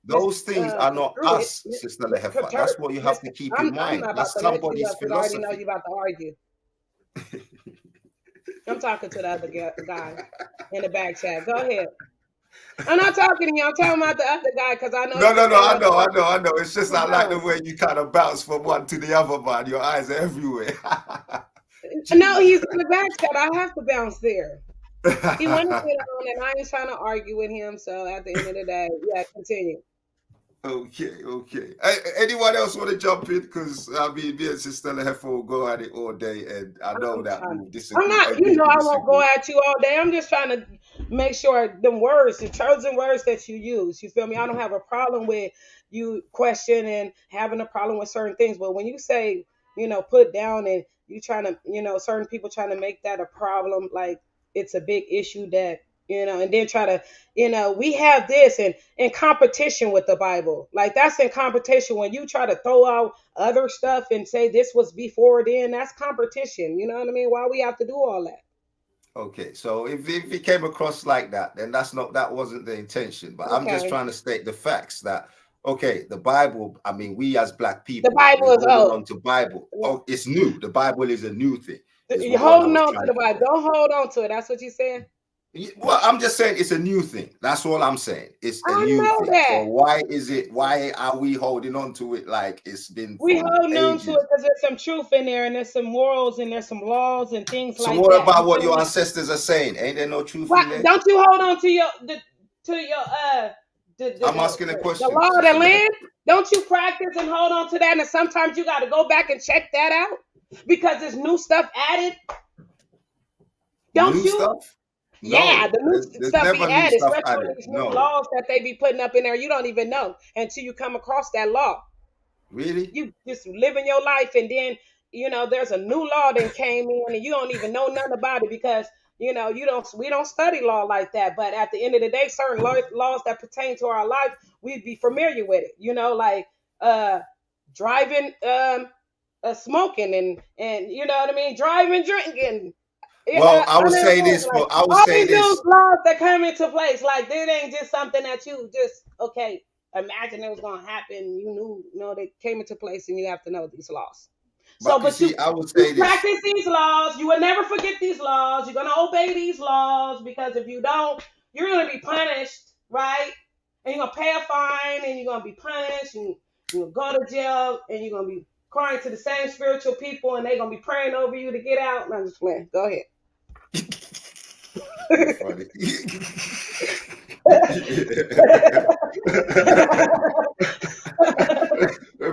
S9: those things are not us, Sister Lehefa. That's what you have to keep in mind. That's somebody's philosophy.
S6: I already know you're about to argue. I'm talking to the other guy in the back chat. Go ahead. I'm not talking to you. I'm talking about the other guy because I know.
S9: No. I know. It's just I like the way you kind of bounce from one to the other, man. Your eyes are everywhere.
S6: No, he's in the back chat. I have to bounce there. He wanted to get on, and I ain't trying to argue with him. So at the end of the day, yeah, continue.
S9: Okay. Anyone else want to jump in? Because I mean, me and Sister Lehefa will go at it all day, and I know that we'll disagree.
S6: I'm not, I won't go at you all day. I'm just trying to make sure the chosen words that you use. You feel me? I don't have a problem with you questioning, having a problem with certain things, but when you say, put down, and you trying to, certain people trying to make that a problem, like it's a big issue that. And then try to, we have this and in competition with the Bible. Like that's in competition when you try to throw out other stuff and say this was before then, that's competition. You know what I mean? Why we have to do all that?
S9: Okay, so if it came across like that, then that wasn't the intention. But I'm just trying to state the facts that, okay, the Bible, I mean, we as Black people,
S6: the Bible is old.
S9: On to Bible. Oh, it's new. The Bible is a new thing.
S6: You're holding on to the Bible. Don't hold on to it. That's what you're saying?
S9: Well, I'm just saying it's a new thing. That's all I'm saying. It's a new thing.
S6: That.
S9: So why are we holding on to it like it's been
S6: we holding on to it because there's some truth in there and there's some morals and there's some laws and things like that.
S9: So what about what your ancestors are saying? Ain't there no truth in there?
S6: Don't you hold on to your
S9: I'm asking a question.
S6: The law of the land? Don't you practice and hold on to that? And sometimes you got to go back and check that out because there's new stuff added. Don't
S9: new
S6: you?
S9: Stuff? No,
S6: yeah, the new stuff be added, especially these new laws that they be putting up in there. You don't even know until you come across that law.
S9: Really?
S6: You just living your life, and then there's a new law that came in, and you don't even know nothing about it because we don't study law like that. But at the end of the day, certain laws that pertain to our life, we'd be familiar with it. Like driving, smoking, and you know what I mean, driving, drinking.
S9: Well, I would say this.
S6: Like,
S9: I would say this.
S6: All these laws that come into place, like it ain't just something that you just imagine it was gonna happen. You knew they came into place, and you have to know these laws.
S9: But you I would say this.
S6: Practice these laws. You will never forget these laws. You're gonna obey these laws because if you don't, you're gonna be punished, right? And you're gonna pay a fine, and you're gonna be punished, and You'll go to jail and you're gonna be crying to the same spiritual people and they're gonna be praying over you to get out. And I'm just playing. Go ahead.
S9: Funny.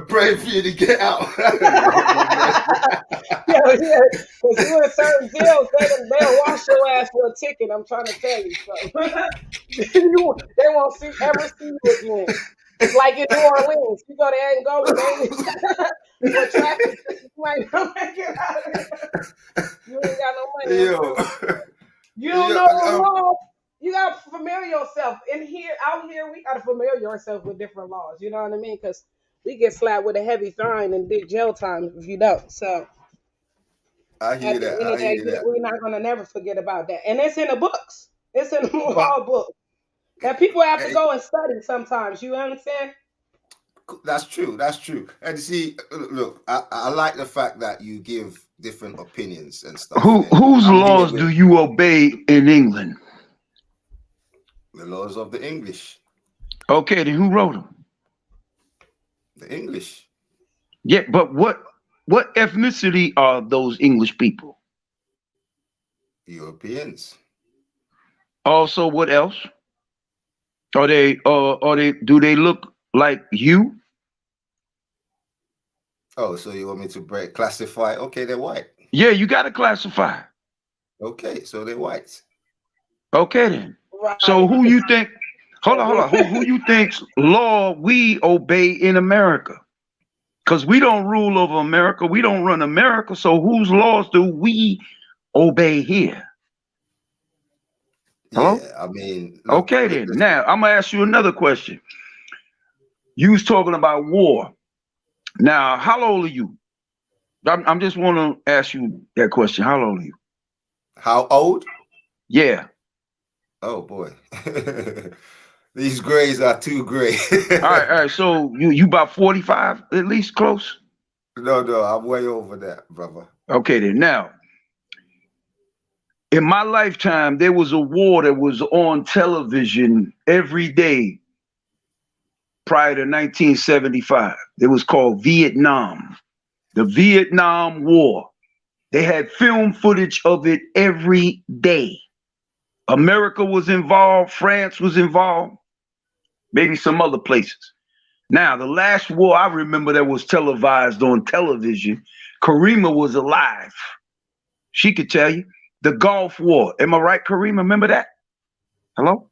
S9: Pray for you to get out.
S6: Yeah, because you're in certain jails, they'll wash your ass for a ticket. I'm trying to tell you so. They won't ever see you again. It's like in New Orleans, you go there and go for traffic, you might not make it out of there. You ain't got no money. You don't know the law. You gotta familiar yourself. Out here, we gotta familiar yourself with different laws. You know what I mean? Because we get slapped with a heavy fine and did jail time if you don't. So
S9: I hear that.
S6: We're not gonna never forget about that. And it's in the books. It's in the law book. That people have to go and study sometimes. You understand?
S9: That's true. That's true. And see, look, I like the fact that you give different opinions and stuff.
S10: Whose laws do you obey in England?
S9: The laws of the English.
S10: Okay, then who wrote them?
S9: The English.
S10: Yeah, but what ethnicity are those English people?
S9: Europeans.
S10: Also, what else? Do they look like you?
S9: Oh, so you want me to classify? Okay, they're white.
S10: Yeah, you got to classify.
S9: Okay, so they're white.
S10: Okay, then. Right. So who you think? Hold on. Who you think's law we obey in America? Because we don't rule over America. We don't run America. So whose laws do we obey here? Hello?
S9: Yeah, I mean.
S10: Okay, then. Now, I'm going to ask you another question. You was talking about war. Now, how old are you? I'm just want to ask you that question. How old are you?
S9: How old?
S10: Yeah.
S9: Oh, boy. These grays are too gray.
S10: All right. So you about 45 at least, close?
S9: No, I'm way over that, brother.
S10: Okay, then. Now, in my lifetime, there was a war that was on television every day prior to 1975. It was called Vietnam. The Vietnam War. They had film footage of it every day. America was involved. France was involved. Maybe some other places. Now, the last war I remember that was televised on television, Karima was alive. She could tell you. The Gulf War. Am I right, Karima? Remember that? Hello?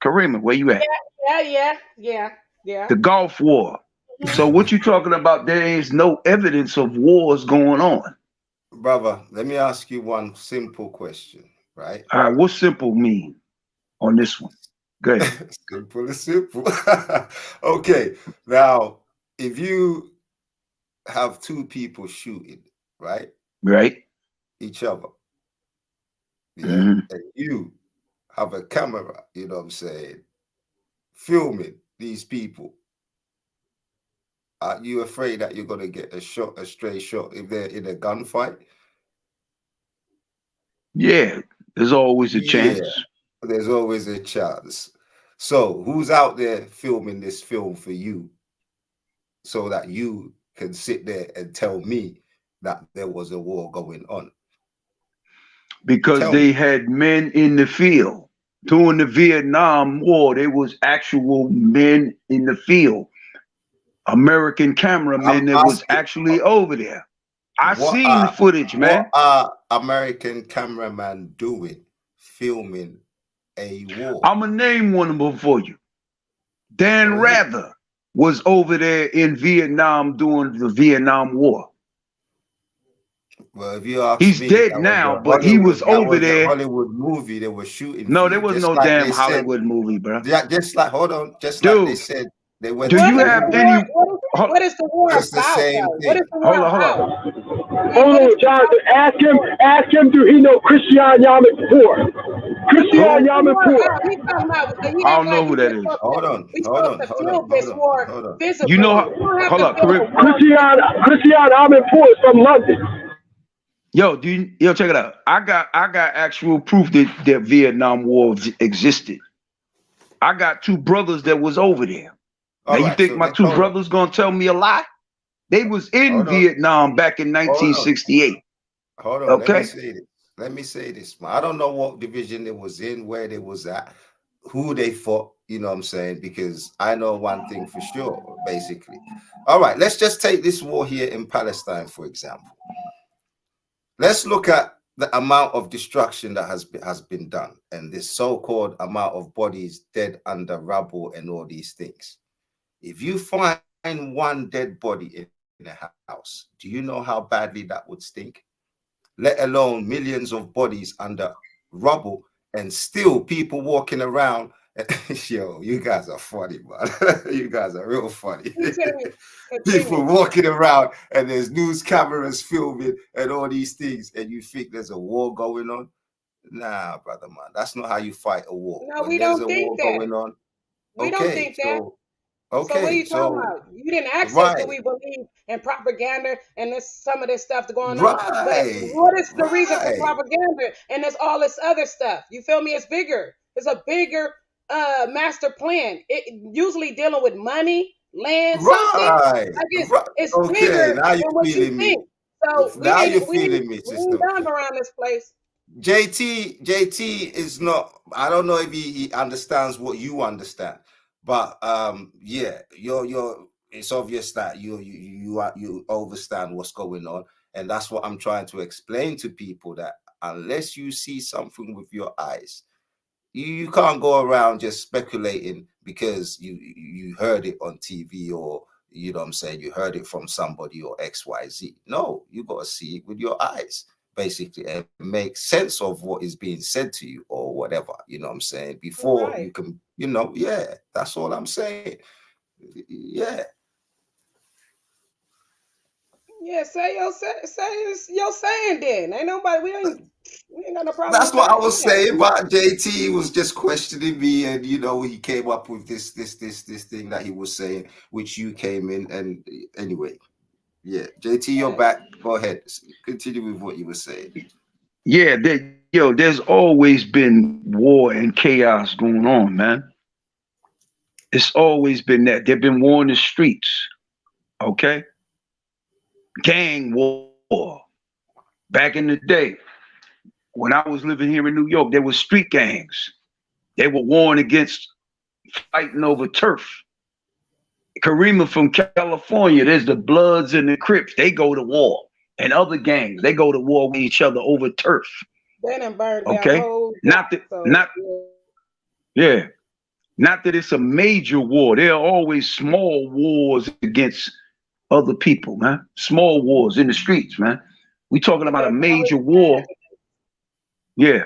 S10: Karima, where you at?
S6: Yeah.
S10: The Gulf War. So what you talking about? There is no evidence of wars going on.
S9: Brother, let me ask you one simple question, right?
S10: All right, what's simple mean on this one? Go ahead.
S9: Simple is simple. Okay, now, if you have two people shooting, right?
S10: Right.
S9: Each other. Yeah. Mm-hmm. And you have a camera, you know what I'm saying, filming these people. Are you afraid that you're going to get a stray shot if they're in a gunfight?
S10: Yeah, there's always a chance.
S9: Yeah, there's always a chance. So who's out there filming this film for you so that you can sit there and tell me that there was a war going on?
S10: Because they had men in the field. During the Vietnam War, there was actual men in the field. American cameramen that was actually over there. I seen the footage, man.
S9: What are American cameramen doing, filming a war?
S10: I'm going to name one of them for you. Dan Rather was over there in Vietnam during the Vietnam War.
S9: Well, if you ask
S10: he's
S9: me,
S10: dead now, but he was over there.
S9: Hollywood movie they were shooting.
S10: No, there was no damn Hollywood movie, bro.
S9: Yeah, just like like they said. They went.
S10: Do you have any?
S6: What is the war about? What is the war about?
S7: Hold on, Jonathan. Ask him. Do he know Christian Yamanpour? Christian Yamanpour.
S10: I don't know who that is.
S9: Hold on.
S10: You know? Hold up,
S7: Christian Yamanpour is from London.
S10: Yo, check it out. I got actual proof that Vietnam War existed. I got two brothers that was over there. Now you think my two brothers gonna tell me a lie? They was in Vietnam back in 1968.
S9: Hold on.
S10: Okay.
S9: Let me say this. I don't know what division it was in, where they was at, who they fought, you know what I'm saying? Because I know one thing for sure, basically. All right, let's just take this war here in Palestine, for example. Let's look at the amount of destruction that has been done, and this so-called amount of bodies dead under rubble and all these things. If you find one dead body in a house, do you know how badly that would stink? Let alone millions of bodies under rubble, and still people walking around. Yo, you guys are funny, man. You guys are real funny. People walking around and there's news cameras filming and all these things, and you think there's a war going on? Nah, brother, man, that's not how you fight a war.
S6: No, we don't think that. Going on, we don't think that.
S9: Okay,
S6: so what are you talking about? You didn't ask us, do we believe in propaganda and some of this stuff going on? But what is the reason for propaganda and there's all this other stuff? You feel me? It's bigger. It's a bigger master plan. It usually dealing with money, land, something. It's bigger than what you think. So
S9: now you're feeling me, sister.
S6: Done around this place.
S9: JT is not. I don't know if he understands what you understand. But yeah, it's obvious that you understand what's going on, and that's what I'm trying to explain to people, that unless you see something with your eyes, you can't go around just speculating because you heard it on TV, or you know what I'm saying, you heard it from somebody or XYZ. No, you got to see it with your eyes, basically, and make sense of what is being said to you or whatever, you know what I'm saying, before you can, yeah, that's all I'm saying. Yeah,
S6: say your saying then. Ain't nobody, we ain't got no problem.
S9: That's what I was saying, but JT was just questioning me, and he came up with this thing that he was saying, which you came in, and anyway. Yeah, JT, you're back. Go ahead. Continue with what you were saying.
S10: Yeah, there's always been war and chaos going on, man. It's always been that. There've been war in the streets, okay? Gang war. Back in the day, when I was living here in New York, there was street gangs. They were warring against, fighting over turf. Karima from California, there's the Bloods and the Crips. They go to war. And other gangs, they go to war with each other over turf.
S6: They done burned
S10: okay? Not that it's a major war. There are always small wars against other people, man. Small wars in the streets, man. We talking about a major war, yeah,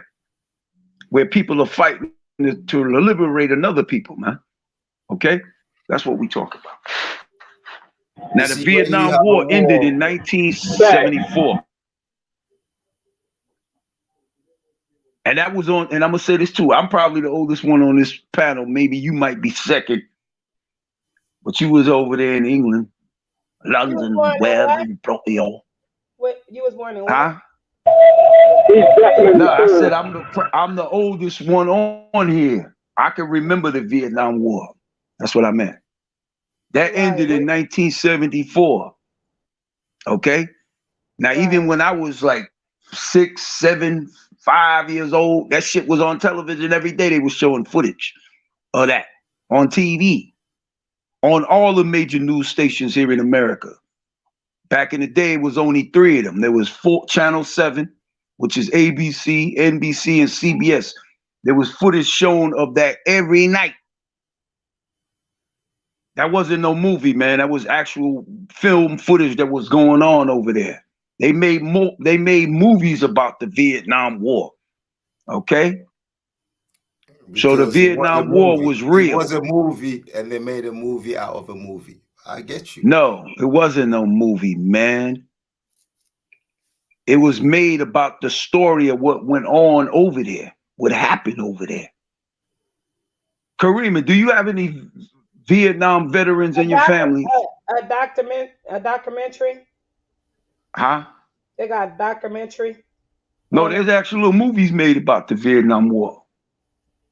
S10: where people are fighting to liberate another people, man. Okay? That's what we talk about. Now, the Vietnam War ended in 1974. And that was on, and I'm going to say this too. I'm probably the oldest one on this panel. Maybe you might be second. But you was over there in England, London, wherever you brought me on.
S6: What, you was born in what?
S10: Huh? No, I said I'm the oldest one on here. I can remember the Vietnam War. That's what I meant. That ended in 1974. Okay? Now, even when I was like 6, 7, 5 years old, that shit was on television every day. They were showing footage of that on TV, on all the major news stations here in America. Back in the day, it was only 3 of them. There was Channel 7, which is ABC, NBC, and CBS. There was footage shown of that every night. That wasn't no movie, man. That was actual film footage that was going on over there. They made movies about the Vietnam War. Okay? Because so the Vietnam War was real.
S9: It was a movie, and they made a movie out of a movie. I get you.
S10: No, it wasn't no movie, man. It was made about the story of what went on over there, what happened over there. Karima, do you have any Vietnam veterans in your family?
S6: A documentary.
S10: Huh?
S6: They got documentary.
S10: No, there's actual movies made about the Vietnam War.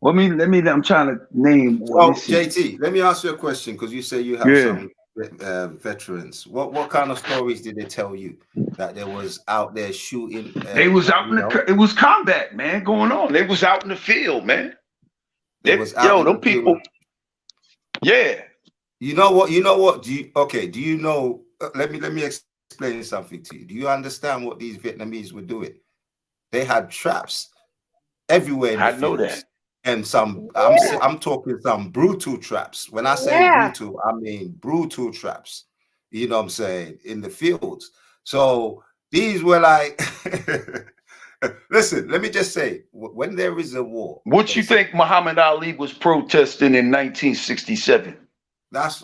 S10: Well, I'm trying to name.
S9: Oh, JT, let me ask you a question because you say you have some veterans. What kind of stories did they tell you that they was out there shooting?
S10: They was out in it was combat, man, going on. They was out in the field, man. Them people. Yeah.
S9: You know what? Do you know? Let me explain something to you. Do you understand what these Vietnamese were doing? They had traps everywhere in the fields. Know that. And I'm talking some brutal traps. When I say brutal, I mean brutal traps. You know what I'm saying? In the fields. So these were like, listen, let me just say, when there is a war.
S10: What you think Muhammad Ali was protesting in 1967?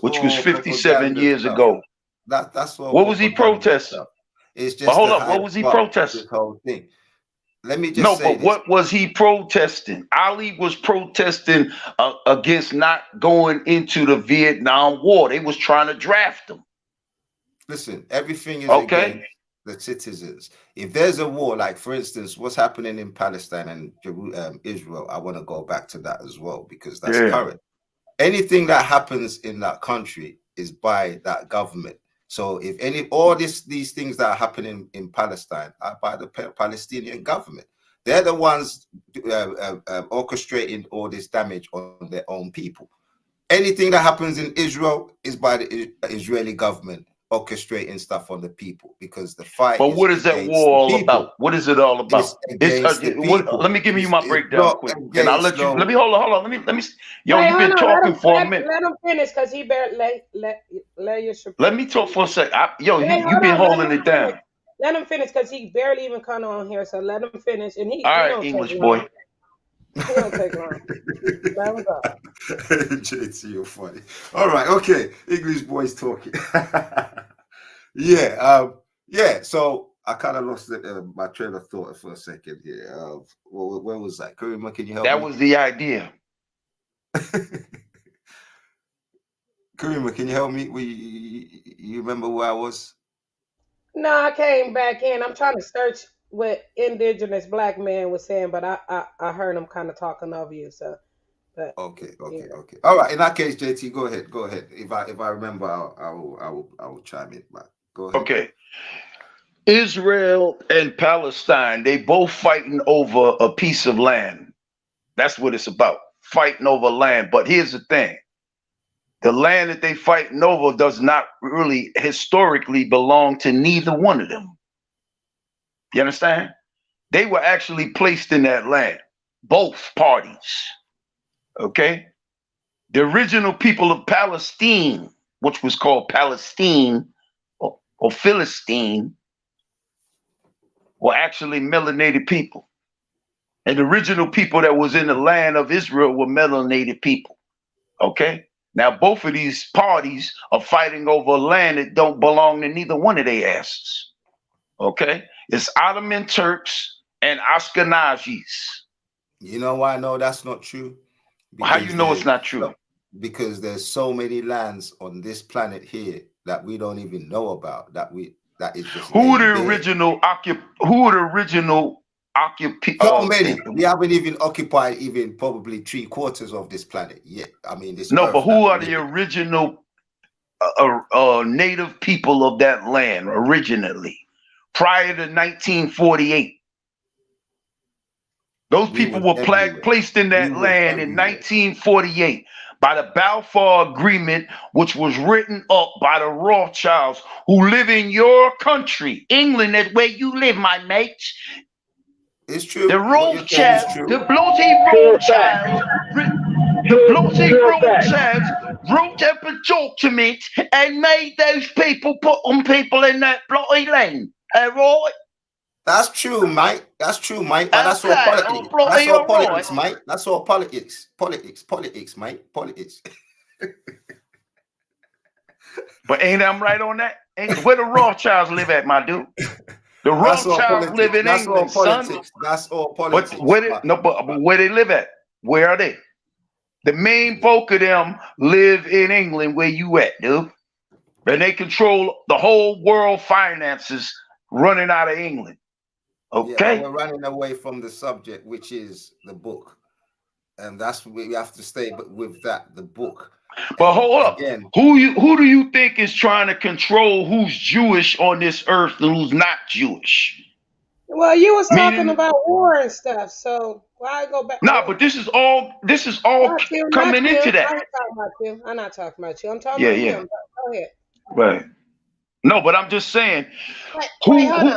S10: Which was 57 years ago.
S9: That's all.
S10: What was he protesting?
S9: It's just.
S10: But hold up, what was he protesting?
S9: This whole thing. Let me just say this.
S10: What was he protesting? Ali was protesting against not going into the Vietnam War. They was trying to draft him.
S9: Listen, everything is against the citizens. If there's a war, like for instance, what's happening in Palestine and Israel, I want to go back to that as well because that's current. Anything that happens in that country is by that government. So if all these things that are happening in Palestine are by the Palestinian government, they're the ones orchestrating all this damage on their own people. Anything that happens in Israel is by the Israeli government orchestrating stuff on the people because the fight.
S10: But what is that war all about? What is it all about? Let me give you my breakdown quick. And I'll let you. Let me hold on. Let me. Yo, you've been talking for a minute.
S6: Let him finish because he better let you.
S10: Let me talk for a second. You've been holding it down.
S6: Let him finish because he barely even come on here. So let him finish. And
S10: all right, English boy.
S6: He don't take long. That was all.
S9: JT, you're funny. All right, okay. English boys talking. Yeah. So I kind of lost my train of thought for a second here. Where was that? Karima, can you help me?
S10: That was the idea.
S9: Karima, can you help me? You remember where I was?
S6: No, I came back in. I'm trying to search what indigenous black man was saying, but I heard him kind of talking over you. So, but,
S9: okay. All right. In that case, JT, go ahead. If I remember, I will chime in back. Go ahead.
S10: Okay. Israel and Palestine, they both fighting over a piece of land. That's what it's about, fighting over land. But here's the thing. The land that they fighting over does not really historically belong to neither one of them. You understand? They were actually placed in that land, both parties. Okay? The original people of Palestine, which was called Palestine or Philistine, were actually melanated people. And the original people that was in the land of Israel were melanated people. Okay? Now, both of these parties are fighting over land that don't belong to neither one of their asses. Okay? It's Ottoman Turks and Ashkenazis.
S9: You know why I know that's not true?
S10: How you know it's not true?
S9: Because there's so many lands on this planet here that we don't even know about. That is just
S10: who the original occupants?
S9: So many. We haven't even occupied even probably 3/4 of this planet yet. I mean, this.
S10: No, but who are the original native people of that land originally? Prior to 1948, those people were placed in that land in 1948 by the Balfour Agreement, which was written up by the Rothschilds, who live in your country. England is where you live, my mates.
S9: It's true.
S10: The Rothschilds, the bloody Rothschilds wrote up a document and made those people put on people in that bloody land. Right?
S9: That's true, Mike. That's true, Mike. But that's all politics. That's all politics, Mike. That's all politics. Politics, Mike. Politics.
S10: But ain't I'm right on that? Ain't where the Rothschilds live at, my dude? The Rothschilds live in England, son.
S9: That's all politics.
S10: But where they live at? Where are they? The main folk of them live in England, where you at, dude? And they control the whole world finances running out of England. Okay.
S9: Yeah, we're running away from the subject, which is the book. And that's what we have to stay. But with that, the book.
S10: But hold up. Again, who do you think is trying to control who's Jewish on this earth and who's not Jewish?
S6: Well, you was talking about war and stuff, so why go back?
S10: Nah, but this is all coming into that.
S6: I'm not talking about you. I'm not talking about you. I'm talking about him. Go ahead.
S10: Right. No, but I'm just saying.
S6: Wait,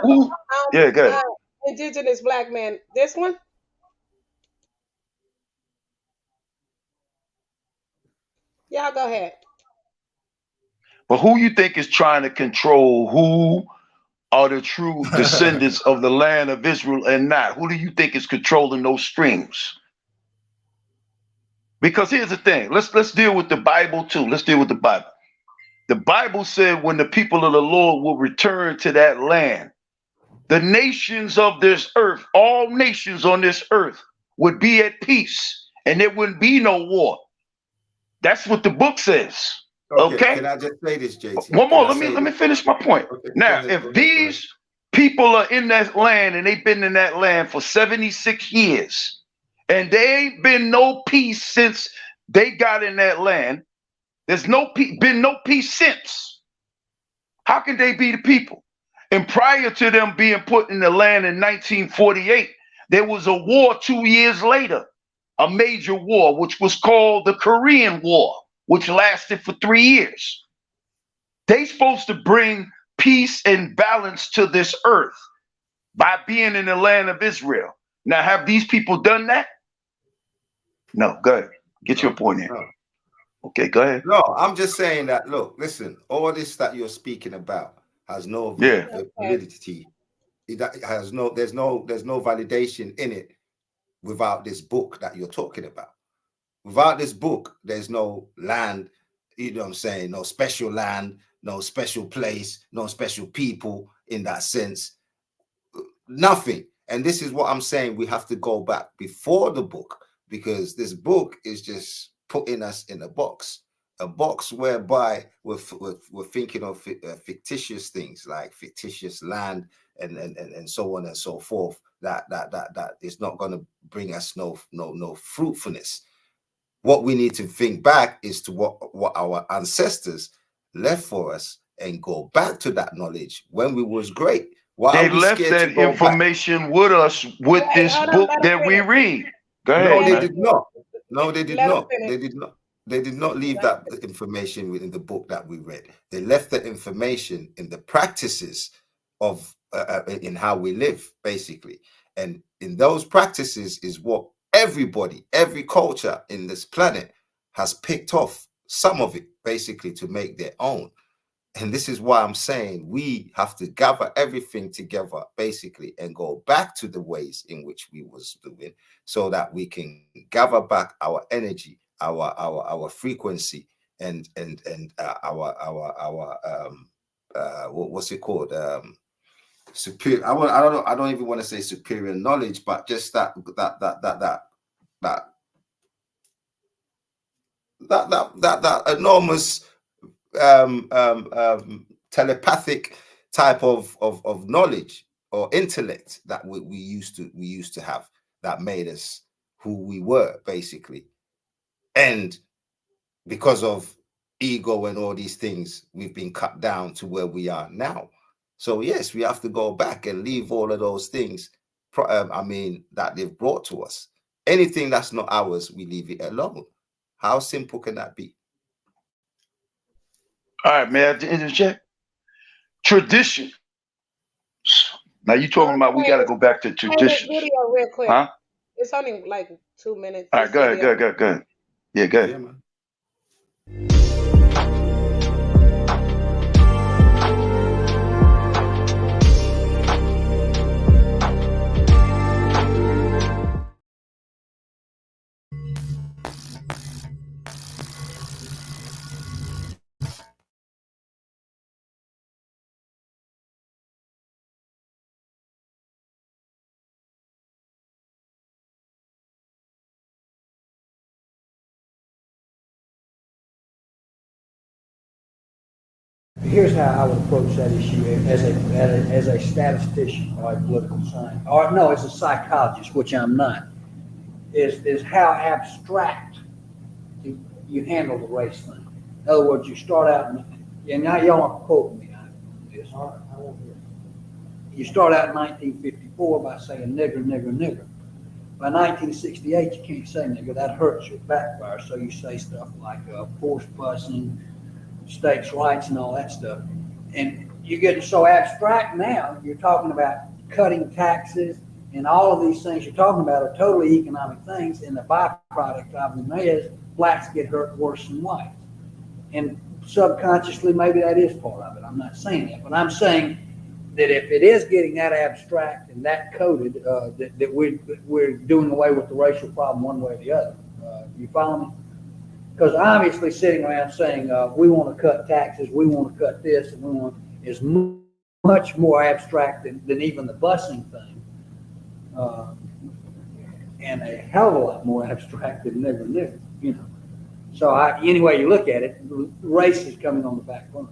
S10: who? Yeah, go ahead.
S6: Indigenous black man. This one? Yeah, go ahead.
S10: But who you think is trying to control who are the true descendants of the land of Israel and not? Who do you think is controlling those strings? Because here's the thing. Let's deal with the Bible too. Let's deal with the Bible. The Bible said when the people of the Lord will return to that land, the nations of this earth, all nations on this earth would be at peace and there wouldn't be no war. That's what the book says. Okay.
S9: Can I just say this, JT?
S10: One more. Let me finish my point. Okay, now, if these people are in that land and they've been in that land for 76 years and there ain't been no peace since they got in that land, there's been no peace since. How can they be the people? And prior to them being put in the land in 1948, there was a war 2 years later, a major war, which was called the Korean War, which lasted for 3 years. They supposed to bring peace and balance to this earth by being in the land of Israel. Now, have these people done that? No, go ahead. Get your point in.
S9: No.
S10: Okay, go ahead.
S9: No, I'm just saying that, look, listen, all this that you're speaking about has no validity. There's no validation in it without this book that you're talking about. Without this book, there's no land, you know what I'm saying? No special land, no special place, no special people in that sense. Nothing. And this is what I'm saying. We have to go back before the book, because this book is just putting us in a box whereby we're thinking of fictitious things like fictitious land and so on and so forth. That is not going to bring us no fruitfulness. What we need to think back is to what our ancestors left for us and go back to that knowledge when we was great.
S10: They left that information with us with this book that we read. Go ahead.
S9: No, they did not. No, they did not. They did not. They did not leave that information within the book that we read. They left the information in the practices of in how we live, basically. And in those practices is what everybody, every culture in this planet has picked off some of it, basically, to make their own. And this is why I'm saying we have to gather everything together, basically, and go back to the ways in which we was doing, so that we can gather back our energy, our frequency, and our what's it called? Superior. I don't even want to say superior knowledge, but just that enormous telepathic type of knowledge or intellect that we used to have, that made us who we were, basically. And because of ego and all these things, we've been cut down to where we are now. So yes, we have to go back and leave all of those things that they've brought to us. Anything that's not ours, we leave it alone. How simple can that be?
S10: All right, man. To interject, tradition. Now you talking about we got to go back to tradition.
S6: Video real quick.
S10: Huh?
S6: It's only like 2 minutes.
S10: All right, go ahead. Yeah, go ahead.
S9: Yeah, man.
S11: Here's how I would approach that issue as a statistician or a political scientist. Or no, as a psychologist, which I'm not. is how abstract you handle the race thing. In other words, you start out, and now y'all aren't quoting me on this. You start out in 1954 by saying nigger, nigger, nigger. By 1968, you can't say nigger. That hurts your backfire. So you say stuff like forced busing, states' rights, and all that stuff. And you're getting so abstract now, you're talking about cutting taxes, and all of these things you're talking about are totally economic things, and the byproduct of them is blacks get hurt worse than whites. And subconsciously, maybe that is part of it. I'm not saying that, but I'm saying that if it is getting that abstract and that coded, that we're doing away with the racial problem one way or the other. You follow me? Because obviously sitting around saying we want to cut taxes, we want to cut this, and we want is much more abstract than even the busing thing, and a hell of a lot more abstract than nigger, nigger, you know. So any way you look at it, race is coming on the back burner.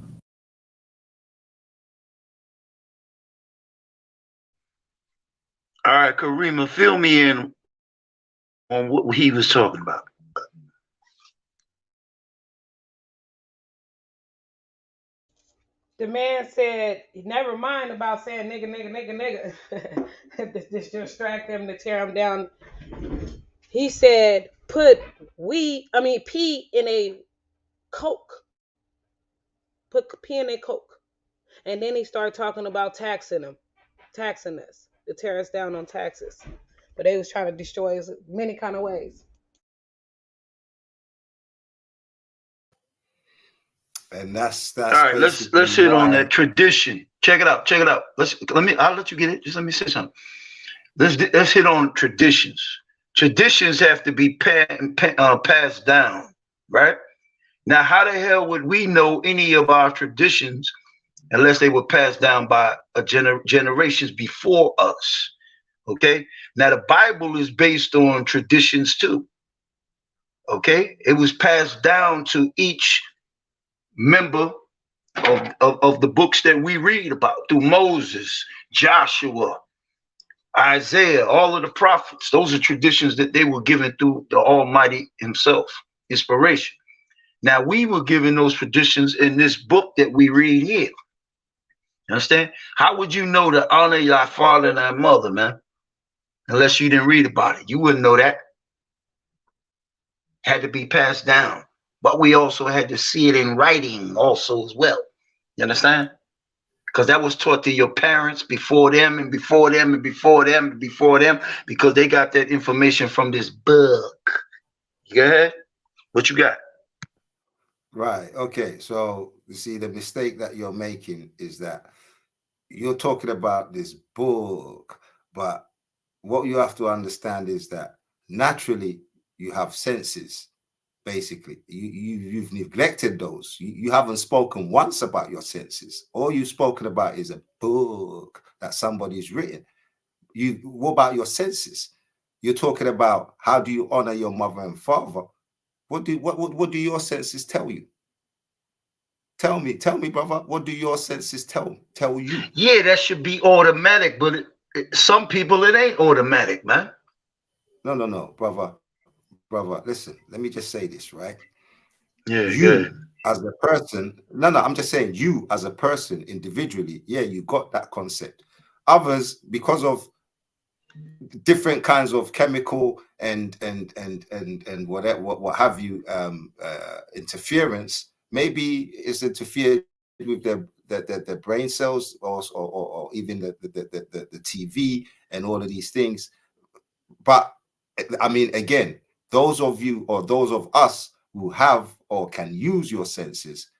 S10: All right, Karima, fill me in on what he was talking about.
S6: The man said, never mind about saying nigga, nigga, nigga, nigga. This distract them to tear him down. He said, put P in a Coke. Put P in a Coke. And then he started talking about taxing us, to tear us down on taxes. But they was trying to destroy us many kind of ways.
S9: And that's
S10: all right. Let's hit on that tradition. Check it out. I'll let you get it. Just let me say something. Let's hit on traditions. Traditions have to be passed down, right? Now, how the hell would we know any of our traditions unless they were passed down by generations before us? Okay. Now, the Bible is based on traditions too. Okay. It was passed down to each member of the books that we read about through Moses, Joshua, Isaiah, all of the prophets. Those are traditions that they were given through the Almighty himself, inspiration. Now, we were given those traditions in this book that we read here. You understand? How would you know to honor thy father and thy mother, man? Unless you didn't read about it. You wouldn't know that. Had to be passed down. But we also had to see it in writing also as well. You understand? Because that was taught to your parents before them and before them and before them and before them, because they got that information from this book. Go ahead. What you got?
S9: Right. Okay. So you see, the mistake that you're making is that you're talking about this book, but what you have to understand is that naturally you have senses. Basically, you've neglected those. You haven't spoken once about your senses. All you've spoken about is a book that somebody's written. What about your senses? You're talking about how do you honor your mother and father? What do your senses tell you? Tell me, brother. What do your senses tell you?
S10: Yeah, that should be automatic, but some people it ain't automatic, man.
S9: No, brother. Listen, let me just say this, right?
S10: Yeah,
S9: you as a person, I'm just saying you as a person individually, yeah, you got that concept. Others, because of different kinds of chemical and whatever, what have you, interference, maybe it's interfered with the brain cells or even the TV and all of these things. But I mean, again, those of you or those of us who have or can use your senses,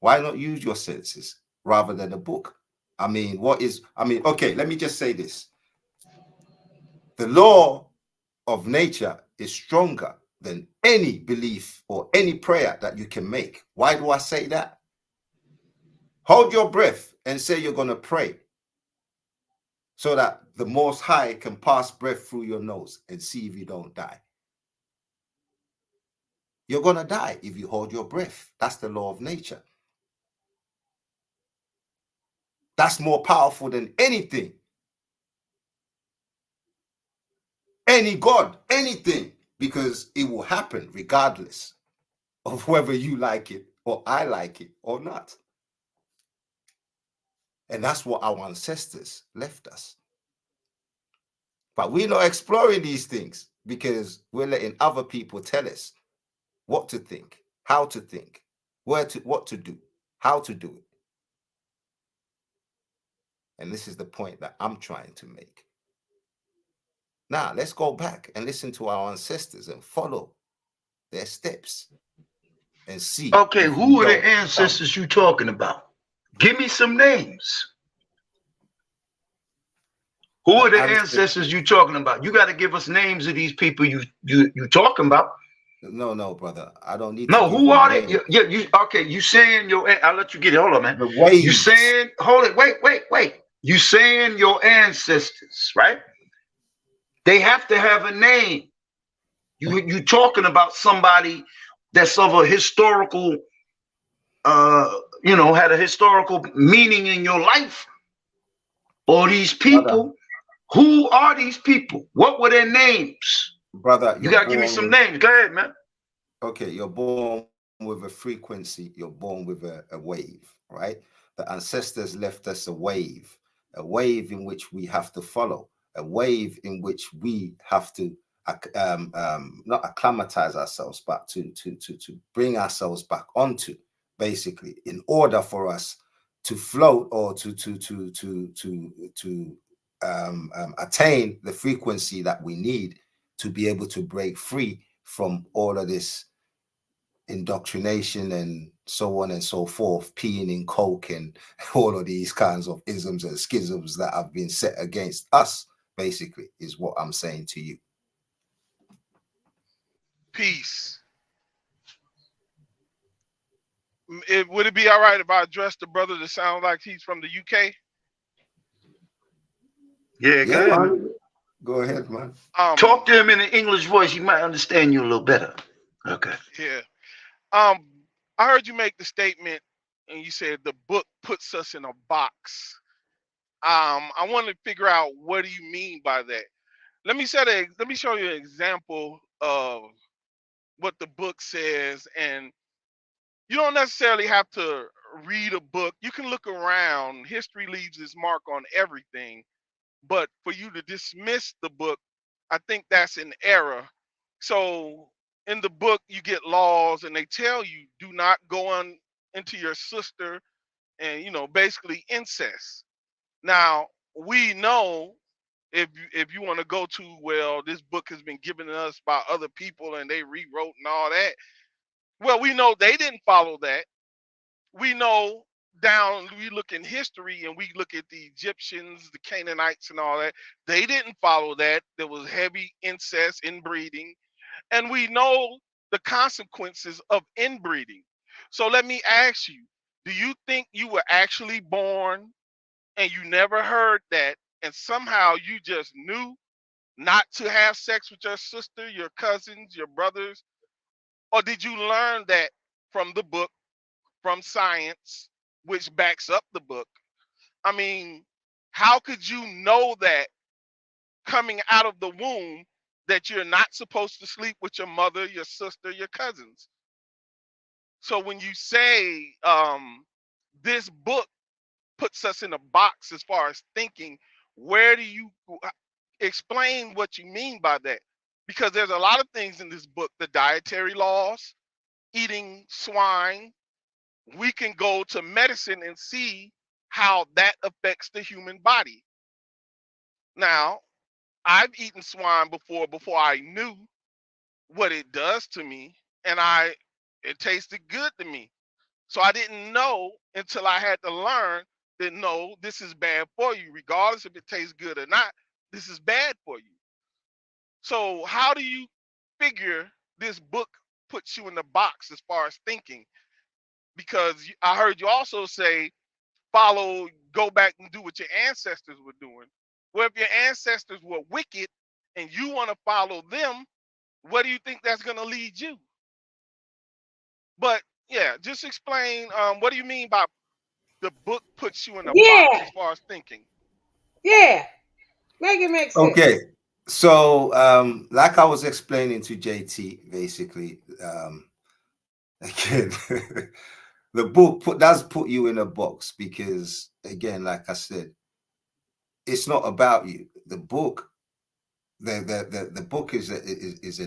S9: why not use your senses rather than a book? I mean, okay, let me just say this. The law of nature is stronger than any belief or any prayer that you can make. Why do I say that? Hold your breath and say you're going to pray so that the Most High can pass breath through your nose and see if you don't die. You're going to die if you hold your breath. That's the law of nature. That's more powerful than anything any God, anything, because it will happen regardless of whether you like it or I like it or not. And that's what our ancestors left us. But we're not exploring these things because we're letting other people tell us what to think, how to think, what to do, how to do it. And this is the point that I'm trying to make. Now, let's go back and listen to our ancestors and follow their steps and see.
S10: Okay, who are the ancestors you talking about? Give me some names. Who are the ancestors you talking about? You got to give us names of these people you talking about.
S9: No, brother. I don't need.
S10: No, who are they? Okay, you saying your? I'll let you get it. Hold on, man. You saying? Hold it. Wait. You saying your ancestors, right? They have to have a name. You talking about somebody that's of a historical, had a historical meaning in your life, or these people. Brother. Who are these people? What were their names?
S9: Brother,
S10: you gotta give me some names. Go ahead, man.
S9: Okay, you're born with a frequency, you're born with a wave, right? The ancestors left us a wave in which we have to follow, a wave in which we have to not acclimatize ourselves, but to bring ourselves back onto, basically, in order for us to float or to attain the frequency that we need to be able to break free from all of this indoctrination and so on and so forth, peeing in coke and all of these kinds of isms and schisms that have been set against us, basically, is what I'm saying to you.
S12: Peace. Would it be all right if I address the brother that sounds like he's from the UK?
S10: Yeah,
S9: go ahead, man.
S10: Talk to him in an English voice. He might understand you a little better. Okay.
S12: Yeah. I heard you make the statement, and you said the book puts us in a box. I want to figure out, what do you mean by that? Let me show you an example of what the book says, and you don't necessarily have to read a book. You can look around. History leaves its mark on everything. But for you to dismiss the book, I think that's an error. So in the book, you get laws, and they tell you, do not go on into your sister, and basically incest. Now, we know, if you want to go to, well, this book has been given to us by other people and they rewrote and all that. Well, we know they didn't follow that. We know we look in history and we look at the Egyptians, the Canaanites and all that. They didn't follow that. There was heavy incest, inbreeding. And we know the consequences of inbreeding. So let me ask you, do you think you were actually born and you never heard that, and somehow you just knew not to have sex with your sister, your cousins, your brothers? Or did you learn that from the book, from science, which backs up the book? I mean, how could you know that coming out of the womb, that you're not supposed to sleep with your mother, your sister, your cousins? So when you say this book puts us in a box as far as thinking, where do you explain what you mean by that? Because there's a lot of things in this book, the dietary laws, eating swine. We can go to medicine and see how that affects the human body. Now, I've eaten swine before I knew what it does to me, and it tasted good to me. So I didn't know until I had to learn that, no, this is bad for you. Regardless if it tastes good or not, this is bad for you. So how do you figure this book puts you in the box as far as thinking? Because I heard you also say, go back and do what your ancestors were doing. Well, if your ancestors were wicked and you want to follow them, where do you think that's going to lead you? But yeah, just explain, what do you mean by the book puts you in a box as far as thinking?
S6: Yeah, make it make sense.
S9: Okay, So, like I was explaining to JT, basically, again, the book does put you in a box because, again, like I said, it's not about you. The book, the book is a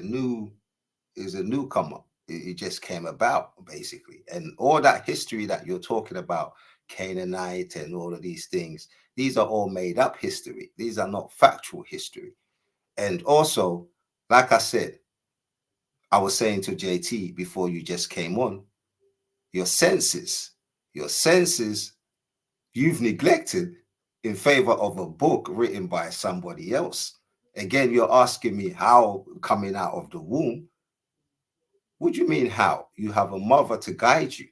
S9: newcomer. It just came about, basically, and all that history that you're talking about, Canaanite and all of these things, these are all made up history. These are not factual history. And also, like I said, I was saying to JT before you just came on, your senses, you've neglected in favor of a book written by somebody else. Again, you're asking me how coming out of the womb. What do you mean how? You have a mother to guide you.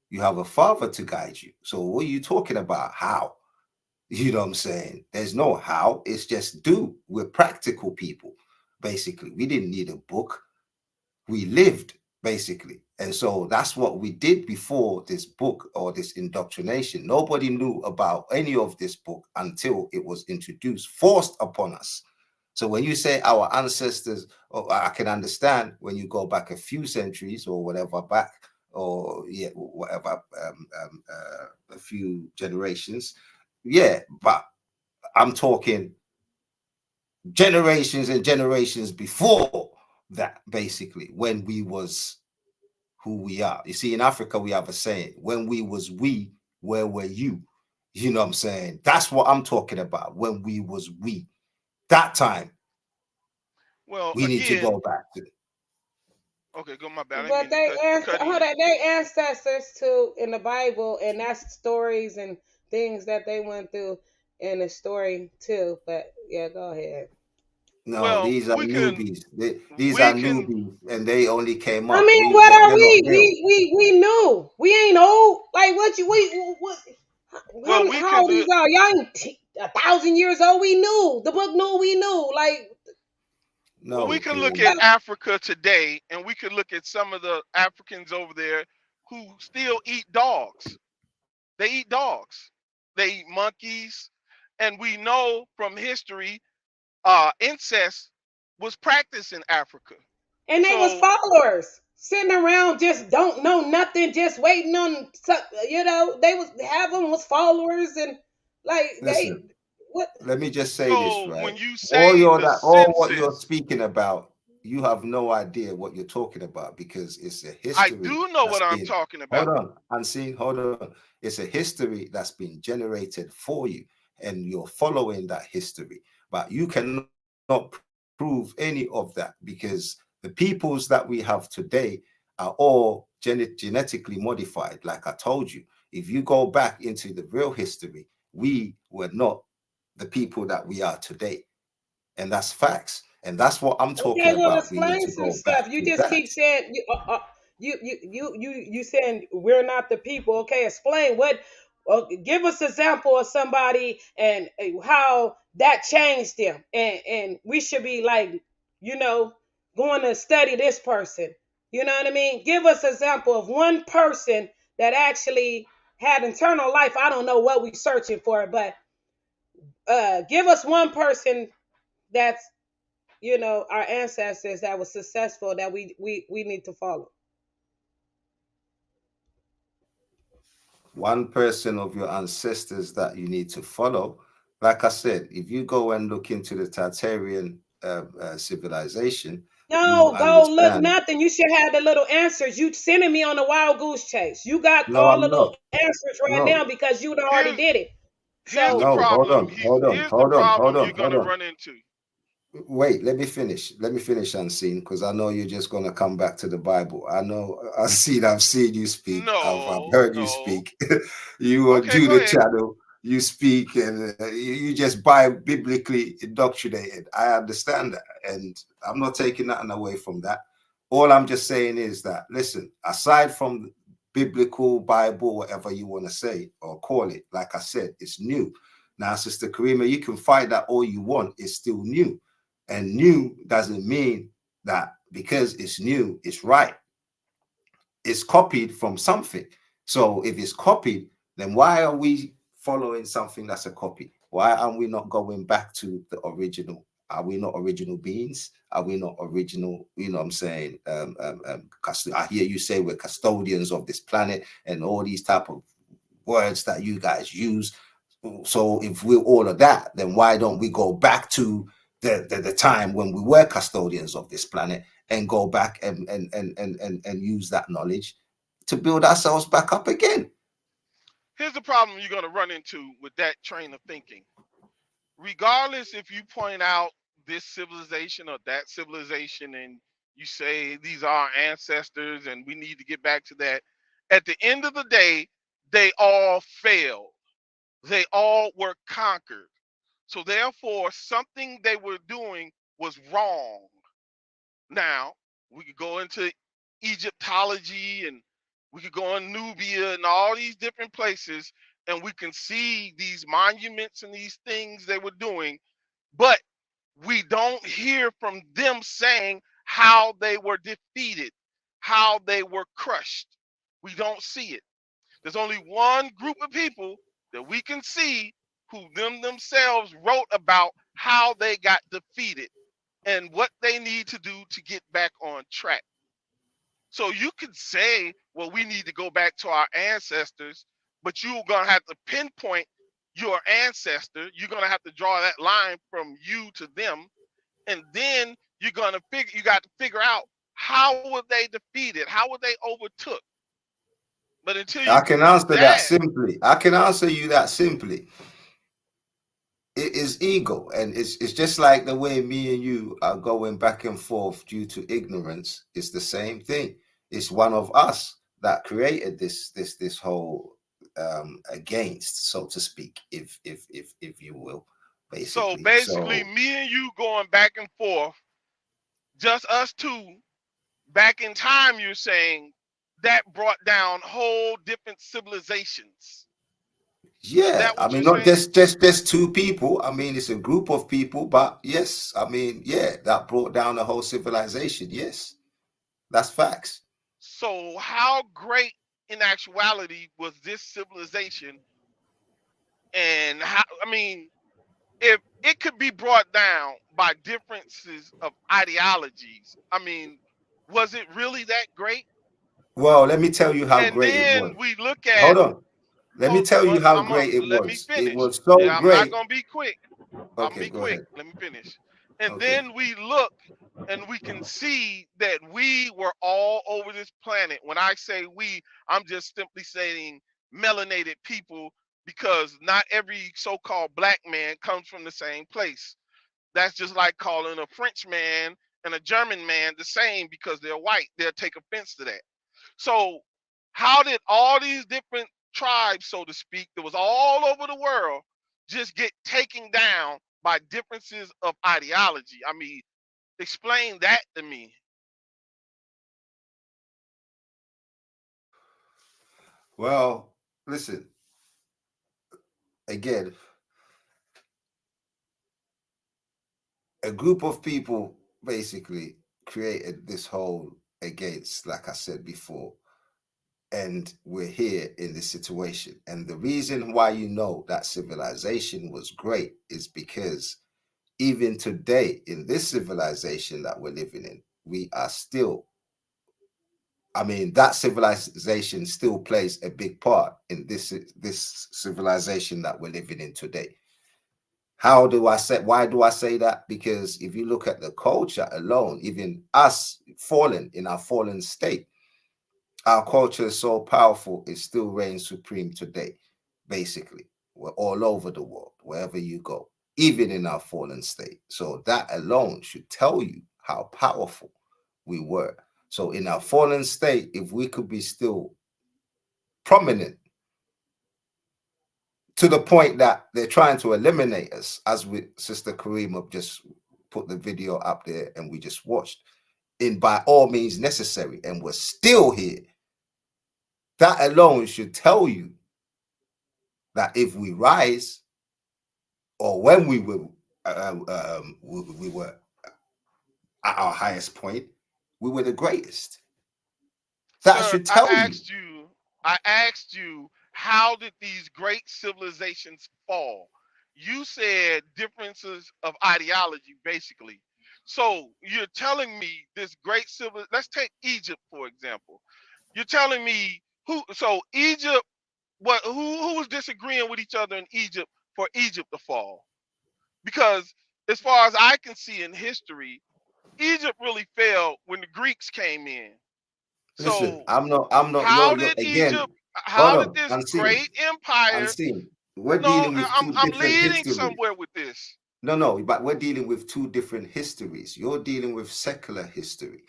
S9: You have a father to guide you. So what are you talking about? How? You know what I'm saying? There's no how. It's just do. We're practical people, basically. We didn't need a book. We lived, basically. And so that's what we did before this book or this indoctrination. Nobody knew about any of this book until it was introduced, forced upon us. So when you say our ancestors, I can understand when you go back a few centuries or whatever back, or yeah, whatever, a few generations. Yeah, but I'm talking generations and generations before that, basically, when we was who we are. You see, in Africa, we have a saying, when we was we, where were you? You know what I'm saying? That's what I'm talking about. When we was we, that time.
S12: Well,
S9: we need to go back to.
S12: Okay, go my bad.
S6: But they ancestors too in the Bible, and that's stories and things that they went through in the story too. But yeah, go ahead.
S9: No, well, these are newbies. These are newbies, and they only came up.
S6: I mean, what are we? We knew. We ain't old. Like what you what? Well, how old is y'all? Y'all ain't 1,000 years old. We knew. The book knew. We knew. Like.
S12: No, well, we can look at Africa today, and we could look at some of the Africans over there who still eat dogs. They eat dogs. They eat monkeys, and we know from history, incest was practiced in Africa.
S6: And they was followers sitting around, just don't know nothing, just waiting on, they was followers, and like
S9: listen, what? Let me just say this, right?
S12: When you say
S9: all what you're speaking about, you have no idea what you're talking about because it's a history.
S12: I do know what I'm talking about.
S9: Hold on. It's a history that's been generated for you, and you're following that history. But you cannot prove any of that because the peoples that we have today are all genetically modified. Like I told you, if you go back into the real history, we were not the people that we are today, and that's facts. And that's what I'm talking about.
S6: Explain some stuff. You just keep saying you saying we're not the people. Okay, explain what. Give us an example of somebody and how that changed them, and we should be like, going to study this person. You know what I mean? Give us an example of one person that actually had eternal life. I don't know what we're searching for, but give us one person that's, our ancestors that was successful that we need to follow.
S9: One person of your ancestors that you need to follow. Like I said, if you go and look into the Tartarian civilization.
S6: No, go look nothing. You should have the little answers. You sending me on a wild goose chase. You got all the little answers now because you already did it.
S12: So
S9: no, hold on.
S12: You're gonna run into.
S9: Wait, let me finish, Unseen, because I know you're just gonna come back to the Bible. I know, I've seen you speak. I've heard you speak. You are Judah channel. You speak, and you just biblically indoctrinated. I understand that, and I'm not taking nothing away from that. All I'm just saying is that, listen, aside from biblical Bible, whatever you want to say or call it, like I said, it's new. Now, Sister Karima, you can fight that all you want. It's still new. And new doesn't mean that because it's new, it's right. It's copied from something. So if it's copied, then why are we following something that's a copy? Why are we not going back to the original Are we not original beings? Are we not original? You know what I'm saying? I hear you say we're custodians of this planet and all these type of words that you guys use. So if we're all of that, then why don't we go back to the time when we were custodians of this planet and go back and use that knowledge to build ourselves back up again?
S12: Here's the problem you're going to run into with that train of thinking. Regardless if you point out this civilization or that civilization and you say these are our ancestors and we need to get back to that, at the end of the day, they all failed. They all were conquered. So therefore, something they were doing was wrong. Now, we could go into Egyptology and we could go on Nubia and all these different places, and we can see these monuments and these things they were doing, but we don't hear from them saying how they were defeated, how they were crushed. We don't see it. There's only one group of people that we can see who themselves wrote about how they got defeated and what they need to do to get back on track. So you can say, well, we need to go back to our ancestors, but you're going to have to pinpoint your ancestor. You're going to have to draw that line from you to them. And then you're going to you got to figure out how were they defeated? How were they overtook? But until you
S9: I can answer that simply. I can answer you that simply. It is ego, and it's just like the way me and you are going back and forth due to ignorance. It's the same thing. It's one of us that created this whole against, so to speak, if you will, basically.
S12: So basically, me and you going back and forth, just us two, back in time. You're saying that brought down whole different civilizations.
S9: Yeah, I mean, not just two people. I mean, it's a group of people, but yes, I mean, yeah, that brought down the whole civilization. Yes, that's facts.
S12: So how great in actuality was this civilization? And how, I mean, if it could be brought down by differences of ideologies, I mean, was it really that great?
S9: Well, let me tell you how great it was.
S12: And then we look at.
S9: Hold on. Let me tell you how great it was.
S12: Let me finish.
S9: It was so great.
S12: I'm not gonna be quick.
S9: Okay,
S12: I'm gonna be quick.
S9: Ahead.
S12: Let me finish. And then we look and we can see that we were all over this planet. When I say we, I'm just simply saying melanated people, because not every so-called black man comes from the same place. That's just like calling a French man and a German man the same because they're white. They'll take offense to that. So how did all these different tribes, so to speak, that was all over the world, just get taken down by differences of ideology? I mean, explain that to me.
S9: Well, listen, again, a group of people basically created this whole against, like I said before, and we're here in this situation. And the reason why you know that civilization was great is because even today in this civilization that we're living in, we are still, I mean, that civilization still plays a big part in this civilization that we're living in today. How do I say, why do I say that? Because if you look at the culture alone, even us fallen in our fallen state, our culture is so powerful, it still reigns supreme today. Basically, we're all over the world, wherever you go, even in our fallen state. So that alone should tell you how powerful we were. So in our fallen state, if we could be still prominent to the point that they're trying to eliminate us, as with Sister Karima just put the video up there and we just watched, in by all means necessary, and we're still here, that alone should tell you that if we rise, or when we were at our highest point, we were the greatest. That should tell you.
S12: I asked you, how did these great civilizations fall? you said differences of ideology, basically. So you're telling me this great civil. Let's take Egypt for example. You're telling me so Egypt. Who was disagreeing with each other in Egypt for Egypt to fall? Because as far as I can see in history, Egypt really fell when the Greeks came in. So
S9: listen, I'm not.
S12: how
S9: You're
S12: did
S9: again.
S12: Egypt?
S9: Hold
S12: How did
S9: on,
S12: this
S9: unseen,
S12: great empire?
S9: unseen. We're
S12: No,
S9: dealing with two
S12: I'm
S9: different
S12: leading
S9: histories.
S12: somewhere with this.
S9: No, but we're dealing with two different histories. You're dealing with secular history.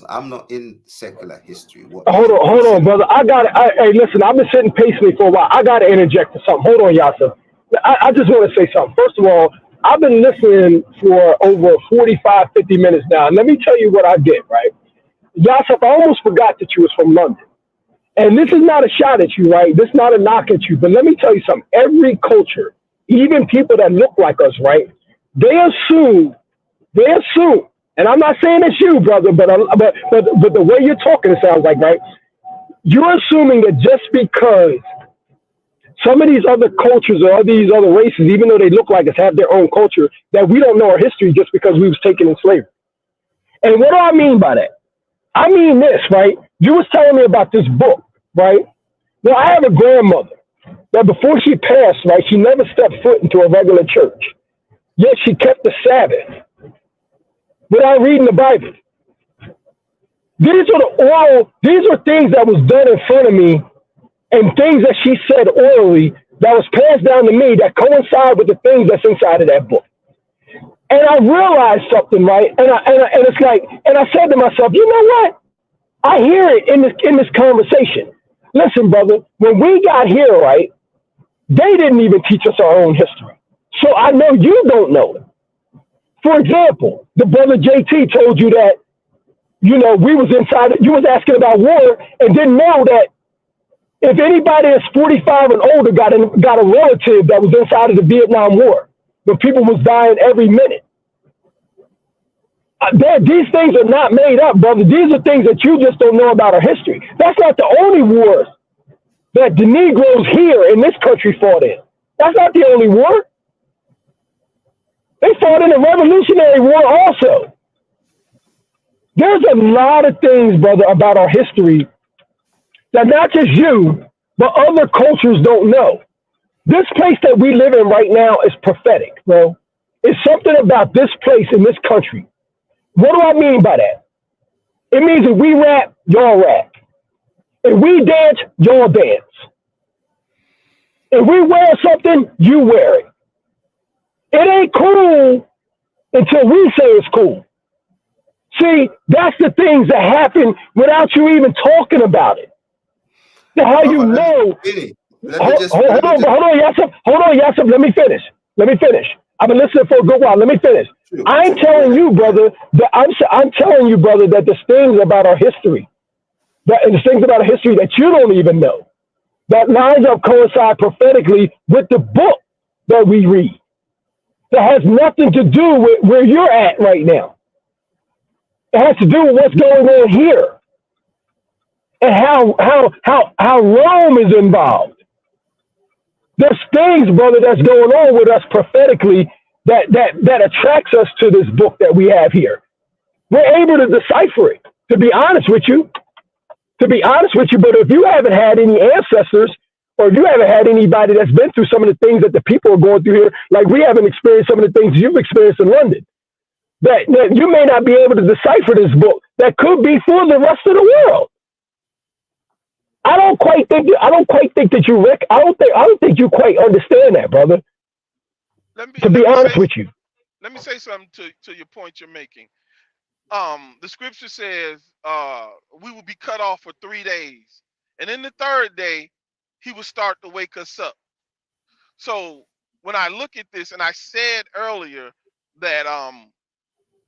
S9: I'm not in secular history.
S7: Hold on, brother. I got it. Hey, listen, I've been sitting patiently for a while. I got to interject to something. Hold on, Yasser. I just want to say something. First of all, I've been listening for over 45, 50 minutes now. And let me tell you what I did, right? Yasser, I almost forgot that you was from London. And this is not a shot at you, right? This is not a knock at you. But let me tell you something. Every culture, even people that look like us, right? They assume, and I'm not saying it's you, brother, but the way you're talking, it sounds like, right? You're assuming that just because some of these other cultures or these other races, even though they look like us, have their own culture, that we don't know our history just because we was taken in slavery. And what do I mean by that? I mean this, right? You was telling me about this book, right? Well, I have a grandmother that before she passed, right, she never stepped foot into a regular church. Yet she kept the Sabbath without reading the Bible. These are things that was done in front of me and things that she said orally that was passed down to me that coincide with the things that's inside of that book. And I realized something, right? And it's like, and I said to myself, you know what? I hear it in this conversation. Listen, brother, when we got here, right, they didn't even teach us our own history. So I know you don't know it. For example, the brother JT told you that, you know, we was inside, you was asking about war and didn't know that if anybody that's 45 and older got a relative that was inside of the Vietnam War, but people was dying every minute. These things are not made up, brother. These are things that you just don't know about our history. That's not the only wars that the Negroes here in this country fought in. That's not the only war. They fought in the Revolutionary War also. There's a lot of things, brother, about our history that not just you, but other cultures don't know. This place that we live in right now is prophetic, bro. It's something about this place in this country. What do I mean by that? It means if we rap, y'all rap. If we dance, y'all dance. If we wear something, you wear it. It ain't cool until we say it's cool. See, that's the things that happen without you even talking about it. That's how you know. Hold on, Yasser. Let me finish. I've been listening for a good while. Let me finish. I'm telling you, brother, that I'm telling you, brother, that there's things about our history, there's things about our history that you don't even know, that lines up, coincide prophetically with the book that we read. That has nothing to do with where you're at right now. It has to do with what's going on here and how Rome is involved. There's things, brother, that's going on with us prophetically that attracts us to this book that we have here. We're able to decipher it, to be honest with you. But if you haven't had any ancestors, or if you haven't had anybody that's been through some of the things that the people are going through here, like we haven't experienced some of the things you've experienced in London, that you may not be able to decipher this book that could be for the rest of the world. I don't think you quite understand that, brother. To be honest with you.
S12: Let me say something to your point you're making. The scripture says we will be cut off for 3 days. And in the third day, he will start to wake us up. So when I look at this, and I said earlier that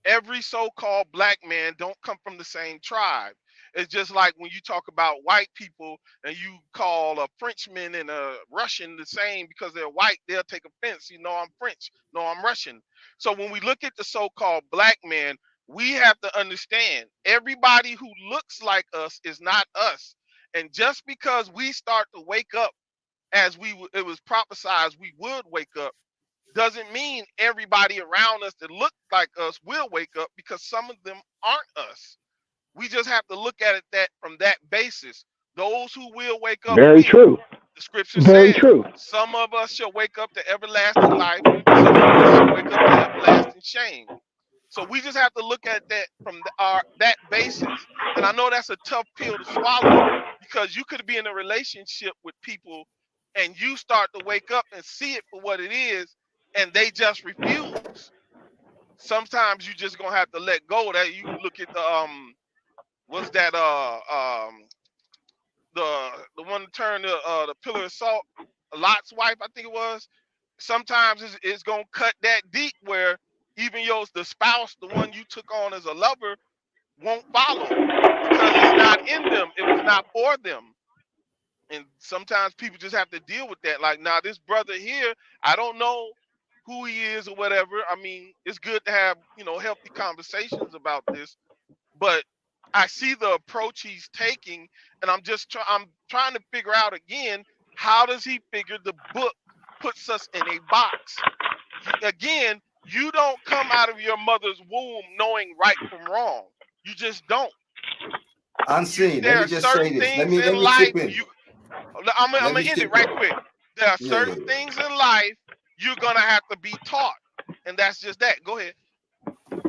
S12: every so-called black man don't come from the same tribe. It's just like when you talk about white people and you call a Frenchman and a Russian the same because they're white, they'll take offense. You know, I'm French. No, I'm Russian. So when we look at the so-called black man, we have to understand everybody who looks like us is not us. And just because we start to wake up as it was prophesied we would wake up, doesn't mean everybody around us that look like us will wake up, because some of them aren't us. We just have to look at it that from that basis. Those who will wake up.
S7: Very true.
S12: The scripture
S7: Very
S12: says,
S7: true.
S12: some of us shall wake up to everlasting life. Some of us shall wake up to everlasting shame. So we just have to look at that from that basis. And I know that's a tough pill to swallow, because you could be in a relationship with people and you start to wake up and see it for what it is, and they just refuse. Sometimes you just gonna have to let go. That you look at the what's that the one that turned the pillar of salt, Lot's wife, I think it was. Sometimes it's gonna cut that deep where even the spouse, the one you took on as a lover, won't follow, because it's not in them. It was not for them. And sometimes people just have to deal with that. Like, now this brother here, I don't know who he is or whatever. I mean, it's good to have, healthy conversations about this, but I see the approach he's taking, and I'm trying to figure out again, how does he figure the book puts us in a box? Again, you don't come out of your mother's womb knowing right from wrong. You just don't.
S9: Unseen. Let me just say this. Let me chip in.
S12: I'm gonna end it right quick. There are certain things in life you're gonna have to be taught, and that's just that. Go ahead.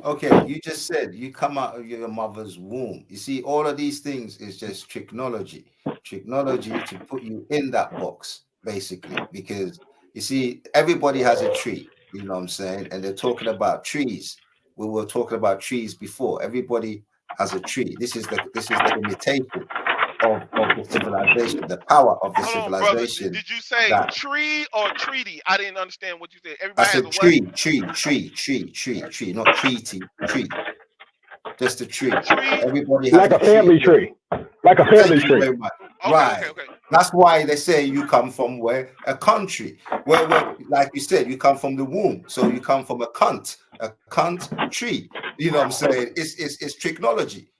S9: Okay, you just said you come out of your mother's womb. You see, all of these things is just technology to put you in that box, basically, because you see, everybody has a tree, you know what I'm saying? And they're talking about trees. We were talking about trees before. Everybody has a tree. This is the limitation of the civilization, the power of the civilization.
S12: Brother, did you say tree or treaty? I didn't understand what you said. Everybody
S9: I said tree, not treaty, tree. Just a tree. Everybody has
S7: like a family tree. Like a family tree.
S9: Right. Okay. That's why they say you come from where? A country. Where, like you said, you come from the womb. So you come from a cunt tree. You know what I'm saying? It's technology.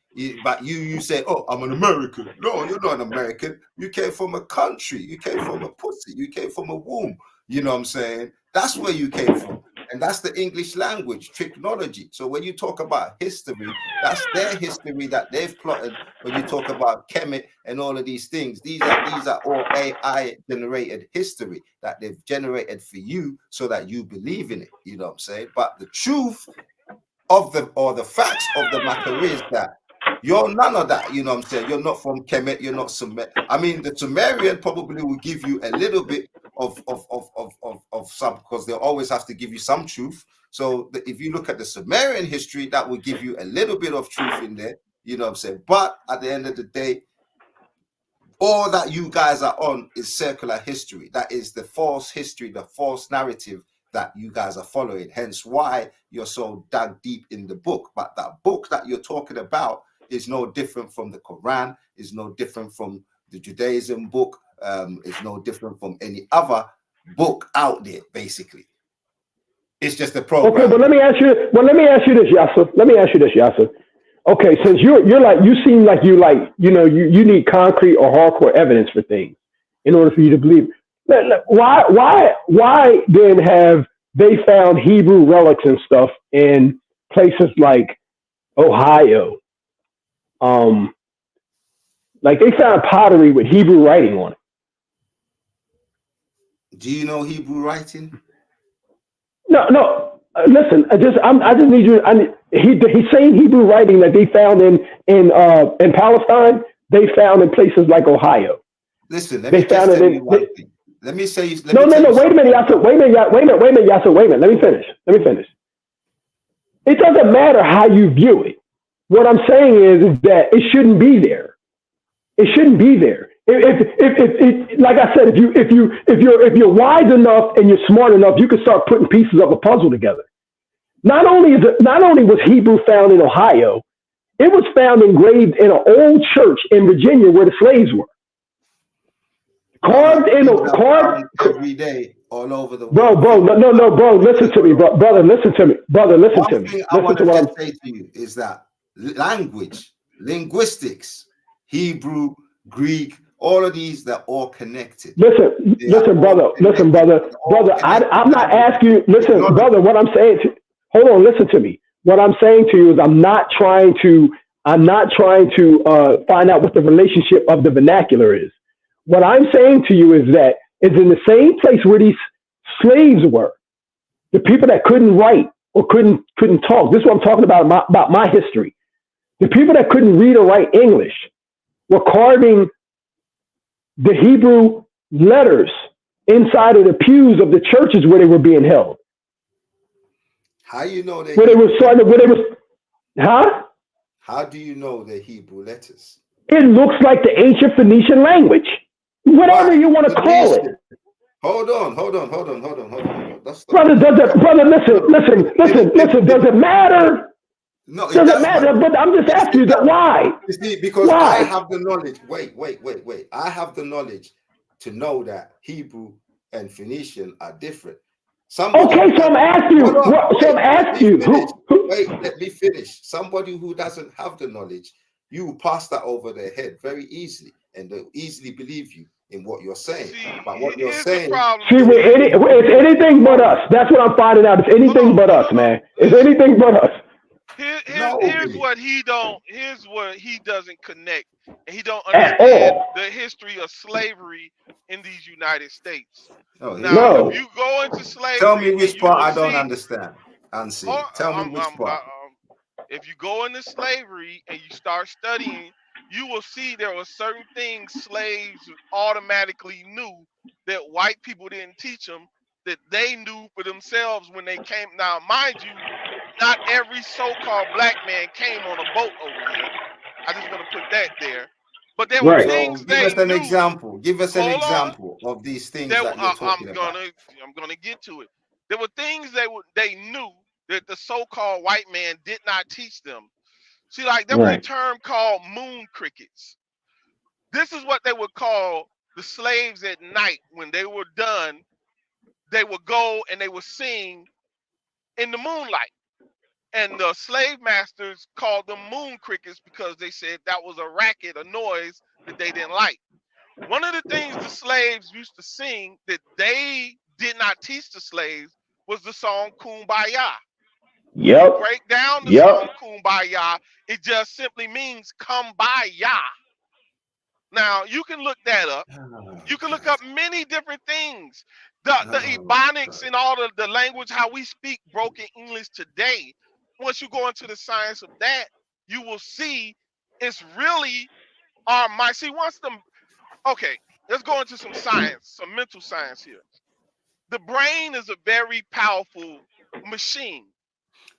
S9: But you say, oh, I'm an American. No, you're not an American. You came from a country. You came from a pussy. You came from a womb. You know what I'm saying? That's where you came from. And that's the English language, technology. So when you talk about history, that's their history that they've plotted. When you talk about Kemet and all of these things, these are all AI generated history that they've generated for you so that you believe in it. You know what I'm saying? But the truth of the facts of the matter is that you're none of that, you know what I'm saying? You're not from Kemet, you're not Sumer. I mean, the Sumerian probably will give you a little bit of some, because they'll always have to give you some truth. So if you look at the Sumerian history, that will give you a little bit of truth in there, you know what I'm saying? But at the end of the day, all that you guys are on is circular history. That is the false history, the false narrative that you guys are following. Hence why you're so dug deep in the book. But that book that you're talking about is no different from the Quran, is no different from the Judaism book, is no different from any other book out there, basically. It's just a program.
S7: Okay, but let me ask you this, Yasser. Okay, since you seem like you need concrete or hardcore evidence for things in order for you to believe. Why then have they found Hebrew relics and stuff in places like Ohio? Like they found pottery with Hebrew writing on it.
S9: Do you know Hebrew writing?
S7: No. Listen, I just need you. He's saying Hebrew writing that they found in Palestine. They found in places like Ohio.
S9: Listen, let me tell you one thing. Let me say.
S7: No. Wait a minute, Yasser. Wait a minute, Yasser. Wait a minute. Let me finish. It doesn't matter how you view it. What I'm saying is that it shouldn't be there. It shouldn't be there. If like I said, if you're wise enough and you're smart enough, you can start putting pieces of a puzzle together. Not only was Hebrew found in Ohio, it was found engraved in an old church in Virginia where the slaves were. Carved
S9: every day all over the world.
S7: Bro, listen to me, brother. Listen to me.
S9: One thing I want to say to you is that linguistics, Hebrew, Greek, All of these, they're all connected.
S7: Listen, brother. I'm not asking you. Listen, brother. What I'm saying to, hold on. Listen to me. What I'm saying to you is, I'm not trying to find out what the relationship of the vernacular is. What I'm saying to you is that it's in the same place where these slaves were, the people that couldn't write or couldn't talk. This is what I'm talking about my history. The people that couldn't read or write English were carving the Hebrew letters inside of the pews of the churches where they were being held.
S9: How you know they? How do you know the Hebrew letters?
S7: It looks like the ancient Phoenician language, whatever you want to call it.
S9: Hold on.
S7: Brother, listen. Does it matter?
S9: No, it
S7: doesn't matter. But I'm just asking you that why?
S9: You see, because I have the knowledge. Wait. I have the knowledge to know that Hebrew and Phoenician are different.
S7: So I'm asking you.
S9: Wait, let me finish. Somebody who doesn't have the knowledge, you pass that over their head very easily, and they'll easily believe you in what you're saying. But what you're saying,
S7: it's anything but us. That's what I'm finding out. It's anything but us, man. It's anything but us.
S12: Here's what he doesn't connect, and he don't understand the history of slavery in these United States. If you go into slavery,
S9: tell me which part I don't understand. Tell me which part.
S12: If you go into slavery and you start studying, you will see there were certain things slaves automatically knew that white people didn't teach them, that they knew for themselves when they came. Now, mind you, not every so-called black man came on a boat over here. I just want to put that there. But there were things they knew.
S9: Give us an example of these things that you're talking about.
S12: I'm gonna get to it. There were things they knew that the so-called white man did not teach them. See, like there was a term called moon crickets. This is what they would call the slaves at night. When they were done, they would go and they would sing in the moonlight. And the slave masters called them moon crickets because they said that was a racket, a noise that they didn't like. One of the things the slaves used to sing that they did not teach the slaves was the song Kumbaya.
S7: Yep.
S12: Break down the song Kumbaya. It just simply means come by ya. Now, you can look that up. You can look up many different things. The Ebonics and all the language, how we speak broken English today. Once you go into the science of that, you will see it's really our mind. See, let's go into some science, some mental science here. The brain is a very powerful machine.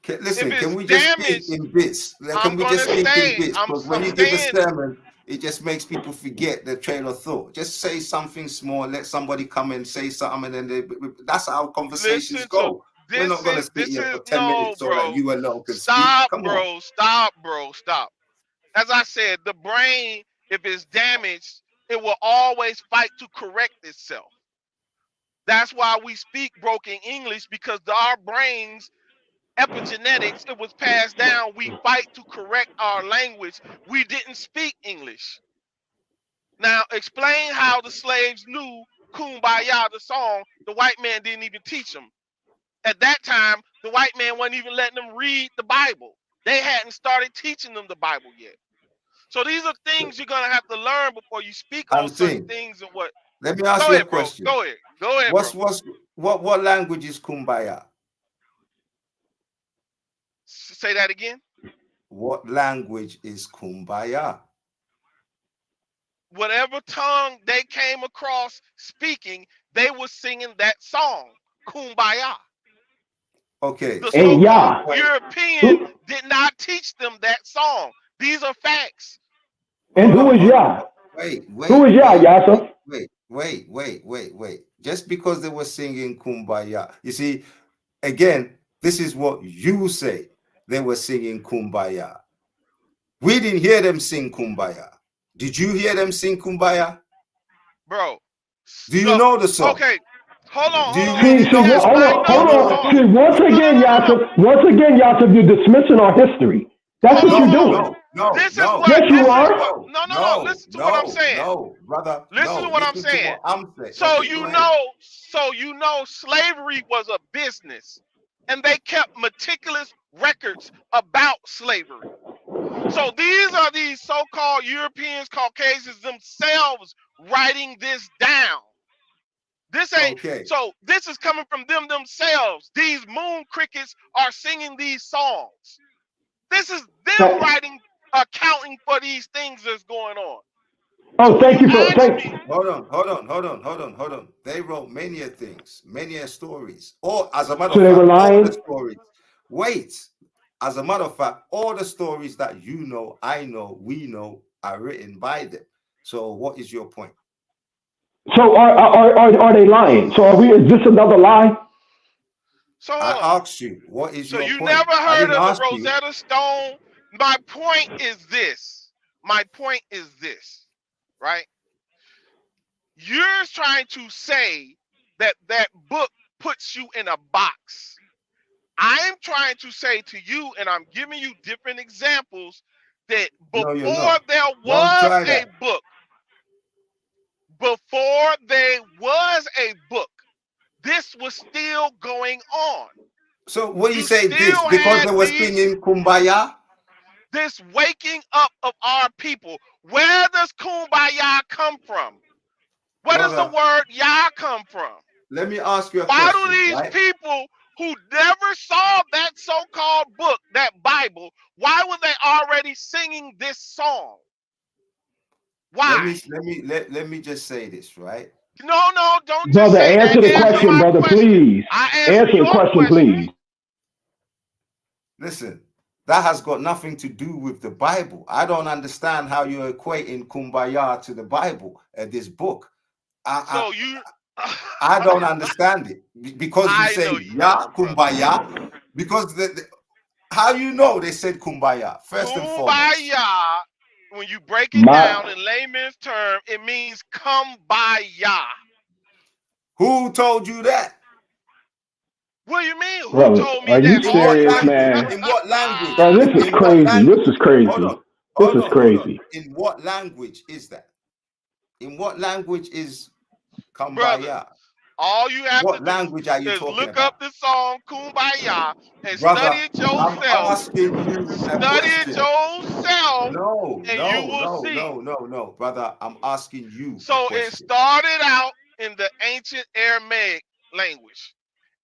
S9: Listen, can we just speak in bits? Can we just speak in bits? Because when you give a sermon, it just makes people forget their train of thought. Just say something small, let somebody come and say something, and then that's how conversations go. We're not going to speak here for 10 minutes so that you alone can speak.
S12: Stop, bro. As I said, the brain, if it's damaged, it will always fight to correct itself. That's why we speak broken English, because our brains, epigenetics, it was passed down. We fight to correct our language. We didn't speak English. Now, explain how the slaves knew Kumbaya, the song. The white man didn't even teach them. At that time, the white man wasn't even letting them read the Bible. They hadn't started teaching them the Bible yet. So these are things you're going to have to learn before you speak on certain things and what.
S9: Let me ask you a question.
S12: Go ahead.
S9: What language is Kumbaya?
S12: Say that again.
S9: What language is Kumbaya?
S12: Whatever tongue they came across speaking, they were singing that song, Kumbaya.
S9: Okay.
S12: The so-called European did not teach them that song. These are facts.
S7: And who is Yah? Who is Yah, Yasa?
S9: Wait. Just because they were singing Kumbaya. You see, again, this is what you say. They were singing Kumbaya. We didn't hear them sing Kumbaya. Did you hear them sing Kumbaya?
S12: Bro.
S9: Do you know the song?
S12: Okay. Hold on.
S7: Hold on. See, once again, Yasser, you're dismissing our history. That's what you're doing.
S12: This is what.
S7: Yes, you are.
S12: No. Listen to what I'm saying.
S9: No, brother.
S12: Listen to what I'm saying. So
S9: okay,
S12: you know, slavery was a business, and they kept meticulous records about slavery. So these are these so-called Europeans, Caucasians themselves writing this down. This ain't so. This is coming from them themselves. These moon crickets are singing these songs. This is them writing, accounting for these things that's going on.
S7: Oh, thank you for.
S9: Hold on. They wrote many things, many stories. Or as a matter
S7: of fact, all the
S9: stories. Wait. As a matter of fact, all the stories that you know, I know, we know, are written by them. So, what is your point?
S7: So, are they lying? So, is this another lie?
S9: So I asked you, what is your point?
S12: So you never heard of the Rosetta Stone? My point is this. Right? You're trying to say that book puts you in a box. I'm trying to say to you, and I'm giving you different examples, that before there was a book, this was still going on.
S9: So what do you say this? Because they were singing Kumbaya?
S12: This waking up of our people. Where does Kumbaya come from? Where does the word Yah come from?
S9: Let me ask you a question.
S12: Why do these people who never saw that so-called book, that Bible, why were they already singing this song? Why?
S9: Let me just say this, right?
S12: No, don't
S7: brother,
S12: just say
S7: answer
S12: that.
S7: the question, brother, please. Answer the question, please.
S9: Listen, that has got nothing to do with the Bible. I don't understand how you're equating Kumbaya to the Bible, this book. I don't understand it because you say Kumbaya. Because how you know they said Kumbaya first and foremost?
S12: Kumbaya, when you break it down in layman's term, it means come by Yah.
S9: Who told you that?
S12: What do you mean? Who
S7: brother,
S12: told me
S7: are
S12: that?
S7: you serious, man?
S9: In what language?
S7: Bro, this is crazy. This is crazy. This is crazy.
S9: In what language is that? In what language is Kumbaya?
S12: All you have to do is look up the song Kumbaya and study it yourself.
S9: I'm asking you
S12: study it yourself.
S9: No,
S12: and you will see.
S9: No, brother. I'm asking you.
S12: So it started out in the ancient Aramaic language.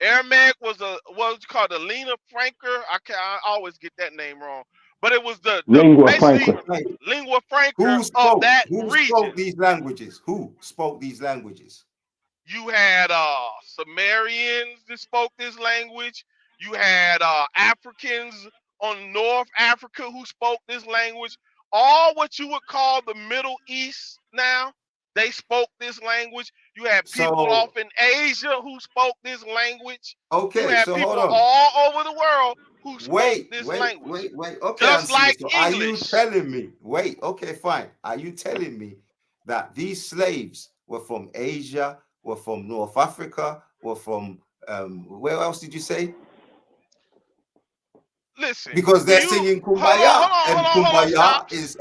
S12: Aramaic was what's called the Lingua Franca. I always get that name wrong, but it was the
S7: Lingua Franca.
S12: Lingua Franca of that region.
S9: Who spoke these languages? Who spoke these languages?
S12: You had Sumerians that spoke this language. You had Africans on North Africa who spoke this language. All what you would call the Middle East now, they spoke this language. You had people off in Asia who spoke this language.
S9: Okay,
S12: you had people all over the world who spoke this language.
S9: Wait. Okay,
S12: just like English.
S9: Are you telling me? Wait. Okay, fine. Are you telling me that these slaves were from Asia, were from North Africa, were from where else did you say?
S12: Listen,
S9: because they're singing Kumbaya, and Kumbaya is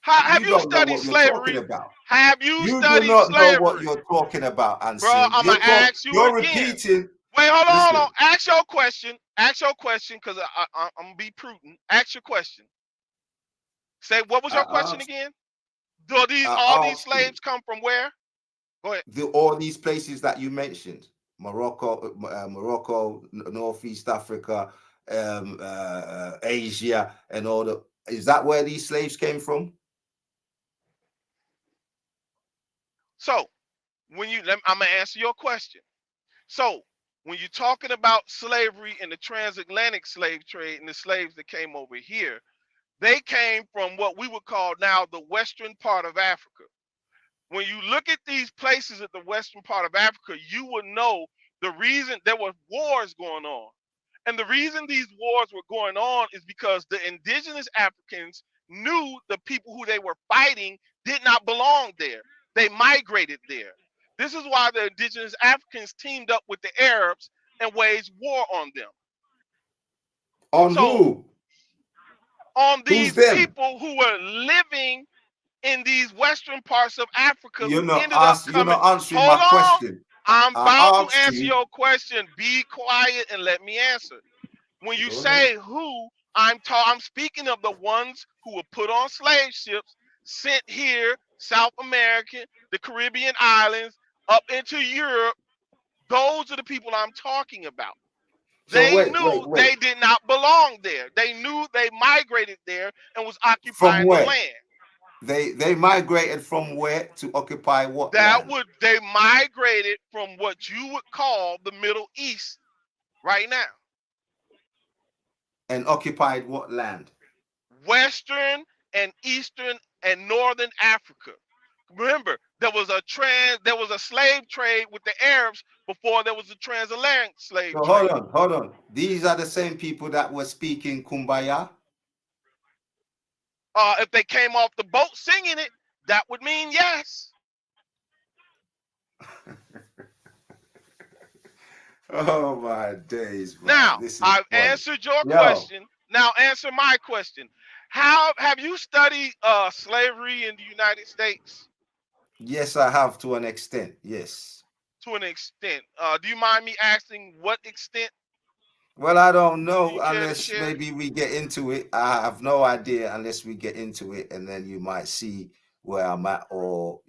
S12: have you studied slavery? Have you studied slavery?
S9: You do not know what you're talking about, and
S12: bro, I'm gonna ask you
S9: you're
S12: again.
S9: Repeating.
S12: Wait, hold on. Ask your question. Because I'm gonna be prudent. Ask your question. Say, what was your question again? Do all these slaves come from where? Go ahead.
S9: All these places that you mentioned, Morocco, Northeast Africa, Asia, and all the. Is that where these slaves came from?
S12: So, I'm gonna answer your question. So, when you're talking about slavery and the transatlantic slave trade and the slaves that came over here, they came from what we would call now the western part of Africa. When you look at these places at the western part of Africa, you will know the reason there were wars going on. And the reason these wars were going on is because the indigenous Africans knew the people who they were fighting did not belong there. They migrated there. This is why the indigenous Africans teamed up with the Arabs and waged war on them.
S9: On who?
S12: on these people who were living in these western parts of Africa
S9: You're
S12: who
S9: not
S12: ended up
S9: you're
S12: coming.
S9: not answering
S12: Hold
S9: my
S12: on.
S9: question.
S12: I'm
S9: I
S12: about to
S9: asked
S12: answer
S9: you.
S12: your question. Be quiet and let me answer. When you
S9: Go
S12: say
S9: ahead.
S12: who, I'm speaking of the ones who were put on slave ships, sent here, South American, the Caribbean islands, up into Europe. Those are the people I'm talking about.
S9: So
S12: They
S9: wait.
S12: knew they did not belong there. They knew they migrated there and was
S9: From
S12: occupying the
S9: where?
S12: land.
S9: They migrated from where to occupy what land?
S12: They migrated from what you would call the Middle East right now.
S9: And occupied what land?
S12: Western and Eastern and Northern Africa. Remember, there was a slave trade with the Arabs before there was a transatlantic slave trade.
S9: Hold on. These are the same people that were speaking Kumbaya?
S12: If they came off the boat singing it, that would mean yes.
S9: Oh my days, man.
S12: Now, I've
S9: funny.
S12: answered your question. Now answer my question. How have you studied slavery in the United States?
S9: Yes, I have, to an extent. Yes.
S12: To an extent. Do you mind me asking what extent?
S9: Well, I don't know unless maybe we get into it. I have no idea unless we get into it, and then you might see where I'm at, or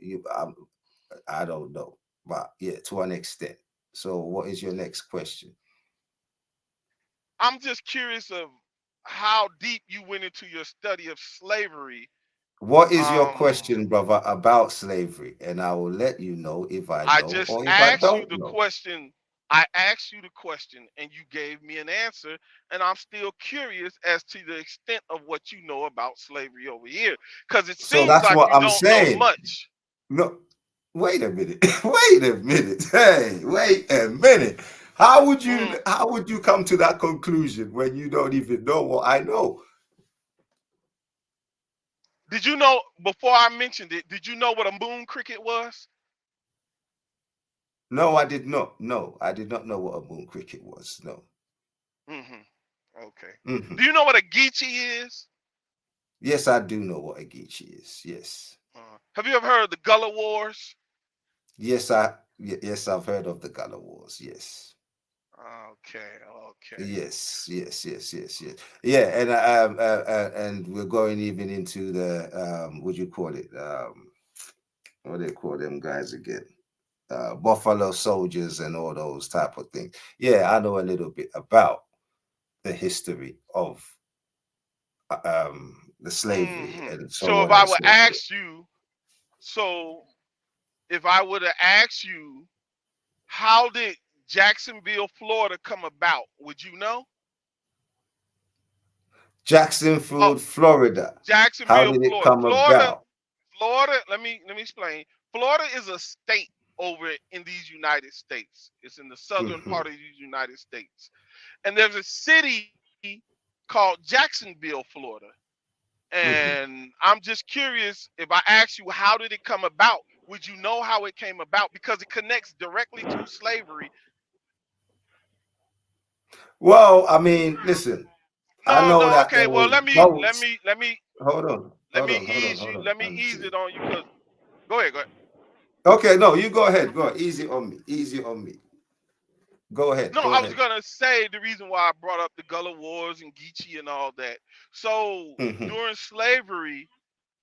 S9: I don't know. But yeah, to an extent. So what is your next question?
S12: I'm just curious of how deep you went into your study of slavery.
S9: What is your question, brother, about slavery? And I will let you know if I know or if I don't know.
S12: I asked you the question and you gave me an answer, and I'm still curious as to the extent of what you know about slavery over here, because it seems
S9: that's
S12: like
S9: what
S12: you
S9: I'm
S12: don't
S9: saying.
S12: know much.
S9: No, wait a minute. Wait a minute. Hey, wait a minute. How would you come to that conclusion when you don't even know what I know?
S12: Did you know, before I mentioned it, did you know what a moon cricket was?
S9: No, I did not. No, I did not know what a moon cricket was. No.
S12: Okay. Do you know what a Geechee is?
S9: Yes, I do know what a Geechee is. Yes.
S12: Have you ever heard of the Gullah Wars?
S9: Yes, I've heard of the Gullah Wars. Yes.
S12: Okay.
S9: Yes. Yeah, and we're going even into the what do you call it? What do they call them guys again? Buffalo Soldiers and all those type of things. Yeah, I know a little bit about the history of the slavery and
S12: so if I would ask you, if I would have asked you, how did Jacksonville, Florida come about? Would you know?
S9: Jacksonville, Florida.
S12: Jacksonville,
S9: how did it
S12: Florida.
S9: come about?
S12: Florida. Let me explain. Florida is a state over in these United States. It's in the southern part of these United States, and there's a city called Jacksonville, Florida. And I'm just curious, if I ask you how did it come about, would you know how it came about? Because it connects directly to slavery.
S9: Well, I mean, listen. I know that.
S12: Okay. Well, let me
S9: hold on.
S12: Let me ease it on you. Cause go ahead.
S9: Okay, no, you go ahead. Go ahead. Easy on me. Go ahead.
S12: No, I was gonna say the reason why I brought up the Gullah Wars and Geechee and all that. So during slavery,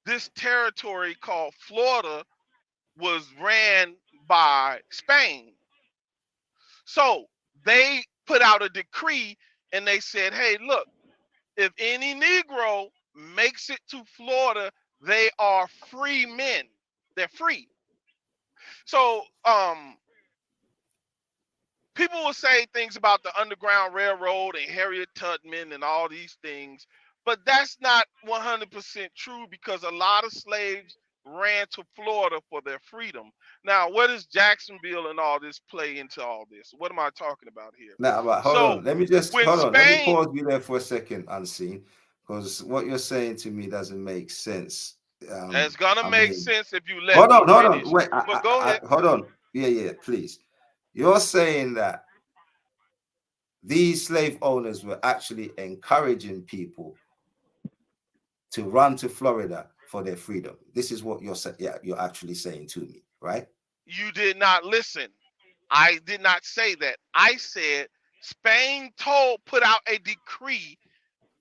S12: this territory called Florida was ran by Spain. So they put out a decree and they said, hey, look, if any Negro makes it to Florida, they are free men. They're free. So people will say things about the Underground Railroad and Harriet Tubman and all these things, but that's not 100% true, because a lot of slaves ran to Florida for their freedom. Now, what does Jacksonville and all this play into all this? What am I talking about here?
S9: Now, but hold on. Let me Let me pause you there for a second, Unseen, because what you're saying to me doesn't make sense.
S12: It's gonna make sense if you let
S9: hold
S12: me
S9: on.
S12: finish.
S9: Wait,
S12: go ahead.
S9: Hold on. Yeah, please. You're saying that these slave owners were actually encouraging people to run to Florida for their freedom. This is what you're actually saying to me, right?
S12: You did not listen. I did not say that. I said Spain put out a decree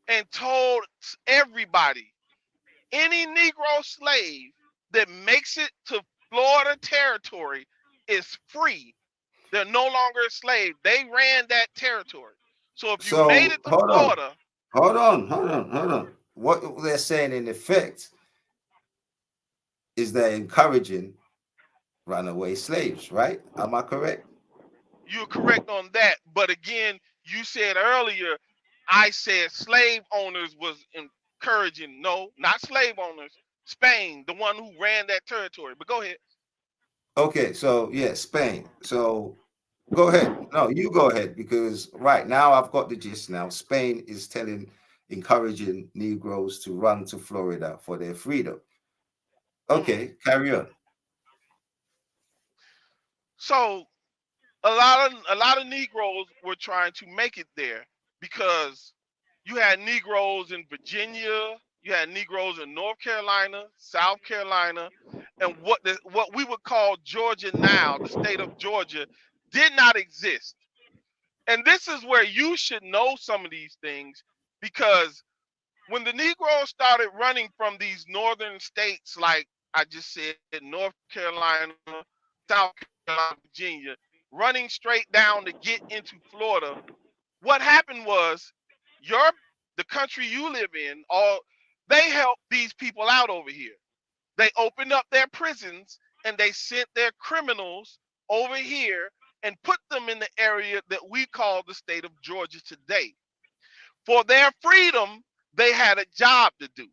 S12: and told everybody, any Negro slave that makes it to Florida territory is free. They're no longer a slave. They ran that territory. So if you made it to Florida.
S9: Hold on. What they're saying in effect is they're encouraging runaway slaves, right? Am I correct?
S12: You're correct on that. But again, you said earlier, I said slave owners was encouraging. No, not slave owners. Spain, the one who ran that territory. But go ahead.
S9: Okay, so yeah, Spain. So go ahead. No, you go ahead, because right now I've got the gist now. Spain is encouraging Negroes to run to Florida for their freedom. Okay, carry on.
S12: So a lot of Negroes were trying to make it there because you had Negroes in Virginia, you had Negroes in North Carolina, South Carolina, and what we would call Georgia now, the state of Georgia, did not exist. And this is where you should know some of these things, because when the Negroes started running from these northern states, like I just said, North Carolina, South Carolina, Virginia, running straight down to get into Florida, what happened was the country you live in, they helped these people out over here. They opened up their prisons and they sent their criminals over here and put them in the area that we call the state of Georgia today. For their freedom, they had a job to do.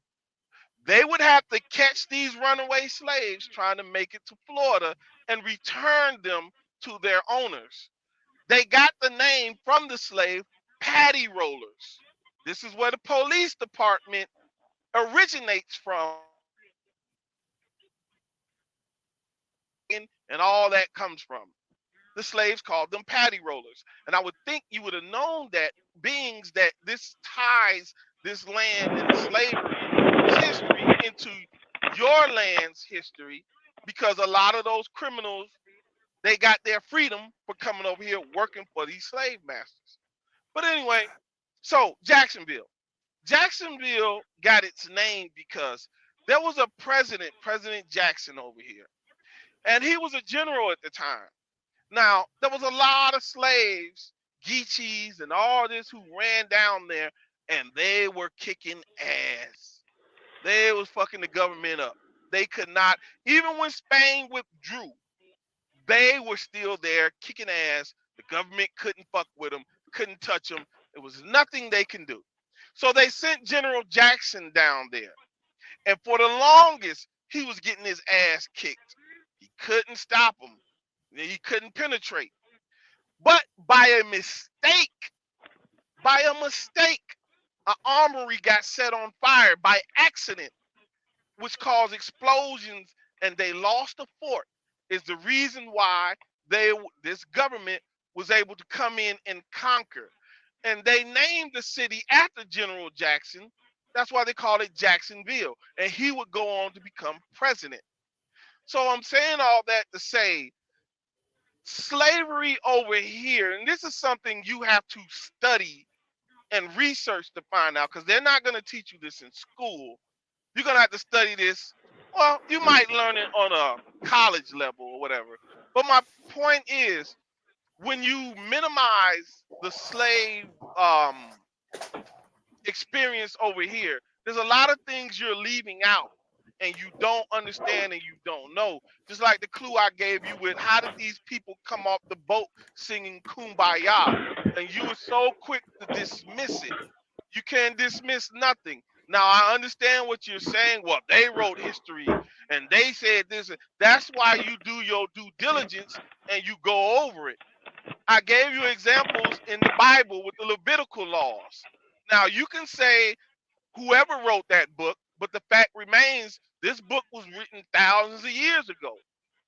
S12: They would have to catch these runaway slaves trying to make it to Florida and return them to their owners. They got the name from the slave paddy rollers. This is where the police department originates from, and all that comes from. The slaves called them paddy rollers. And I would think you would have known that, beings that this ties this land and slavery history into your land's history, because a lot of those criminals, they got their freedom for coming over here working for these slave masters. But anyway, so Jacksonville got its name because there was a President Jackson over here, and he was a general at the time. Now, there was a lot of slaves, Geechees and all this, who ran down there, and they were kicking ass. They was fucking the government up. They could not, even when Spain withdrew, they were still there kicking ass. The government couldn't fuck with them, couldn't touch them. There was nothing they can do. So they sent General Jackson down there. And for the longest, he was getting his ass kicked. He couldn't stop him. He couldn't penetrate. But by a mistake, an armory got set on fire by accident, which caused explosions, and they lost the fort. Is the reason why this government was able to come in and conquer. And they named the city after General Jackson. That's why they called it Jacksonville. And he would go on to become president. So I'm saying all that to say, slavery over here, and this is something you have to study and research to find out, because they're not going to teach you this in school. You're going to have to study this. Well, you might learn it on a college level or whatever. But my point is, when you minimize the slave experience over here, there's a lot of things you're leaving out and you don't understand and you don't know. Just like the clue I gave you with how did these people come off the boat singing Kumbaya, and you were so quick to dismiss it. You can't dismiss nothing. Now, I understand what you're saying. Well, they wrote history and they said this. That's why you do your due diligence and you go over it. I gave you examples in the Bible with the Levitical laws. Now, you can say whoever wrote that book, but the fact remains this book was written thousands of years ago.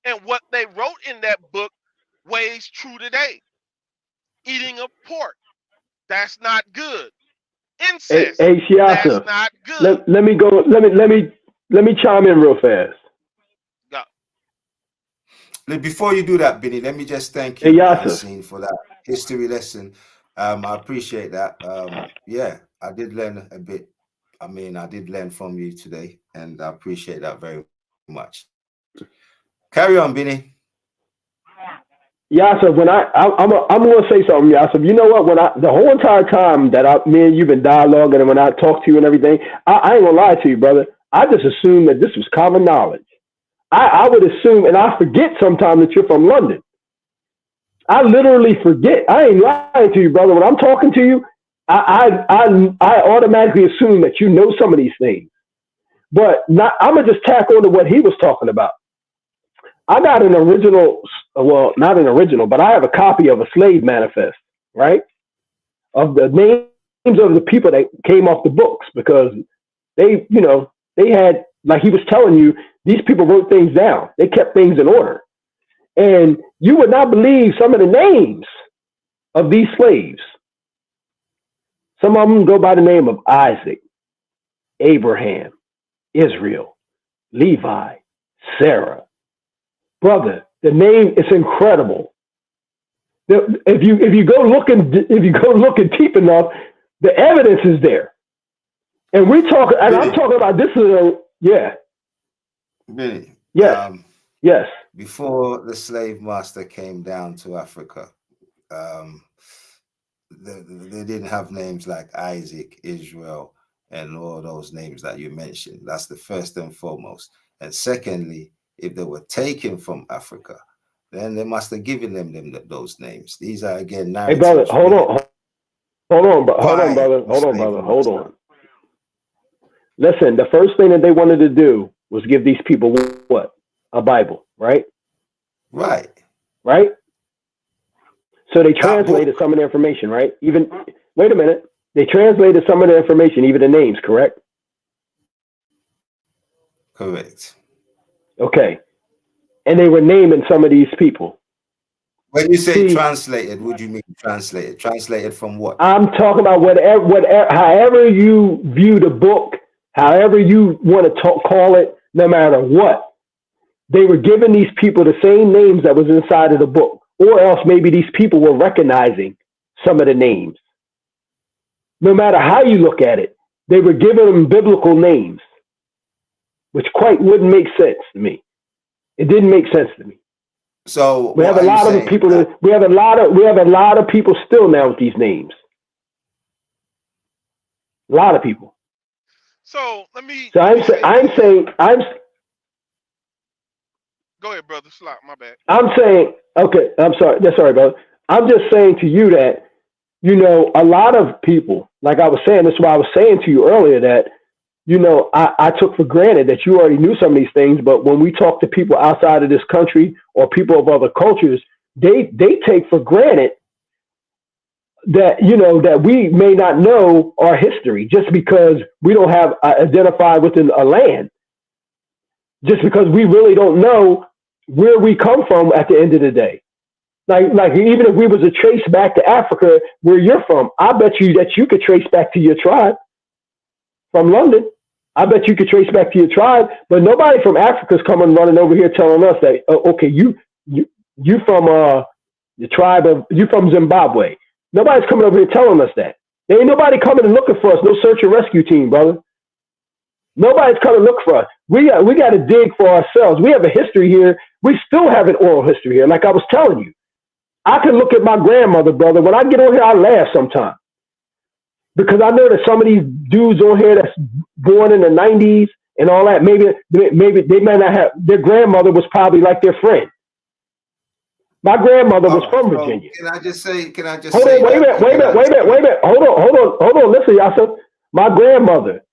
S12: And what they wrote in that book weighs true today. Eating of pork, that's not good. incest.
S7: Hey,
S12: That's not good.
S7: Let me go. Let me chime in real fast.
S9: Before you do that, Benny, let me just thank you, Yassine, for that history lesson. I appreciate that. Yeah, I did learn a bit. I mean, I did learn from you today, and I appreciate that very much. Carry on, Benny.
S7: Yasser, when I'm going to say something, Yasser. You know what? The whole entire time that me and you've been dialoguing, and when I talk to you and everything, I ain't gonna lie to you, brother. I just assumed that this was common knowledge. I would assume, and I forget sometimes that you're from London. I literally forget. I ain't lying to you, brother. When I'm talking to you, I automatically assume that you know some of these things. But I'm gonna just tack on to what he was talking about. I got an original, well, not an original, but I have a copy of a slave manifest, right? Of the names of the people that came off the books, because they had, like he was telling you, these people wrote things down. They kept things in order. And you would not believe some of the names of these slaves. Some of them go by the name of Isaac, Abraham, Israel, Levi, Sarah. Brother, the name is incredible. If you go looking deep enough, the evidence is there. And I'm talking about this is
S9: Benny.
S7: Yeah. Yes.
S9: Before the slave master came down to Africa, they didn't have names like Isaac, Israel, and all those names that you mentioned. That's the first and foremost. And secondly, if they were taken from Africa, then they must have given them those names. These are, again, narratives.
S7: Hey, brother, hold on, brother. Listen, the first thing that they wanted to do was give these people what? A Bible, right?
S9: Right.
S7: So they translated some of the information, right? Wait a minute. They translated some of the information, even the names, correct?
S9: Correct.
S7: Okay. And they were naming some of these people.
S9: When you say translated, what do you mean translated? Translated from what?
S7: I'm talking about whatever, however you view the book, however you want to call it, no matter what. They were giving these people the same names that was inside of the book, or else maybe these people were recognizing some of the names. No matter how you look at it, they were giving them biblical names, which quite wouldn't make sense to me. It didn't make sense to me.
S9: So
S7: we have a lot of people. We have a lot of people still now with these names. A lot of people.
S12: So let me.
S7: So I'm saying.
S12: Go ahead, brother. Slot, my bad.
S7: I'm saying. Okay, I'm sorry. That's sorry, brother. I'm just saying to you that, a lot of people, like I was saying, that's why I was saying to you earlier that, I took for granted that you already knew some of these things, but when we talk to people outside of this country or people of other cultures, they take for granted that, that we may not know our history just because we don't have identified within a land, just because we really don't know where we come from at the end of the day. Like even if we was to trace back to Africa, where you're from, I bet you that you could trace back to your tribe from London. I bet you could trace back to your tribe, but nobody from Africa's coming running over here telling us that, okay, you from the tribe of, you from Zimbabwe. Nobody's coming over here telling us that. There ain't nobody coming and looking for us. No search and rescue team, brother. Nobody's coming to look for us. We got to dig for ourselves. We have a history here. We still have an oral history here. Like I was telling you, I can look at my grandmother, brother. When I get on here, I laugh sometimes. Because I know that some of these dudes on here that's born in the 90s and all that, maybe they may not have, their grandmother was probably like their friend. My grandmother was from Virginia.
S9: Can I just say?
S7: Wait a minute. Hold on. Listen, Yasser. My grandmother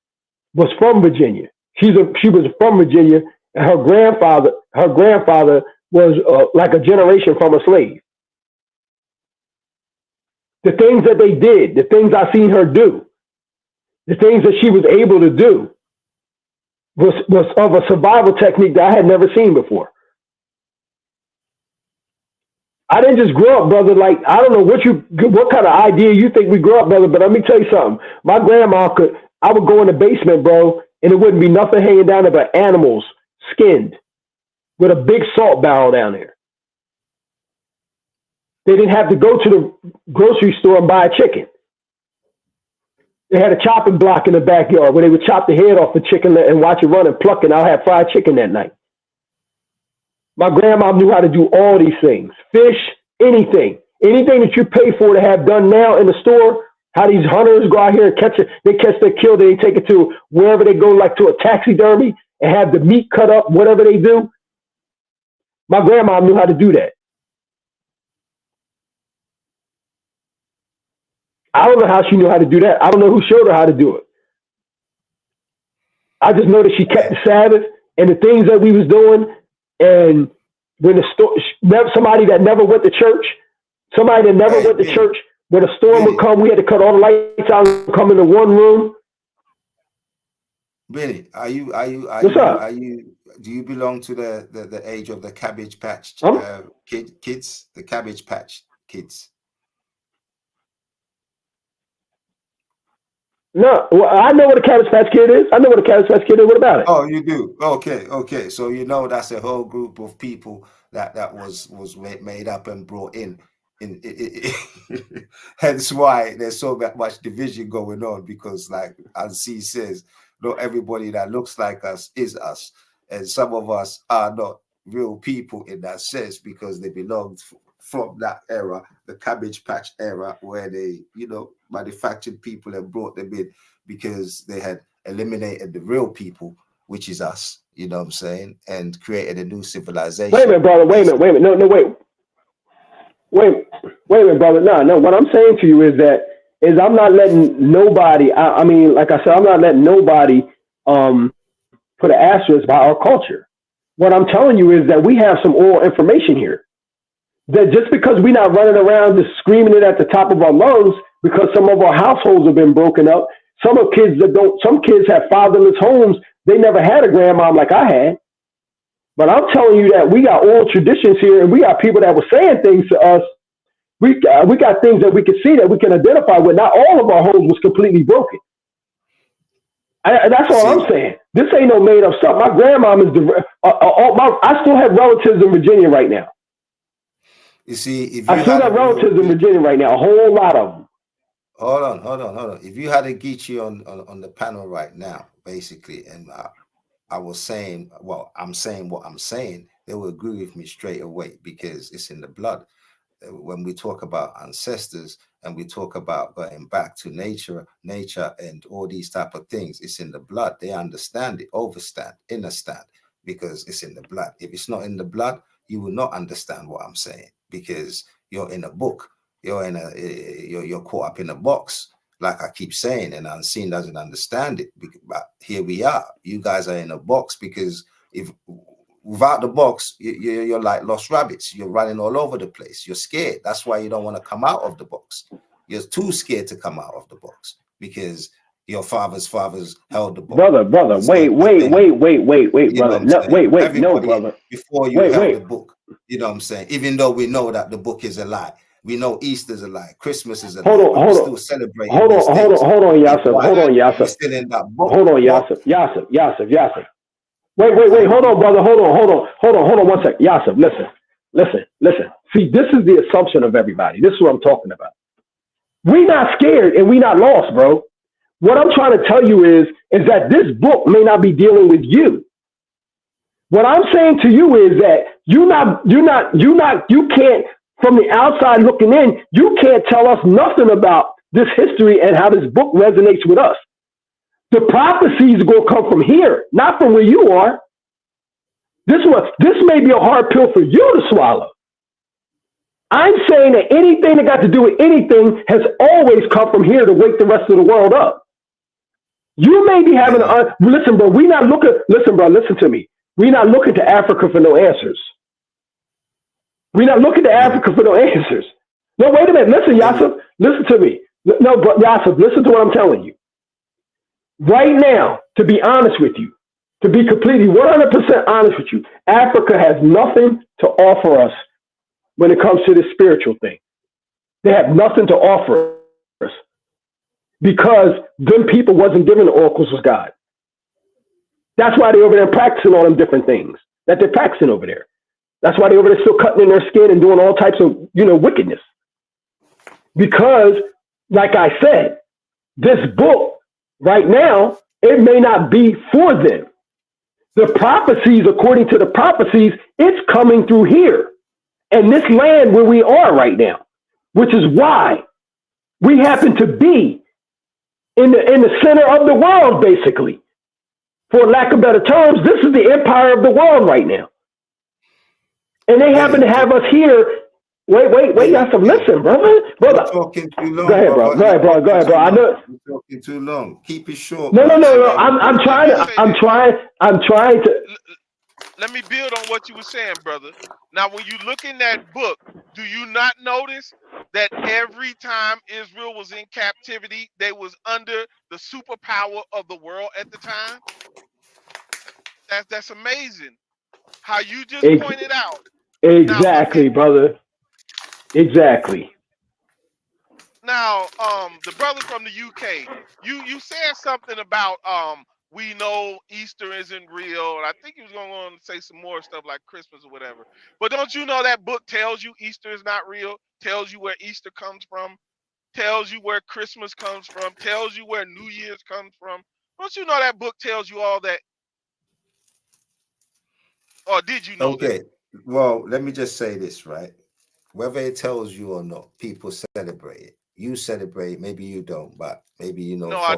S7: was from Virginia. She was from Virginia, and her grandfather was like a generation from a slave. The things that they did, the things I seen her do, the things that she was able to do was of a survival technique that I had never seen before. I didn't just grow up, brother. Like, I don't know what kind of idea you think we grew up, brother, but let me tell you something. My grandma I would go in the basement, bro, and it wouldn't be nothing hanging down there but animals skinned with a big salt barrel down there. They didn't have to go to the grocery store and buy a chicken. They had a chopping block in the backyard where they would chop the head off the chicken and watch it run and pluck, and I'll have fried chicken that night. My grandma knew how to do all these things. Fish, anything. Anything that you pay for to have done now in the store, how these hunters go out here and catch it. They catch their kill, they take it to wherever they go, like to a taxidermy, and have the meat cut up, whatever they do. My grandma knew how to do that. I don't know how she knew how to do that. I don't know who showed her how to do it. I just know that she kept the Sabbath and the things that we was doing. And when somebody that never went to church, when a storm would come, we had to cut all the lights out and come into one room.
S9: Billy, do you belong to the age of the Cabbage Patch kids? The Cabbage Patch kids?
S7: No, well, I know what a Cabbage Patch Kid is. What about it?
S9: Oh, you do? Okay. So you know that's a whole group of people that was made up and brought in. Hence why there's so much division going on, because like Ansi says, not everybody that looks like us is us. And some of us are not real people in that sense because they belong from that era, the Cabbage Patch era, where they, manufactured people and brought them in because they had eliminated the real people, which is us, you know what I'm saying, and created a new civilization.
S7: Wait a minute, brother. Wait a minute. Wait a minute, brother. No. What I'm saying to you is I'm not letting nobody, like I said, I'm not letting nobody put an asterisk by our culture. What I'm telling you is that we have some oral information here. That just because we're not running around just screaming it at the top of our lungs, because some of our households have been broken up. Some kids have fatherless homes. They never had a grandmom like I had. But I'm telling you that we got oral traditions here, and we got people that were saying things to us. We got things that we can see, that we can identify with. Not all of our homes was completely broken. That's all I'm saying. This ain't no made up stuff. My grandmom is I still have relatives in Virginia right now.
S9: You see,
S7: I still got relatives in Virginia right now, a whole lot of them.
S9: Hold on. If you had a Geechee on the panel right now, basically, and I was saying, I'm saying what I'm saying, they will agree with me straight away because it's in the blood. When we talk about ancestors and we talk about going back to nature and all these type of things, it's in the blood. They understand it, understand, because it's in the blood. If it's not in the blood, you will not understand what I'm saying because you're in a book. You're caught up in a box, like I keep saying, and Unseen doesn't understand it. But here we are. You guys are in a box because without the box, you're like lost rabbits. You're running all over the place. You're scared. That's why you don't want to come out of the box. You're too scared to come out of the box because your father's held the box.
S7: Brother, wait, brother. No, brother.
S9: Before you held the book, you know what I'm saying? Even though we know that the book is a lie. We know Easter's a lie. Christmas is a lie. Hold on,
S7: Yasser. Hold on, Yasser.
S9: Still in that book.
S7: Hold on, Yasser. Wait. Hold on, brother. Hold on 1 second. Yasser, listen. See, this is the assumption of everybody. This is what I'm talking about. We're not scared and we're not lost, bro. What I'm trying to tell you is that this book may not be dealing with you. What I'm saying to you is that you can't, from the outside looking in, you can't tell us nothing about this history and how this book resonates with us. The prophecies are going to come from here, not from where you are. This may be a hard pill for you to swallow. I'm saying that anything that got to do with anything has always come from here to wake the rest of the world up. You may be having listen, bro. Listen to me. We're not looking to Africa for no answers. We're not looking to Africa for no answers. No, wait a minute. Listen, Yasser. Listen to me. No, but Yasser, listen to what I'm telling you. Right now, to be honest with you, to be completely 100% honest with you, Africa has nothing to offer us when it comes to this spiritual thing. They have nothing to offer us because them people wasn't given the oracles of God. That's why they're over there practicing all them different things that they're practicing over there. That's why they're over there still cutting in their skin and doing all types of, wickedness. Because, like I said, this book right now, it may not be for them. The prophecies, according to the prophecies, it's coming through here. And this land where we are right now, which is why we happen to be in the center of the world, basically. For lack of better terms, this is the empire of the world right now. And they happen to have us here. Wait, you have to listen, brother.
S9: You're talking too long.
S7: Go ahead, bro. Go ahead, bro. I know
S9: you're talking too long. Keep it short.
S7: No. I'm trying to.
S12: Let me build on what you were saying, brother. Now, when you look in that book, do you not notice that every time Israel was in captivity, they was under the superpower of the world at the time? That's amazing. How you just pointed out.
S7: Exactly, brother. Exactly.
S12: Now, the brother from the UK, you said something about we know Easter isn't real, and I think he was going to say some more stuff like Christmas or whatever. But don't you know that book tells you Easter is not real, tells you where Easter comes from, tells you where Christmas comes from, tells you where New Year's comes from? Don't you know that book tells you all that? Or did you know that?
S9: Okay, well, let me just say this, right? Whether it tells you or not, people celebrate it. You celebrate, maybe you don't, but maybe you know.
S12: No, I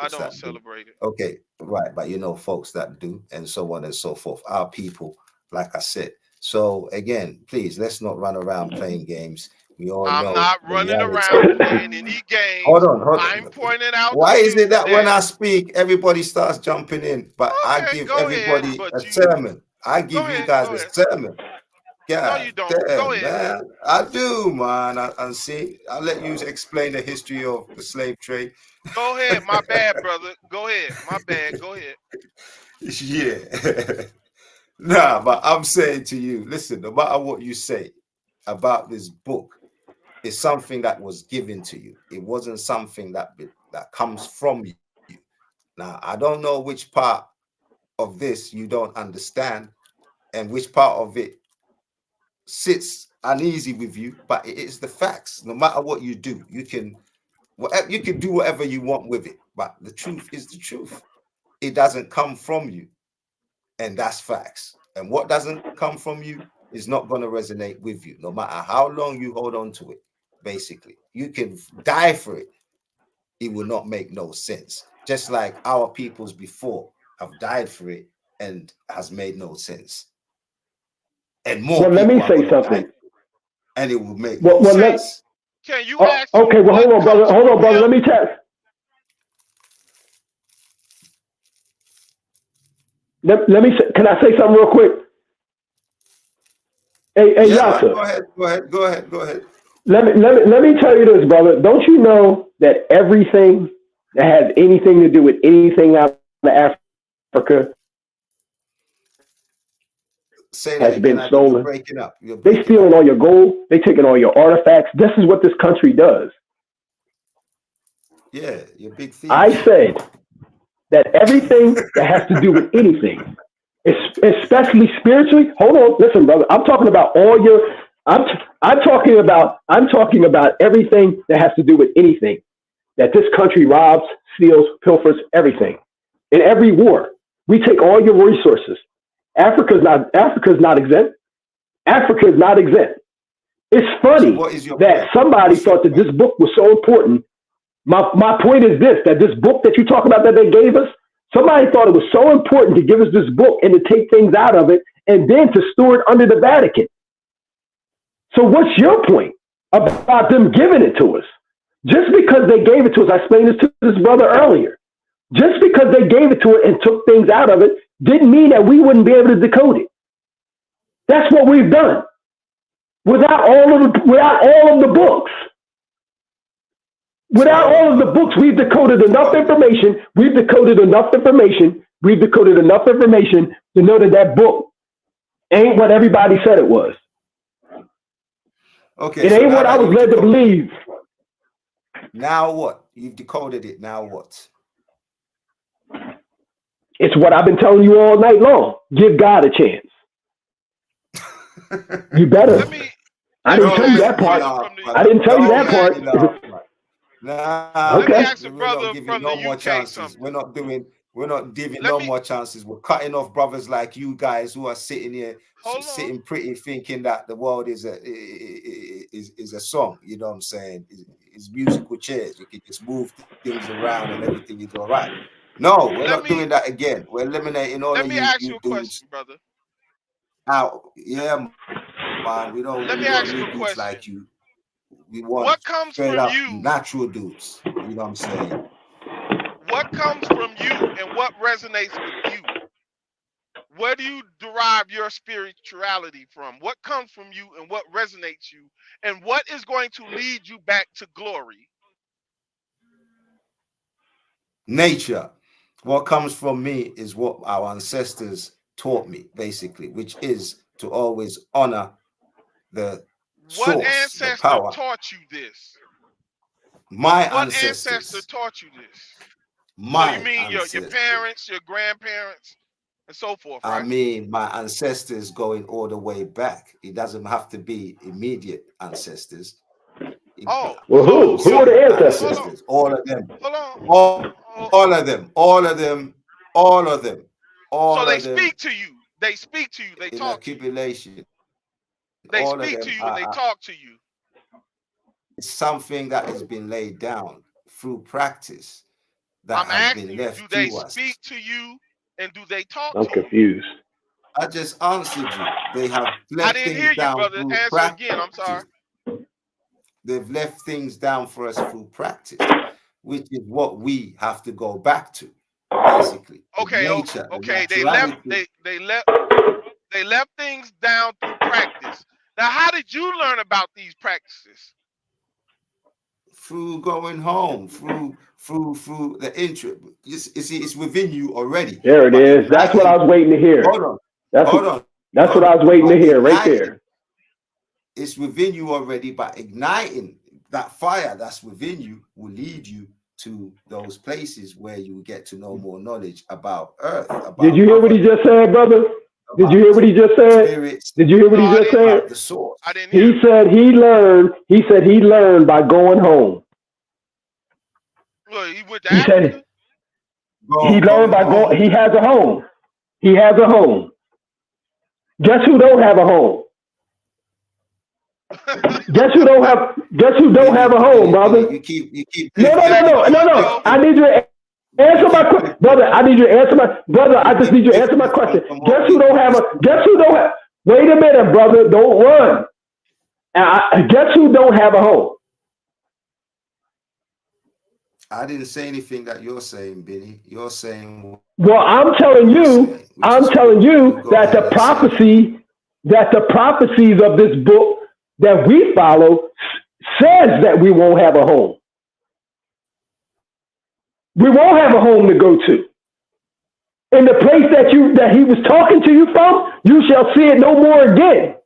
S12: don't celebrate it.
S9: Okay, right, but you know folks that do, and so on and so forth. Our people, like I said. So again, please, let's not run around playing games. We all know.
S12: I'm not running around playing any games.
S9: Hold on.
S12: I'm pointing out.
S9: Why is it that when I speak, everybody starts jumping in, but I give everybody a sermon? I give you guys a sermon. Yeah,
S12: no, you don't. Go ahead.
S9: Man. I do, man. And see, I'll let you explain the history of the slave trade.
S12: Go ahead. My bad, brother. Go ahead. My bad. Go ahead.
S9: Yeah. Nah, but I'm saying to you, listen, no matter what you say about this book, it's something that was given to you. It wasn't something that comes from you. Now, I don't know which part of this you don't understand and which part of it sits uneasy with you, but it is the facts. No matter what you do, you can do whatever you want with it, but the truth is the truth. It doesn't come from you, and that's facts. And what doesn't come from you is not going to resonate with you, no matter how long you hold on to it. Basically, you can die for it. It will not make no sense. Just like our peoples before have died for it and has made no sense. And more.
S7: Well, let me say something.
S9: And it will make no sense.
S12: Can you ask?
S7: Okay, well, hold on, brother. Let me test. Let me say, can I say something real quick? Hey,
S9: yeah,
S7: Yasser.
S9: Go ahead.
S7: Let me tell you this, brother. Don't you know that everything that has anything to do with anything out of Africa has been stolen?
S9: Breaking up.
S7: They stealing all your gold. They taking all your artifacts. This is what this country does.
S9: Yeah, you're big thief.
S7: I said that everything that has to do with anything, especially spiritually. Hold on, listen, brother. I'm talking about all your. I'm talking about everything that has to do with anything that this country robs, steals, pilfers, everything. In every war, we take all your resources. Africa's not exempt. Africa is not exempt. It's funny that somebody thought that this book was so important. My point is this, that this book that you talk about that they gave us, somebody thought it was so important to give us this book and to take things out of it and then to store it under the Vatican. So what's your point about them giving it to us? Just because they gave it to us, I explained this to this brother earlier. Just because they gave it to it and took things out of it didn't mean that we wouldn't be able to decode it. That's what we've done. Without all of the books. Without all of the books, we've decoded enough information. We've decoded enough information to know that that book ain't what everybody said it was.
S9: Okay.
S7: It ain't what I was led to believe.
S9: Now what? You've decoded it. Now what?
S7: It's what I've been telling you all night long. Give God a chance. You better. I didn't tell you that part. I didn't tell you that part.
S9: Nah,
S7: okay.
S9: We're not giving no more chances. We're not giving no more chances. We're cutting off brothers like you guys who are sitting here, sitting pretty, thinking that the world is a song. You know what I'm saying? It's musical chairs. You can just move things around and everything is all right. No, we're not doing that again. We're eliminating all of you.
S12: Let me ask you a question, brother.
S9: Out, yeah, man. We don't.
S12: Let me ask you a question.
S9: Like you. We want
S12: what comes from you,
S9: natural dudes. You know what I'm saying?
S12: What comes from you and what resonates with you? Where do you derive your spirituality from? What comes from you and what resonates you? And what is going to lead you back to glory?
S9: Nature. What comes from me is what our ancestors taught me, basically, which is to always honor the
S12: What
S9: source,
S12: ancestor
S9: the power.
S12: taught you this?
S9: My
S12: what
S9: ancestors.
S12: ancestor taught you this?
S9: My
S12: so you mean your parents, your grandparents, and so forth, right?
S9: I mean, my ancestors going all the way back. It doesn't have to be immediate ancestors.
S12: Oh,
S7: well, who are the ancestors?
S9: All of them.
S12: All
S9: of them. All of them. All of them. All
S12: so
S9: of
S12: they
S9: them.
S12: speak to you. They speak to you. They talk to you.
S9: They
S12: speak to you and they talk to you.
S9: It's something that has been laid down through practice. That
S12: I'm
S9: has
S12: asking
S9: been
S12: you,
S9: left
S12: do they
S9: to us.
S12: speak to you and do they talk
S7: I'm
S12: to you?
S7: confused.
S9: I just answered you. They have left
S12: I didn't
S9: things
S12: hear you,
S9: down
S12: brother.
S9: through
S12: Answer
S9: practice.
S12: again. I'm sorry.
S9: They've left things down for us through practice, which is what we have to go back to, basically.
S12: Okay,
S9: nature,
S12: okay. They left things down through practice. Now, how did you learn about these practices?
S9: Through going home, through the intro. You see, it's within you already.
S7: There it is. That's what I was waiting to hear.
S9: Hold on.
S7: That's what I was waiting to hear right there.
S9: It's within you already, but igniting that fire that's within you will lead you to those places where you will get to know more knowledge about Earth.
S7: Did you hear what he just said, brother? Did you hear what he just said? Did you hear what he just said?
S9: The source.
S12: I didn't hear.
S7: He said he learned by going home.
S12: Look, he went to
S7: he said he learned by going. He has a home. He has a home. Guess who don't have a home? Guess who don't have a home, brother?
S9: You keep.
S7: No. I need you to answer my question, brother. I need you to answer my brother. I just need you to answer my question. Guess who don't have? Wait a minute, brother. Don't run. Guess who don't have a home?
S9: I didn't say anything that you're saying, Benny. You're saying.
S7: Well, I'm telling you that the prophecies of this book that we follow says that we won't have a home. We won't have a home to go to. In the place that he was talking to you from, you shall see it no more again.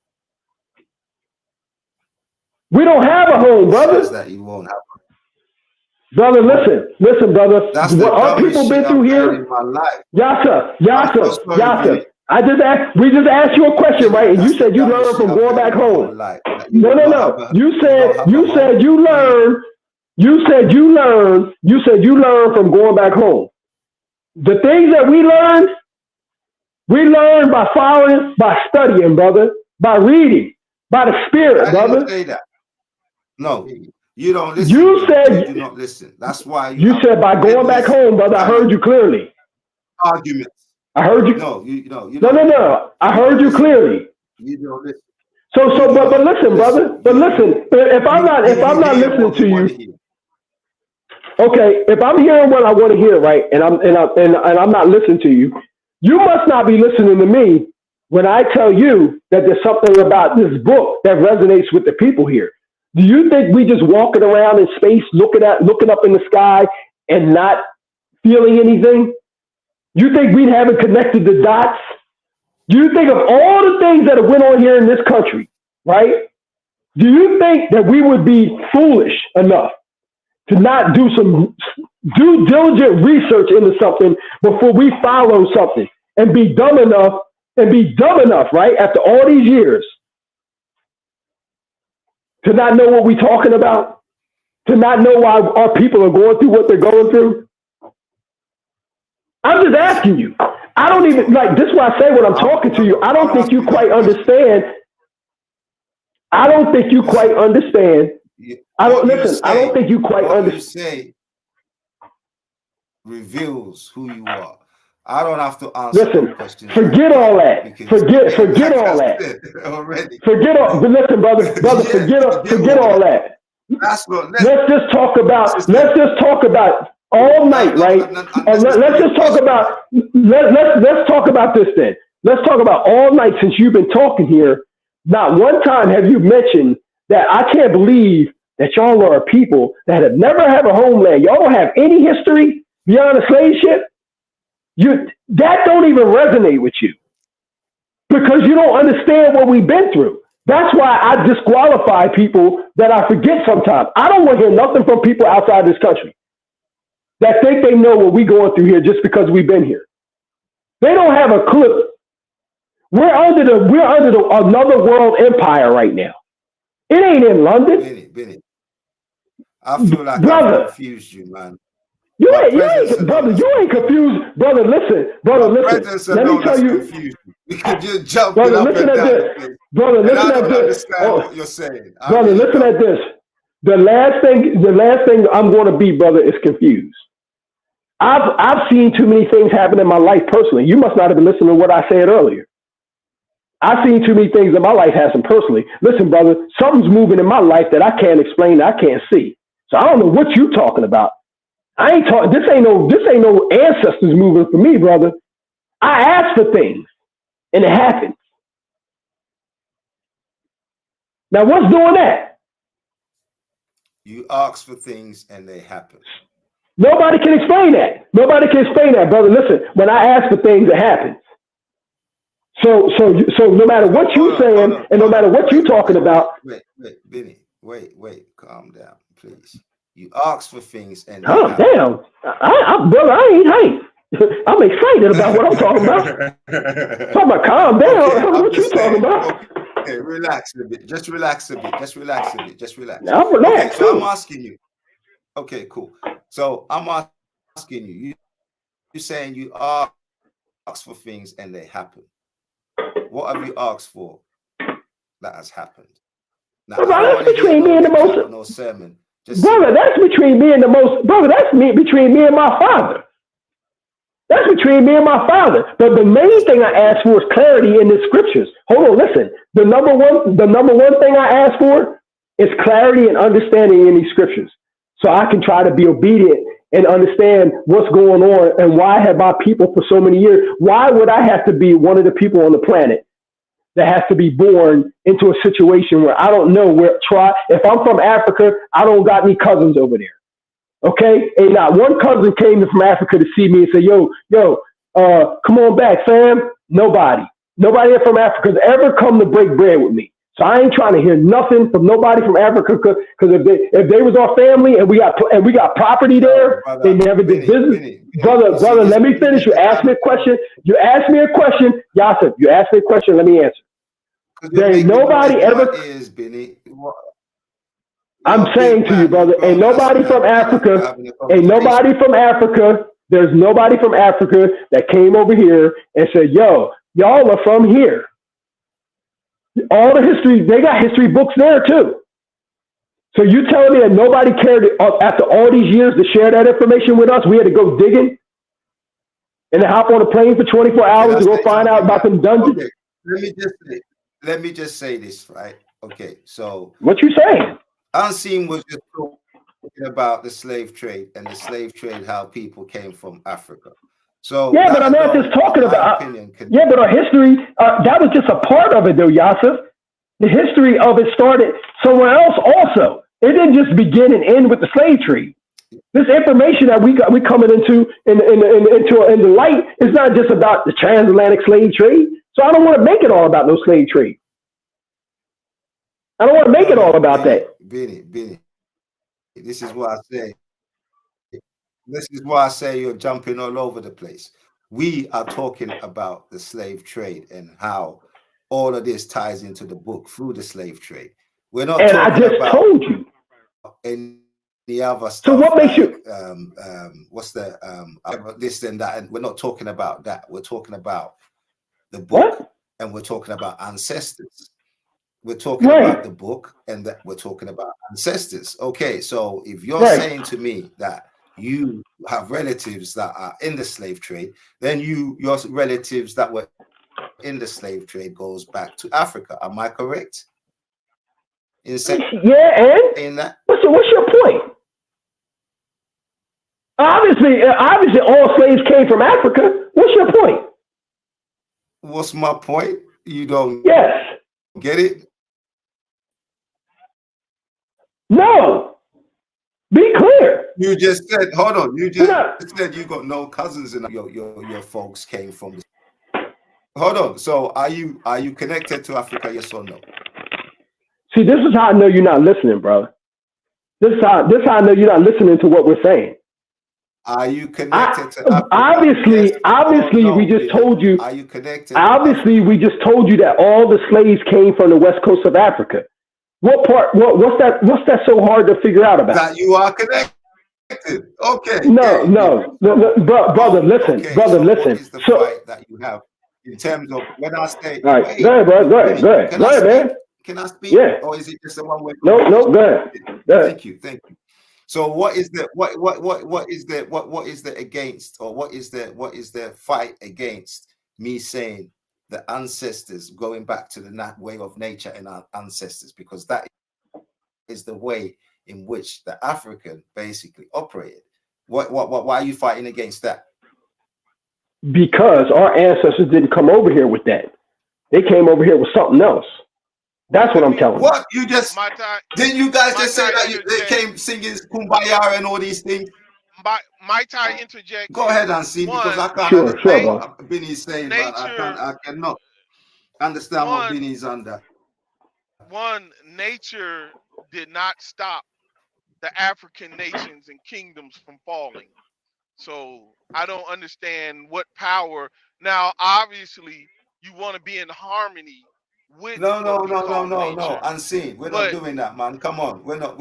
S7: We don't have a home, brother.
S9: That you won't have.
S7: Brother, listen, brother.
S9: That's
S7: what our people been through here? Yasser. We just asked you a question, right? And you said you learned from going back home. No. You said you learned from going back home. The things that we learned by following, by studying, brother, by reading, by the Spirit, brother.
S9: Say that. No, you don't listen.
S7: You
S9: do not listen. That's why
S7: you said by going back home, brother. I heard you clearly.
S9: Arguments.
S7: I heard you. No. I heard you clearly.
S9: You don't listen.
S7: But listen, brother. But listen. If I'm not listening to you, okay. If I'm hearing what I want to hear, right, and I'm not listening to you, you must not be listening to me when I tell you that there's something about this book that resonates with the people here. Do you think we just walking around in space, looking up in the sky, and not feeling anything? You think we haven't connected the dots? You think of all the things that have went on here in this country, right? Do you think that we would be foolish enough to not do some due diligent research into something before we follow something and be dumb enough, right, after all these years, to not know what we're talking about, to not know why our people are going through what they're going through? I'm just asking you. I don't even, like, this is why I say when I'm talking to you, I don't think you quite understand. I don't think you quite understand. I don't think you quite understand.
S9: What you say reveals who you are. I don't have to answer.
S7: Listen,
S9: questions.
S7: Forget all that. Forget all that.
S9: Already.
S7: Forget all. But listen, brother, forget all that. Let's just talk about all night, right? And let's just talk about. Let's talk about this then. Let's talk about all night since you've been talking here. Not one time have you mentioned that I can't believe that y'all are a people that have never had a homeland. Y'all don't have any history beyond a slave ship. That don't even resonate with you because you don't understand what we've been through. That's why I disqualify people that I forget sometimes. I don't want to hear nothing from people outside this country that think they know what we're going through here just because we've been here. They don't have a clue. We're under another world empire right now. It ain't in London.
S9: Benny. I feel like I confused you, man.
S7: You ain't confused, brother. Listen. Let me tell you.
S9: We could just jump up and down.
S7: Brother, listen at this.
S9: What you're saying.
S7: Brother, listen at this. The last thing I'm going to be, brother, is confused. I've seen too many things happen in my life personally. You must not have been listening to what I said earlier. I've seen too many things in my life happen personally. Listen, brother, something's moving in my life that I can't explain, I can't see. So I don't know what you're talking about. I ain't talking. This ain't no ancestors moving for me, brother. I asked for things, and it happens. Now, what's doing that?
S9: You ask for things, and they happen.
S7: Nobody can explain that. Brother. Listen, when I ask for things, it happens. So no matter what you're saying, and no matter what you're talking about.
S9: Wait, Benny. Wait. Calm down, please. You ask for things, and
S7: calm down. Brother, I ain't. I'm excited about what I'm talking about. Talking about calm down. What you talking about?
S9: Okay, relax a bit. Just relax a bit.
S7: Now, I'm relaxed.
S9: Okay, so I'm asking you. Okay, cool. So I'm asking you. You're saying you ask for things and they happen. What have you asked for that has happened? Now,
S7: that's between me and the most.
S9: No sermon.
S7: Brother, that's between me and the most. Brother, that's between me and my father. That's between me and my father. But the main thing I ask for is clarity in the scriptures. Hold on, listen. The number one thing I ask for is clarity and understanding in these scriptures, so I can try to be obedient and understand what's going on and why have my people for so many years. Why would I have to be one of the people on the planet that has to be born into a situation where I don't know if I'm from Africa, I don't got any cousins over there. Okay? And not one cousin came from Africa to see me and say, yo, come on back, fam. Nobody from Africa has ever come to break bread with me. So I ain't trying to hear nothing from nobody from Africa because if they was our family and we got property there, they never did business. Brother, let me finish. You asked me a question. Yasif, you asked me a question. Let me answer. There ain't nobody ever. I'm saying to you, brother, ain't nobody from Africa. There's nobody from Africa that came over here and said, yo, y'all are from here. All the history, they got history books there too. So you telling me that nobody cared after all these years to share that information with us? We had to go digging and then hop on a plane for 24 hours to go find out about some dungeons?
S9: Okay. Let me just say this, right? Okay, so
S7: what you saying?
S9: Unseen was just talking about the slave trade and the slave trade, how people came from Africa. So
S7: yeah, but I'm not just talking about. But our history, that was just a part of it, though, Yasif. The history of it started somewhere else. Also, it didn't just begin and end with the slave trade. This information that we coming into in the light is not just about the transatlantic slave trade. So I don't want to make it all about no slave trade. I don't want to make it all about that.
S9: Benny. This is what I say. This is why I say you're jumping all over the place. We are talking about the slave trade and how all of this ties into the book through the slave trade. We're not
S7: and
S9: talking
S7: I just
S9: about
S7: told you.
S9: Any other stuff.
S7: So what makes you
S9: what's the this and that? And we're not talking about that. We're talking about the book, and we're talking about ancestors. We're talking about the book, and that we're talking about ancestors. Okay, so if you're saying to me that you have relatives that are in the slave trade, then your relatives that were in the slave trade goes back to Africa. Am I correct? In saying that?
S7: So what's your point? Obviously, all slaves came from Africa. What's your point?
S9: What's my point? You don't get it?
S7: No. Be clear.
S9: You just said, hold on. You just said you got no cousins and your folks came from this. Hold on. So are you connected to Africa? Yes or no?
S7: See, this is how I know you're not listening, brother. This is how I know you're not listening to what we're saying.
S9: Are you connected to Africa?
S7: Obviously, we just told you.
S9: Are you connected?
S7: Obviously, we just told you that all the slaves came from the west coast of Africa. What part? What's that so hard to figure out about?
S9: That you are connected. Okay.
S7: No, brother, listen, brother,
S9: so
S7: listen.
S9: What is the fight that you have in terms of when I say?
S7: All right, go ahead, bro. Go ahead, man.
S9: Can I speak?
S7: Yeah.
S9: Or is it just a one way?
S7: No, go ahead.
S9: Thank you. So what is the against, or what is the fight against me saying the ancestors, going back to the way of nature and our ancestors, because that is the way in which the African basically operated. Why are you fighting against that?
S7: Because our ancestors didn't come over here with that. They came over here with something else. That's what I'm telling you.
S9: What you just didn't you guys just say that they came singing Kumbaya and all these things?
S12: Might I interject?
S9: Go ahead and see, because I can't understand what Benny's saying, but I cannot understand what Benny's under.
S12: Nature did not stop the African nations and kingdoms from falling. So I don't understand what power. Now, obviously, you want to be in harmony with
S9: no. Unseen. We're not doing that, man. Come on. We're not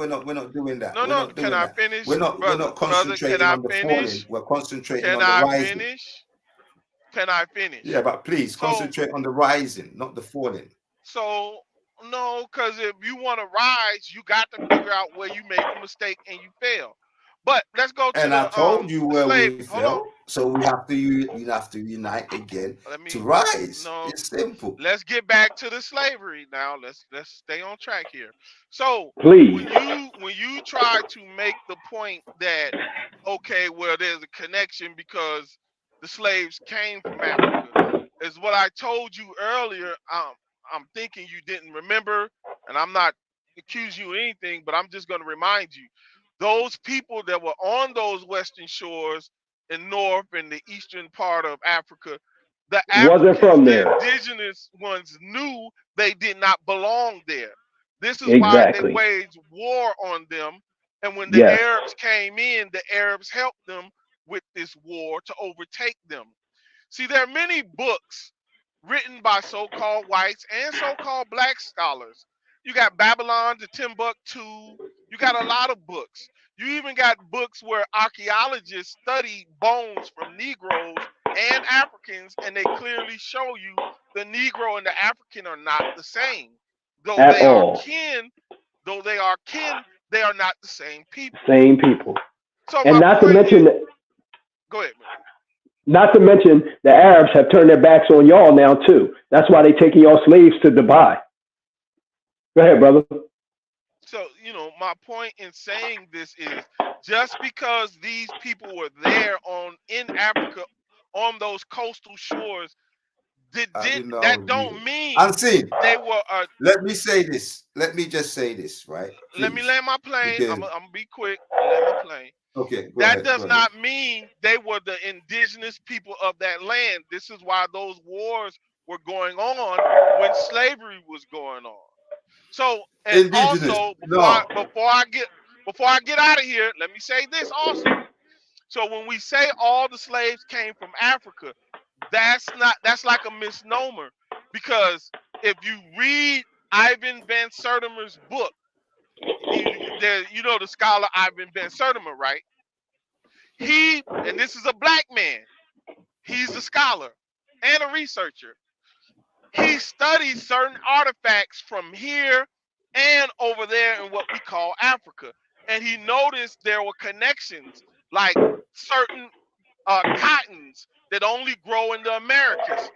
S9: doing that.
S12: No. Can I finish?
S9: We're not concentrating on the falling. We're concentrating on the rising.
S12: Can I finish?
S9: Yeah, but please concentrate on the rising, not the falling.
S12: So no, because if you want to rise, you got to figure out where you make a mistake and you fail. But let's go to
S9: I told you where we fell. So we have to unite again to rise. No, it's simple.
S12: Let's get back to the slavery now. Let's stay on track here. So
S7: please,
S12: when you try to make the point that there's a connection because the slaves came from Africa, is what I told you earlier. I'm thinking you didn't remember, and I'm not accusing you of anything, but I'm just going to remind you. Those people that were on those western shores in north and the eastern part of Africa, the indigenous ones knew they did not belong there. This is why they waged war on them. And when the Arabs came in, the Arabs helped them with this war to overtake them. See, there are many books written by so-called whites and so-called black scholars. You got Babylon to Timbuktu. You got a lot of books. You even got books where archaeologists study bones from Negroes and Africans, and they clearly show you the Negro and the African are not the same. Though they are kin, they are not the same people. So
S7: and not to mention that.
S12: Go ahead, man.
S7: Not to mention the Arabs have turned their backs on y'all now too. That's why they're taking y'all slaves to Dubai. Go ahead, brother.
S12: So, my point in saying this is just because these people were there in Africa on those coastal shores, that don't mean
S9: Unseen.
S12: They were.
S9: Let me say this. Let me just say this, right? Please.
S12: Let me land my plane. I'm gonna be quick. Land my plane.
S9: Okay.
S12: That does not mean they were the indigenous people of that land. This is why those wars were going on when slavery was going on. So, and also before I get out of here, let me say this also. So when we say all the slaves came from Africa, that's like a misnomer, because if you read Ivan Van Sertima's book, you know the scholar Ivan Van Sertima, right? And this is a black man. He's a scholar and a researcher. He studies certain artifacts from here and over there in what we call Africa. And he noticed there were connections, like certain cottons that only grow in the Americas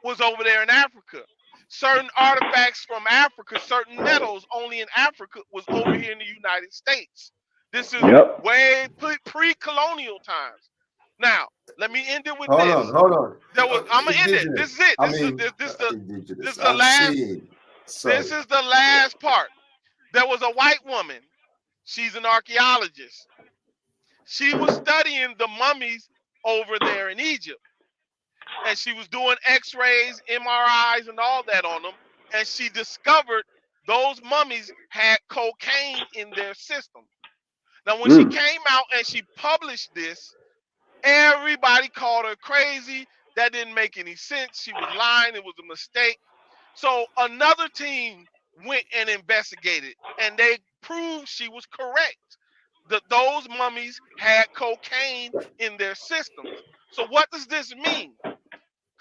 S12: was over there in Africa. Certain artifacts from Africa, certain metals only in Africa was over here in the United States. This is way pre-colonial times. Now, let me end it with this.
S9: Hold on.
S12: I'm gonna end it. This is it. This is the last. This is the last part. There was a white woman. She's an archaeologist. She was studying the mummies over there in Egypt, and she was doing X-rays, MRIs, and all that on them. And she discovered those mummies had cocaine in their system. Now, when she came out and she published this, everybody called her crazy. That didn't make any sense. She was lying. It was a mistake. So another team went and investigated, and they proved she was correct, that those mummies had cocaine in their systems. So what does this mean?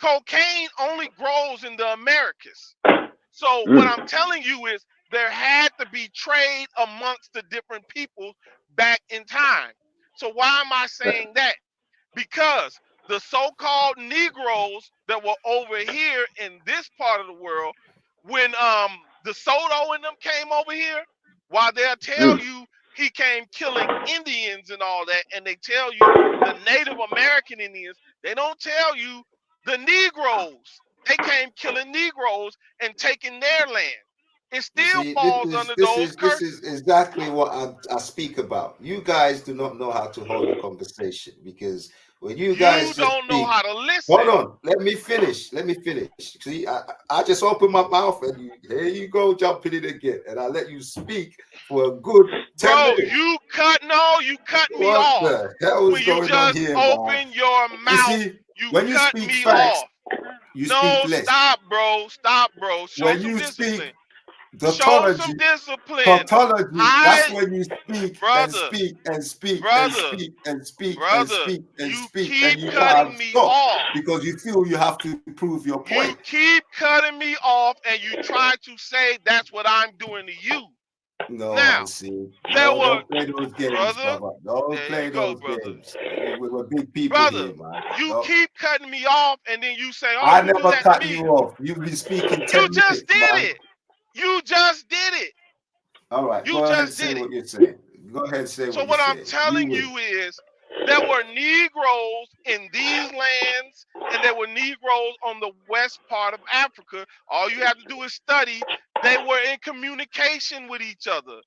S12: Cocaine only grows in the Americas. So what I'm telling you is there had to be trade amongst the different people back in time. So why am I saying that? Because the so-called Negroes that were over here in this part of the world, when the Soto and them came over here, while they'll tell you he came killing Indians and all that, and they tell you the Native American Indians, they don't tell you the Negroes. They came killing Negroes and taking their land. It still falls under those curses.
S9: This is exactly what I speak about. You guys do not know how to hold a conversation, because when you guys
S12: don't know how to listen.
S9: Hold on, let me finish. See, I just opened my mouth and here you go jumping in again, and I let you speak for a good 10 minutes.
S12: You cut me off.
S9: What the hell is going on here?
S12: Open your mouth.
S9: When you speak facts, you speak less.
S12: Stop, bro. Show
S9: when
S12: some
S9: you
S12: discipline.
S9: speak tautology,
S12: show some discipline.
S9: Tautology, that's when you speak
S12: brother,
S9: and speak and speak
S12: and you can't stop
S9: because you feel you have to prove your point.
S12: You keep cutting me off and you try to say that's what I'm doing to you.
S9: No,
S12: now,
S9: don't play those games, brother. Don't play those games. We're big people here, man.
S12: You keep cutting me off and then you say, "Oh,
S9: I never cut you off. You've been speaking 10
S12: You just
S9: minutes,
S12: did
S9: man.
S12: it. You just did it.
S9: All right.
S12: You
S9: go ahead
S12: just
S9: and say
S12: did
S9: what
S12: it.
S9: you're saying. Go ahead and say
S12: So
S9: what
S12: I'm telling you is there were Negroes in these lands and there were Negroes on the west part of Africa. All you have to do is study. They were in communication with each other.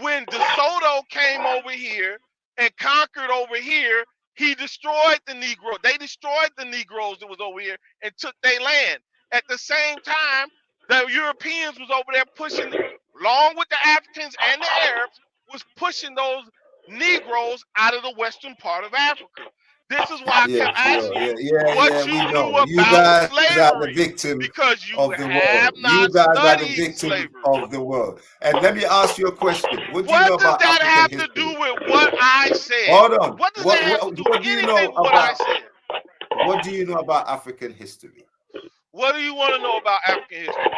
S12: When DeSoto came over here and conquered over here, he destroyed the Negro. They destroyed the Negroes that was over here and took their land. At the same time, the Europeans was over there pushing, along with the Africans and the Arabs, was pushing those Negroes out of the western part of Africa. This is why I kept asking you what you knew about slavery, because you have not studied slavery.
S9: Of the world. And let me ask you a question. What
S12: does that have to do with what I said?
S9: Hold on.
S12: What does that have to do with anything with what I said?
S9: What do you know about African history?
S12: What do you want to know about African history?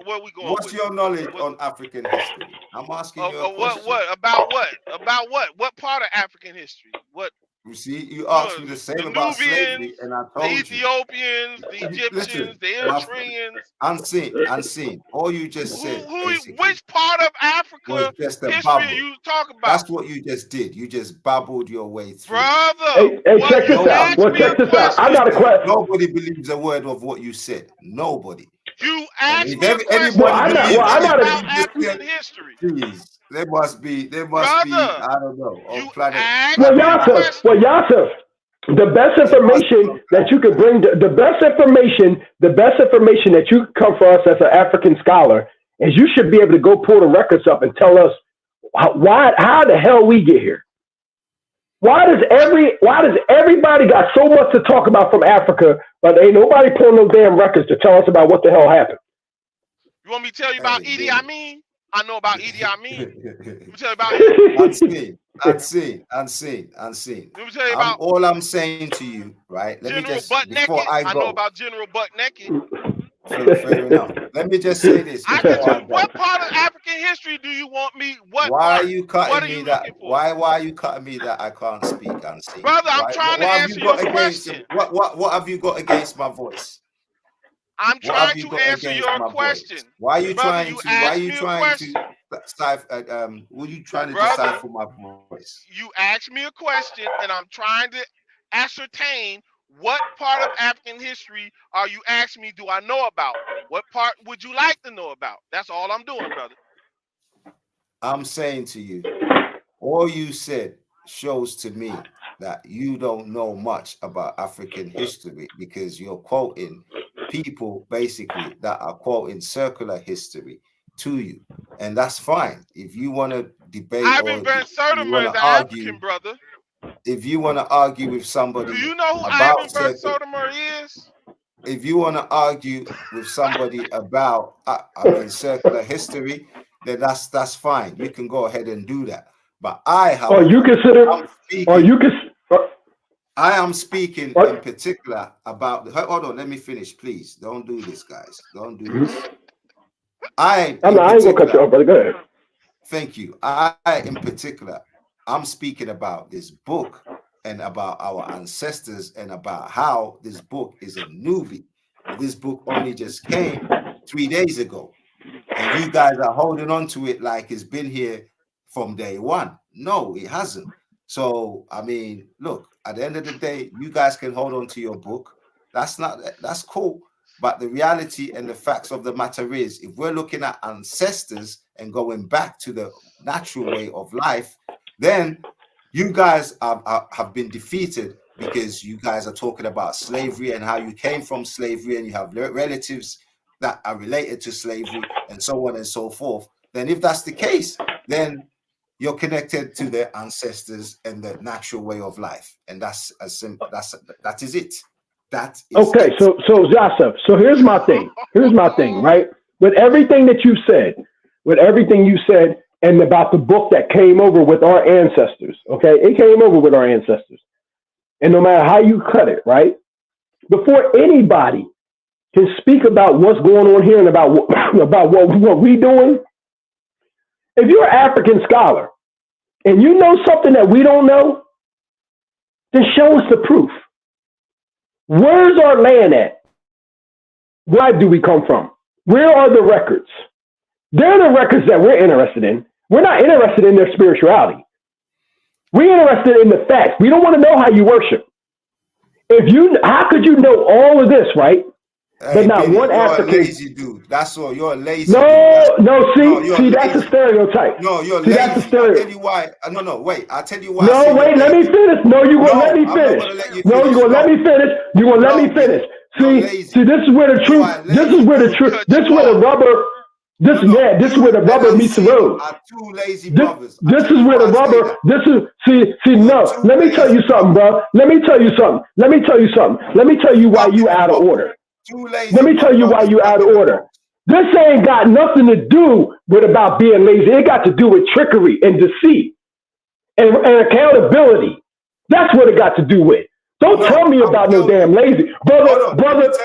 S12: Where we going?
S9: What's your knowledge on African history? I'm asking you a question.
S12: About what? About what? What part of African history? What?
S9: You see, you asked me the same about slavery, and I told you.
S12: The Ethiopians, the Egyptians, the Eritreans.
S9: Unseen. All you just said.
S12: Which part of Africa history are you talking about?
S9: That's what you just did. You just babbled your way through.
S12: Brother,
S7: hey, check this out. Well, check this out. I got a question.
S9: Nobody believes a word of what you said. Nobody.
S12: You asked me a question
S9: about
S12: African history.
S9: Jeez. There must be, I don't know, on planet.
S7: Well, Yasser, the best information that you could bring, the best information that you come for us as an African scholar is you should be able to go pull the records up and tell us how the hell we get here. Why does everybody got so much to talk about from Africa, but ain't nobody pulling no damn records to tell us about what the hell happened?
S12: You want me to tell you about Idi Amin? I know about Idi Amin. Let me tell you about it.
S9: Unseen.
S12: Let me tell you about
S9: all I'm saying to you, right? Let
S12: General
S9: me just,
S12: Butt
S9: before
S12: Naked.
S9: I go.
S12: know about General Butt Naked.
S9: Fair enough. Let me just say this.
S12: What part of African history do you want me?
S9: Why are you cutting me that? Why are you cutting me that I can't speak unseen?
S12: Brother, I'm trying to answer your question.
S9: What have you got against my voice?
S12: I'm trying to answer your question.
S9: Why are you trying to decipher my voice?
S12: You asked me a question, and I'm trying to ascertain what part of African history are you asking me do I know about? What part would you like to know about? That's all I'm doing, brother.
S9: I'm saying to you, all you said shows to me that you don't know much about African history because you're quoting people basically that are quoting circular history to you. And that's fine. If you want to debate
S12: Ivan Van Sertima is an African brother.
S9: If you want to argue with somebody,
S12: do you know who Ivan Van Sertima is?
S9: If you want to argue with somebody about circular history, then that's fine. You can go ahead and do that. But I am speaking in particular about. Hold on, let me finish, please. Don't do this, guys. Don't do this. I ain't gonna cut you off, brother. Go ahead. Thank you. I in particular, I'm speaking about this book and about our ancestors and about how this book is a newbie. This book only just came 3 days ago, and you guys are holding on to it like it's been here from day one. No, it hasn't. So, I mean, look, at the end of the day, you guys can hold on to your book. That's cool. But the reality and the facts of the matter is, if we're looking at ancestors and going back to the natural way of life, then you guys have been defeated because you guys are talking about slavery and how you came from slavery and you have relatives that are related to slavery and so on and so forth. Then if that's the case, then you're connected to the ancestors and the natural way of life. And that is it. That is
S7: okay.
S9: it.
S7: So Joseph, so here's my thing, right? With everything that you said, and about the book that came over with our ancestors, okay? It came over with our ancestors. And no matter how you cut it, right? Before anybody can speak about what's going on here and about what we doing, if you're an African scholar and you know something that we don't know, then show us the proof. Where's our land at? Where do we come from? Where are the records? They're the records that we're interested in. We're not interested in their spirituality. We're interested in the facts. We don't want to know how you worship. How could you know all of this, right? But not
S9: Benny,
S7: one African.
S9: You're a lazy dude. That's all. You're a lazy
S7: dude.
S9: See,
S7: that's a stereotype.
S9: No, you're
S7: lazy.
S9: That's a stereotype. I'll tell you why. No, wait. I'll tell you why.
S7: No, wait. Let me finish. No, you're going to let me finish. No, you're going to let me finish. You're going to let me finish. See, this is where the truth. This is where the truth. This is where the rubber. This is where the rubber meets the road.
S9: Two lazy brothers.
S7: This is where the rubber. No. Let me tell you something, bro. Let me tell you something. Let me tell you why you out of order. Let me tell you why you out of order. This ain't got nothing to do with about being lazy. It got to do with trickery and deceit and accountability. That's what it got to do with. Don't tell me about no damn lazy. Brother,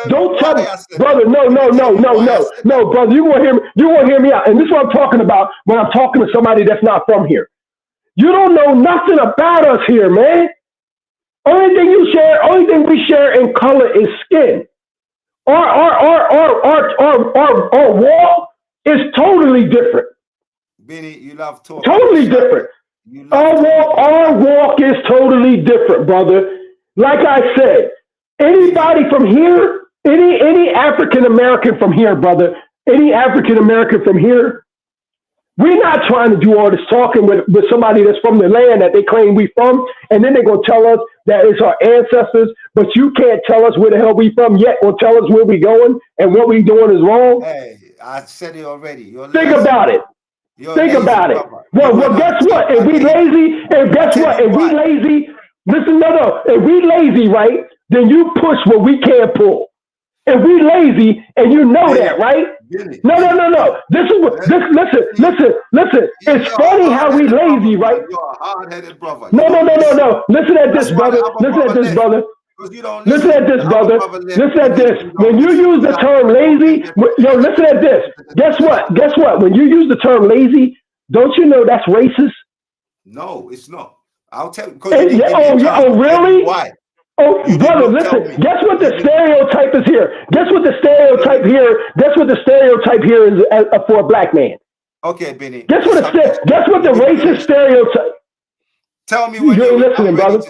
S7: don't tell me. Brother, no, brother. You want to hear me out. And this is what I'm talking about when I'm talking to somebody that's not from here. You don't know nothing about us here, man. Only thing we share in color is skin. Our wall is totally different.
S9: Benny, you love talking.
S7: Totally different. Our walk is totally different, brother. Like I said, anybody from here, any African American from here, brother, any African American from here, we're not trying to do all this talking with somebody that's from the land that they claim we from, and then they're going to tell us that it's our ancestors, but you can't tell us where the hell we from yet or tell us where we going and what we doing is wrong.
S9: Hey, I said it already. You're
S7: Think
S9: lazy.
S7: about it. Think about it. Well, guess what? If we lazy, and guess what? If we lazy, listen, no. If we lazy, right? Then you push what we can't pull. If we lazy, and you know that, right? No. This is what. Listen. It's funny how we lazy, right?
S9: You're a hard-headed brother.
S7: No. Listen at this, brother. Listen at this, brother. Listen at this, brother. Listen at this. When you use the term lazy, listen at this. Guess what? When you use the term lazy, don't you know that's racist?
S9: No, it's not. I'll tell you.
S7: Oh, really?
S9: Why?
S7: Oh, brother, listen. Guess what the stereotype is here? Guess what the stereotype here is for a black man?
S9: Okay, Benny.
S7: Guess what the racist stereotype?
S9: Tell me when
S7: you're listening, brother.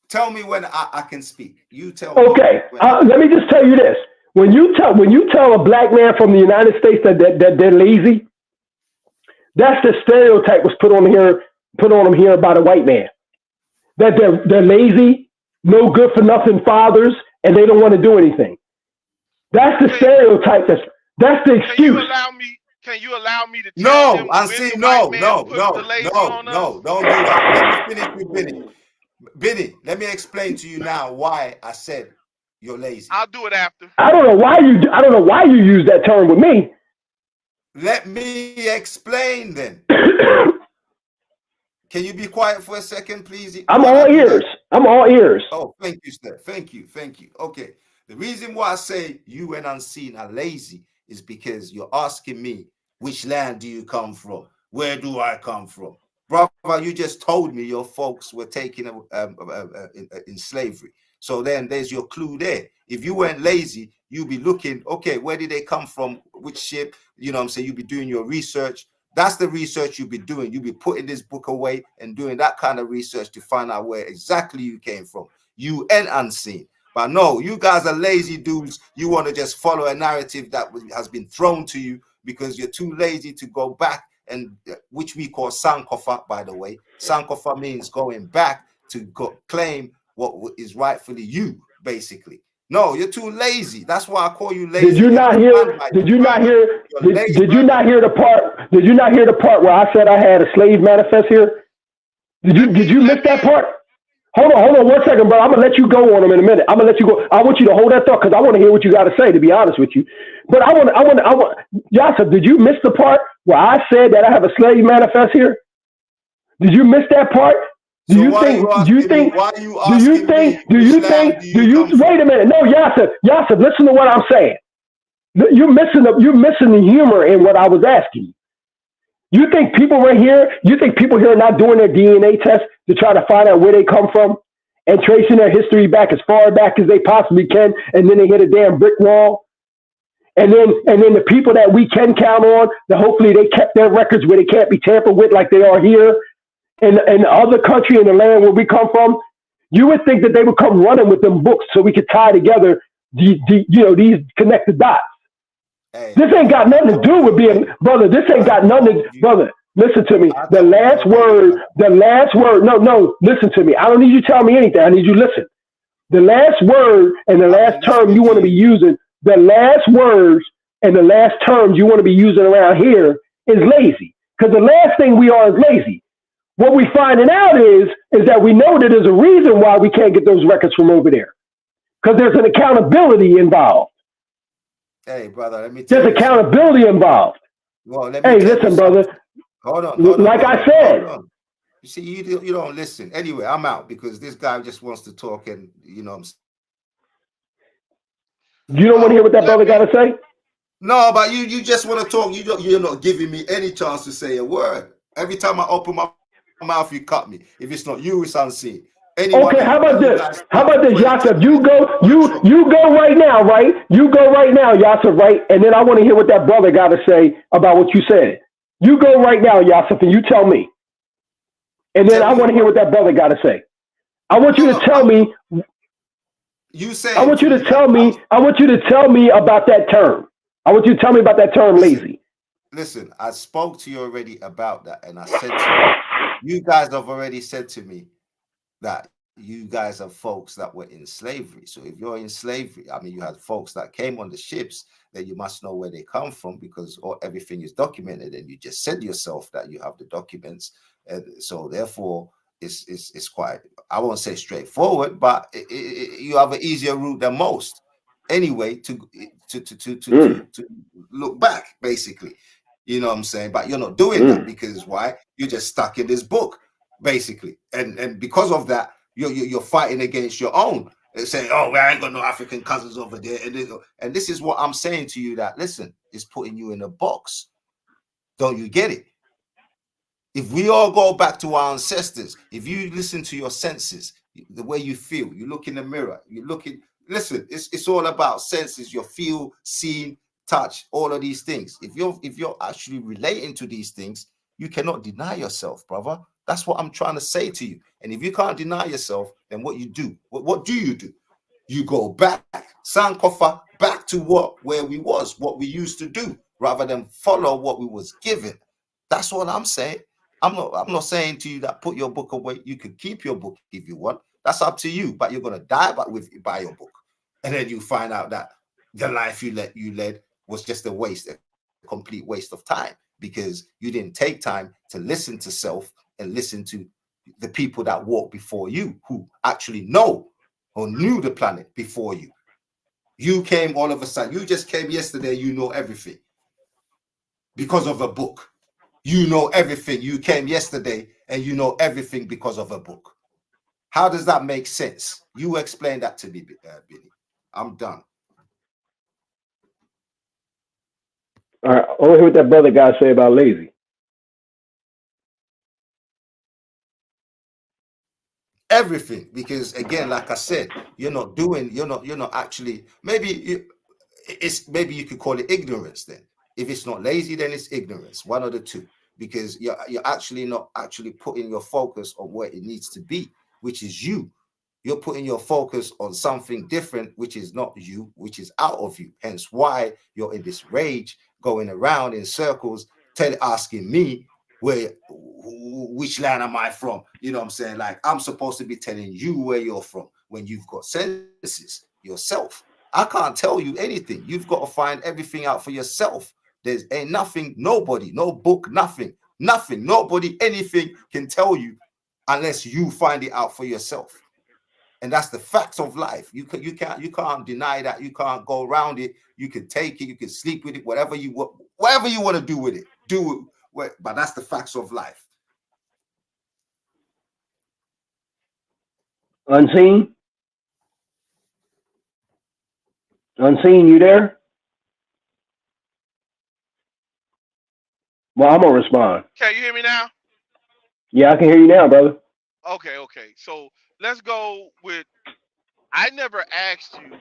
S9: Tell me when I can speak. You tell me.
S7: Okay, let me just tell you this: when you tell a black man from the United States that they're lazy, that's the stereotype was put on them here by the white man. That they're lazy, no good for nothing fathers, and they don't want to do anything. That's the stereotype. That's the excuse.
S12: Can you allow me to?
S9: No, Don't do that. Let me finish with Benny. Benny, let me explain to you now why I said you're lazy.
S12: I'll do it after.
S7: I don't know why you use that term with me.
S9: Let me explain then. Can you be quiet for a second, please?
S7: I'm all ears.
S9: Oh, thank you, sir. Thank you. Okay. The reason why I say you and Unseen are lazy is because you're asking me, which land do you come from? Where do I come from? Brother, you just told me your folks were taken in slavery. So then there's your clue there. If you weren't lazy, you'd be looking, okay, where did they come from? Which ship? You know what I'm saying? You'd be doing your research. That's the research you'd be doing. You'd be putting this book away and doing that kind of research to find out where exactly you came from. You and Unseen. But no, you guys are lazy dudes. You want to just follow a narrative that has been thrown to you because you're too lazy to go back, and which we call Sankofa, by the way. Sankofa means going back to claim what is rightfully you, basically. No, you're too lazy. That's why I call you lazy.
S7: Did you not hear the part where I said I had a slave manifest here? Did you miss that part? Hold on 1 second, bro. I'm gonna let you go on them in a minute. I'm gonna let you go. I want you to hold that thought because I want to hear what you got to say, to be honest with you. But I want. Yasser, did you miss the part where I said that I have a slave manifest here? Did you miss that part? Wait a minute. No, Yasser, listen to what I'm saying. You're missing the humor in what I was asking you. You think people here are not doing their DNA test to try to find out where they come from and tracing their history back as far back as they possibly can, and then they hit a damn brick wall? And then the people that we can count on, that hopefully they kept their records where they can't be tampered with like they are here in the other country, in the land where we come from. You would think that they would come running with them books so we could tie together these connected dots. Hey, this ain't got nothing to do with being, brother. This ain't got nothing to, brother. Listen to me. The last word. No, listen to me. I don't need you to tell me anything. I need you to listen. The last word and the last term you want to be using, the last words and the last terms you want to be using around here is lazy. Because the last thing we are is lazy. What we're finding out is that we know that there's a reason why we can't get those records from over there. Because there's an accountability involved.
S9: Hey, brother, let me tell you.
S7: There's accountability involved.
S9: Well,
S7: hey, listen, brother.
S9: Hold on.
S7: Like I said.
S9: You see, you don't listen. Anyway, I'm out because this guy just wants to talk, and you know.
S7: You don't want to hear what that brother got to say?
S9: No, but you just want to talk. You're not giving me any chance to say a word. Every time I open my mouth, you cut me. If it's not you, it's Unseen.
S7: Okay, how about this, Yasser? You go right now, right? You go right now, Yasser, right? And then I want to hear what that brother got to say about what you said. You go right now, Yasser, and you tell me. And then I want to hear what that brother got to say. I want you to tell me.
S9: You say.
S7: I want you to tell me. I want you to tell me about that term. I want you to tell me about that term, lazy.
S9: Listen, I spoke to you already about that, and I said to you, you guys have already said to me that you guys are folks that were in slavery. So if you're in slavery, I mean, you had folks that came on the ships, then you must know where they come from, because everything is documented, and you just said yourself that you have the documents. And so therefore, it's quite, I won't say straightforward, but you have an easier route than most anyway to look back, basically. You know what I'm saying? But you're not doing that, because why? You're just stuck in this book, basically. And because of that, you're fighting against your own and saying, oh, I ain't got no African cousins over there. And this is what I'm saying to you, that, listen, it's putting you in a box. Don't you get it? If we all go back to our ancestors, if you listen to your senses, the way you feel, you look in the mirror, you look in, listen, it's all about senses, your feel, see, touch, all of these things. If you're actually relating to these things, you cannot deny yourself, brother. That's what I'm trying to say to you. And if you can't deny yourself, then what you do? What do? You go back, Sankofa, back to where we was, what we used to do, rather than follow what we was given. That's what I'm saying. I'm not saying to you that put your book away. You could keep your book if you want. That's up to you. But you're gonna die by your book, and then you find out that the life you led was just a waste, a complete waste of time, because you didn't take time to listen to self and listen to the people that walked before you, who actually know or knew the planet before you. You came all of a sudden. You just came yesterday. You know everything because of a book. You know everything. You came yesterday and you know everything because of a book. How does that make sense? You explain that to me, Billy. I'm done.
S7: All right. I want to hear what that brother guy say about lazy.
S9: Everything, because again, like I said, you're not actually, maybe you could call it ignorance then. If it's not lazy, then it's ignorance, one of the two, because you're actually not actually putting your focus on where it needs to be, which is you. You're putting your focus on something different, which is not you, which is out of you. Hence why you're in this rage, going around in circles, asking me which land am I from? You know what I'm saying? Like, I'm supposed to be telling you where you're from when you've got senses yourself. I can't tell you anything. You've got to find everything out for yourself. There's ain't nothing, nobody, no book, nothing, nobody, anything can tell you unless you find it out for yourself. And that's the facts of life. You can't deny that. You can't go around it. You can take it. You can sleep with it. Whatever you want to do with it, do it. But that's the facts of life.
S7: Unseen, you there? Well, I'm gonna respond.
S12: Can you hear me now?
S7: Yeah, I can hear you now, brother.
S12: Okay. So let's go with, I never asked you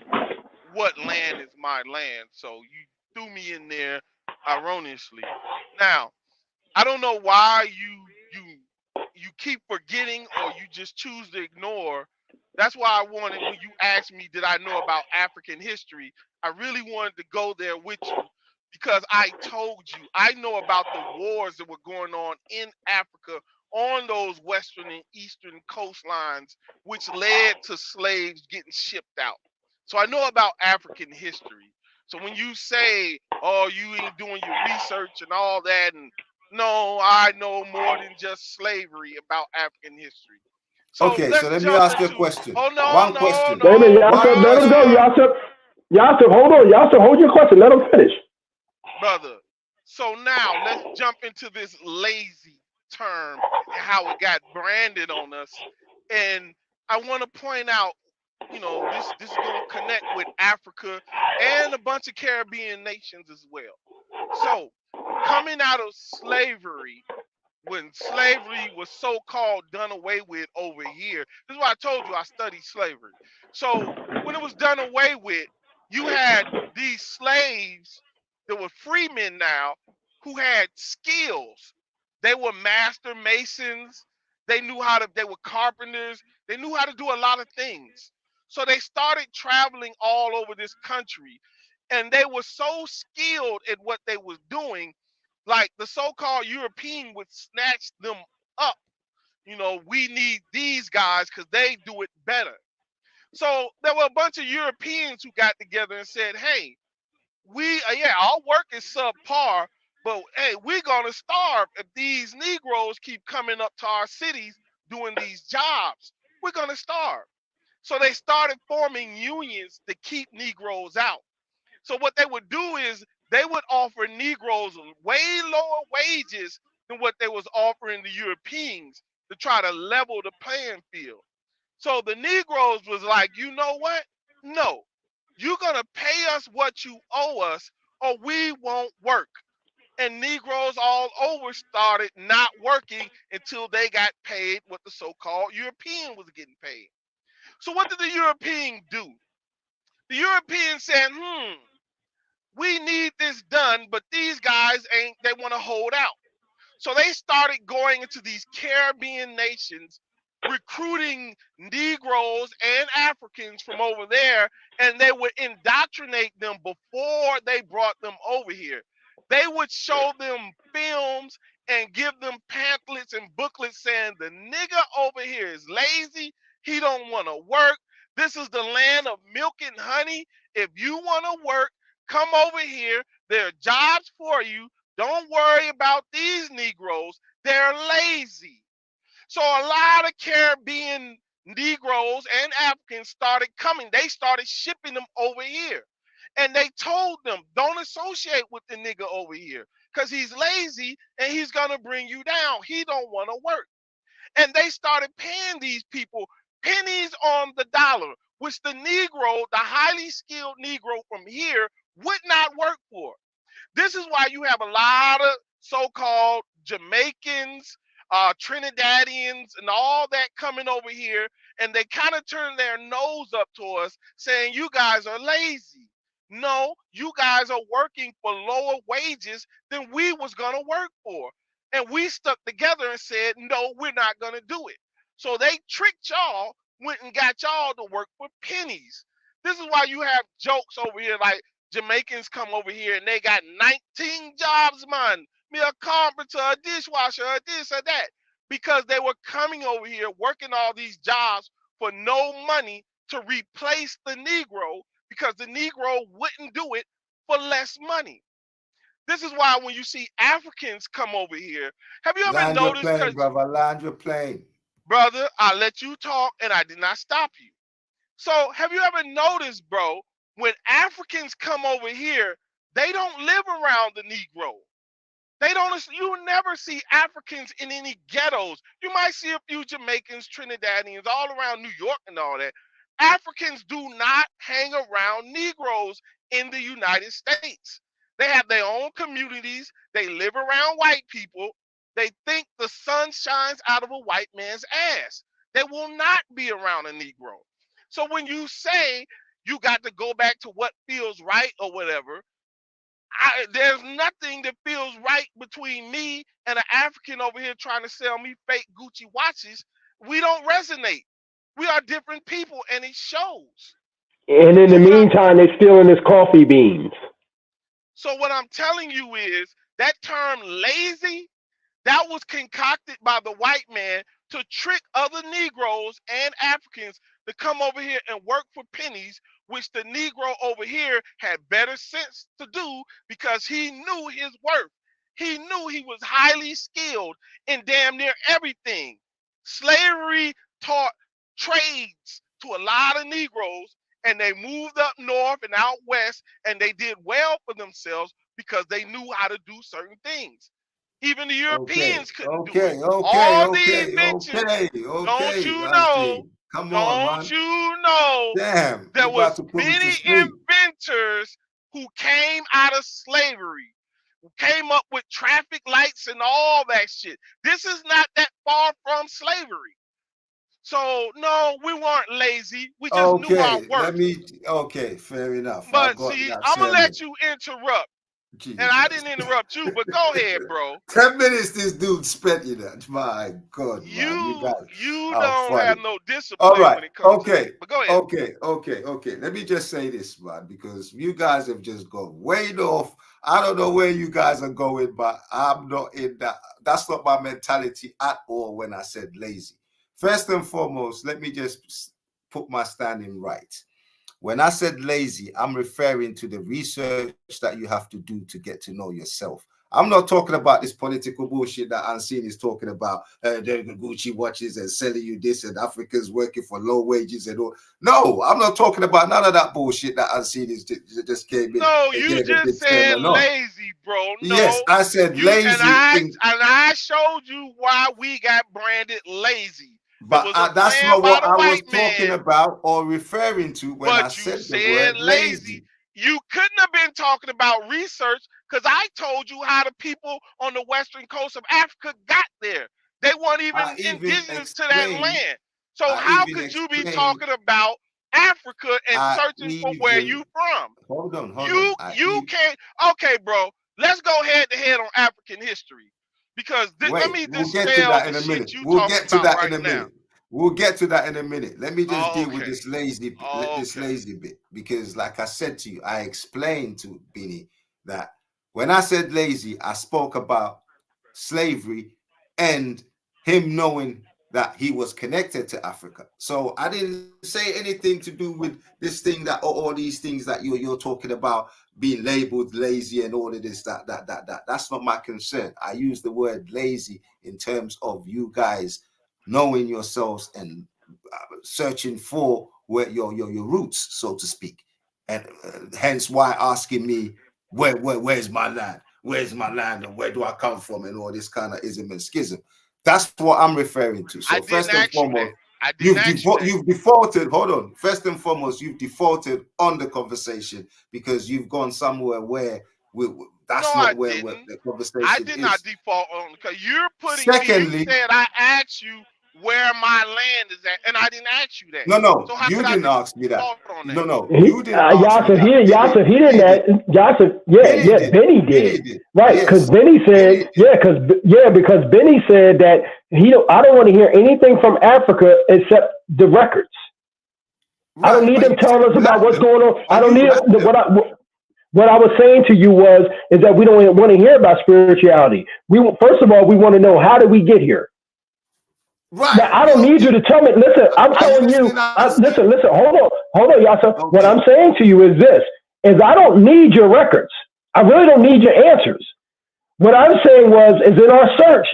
S12: what land is my land, so you threw me in there erroneously. Now, I don't know why you keep forgetting, or you just choose to ignore. That's why I wanted, when you asked me, did I know about African history? I really wanted to go there with you, because I told you I know about the wars that were going on in Africa on those western and eastern coastlines, which led to slaves getting shipped out. So I know about African history. So when you say, oh, you ain't doing your research and all that, and no, I know more than just slavery about African history. So
S9: okay, so let me ask you a question.
S12: Oh, no,
S9: one question.
S7: David, let him go. Yasser, hold on. Yasser, hold your question. Let him finish.
S12: Brother, so now let's jump into this lazy term and how it got branded on us. And I want to point out, this is going to connect with Africa and a bunch of Caribbean nations as well. So, coming out of slavery, when slavery was so-called done away with over here, this is why I told you I studied slavery. So, when it was done away with, you had these slaves that were freemen now, who had skills. They were master masons. They were carpenters. They knew how to do a lot of things. So they started traveling all over this country, and they were so skilled at what they was doing, like the so-called European would snatch them up. you know, we need these guys because they do it better. So there were a bunch of Europeans who got together and said, hey, our work is subpar, but hey, we're gonna starve if these Negroes keep coming up to our cities doing these jobs. We're gonna starve. So they started forming unions to keep Negroes out. So what they would do is they would offer Negroes way lower wages than what they was offering the Europeans to try to level the playing field. So the Negroes was like, you know what? No, you're gonna pay us what you owe us, or we won't work. And Negroes all over started not working until they got paid what the so-called European was getting paid. So what did the European do? The European said, we need this done, but these guys they want to hold out. So they started going into these Caribbean nations, recruiting Negroes and Africans from over there, and they would indoctrinate them before they brought them over here. They would show them films and give them pamphlets and booklets saying the nigga over here is lazy, he don't want to work. This is the land of milk and honey. If you want to work, come over here. There are jobs for you. Don't worry about these Negroes. They're lazy. So a lot of Caribbean Negroes and Africans started coming. They started shipping them over here. And they told them, don't associate with the nigga over here because he's lazy and he's going to bring you down. He don't want to work. And they started paying these people pennies on the dollar, which the Negro, the highly skilled Negro from here, would not work for. This is why you have a lot of so-called Jamaicans, Trinidadians, and all that coming over here, and they kind of turn their nose up to us, saying you guys are lazy. No, you guys are working for lower wages than we was gonna work for. And we stuck together and said, no, we're not gonna do it. So they tricked y'all, went and got y'all to work for pennies. This is why you have jokes over here like Jamaicans come over here and they got 19 jobs, man. Me a carpenter, a dishwasher, a this or that. Because they were coming over here working all these jobs for no money to replace the Negro because the Negro wouldn't do it for less money. This is why when you see Africans come over here, have you ever noticed?
S9: Land your plane.
S12: Brother, I let you talk and I did not stop you. So have you ever noticed, bro, when Africans come over here, they don't live around the Negro. You never see Africans in any ghettos. You might see a few Jamaicans, Trinidadians, all around New York and all that. Africans do not hang around Negroes in the United States. They have their own communities. They live around white people. They think the sun shines out of a white man's ass. They will not be around a Negro. So when you say you got to go back to what feels right or whatever, there's nothing that feels right between me and an African over here trying to sell me fake Gucci watches. We don't resonate. We are different people, and it shows.
S7: And in the meantime, they're stealing his coffee beans.
S12: So what I'm telling you is that term lazy, that was concocted by the white man to trick other Negroes and Africans to come over here and work for pennies, which the Negro over here had better sense to do because he knew his worth. He knew he was highly skilled in damn near everything. Slavery taught trades to a lot of Negroes, and they moved up north and out west, and they did well for themselves because they knew how to do certain things. Even the Europeans couldn't do it. All these inventions, don't you know?
S9: Come on,
S12: don't you know?
S9: Damn,
S12: there was many inventors who came out of slavery, who came up with traffic lights and all that shit. This is not that far from slavery. So no, we weren't lazy. We just knew our worth.
S9: Okay, fair enough.
S12: But see, I'm gonna let you interrupt. And I didn't interrupt you, but go ahead, bro.
S9: 10 minutes this dude spent in that. My God,
S12: you
S9: don't
S12: have no discipline when it comes to it. But go ahead.
S9: Okay. Let me just say this, man, because you guys have just gone way off. I don't know where you guys are going, but I'm not in that. That's not my mentality at all when I said lazy. First and foremost, let me just put my standing right. When I said lazy, I'm referring to the research that you have to do to get to know yourself. I'm not talking about this political bullshit that Unseen is talking about, the Gucci watches and selling you this and Africans working for low wages and all. No, I'm not talking about none of that bullshit that Unseen is just came in.
S12: No, you just said lazy, bro. No,
S9: yes, I said lazy.
S12: And I showed you why we got branded lazy.
S9: But that's not what I was talking about or referring to when I said the word lazy.
S12: You couldn't have been talking about research because I told you how the people on the western coast of Africa got there. They weren't even indigenous to that land. So how could you be talking about Africa and searching for where you from?
S9: Hold on.
S12: You can't. Okay, bro. Let's go head to head on African history. Because let me just
S9: we'll get to that in a minute. We'll get to that in a minute. We'll get to that in a minute. Let me just deal with this lazy bit. Because like I said to you, I explained to Benny that when I said lazy, I spoke about slavery and him knowing that he was connected to Africa. So I didn't say anything to do with this thing that all these things that you're talking about being labeled lazy and all of this, that. That's not my concern. I use the word lazy in terms of you guys knowing yourselves and searching for where your roots, so to speak. And hence why asking me, where's my land? Where's my land and where do I come from and all this kind of ism and schism. That's what I'm referring to. So first and foremost, you've defaulted. Hold on. First and foremost, you've defaulted on the conversation because you've gone somewhere where that's not where the conversation is.
S12: I did not default on because you're putting. Secondly, you said I asked you where my land is at, and I didn't ask you that.
S9: No, so you didn't ask me that. No, you didn't.
S7: Yasser, he didn't. Yasser, Benny did. Right, because Benny said, because Benny said that I don't want to hear anything from Africa except the records. Right, I don't need them telling us about what's going on. I don't need what I was saying to you is that we don't want to hear about spirituality. First of all, we want to know, how did we get here?
S9: Right.
S7: Now, I don't need you to tell me. Listen, I'm telling you. Listen. Hold on, Yasser. Okay. What I'm saying to you is this: I don't need your records. I really don't need your answers. What I'm saying is in our search,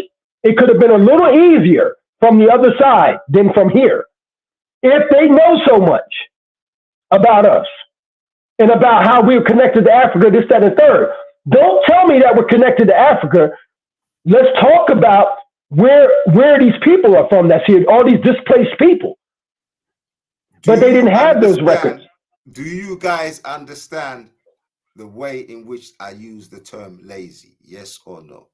S7: it could have been a little easier from the other side than from here, if they know so much about us and about how we're connected to Africa, this, that, and third. Don't tell me that we're connected to Africa. Let's talk about where these people are from that's here, all these displaced people. But they didn't have those records.
S9: Do you guys understand the way in which I use the term lazy? Yes or no?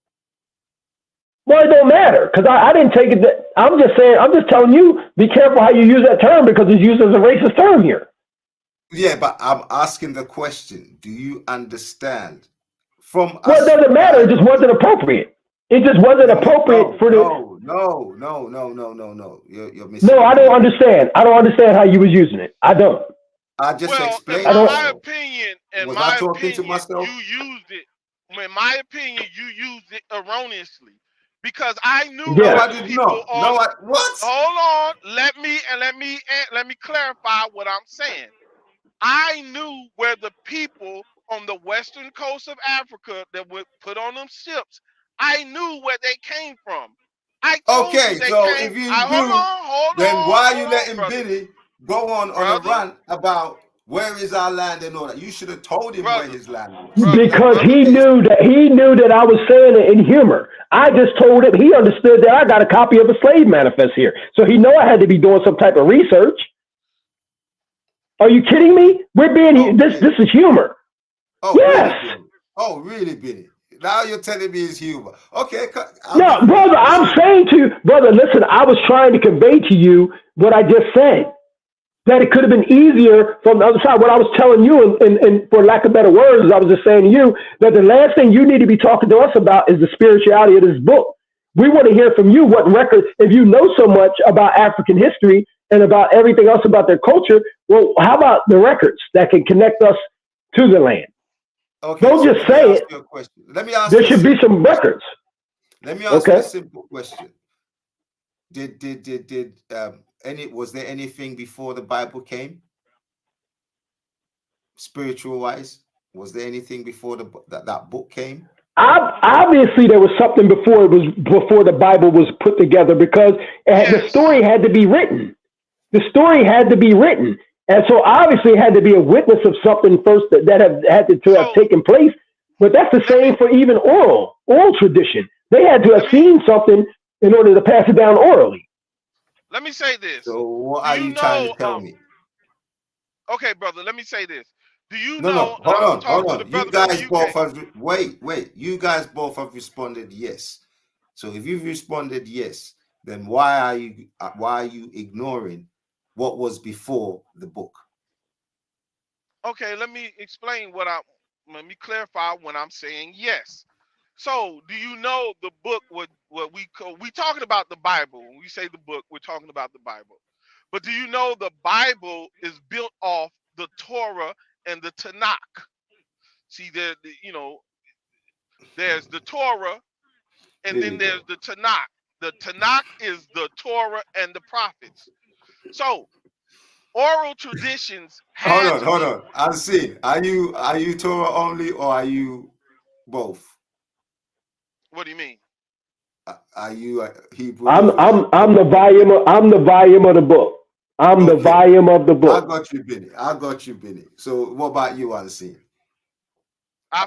S7: Well, it don't matter because I didn't take it. I'm just telling you, be careful how you use that term because it's used as a racist term here.
S9: Yeah, but I'm asking the question. Do you understand?
S7: Well, it doesn't matter. It just wasn't appropriate. It just wasn't appropriate for the.
S9: No. You're missing.
S7: No, I don't understand. I don't understand how you was using it. I don't.
S9: I just explained.
S12: In my opinion,
S9: was I talking to myself?
S12: You used it. In my opinion, you used it erroneously because I knew
S9: what?
S12: Hold on. Let me clarify what I'm saying. I knew where the people on the western coast of Africa that would put on them ships. I knew where they came from.
S9: If you knew, then why are you letting Billy go on a rant about where is our land and all that? You should have told him where his land was.
S7: Because he knew that I was saying it in humor. I just told him, he understood that I got a copy of a slave manifest here. So he knew I had to be doing some type of research. Are you kidding me? We're being this is humor.
S9: Oh, yes. Really, Billy? Now you're telling me it's humor. Okay.
S7: No, brother, I'm saying to you, brother, listen, I was trying to convey to you what I just said. that it could have been easier from the other side. What I was telling you, and for lack of better words, I was just saying to you that the last thing you need to be talking to us about is the spirituality of this book. We want to hear from you what records, if you know so much about African history and about everything else about their culture, well, how about the records that can connect us to the land?
S9: Okay,
S7: don't just say it.
S9: Let me ask
S7: there should be some records.
S9: Let me ask you a simple question. Was there anything before the Bible came? Spiritual wise, was there anything before that book came?
S7: Obviously, there was something before the Bible was put together, because the story had to be written. The story had to be written, and so obviously it had to be a witness of something first that had to have taken place. But that's the same for even oral tradition. They had to have seen something in order to pass it down orally.
S12: Let me say this.
S9: So what are you trying to tell me?
S12: Okay, brother, let me say this. Do you
S9: know?
S12: No,
S9: hold on. You guys both have wait. You guys both have responded yes. So if you've responded yes, then why are you ignoring what was before the book?
S12: Okay, let me explain let me clarify when I'm saying yes. So, do you know the book? What we talking about the Bible? When we say the book, we're talking about the Bible. But do you know the Bible is built off the Torah and the Tanakh? See, there's the Torah, and then there's the Tanakh. The Tanakh is the Torah and the prophets. So, oral traditions.
S9: Hold on. I'm saying, are you Torah only, or are you both?
S12: What do you mean?
S9: Are you Hebrew?
S7: I'm the volume of the book. I'm the volume of the book.
S9: I got you, Benny. So what about you, Unseen?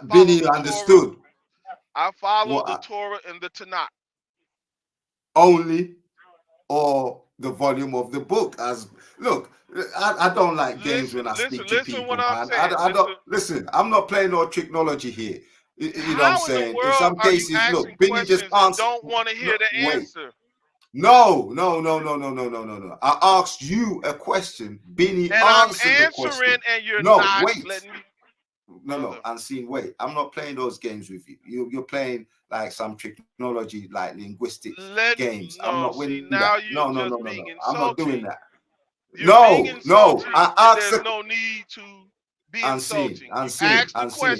S9: Benny understood.
S12: I follow the Torah and the Tanakh.
S9: Only, or the volume of the book? I don't like games when I speak to people.
S12: What I'm
S9: saying. Listen. I'm not playing no technology here. You know what I'm saying? In some cases, look, Benny just answered.
S12: Don't want to hear the answer.
S9: No. I asked you a question. Benny answered the question.
S12: And you're not letting me.
S9: No, Unseen, wait. I'm not playing those games with you. You're playing like some technology, like linguistic games. I'm not winning that. No. I'm not doing that. No. I asked.
S12: There's no need to be insulting.
S9: Unseen.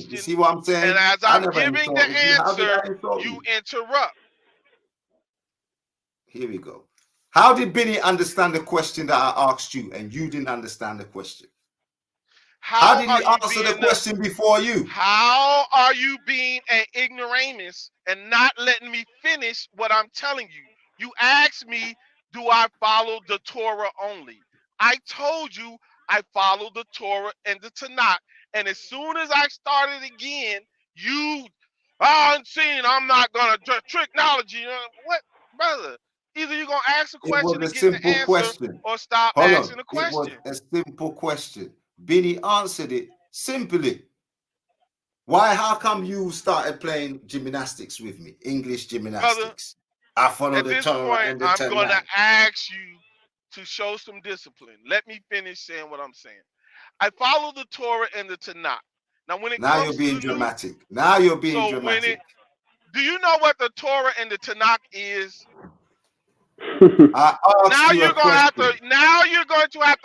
S9: You see what I'm saying?
S12: And as I'm giving the answer, you interrupt.
S9: Here we go. How did Benny understand the question that I asked you, and you didn't understand the question? How did he answer the question before you?
S12: How are you being an ignoramus and not letting me finish what I'm telling you? You asked me, do I follow the Torah only? I told you I follow the Torah and the Tanakh. And as soon as I started again, Unseen, I'm not going to technology. What, brother? Either you're going to ask a question and get the answer, or stop asking the question.
S9: It was a simple question. Benny answered it simply. Why? How come you started playing gymnastics with me? English gymnastics. Brother, I follow the Torah and the Tanakh.
S12: I'm going to ask you to show some discipline. Let me finish saying what I'm saying. I follow the Torah and the Tanakh. Now
S9: you're being dramatic. Now you're being dramatic.
S12: Do you know what the Torah and the Tanakh is?
S9: Now
S12: you're going to have to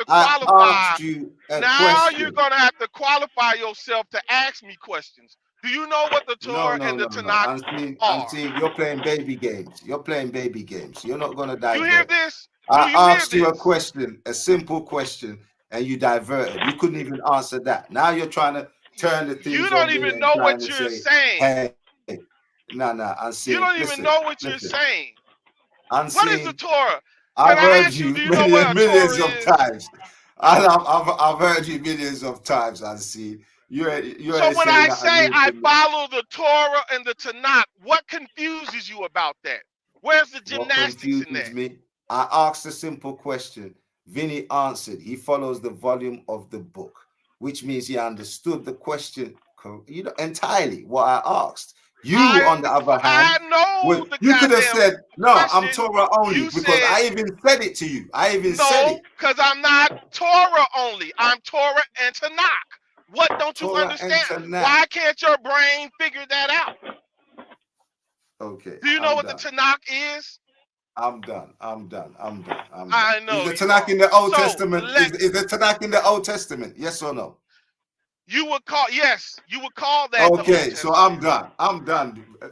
S12: qualify. You're going to have to qualify yourself to ask me questions. Do you know what the Torah and the Tanakh are?
S9: Unseen, you're playing baby games. You're not going to divert.
S12: You hear this?
S9: I asked you a question, a simple question, and you diverted. You couldn't even answer that. Now you're trying to turn the thing.
S12: You don't even know what you're saying.
S9: Hey, Unseen.
S12: You don't even know what you're saying.
S9: Unseen,
S12: what is the Torah?
S9: I've heard you millions of times. I've heard you millions of times, Unseen.
S12: So when I say I follow the Torah and the Tanakh, what confuses you about that? Where's the gymnastics in that?
S9: Me? I asked a simple question. Vinny answered. He follows the volume of the book, which means he understood the question entirely, what I asked. You, on the other hand,
S12: I know hold the
S9: you could have
S12: goddamn
S9: said, no, I'm
S12: question.
S9: Torah only,
S12: You
S9: because
S12: said,
S9: I even said it to you. I even said
S12: no,
S9: it.
S12: because I'm not Torah only. I'm Torah and Tanakh. What don't you
S9: Torah and
S12: understand?
S9: Tanakh.
S12: Why can't your brain figure that out?
S9: Okay.
S12: Do you know what the Tanakh is?
S9: I'm done.
S12: I know.
S9: Is the Tanakh in the Old Testament?
S12: Is
S9: the Tanakh in the Old Testament? Yes or no?
S12: You would call that.
S9: Okay, so I'm done.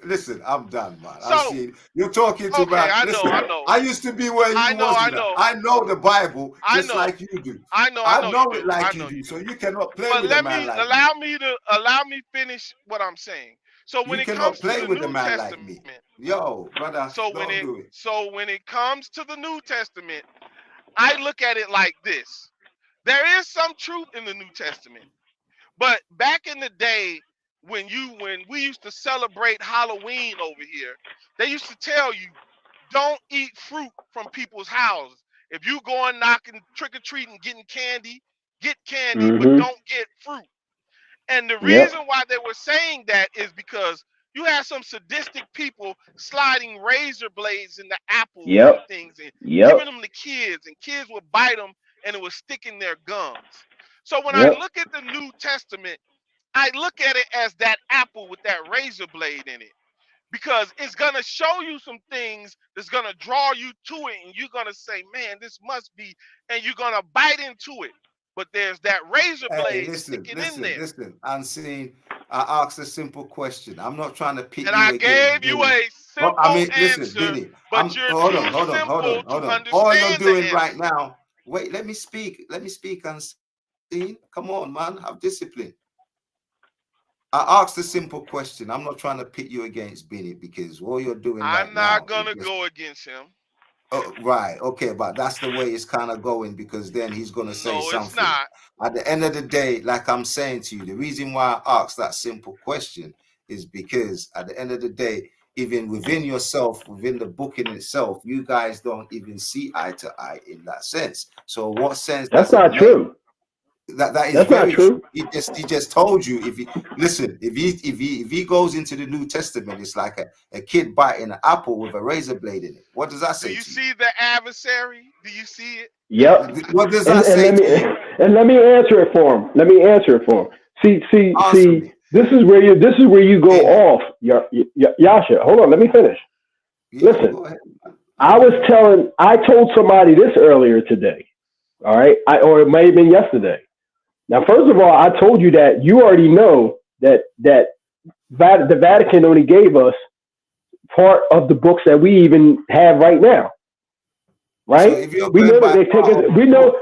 S9: Listen, I'm done, man.
S12: So,
S9: I see you're talking to
S12: okay,
S9: man. Listen, I know. I used to be where you was. I know the Bible just like you do. I know it like you do. So you cannot play with a man like me.
S12: Allow me finish what I'm saying. So when it comes to the New Testament,
S9: yo, brother,
S12: so when it comes to the New Testament, I look at it like this. There is some truth in the New Testament. But back in the day, when we used to celebrate Halloween over here, they used to tell you, don't eat fruit from people's houses. If you going knocking, trick-or-treating, getting candy, get candy, but don't get fruit. And the reason why they were saying that is because you had some sadistic people sliding razor blades in the apples and things and giving them to kids, and kids would bite them and it would stick in their gums. So when I look at the New Testament, I look at it as that apple with that razor blade in it, because it's going to show you some things that's going to draw you to it, and you're going to say, man, this must be, and you're going to bite into it. But there's that razor blade sticking in there.
S9: Listen, I'm saying, I asked a simple question. I'm not trying to pick
S12: and
S9: you
S12: I
S9: again,
S12: gave you a simple answer,
S9: Billy,
S12: but you're
S9: hold
S12: too
S9: on.
S12: simple to understand.
S9: All you're doing right now, wait, let me speak and come on, man, have discipline. I asked a simple question. I'm not trying to pit you against Benny, because all you're doing
S12: I'm not gonna go against him.
S9: Oh, right, okay, but that's the way it's kind of going, because then he's gonna say something.
S12: It's not.
S9: At the end of the day, like I'm saying to you, the reason why I asked that simple question is because at the end of the day, even within yourself, within the book in itself, you guys don't even see eye to eye in that sense. So what sense?
S7: That's not true.
S9: That is
S7: That's
S9: very
S7: not true.
S9: He just told you, if he goes into the New Testament, it's like a kid biting an apple with a razor blade in it. What does that say?
S12: Do you see the adversary? Do you see it?
S7: Yep.
S9: What does that say?
S7: Let me answer it for him. See. Awesome. This is where you go off. Yasha, hold on. Let me finish. Listen, I told somebody this earlier today. All right, or it may have been yesterday. Now, first of all, I told you that you already know that the Vatican only gave us part of the books that we even have right now. Right?
S9: So
S7: we know that they take us. We know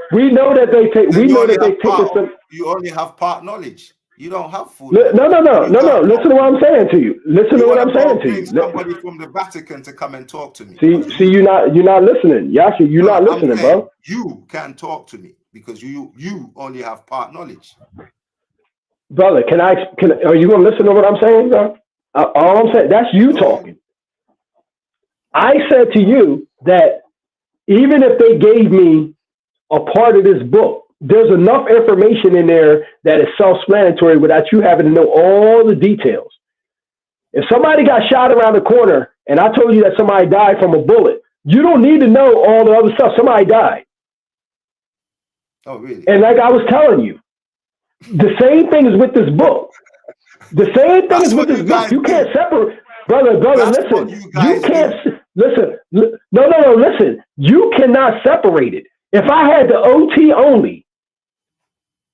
S7: that they take. We know that they take us.
S9: You only have part knowledge. You don't have full.
S7: No. Listen to what I'm saying to you. Listen to what I'm saying to you.
S9: Somebody from the Vatican to come and talk to me.
S7: See, you're not listening. Yasha, you're not listening, bro.
S9: You can talk to me because you only have part knowledge.
S7: Brother, are you gonna listen to what I'm saying, bro? All I'm saying, that's you talking. I said to you that even if they gave me a part of this book, there's enough information in there that is self-explanatory without you having to know all the details. If somebody got shot around the corner and I told you that somebody died from a bullet, you don't need to know all the other stuff. Somebody died.
S9: Oh, really?
S7: And like I was telling you, the same thing is with this book. The same thing is with this book. You can't separate. Brother, listen. You can't. Listen. No. Listen. You cannot separate it. If I had the OT only,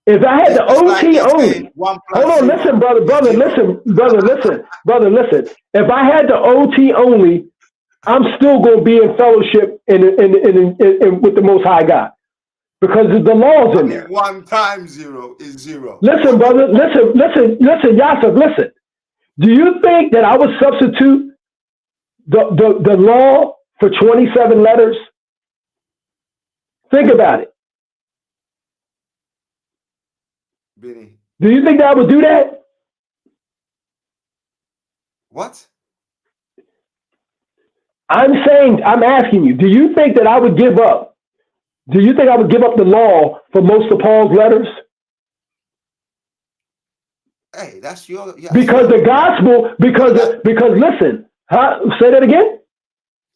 S7: hold on, listen, brother, listen. If I had the OT only, I'm still going to be in fellowship in with the Most High God, because the law's in there.
S9: 1 times 0 is 0.
S7: Listen, brother, listen, Yasser, listen. Do you think that I would substitute the law for 27 letters? Think about it.
S9: Benny.
S7: Do you think that I would do that?
S9: What?
S7: I'm asking you, do you think that I would give up? Do you think I would give up the law for most of Paul's letters?
S9: Hey, that's your...
S7: Because the gospel, because listen, Huh? Say that again.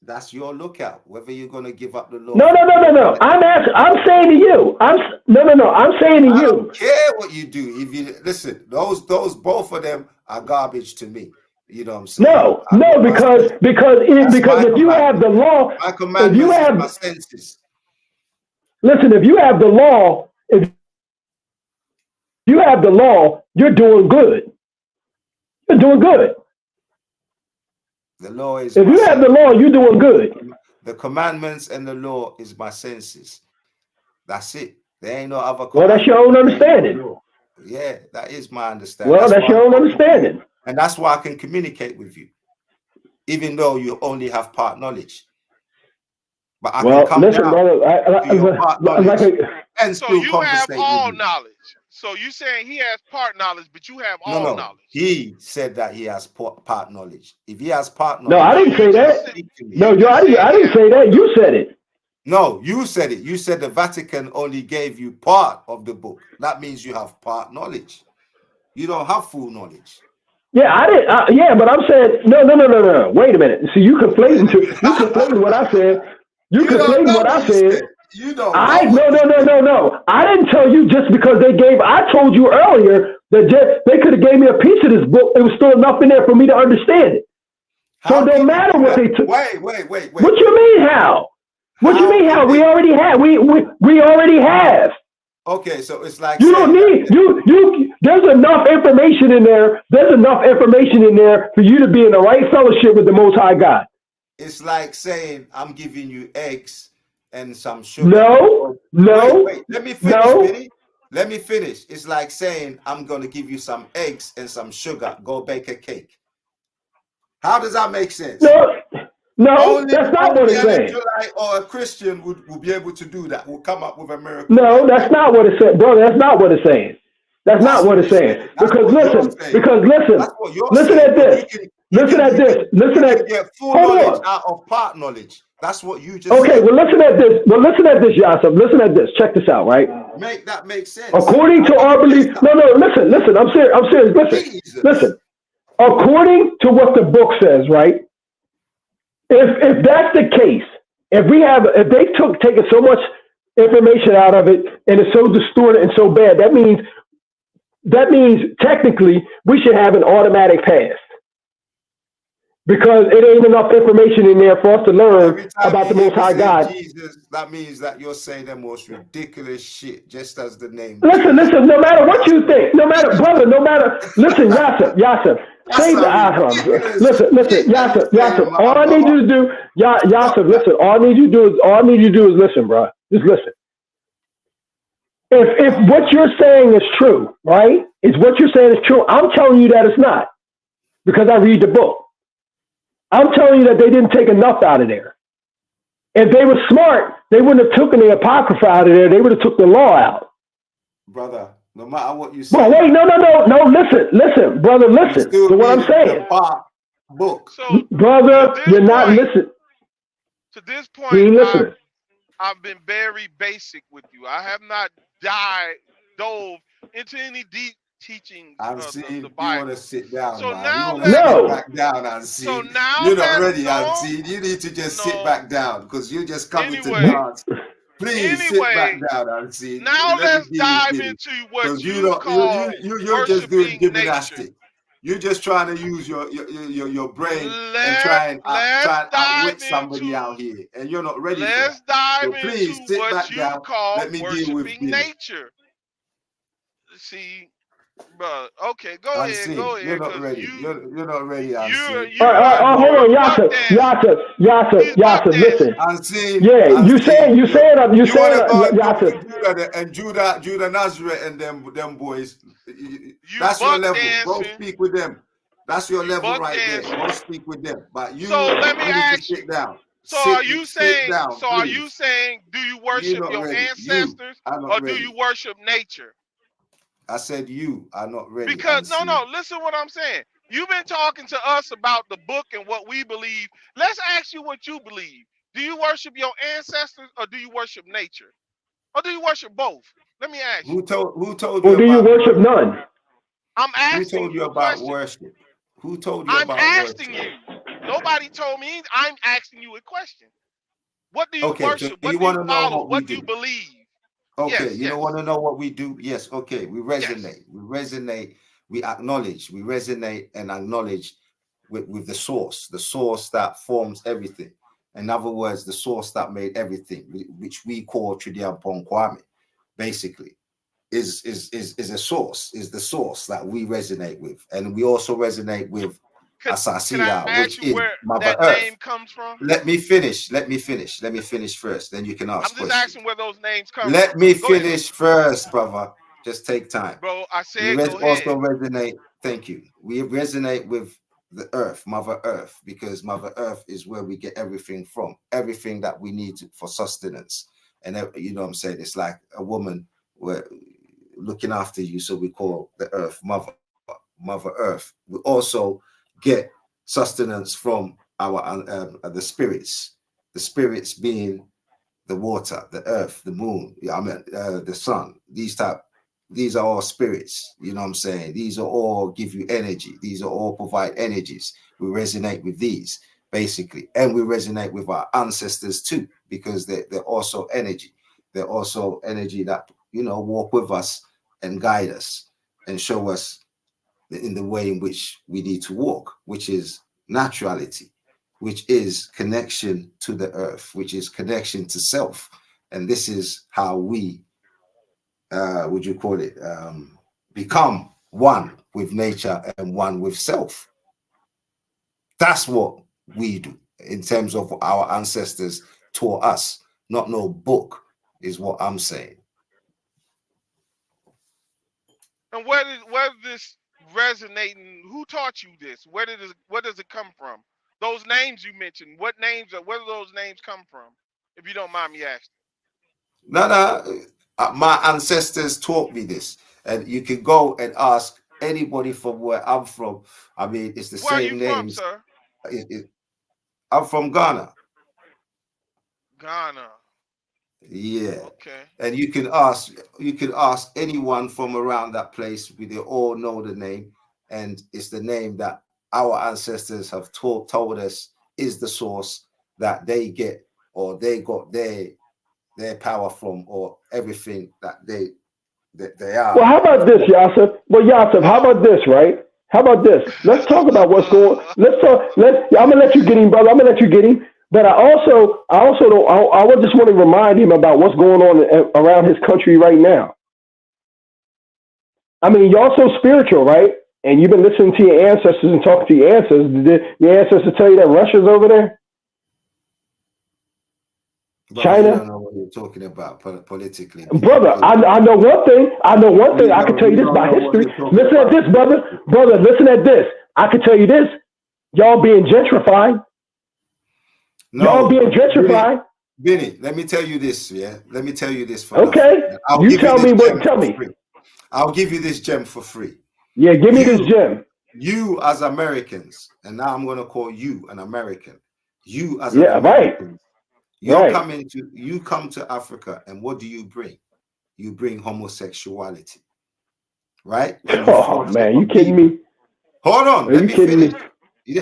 S9: That's your lookout. Whether you're going to give up the law.
S7: No. I'm saying to you. I'm saying to you.
S9: I don't care what you do. If you listen, those both of them are garbage to me. You know what I'm saying?
S7: No, because if you have the law,
S9: my commandments, if you have my senses.
S7: Listen, if you have the law, you're doing good. You're doing good.
S9: The law is.
S7: If you have the law, you're doing good.
S9: The commandments and the law is my senses. That's it. There ain't no other.
S7: Well, that's your own understanding.
S9: Yeah, that is my understanding.
S7: Well, that's your own understanding.
S9: And that's why I can communicate with you, even though you only have part knowledge. But I can come down to your part knowledge and
S12: so
S9: still
S12: you
S9: conversate
S12: have all
S9: with you.
S12: knowledge. So you saying he has part knowledge, but you have all knowledge.
S9: He said that he has part knowledge. If he has part knowledge,
S7: no, I didn't say that. No, I didn't say that. You said it.
S9: No, you said it. You said the Vatican only gave you part of the book. That means you have part knowledge. You don't have full knowledge.
S7: Yeah, I didn't. Yeah, but I'm saying no. Wait a minute. See, you conflating what I said. You conflating what I said.
S9: You don't.
S7: No. I didn't tell you just because they gave. I told you earlier that they could have gave me a piece of this book. There was still enough in there for me to understand it. So it don't matter what they took.
S9: Wait.
S7: What you mean how? What you mean how? We already have. We already have.
S9: Okay, so it's like
S7: you don't need you. There's enough information in there. There's enough information in there for you to be in the right fellowship with the Most High God.
S9: It's like saying I'm giving you eggs and some sugar.
S7: No.
S9: Wait. Let me finish, Benny. Let me finish. It's like saying I'm going to give you some eggs and some sugar. Go bake a cake. How does that make sense?
S7: No, that's not what it's saying.
S9: Or a Christian would be able to do that. Will come up with a miracle.
S7: No, that's not what it said, brother. That's not what it's saying. That's not what it's saying. Because listen. Listen at this. Listen at
S9: get full knowledge out of part knowledge. That's what you just
S7: okay,
S9: said.
S7: well listen at this. Yasser. Listen at this. Check this out, right?
S9: Make that make sense.
S7: According to our belief. No, listen. I'm serious. Listen. According to what the book says, right? If that's the case, if they taken so much information out of it and it's so distorted and so bad, that means technically we should have an automatic pass. Because it ain't enough information in there for us to learn about the Most High God.
S9: Jesus, that means that you're saying the most ridiculous shit, just as the name.
S7: Listen, no matter what you think, listen, Yasser, save the Ahram. Listen, Yasser, all I need you to do, Yasser, listen, all I need you to do is listen, bro. Just listen. If what you're saying is true, right? If what you're saying is true, I'm telling you that it's not. Because I read the book. I'm telling you that they didn't take enough out of there. If they were smart, they wouldn't have taken the Apocrypha out of there. They would have took the law out.
S9: Brother, no matter what you say.
S7: Well, wait, no, listen, brother, listen to what I'm saying.
S9: Book.
S12: So,
S7: brother, you're not listening.
S12: To this point, I've been very basic with you. I have not dove into any deep teachings
S9: of the Bible. You want to sit down,
S12: so
S9: man.
S12: Now
S9: you want to sit back down, Ansi.
S12: So now
S9: you're not ready, Ansi. You need to just sit back down because you're just coming to dance. Please sit back down, Ansi.
S12: Now let's dive into what you call
S9: you're just doing gymnastics. You're just trying to use your brain and try and outwit somebody out here, and you're not ready.
S12: Let's dive into what you call
S9: Let me deal with
S12: nature. See. Bro, okay, go ahead.
S9: You're not ready. You're not ready.
S7: Hold on, Yasser. Listen. You saying,
S9: Yasser. And Judah Nazareth and them boys. That's your level. Go speak with them. That's your level right there. Go speak with them. But you
S12: let me ask you.
S9: Sit down.
S12: So are you saying? Do you worship your ancestors or do you worship nature?
S9: I said you are not ready.
S12: Because listen what I'm saying. You've been talking to us about the book and what we believe. Let's ask you what you believe. Do you worship your ancestors or do you worship nature? Or do you worship both? Let me ask you.
S9: Who told you?
S7: Or do you worship none?
S12: I'm asking
S9: you. Who told you about worship? Who told you about worship?
S12: I'm asking you. Nobody told me. I'm asking you a question. What do you worship?
S9: So
S12: what
S9: you
S12: do
S9: want
S12: you
S9: to know
S12: follow?
S9: what we
S12: What do
S9: do?
S12: you believe?
S9: Okay,
S12: yes,
S9: you don't want to know what we do? Yes, okay. We resonate. We resonate. We acknowledge. We resonate and acknowledge with the source that forms everything. In other words, the source that made everything, which we call Tridiampon Kwame, basically, is a source, is the source that we resonate with. And we also resonate with Asasiya, which is Mother Earth.
S12: Name comes from?
S9: Let me finish first, then you can ask
S12: I'm just asking where those names come
S9: Let
S12: from.
S9: me finish first, brother. Just take time.
S12: Bro, I said
S9: we also resonate, thank you. We resonate with the earth, Mother Earth, because Mother Earth is where we get everything from, everything that we need for sustenance. And you know what I'm saying? It's like a woman looking after you, so we call the earth Mother Earth. We also get sustenance from our the spirits being the water, the earth, the moon, the sun. These are all spirits, you know what I'm saying? These are all give you energy. These are all provide energies. We resonate with these, basically. And we resonate with our ancestors too, because they're also energy. They're also energy that, you know, walk with us and guide us and show us in the way in which we need to walk, which is naturality, which is connection to the earth, which is connection to self. And this is how we, become one with nature and one with self. That's what we do in terms of our ancestors taught us, not no book, is what I'm saying.
S12: And where this resonating? Who taught you this? Where does it come from? Those names you mentioned, where do those names come from? If you don't mind me asking.
S9: No, my ancestors taught me this, and you can go and ask anybody from where I'm from. I mean, it's the same names.
S12: From, sir?
S9: I'm from Ghana.
S12: Ghana.
S9: Yeah.
S12: Okay.
S9: And you can ask anyone from around that place. They all know the name, and it's the name that our ancestors have told us is the source that they get, or they got their power from, or everything that they are.
S7: Well, how about this, Yasef? Well, Yasef, how about this, right? How about this? Let's talk about what's going. I'm gonna let you get him, brother. I'm gonna let you get him. But I just want to remind him about what's going on around his country right now. I mean, y'all so spiritual, right? And you've been listening to your ancestors and talking to your ancestors. Did your ancestors tell you that Russia's over there? China?
S9: I don't know what you're talking about politically.
S7: Brother, I know one thing. I can tell you this by history. Listen at this, brother. Brother, listen at this. I can tell you this. Y'all being gentrified. Y'all being gentrified.
S9: Benny, let me tell you this, yeah? Let me tell you this for
S7: okay. You tell me what, tell me.
S9: I'll give you this gem for free.
S7: Yeah, give me this gem.
S9: You as Americans, and now I'm going to call you an American. You as
S7: American.
S9: Right. You come to Africa, and what do you bring? You bring homosexuality. Right?
S7: Oh, man, you kidding me?
S9: Hold on. Let me finish.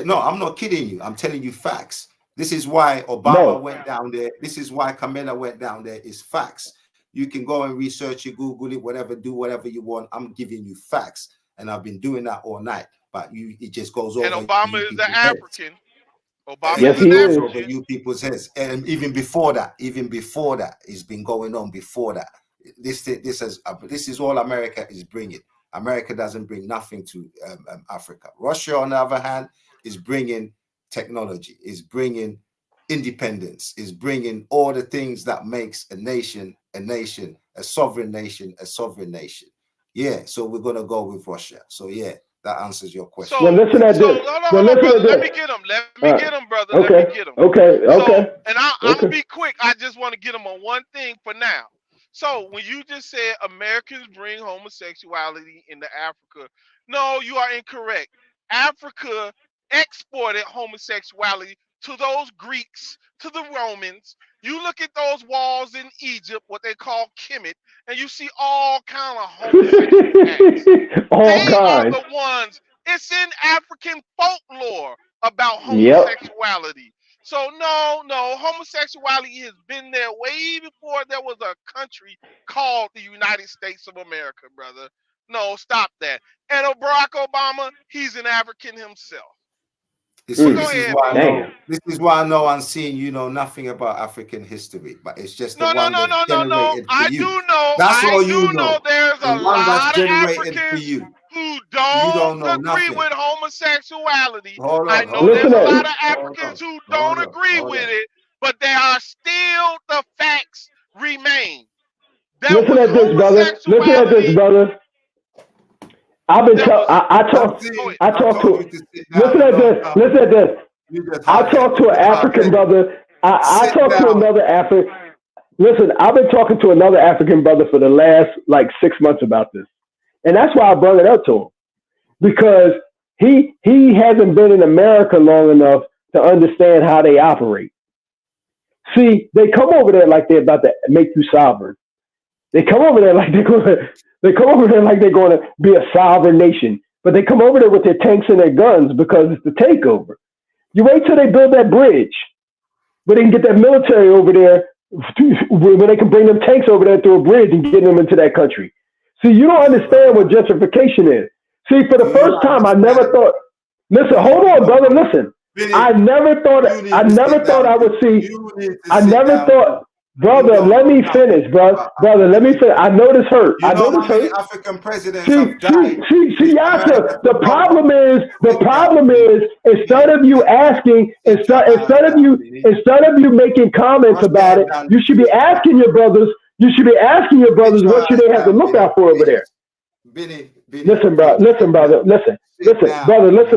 S9: No, I'm not kidding you. I'm telling you facts. This is why Obama went down there. This is why Kamala went down there. Is facts. You can go and research it, Google it, whatever, do whatever you want. I'm giving you facts, and I've been doing that all night. But it just goes over.
S12: And Obama is the African.
S9: Obama yes, he is over you people's heads, and even before that, it's been going on before that. This is all America is bringing. America doesn't bring nothing to Africa. Russia, on the other hand, is bringing technology, is bringing independence, is bringing all the things that makes a nation, a sovereign nation. Yeah, so we're gonna go with Russia. So yeah, that answers your question.
S7: Well, listen at this.
S12: Let me get him. Let me get him, brother.
S7: Okay.
S12: Let me get him.
S7: Okay.
S12: And I'm gonna be quick. I just want to get him on one thing for now. So when you just said Americans bring homosexuality into Africa, no, you are incorrect. Africa exported homosexuality to those Greeks, to the Romans. You look at those walls in Egypt, what they call Kemet, and you see all kind of homosexual acts. They are the ones. It's in African folklore. about homosexuality. So no, homosexuality has been there way before there was a country called the United States of America, brother. No, stop that. And Barack Obama, he's an African himself.
S9: This is why I know I'm seeing you know nothing about African history, but it's just the one that's generated for you. I do know there's a lot of Africans who don't agree with homosexuality. I know there's a lot of Africans who don't agree with it, but there are still the facts remain.
S7: Listen at this, brother. I've been I talk to listen at this. I talk to an African brother. I talk to another African. Listen, I've been talking to another African brother for the last like 6 months about this. And that's why I brought it up to him. Because he hasn't been in America long enough to understand how they operate. See, they come over there like they're about to make you sovereign. They come over there like they're going to be a sovereign nation. But they come over there with their tanks and their guns because it's the takeover. You wait till they build that bridge, but they can get that military over there when they can bring them tanks over there through a bridge and get them into that country. See, you don't understand what gentrification is. See, for the first time, I never thought. Listen, hold on, brother. Listen, I never thought I would see. I never thought. Brother, let me finish, brother. Let me finish. I know this hurt. I know this hurt.
S9: African presidents have died.
S7: See, Yasser, the problem is, instead of you asking, instead of you making comments about it, you should be asking your brothers. What should they have to look out for over there? Listen, brother. Listen, brother. Listen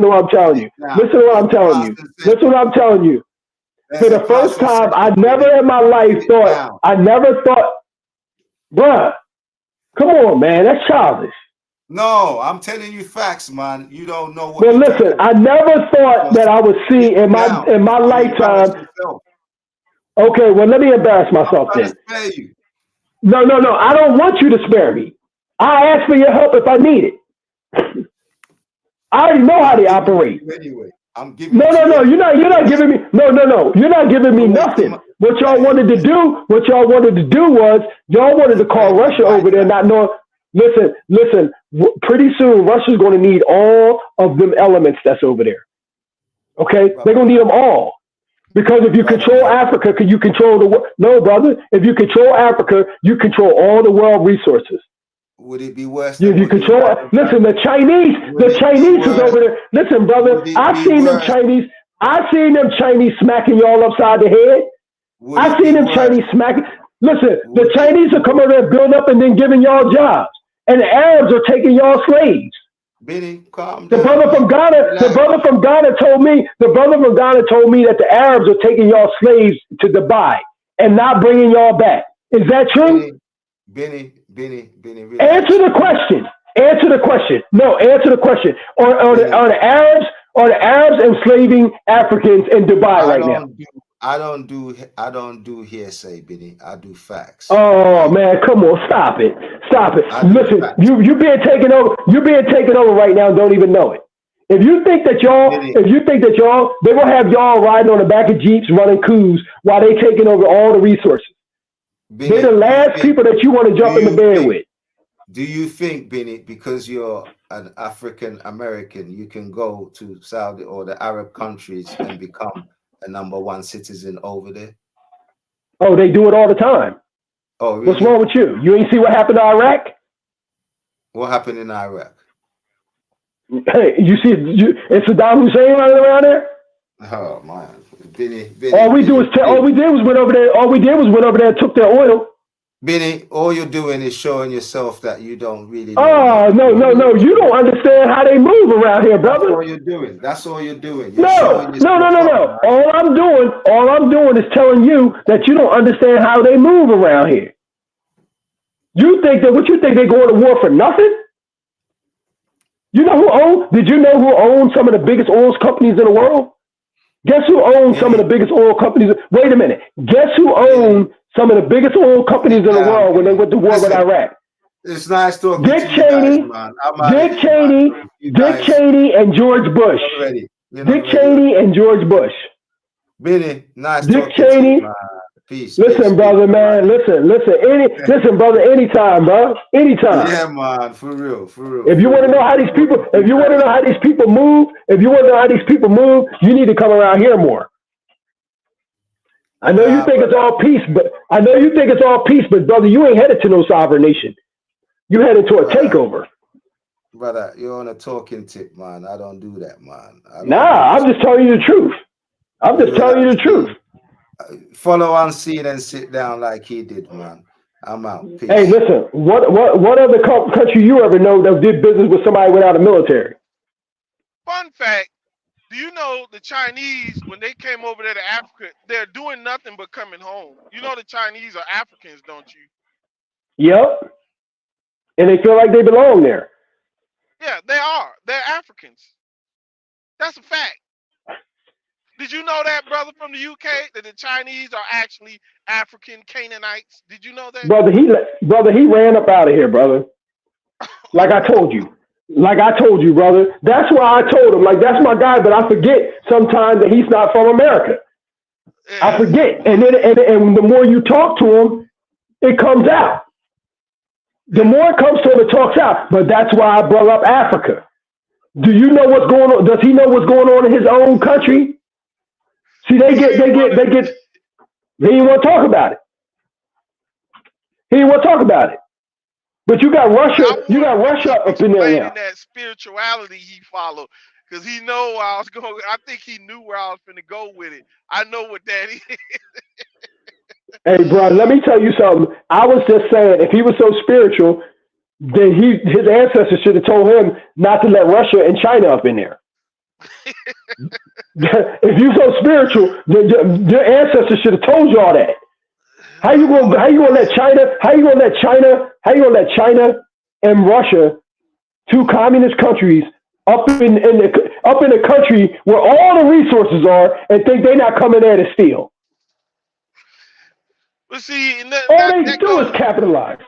S7: to what I'm telling you. Listen to what I'm telling you. For the first time, I never in my life thought, bruh, come on, man, that's childish.
S9: No, I'm telling you facts, man. You don't know what.
S7: But listen, I never thought that I would see in my lifetime. Okay, well, let me embarrass myself then. No, I don't want you to spare me. I ask for your help if I need it. I already know how they operate.
S9: Anyway.
S7: No, you're not giving me. No, you're not giving me nothing. What y'all wanted to do was y'all wanted to call Russia over there, not knowing. Listen. Pretty soon, Russia's going to need all of them elements that's over there. Okay, they're going to need them all because if you control Africa, can you control the world? No, brother. If you control Africa, you control all the world resources.
S9: Would it be worse?
S7: You control. Listen, the Chinese is over there. Listen, brother, I've seen them Chinese smacking y'all upside the head. I've seen them Chinese smacking. Listen, the Chinese are coming over there, build up, and then giving y'all jobs, and the Arabs are taking y'all slaves.
S9: Benny, calm down.
S7: The brother from Ghana told me that the Arabs are taking y'all slaves to Dubai and not bringing y'all back. Is that true?
S9: Benny. Really.
S7: Answer the question. No, answer the question. Are the Arabs enslaving Africans in Dubai right now?
S9: I don't do hearsay, Benny. I do facts.
S7: Oh man, come on, stop it. Listen, you being taken over. You're being taken over right now and don't even know it. If you think that y'all, they will have y'all riding on the back of Jeeps running coups while they taking over all the resources. They're the last people that you want to jump in the bed with.
S9: Do you think, Benny, because you're an African American, you can go to Saudi or the Arab countries and become a #1 citizen over there?
S7: Oh, they do it all the time.
S9: Oh, really?
S7: What's wrong with you? You ain't see what happened to Iraq?
S9: What happened in Iraq?
S7: Hey, you see, it's Saddam Hussein running around there?
S9: Oh man. Benny,
S7: all we did was went over there and took their oil.
S9: Benny, all you're doing is showing yourself that you don't really know.
S7: Oh, no. You don't understand how they move around here, brother.
S9: That's all you're doing.
S7: No. All I'm doing is telling you that you don't understand how they move around here. What you think they're going to war for nothing? Did you know who owns some of the biggest oil companies in the world? Guess who owns some of the biggest oil companies? Wait a minute. Guess who owned some of the biggest oil companies in the world when they went to war with Iraq?
S9: It's nice talking
S7: Dick
S9: to you guys, man.
S7: Dick Cheney and George Bush. Dick Cheney and George Bush.
S9: Benny, nice.
S7: Dick Cheney.
S9: Peace.
S7: Listen, brother, man. Listen. Listen, brother. Anytime, bro. Anytime.
S9: Yeah, man. For real.
S7: If you want to know how these people, move, you need to come around here more. I know you think it's all peace, but brother, you ain't headed to no sovereign nation. You headed to a takeover.
S9: Brother, you're on a talking tip, man. I don't do that, man.
S7: I'm just telling you the truth.
S9: Follow unseen and sit down like he did, man. I'm out. Peace.
S7: Hey, listen. What other country you ever know that did business with somebody without a military?
S12: Fun fact. Do you know the Chinese, when they came over there to Africa, they're doing nothing but coming home? You know the Chinese are Africans, don't you?
S7: Yep. And they feel like they belong there.
S12: Yeah, they are. They're Africans. That's a fact. Did you know that, brother, from the UK, that the Chinese are actually African Canaanites? Did you know that?
S7: Brother, he ran up out of here, brother. Like I told you, brother. That's why I told him, like, that's my guy, but I forget sometimes that he's not from America. Yeah. I forget. And then the more you talk to him, it comes out. The more it comes to him, it talks out. But that's why I brought up Africa. Do you know what's going on? Does he know what's going on in his own country? See, they didn't want to talk about it. He didn't want to talk about it. But you got Russia up in there now.
S12: That spirituality he followed, because he know where I was going. I think he knew where I was going to go with it. I know what that is.
S7: Hey, bro, let me tell you something. I was just saying, if he was so spiritual, then his ancestors should have told him not to let Russia and China up in there. If you're so spiritual, then your ancestors should have told you all that. How you gonna let China and Russia, two communist countries, up in a country where all the resources are, and think they're not coming there to steal?
S12: But see,
S7: all they do is capitalize.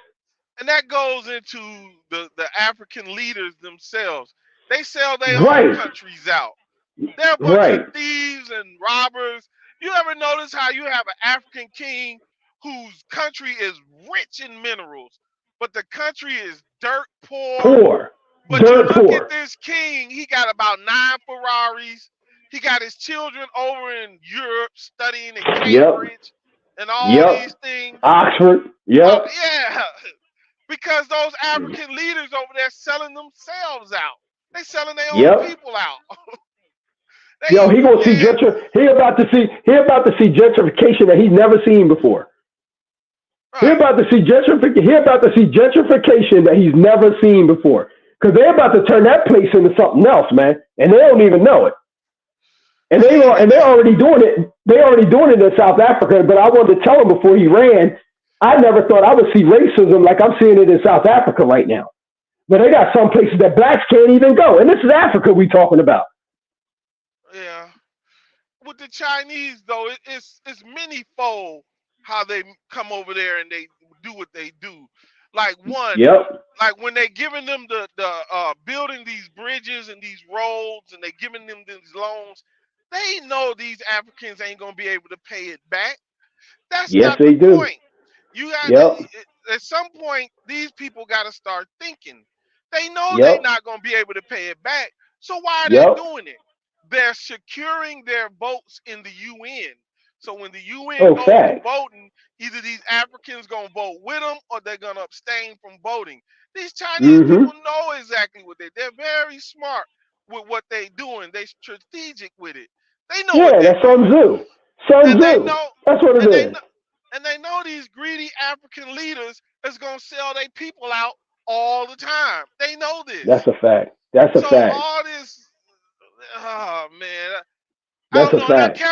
S12: And that goes into the African leaders themselves. They sell their own countries out. They're a bunch of thieves and robbers. You ever notice how you have an African king whose country is rich in minerals, but the country is dirt poor? But you look at this king, he got about 9 Ferraris. He got his children over in Europe studying in Cambridge and all these things.
S7: Oxford. Yep.
S12: Yeah. Because those African leaders over there selling themselves out. They selling their own people out.
S7: He gonna see he about to see gentrification that he's never seen before. Right. He about to see gentrification that he's never seen before. Because they're about to turn that place into something else, man, and they don't even know it. And they're already doing it. They're already doing it in South Africa. But I wanted to tell him before he ran, I never thought I would see racism like I'm seeing it in South Africa right now. But they got some places that blacks can't even go, and this is Africa we talking about.
S12: Yeah. With the Chinese, though, it's many-fold how they come over there and they do what they do. Like like when they giving them the building these bridges and these roads and they giving them these loans, they know these Africans ain't gonna be able to pay it back. That's not the point. You got at some point these people got to start thinking. They know they're not gonna be able to pay it back. So why are they doing it? They're securing their votes in the UN. So when the UN goes to voting, either these Africans gonna vote with them or they're gonna abstain from voting. These Chinese people know exactly what they're very smart with what they're doing. They're strategic with it. They know what
S7: that's Sun Tzu. That's what it is.
S12: And they know these greedy African leaders is gonna sell their people out all the time. They know this.
S7: That's a fact. That's a fact.
S12: All this, oh man,
S7: that's a fact.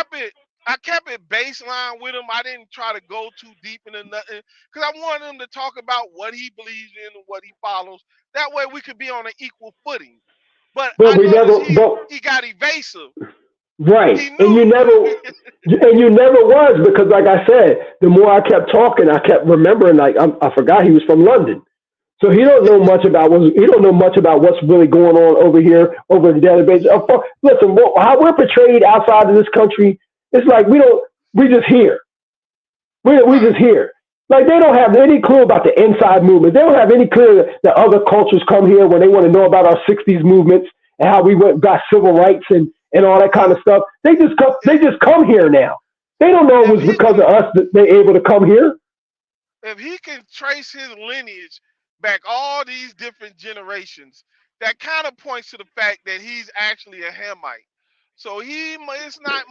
S12: I kept it baseline with him. I didn't try to go too deep into nothing because I wanted him to talk about what he believes in and what he follows. That way we could be on an equal footing. But he got evasive.
S7: Right. And you never was, because like I said, the more I kept talking, I kept remembering, like I forgot he was from London. So he don't know much about what's really going on over here over the database. Listen, how we're portrayed outside of this country, it's like we just here. We just here. Like they don't have any clue about the inside movement. They don't have any clue that other cultures come here when they want to know about our '60s movements and how we got civil rights and all that kind of stuff. They just come here now. They don't know it was because of us that they're able to come here.
S12: If he can trace his lineage back all these different generations, that kind of points to the fact that he's actually a Hamite. So it's not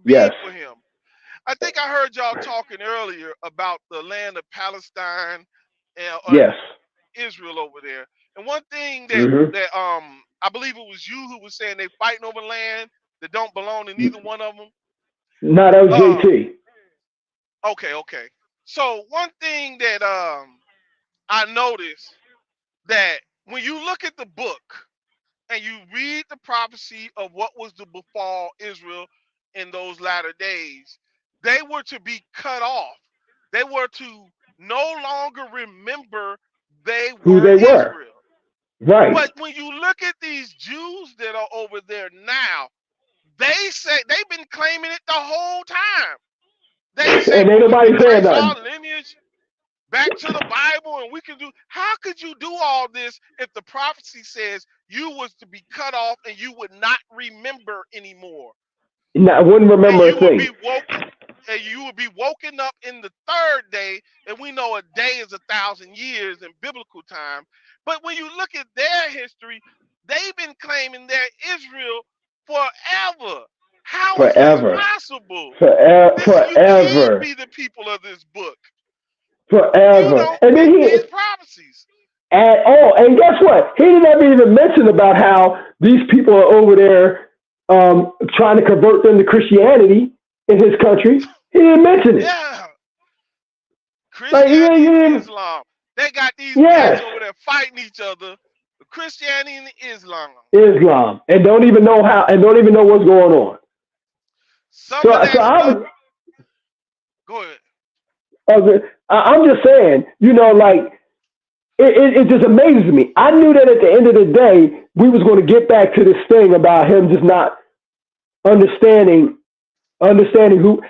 S12: big for him. I think I heard y'all talking earlier about the land of Palestine and Israel over there. And one thing that I believe it was you who was saying they fighting over land that don't belong to neither one of them.
S7: No, that was JT.
S12: Okay. So one thing that I noticed that when you look at the book and you read the prophecy of what was to befall Israel in those latter days, they were to be cut off. They were to no longer remember
S7: who they
S12: Israel.
S7: were. Right.
S12: But when you look at these Jews that are over there now, they say they've been claiming it the whole time. They say
S7: and ain't nobody saying that.
S12: Lineage back to the Bible, and we can do. How could you do all this if the prophecy says you was to be cut off and you would not remember anymore?
S7: No, I wouldn't remember a thing.
S12: And you would be woken up in the third day, and we know a day is 1,000 years in biblical time. But when you look at their history, they've been claiming they're Israel forever. How is that possible?
S7: Forever.
S12: You can't be the people of this book.
S7: Forever. And then
S12: these prophecies.
S7: At all. And guess what? He didn't even mention about how these people are over there trying to convert them to Christianity in his country. He didn't mention it.
S12: Yeah. Christianity and Islam. They got these guys over there fighting each other. Christianity and Islam.
S7: And don't even know what's going on.
S12: Go ahead.
S7: I'm just saying, like, it just amazes me. I knew that at the end of the day, we was going to get back to this thing about him just not understanding who.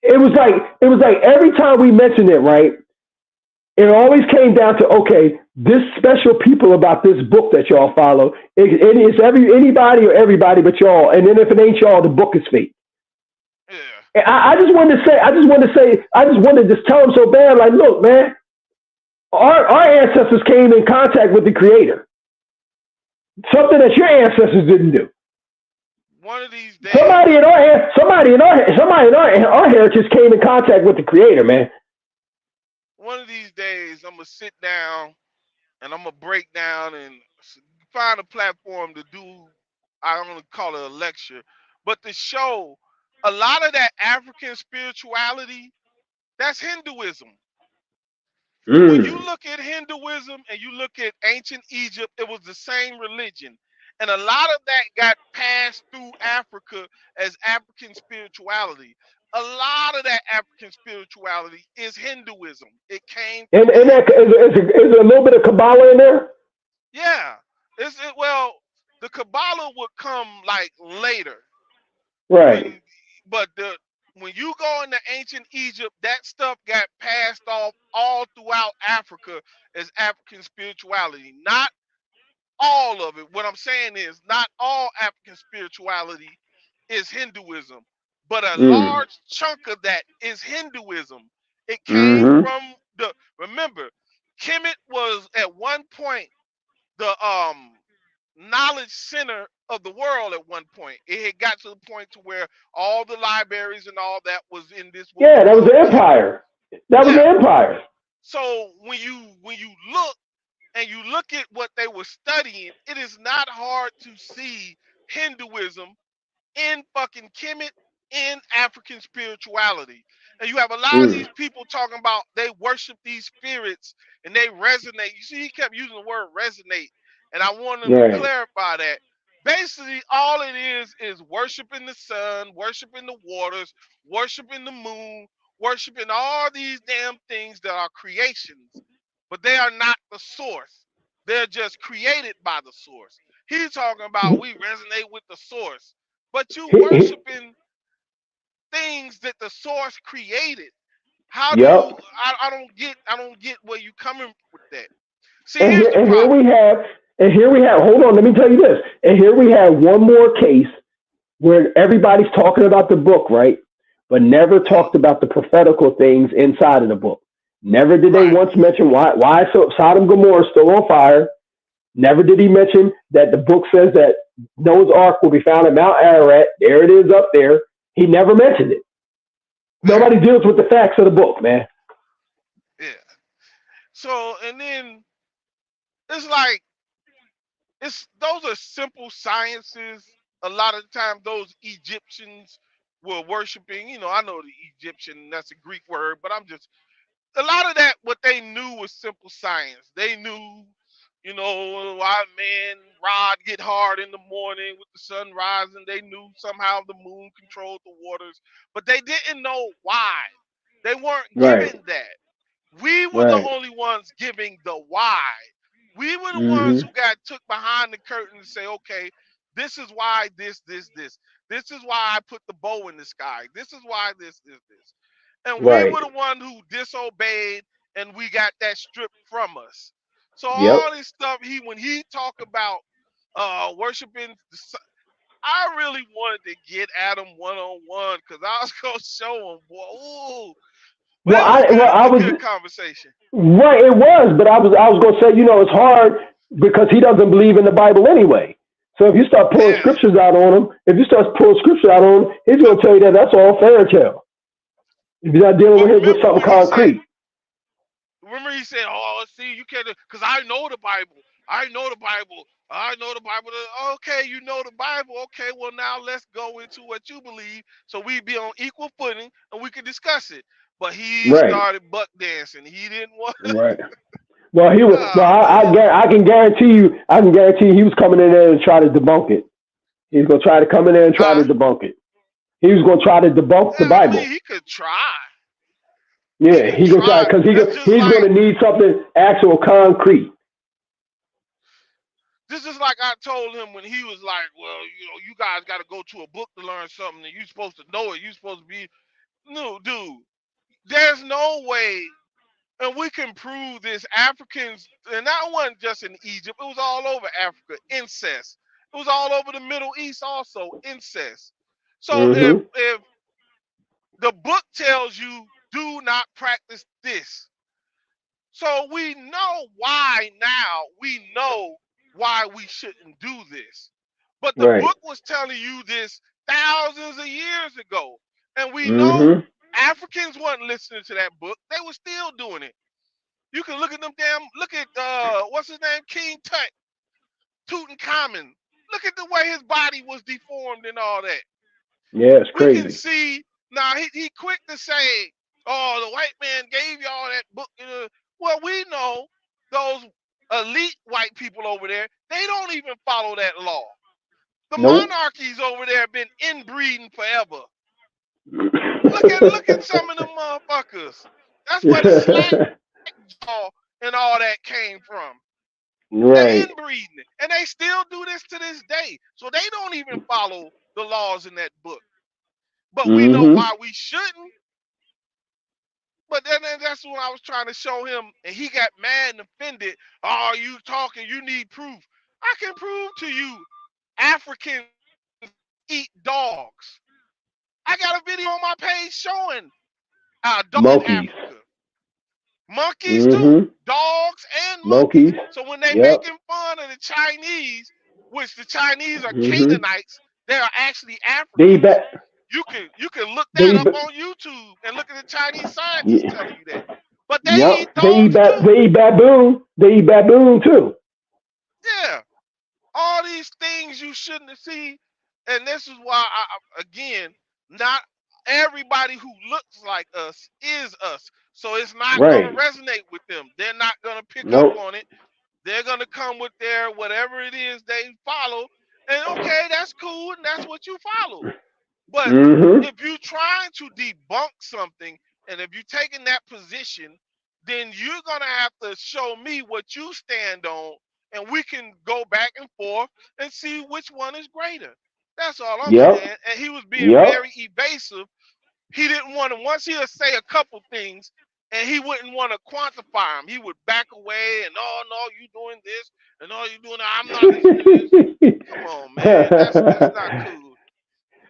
S7: It was like every time we mentioned it, right? It always came down to, okay, this special people about this book that y'all follow. It's anybody or everybody but y'all. And then if it ain't y'all, the book is fake.
S12: Yeah.
S7: And I just wanted to just tell them so bad, like, look, man, our ancestors came in contact with the Creator. Something that your ancestors didn't do.
S12: One of these days,
S7: somebody in our heritage came in contact with the Creator, man.
S12: One of these days, I'm gonna sit down and I'm gonna break down and find a platform to do. I don't want to call it a lecture, but to show a lot of that African spirituality. That's Hinduism. When you look at Hinduism and you look at ancient Egypt, it was the same religion. And a lot of that got passed through Africa as African spirituality. A lot of that African spirituality is Hinduism. It came.
S7: And that is a little bit of Kabbalah in there?
S12: Yeah. Well, the Kabbalah would come like later.
S7: Right.
S12: When you go into ancient Egypt, that stuff got passed off all throughout Africa as African spirituality. Not all of it. What I'm saying is not all African spirituality is Hinduism, but a large chunk of that is Hinduism. It came from remember, Kemet was at one point the knowledge center of the world at one point. It had got to the point to where all the libraries and all that was in this world.
S7: Yeah, that was the empire. That was the empire.
S12: So when you look and you look at what they were studying, it is not hard to see Hinduism in fucking Kemet, in African spirituality. And you have a lot of these people talking about they worship these spirits and they resonate. You see, he kept using the word resonate. And I wanted to clarify that. Basically, all it is worshiping the sun, worshiping the waters, worshiping the moon, worshiping all these damn things that are creations. but they are not the source. They're just created by the source. He's talking about we resonate with the source, but you worshiping things that the source created. How do you? I don't get where you coming with that. See, here's the problem.
S7: Here we have. Hold on, let me tell you this. And here we have one more case where everybody's talking about the book, right? But never talked about the prophetical things inside of the book. Never did they once mention why Sodom and Gomorrah is still on fire. Never did he mention that the book says that Noah's Ark will be found at Mount Ararat. There it is up there. He never mentioned it. Nobody deals with the facts of the book, man.
S12: Yeah. So, and then it's like, those are simple sciences. A lot of the time, those Egyptians were worshiping. You know, I know the Egyptian, that's a Greek word, but a lot of that, what they knew was simple science. They knew, you know, why man rod get hard in the morning with the sun rising. They knew somehow the moon controlled the waters, but they didn't know why. They weren't given that. We were the only ones giving the why. We were the ones who got took behind the curtain and say, okay, this is why this. This is why I put the bow in the sky. This is why this. And we were the one who disobeyed, and we got that stripped from us. So all this stuff, when he talk about worshiping, I really wanted to get at him one-on-one because I was gonna show him, boy. Ooh. I was good conversation.
S7: Right, it was, but I was gonna say, you know, it's hard because he doesn't believe in the Bible anyway. So if you start pulling scriptures out on him, he's gonna tell you that that's all fairy tale. If you're not dealing with something concrete.
S12: Remember he said, "Oh, see, you can't," because I know the Bible. I know the Bible. Okay, you know the Bible. Okay, well now let's go into what you believe, so we be on equal footing and we can discuss it. But he started buck dancing. He didn't want.
S7: Right. Well, he was. I can guarantee you. He was coming in there and try to debunk it. He was gonna try to come in there and try to debunk it. He was gonna try to debunk the Bible.
S12: He could try.
S7: Yeah, he's gonna try because he's gonna need something actual concrete.
S12: This is like I told him when he was like, "Well, you know, you guys got to go to a book to learn something, and you're supposed to know it. You're supposed to be." No, dude. There's no way, and we can prove this. Africans, and that wasn't just in Egypt. It was all over Africa. Incest. It was all over the Middle East also. Incest. So if the book tells you do not practice this, so we know why now. We know why we shouldn't do this. But the book was telling you this thousands of years ago. And we know Africans weren't listening to that book. They were still doing it. You can look at them look at, what's his name? King Tut, Tutankhamun. Look at the way his body was deformed and all that.
S7: Yeah, it's crazy.
S12: We can see, now he quick to say, oh, the white man gave y'all that book. Well, we know those elite white people over there, they don't even follow that law. The monarchies over there have been inbreeding forever. Look at some of them motherfuckers. That's where the slack jaw and all that came from. They're inbreeding, and they still do this to this day. So they don't even follow the laws in that book. But we know why we shouldn't. But then that's when I was trying to show him, and he got mad and offended. Oh, you talking? You need proof. I can prove to you, Africans eat dogs. I got a video on my page showing dog in Africa. Monkeys too. Dogs and monkeys. So when they making fun of the Chinese, which the Chinese are Canaanites, they are actually Africans. You can look that up on YouTube and look at the Chinese scientists telling you that. But they eat dogs too.
S7: They eat baboon. They eat baboon too.
S12: Yeah. All these things you shouldn't see. And this is why, again, not everybody who looks like us is us. So it's not going to resonate with them. They're not going to pick up on it. They're going to come with their whatever it is they follow. And okay, that's cool. And that's what you follow. But if you're trying to debunk something, and if you're taking that position then you're gonna have to show me what you stand on, and we can go back and forth and see which one is greater. That's all I'm saying. And he was being very evasive. He didn't want to, once he'll say a couple things, and he wouldn't want to quantify them. He would back away and, oh, no, you doing this, and oh, you doing that. I'm not this. Come on, man. That's not cool.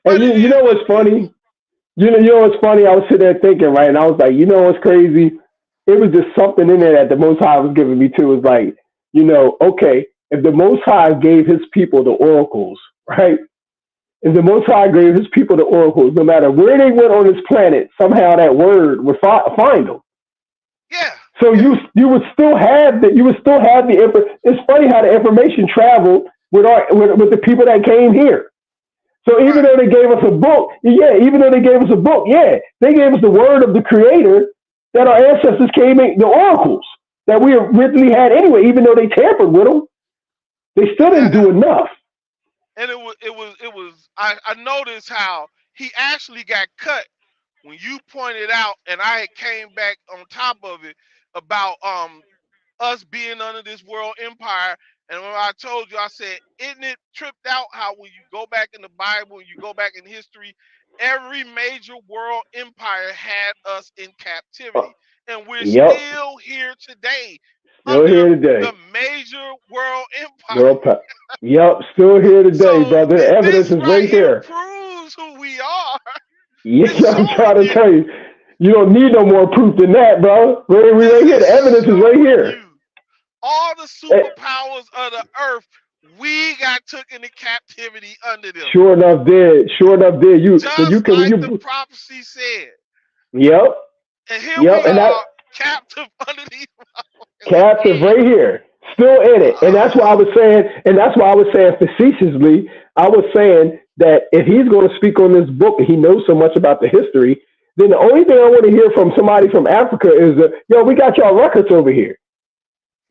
S7: And you know what's funny? You know what's funny? I was sitting there thinking, right, and I was like, you know what's crazy? It was just something in there that the Most High was giving me too. It was like, you know, okay, if the Most High gave his people the oracles, right? If the Most High gave his people the oracles, no matter where they went on this planet, somehow that word would find them.
S12: Yeah.
S7: So you would still have the it's funny how the information traveled with the people that came here. So even though they gave us a book, they gave us the word of the Creator that our ancestors came in, the oracles that we originally had anyway. Even though they tampered with them, they still didn't do enough.
S12: And it was. I noticed how he actually got cut when you pointed out, and I had came back on top of it about us being under this world empire. And when I told you, I said, isn't it tripped out how when you go back in the Bible and you go back in history, every major world empire had us in captivity, and we're still here today.
S7: Still here today.
S12: The major world empire.
S7: Still here today, so brother. The evidence is right here.
S12: Proves who we are.
S7: I'm trying to tell you. You don't need no more proof than that, bro. We right here. The evidence is right here.
S12: All the superpowers of the earth, we got took into captivity under them.
S7: Sure enough, did.
S12: The prophecy said.
S7: Yep.
S12: And here we are, captive under these.
S7: Captive right here, still in it, and that's why I was saying facetiously. I was saying that if he's going to speak on this book and he knows so much about the history, then the only thing I want to hear from somebody from Africa is, we got y'all records over here.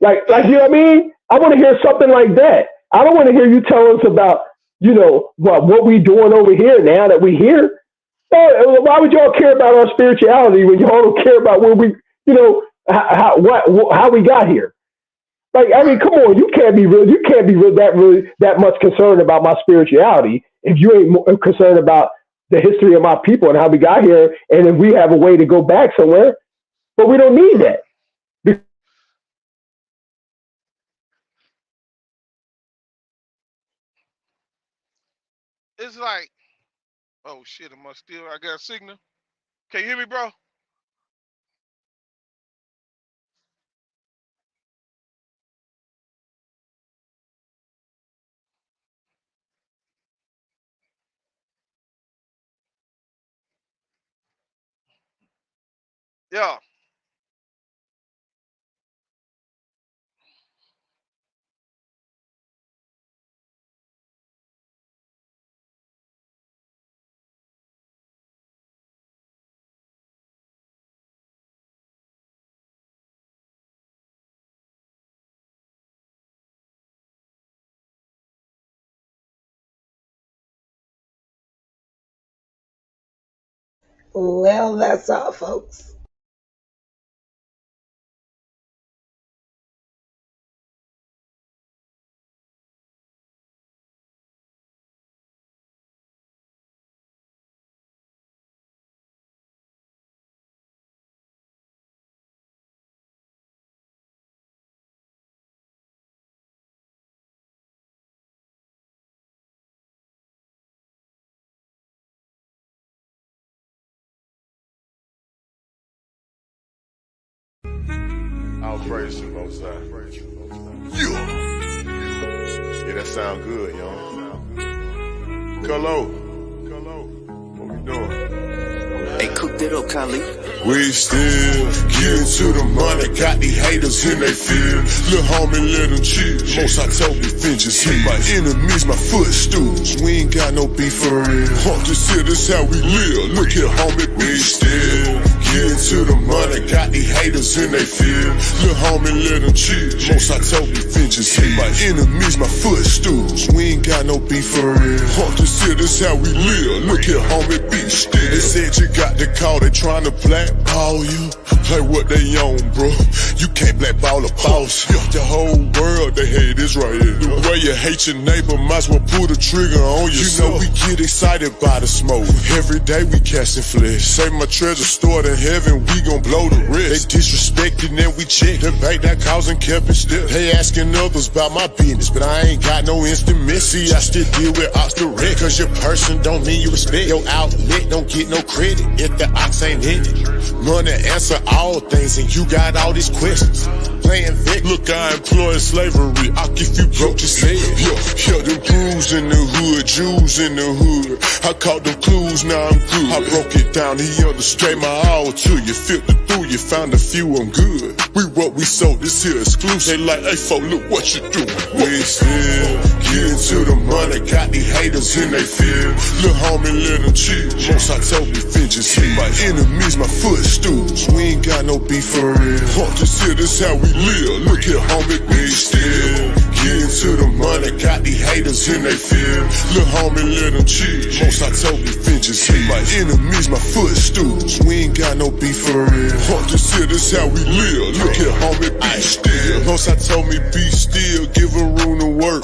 S7: Like you know what I mean? I want to hear something like that. I don't want to hear you tell us about, what we doing over here now that we here. Why would y'all care about our spirituality when y'all don't care about where we, how we got here? Like, I mean, come on, you can't be that much concerned about my spirituality if you ain't concerned about the history of my people and how we got here, and if we have a way to go back somewhere. But we don't need that.
S12: It's like, oh shit, I got a signal. Can you hear me, bro? Yeah.
S6: Well, that's all, folks.
S13: All praise to both sides. Yeah, that sound good, y'all. Kalo, what we doing?
S14: Hey, cook that up, Khalid.
S13: We still getting to the money, got these haters in they field. Lil' homie, let them chill. Most I told me vengeance hit my enemies, my footstools. We ain't got no beef for real. This here, this how we live. Look here, homie, we still Getting to the money, got these haters in they field. Lil' homie, let them chill. Most I told me finches hit. My enemies, my footstools. We ain't got no beef for real. Fuck this shit, this how we live. Look here, homie, be still. They said you got the call, they tryna blackball you. Like what they own, bro. You can't blackball a boss. The whole world, they hate this right here. The way you hate your neighbor, might as well pull the trigger on yourself. You know we get excited by the smoke. Every day we casting flesh. Say my treasure stored in heaven, we gon' blow the rest. They disrespected and we check. The bank that causing kept it still. They asking others about my business, but I ain't got no instant miss. See, I still deal with ox direct. Cause your person don't mean you respect. Your outlet don't get no credit if the ox ain't in it. Money answer all things and you got all these questions. Playing Vic. Look, I employ slavery. I'll if you broke your say. Yo, them crews in the hood, Jews in the hood. I caught them clues, now I'm good. I broke it down, he understood my all to you. Filtered through, you found a few, I'm good. We what we sold, this here exclusive. They like, hey, folk, look what you doing. We still getting to the money, got these haters in they field. Lil' homie, let them chill. Most I told me finches hit. My enemies, my footstools. We ain't got no beef for real. Fuck this here, this how we live. Look here, homie, we still getting to the money, got these haters in they field. Lil' homie, let them chill. Most I told me finches hit. My enemies, my footstools. We ain't got no beef for real. Fuck this here, this how we live. Look here, homie, be still. Most I told me be still, give her room to work.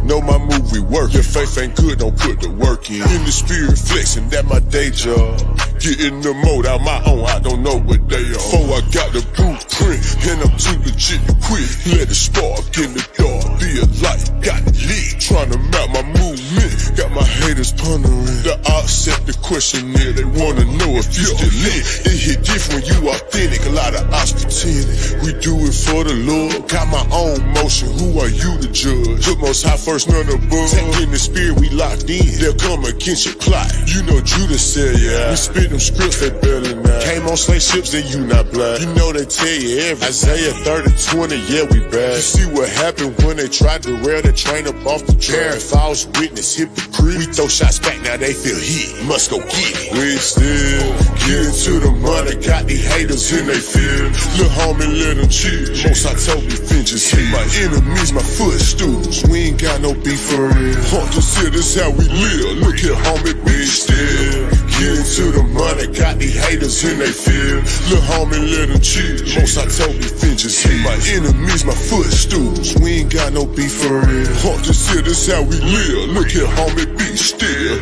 S13: Know my movie work. Your faith ain't good, don't put the work in. In the spirit flexing, that my day job. Get in the mode out my own, I don't know what they are. Before I got the blueprint, and I'm too legit to quit. Let it spark in the dark, be a light, got it lit. Trying to map my movement, got my haters pondering. The odds set the question there, they wanna know if you still lit. It hit different, you authentic, a lot of odds pretending. We do it for the Lord, got my own motion, who are you to judge? The most high first, none above. Tap in the spirit, we locked in, they'll come against your plot. You know Judas said, yeah, we spit them scripts, they barely not. Came on slave ships, then you not blind. You know they tell you everything. Isaiah 30:20, yeah, we bad. You see what happened when they tried to rail the train up off the track. False witness, hypocrite. We throw shots back, now they feel hit. Must go get it. We still getting to the money, got these haters in they field. Lil' homie, let them chill. Most I told me finches hit. My enemies, my footstools. We ain't got no beef for real. Fuck this here, this how we live. Look here, homie, we still getting to the money, got these haters in they field. Lil' homie, let them chill. Most I told me finches hit. My enemies, my footstools. We ain't got no beef for real. Fuck this here, this how we live. Look here, homie, be still.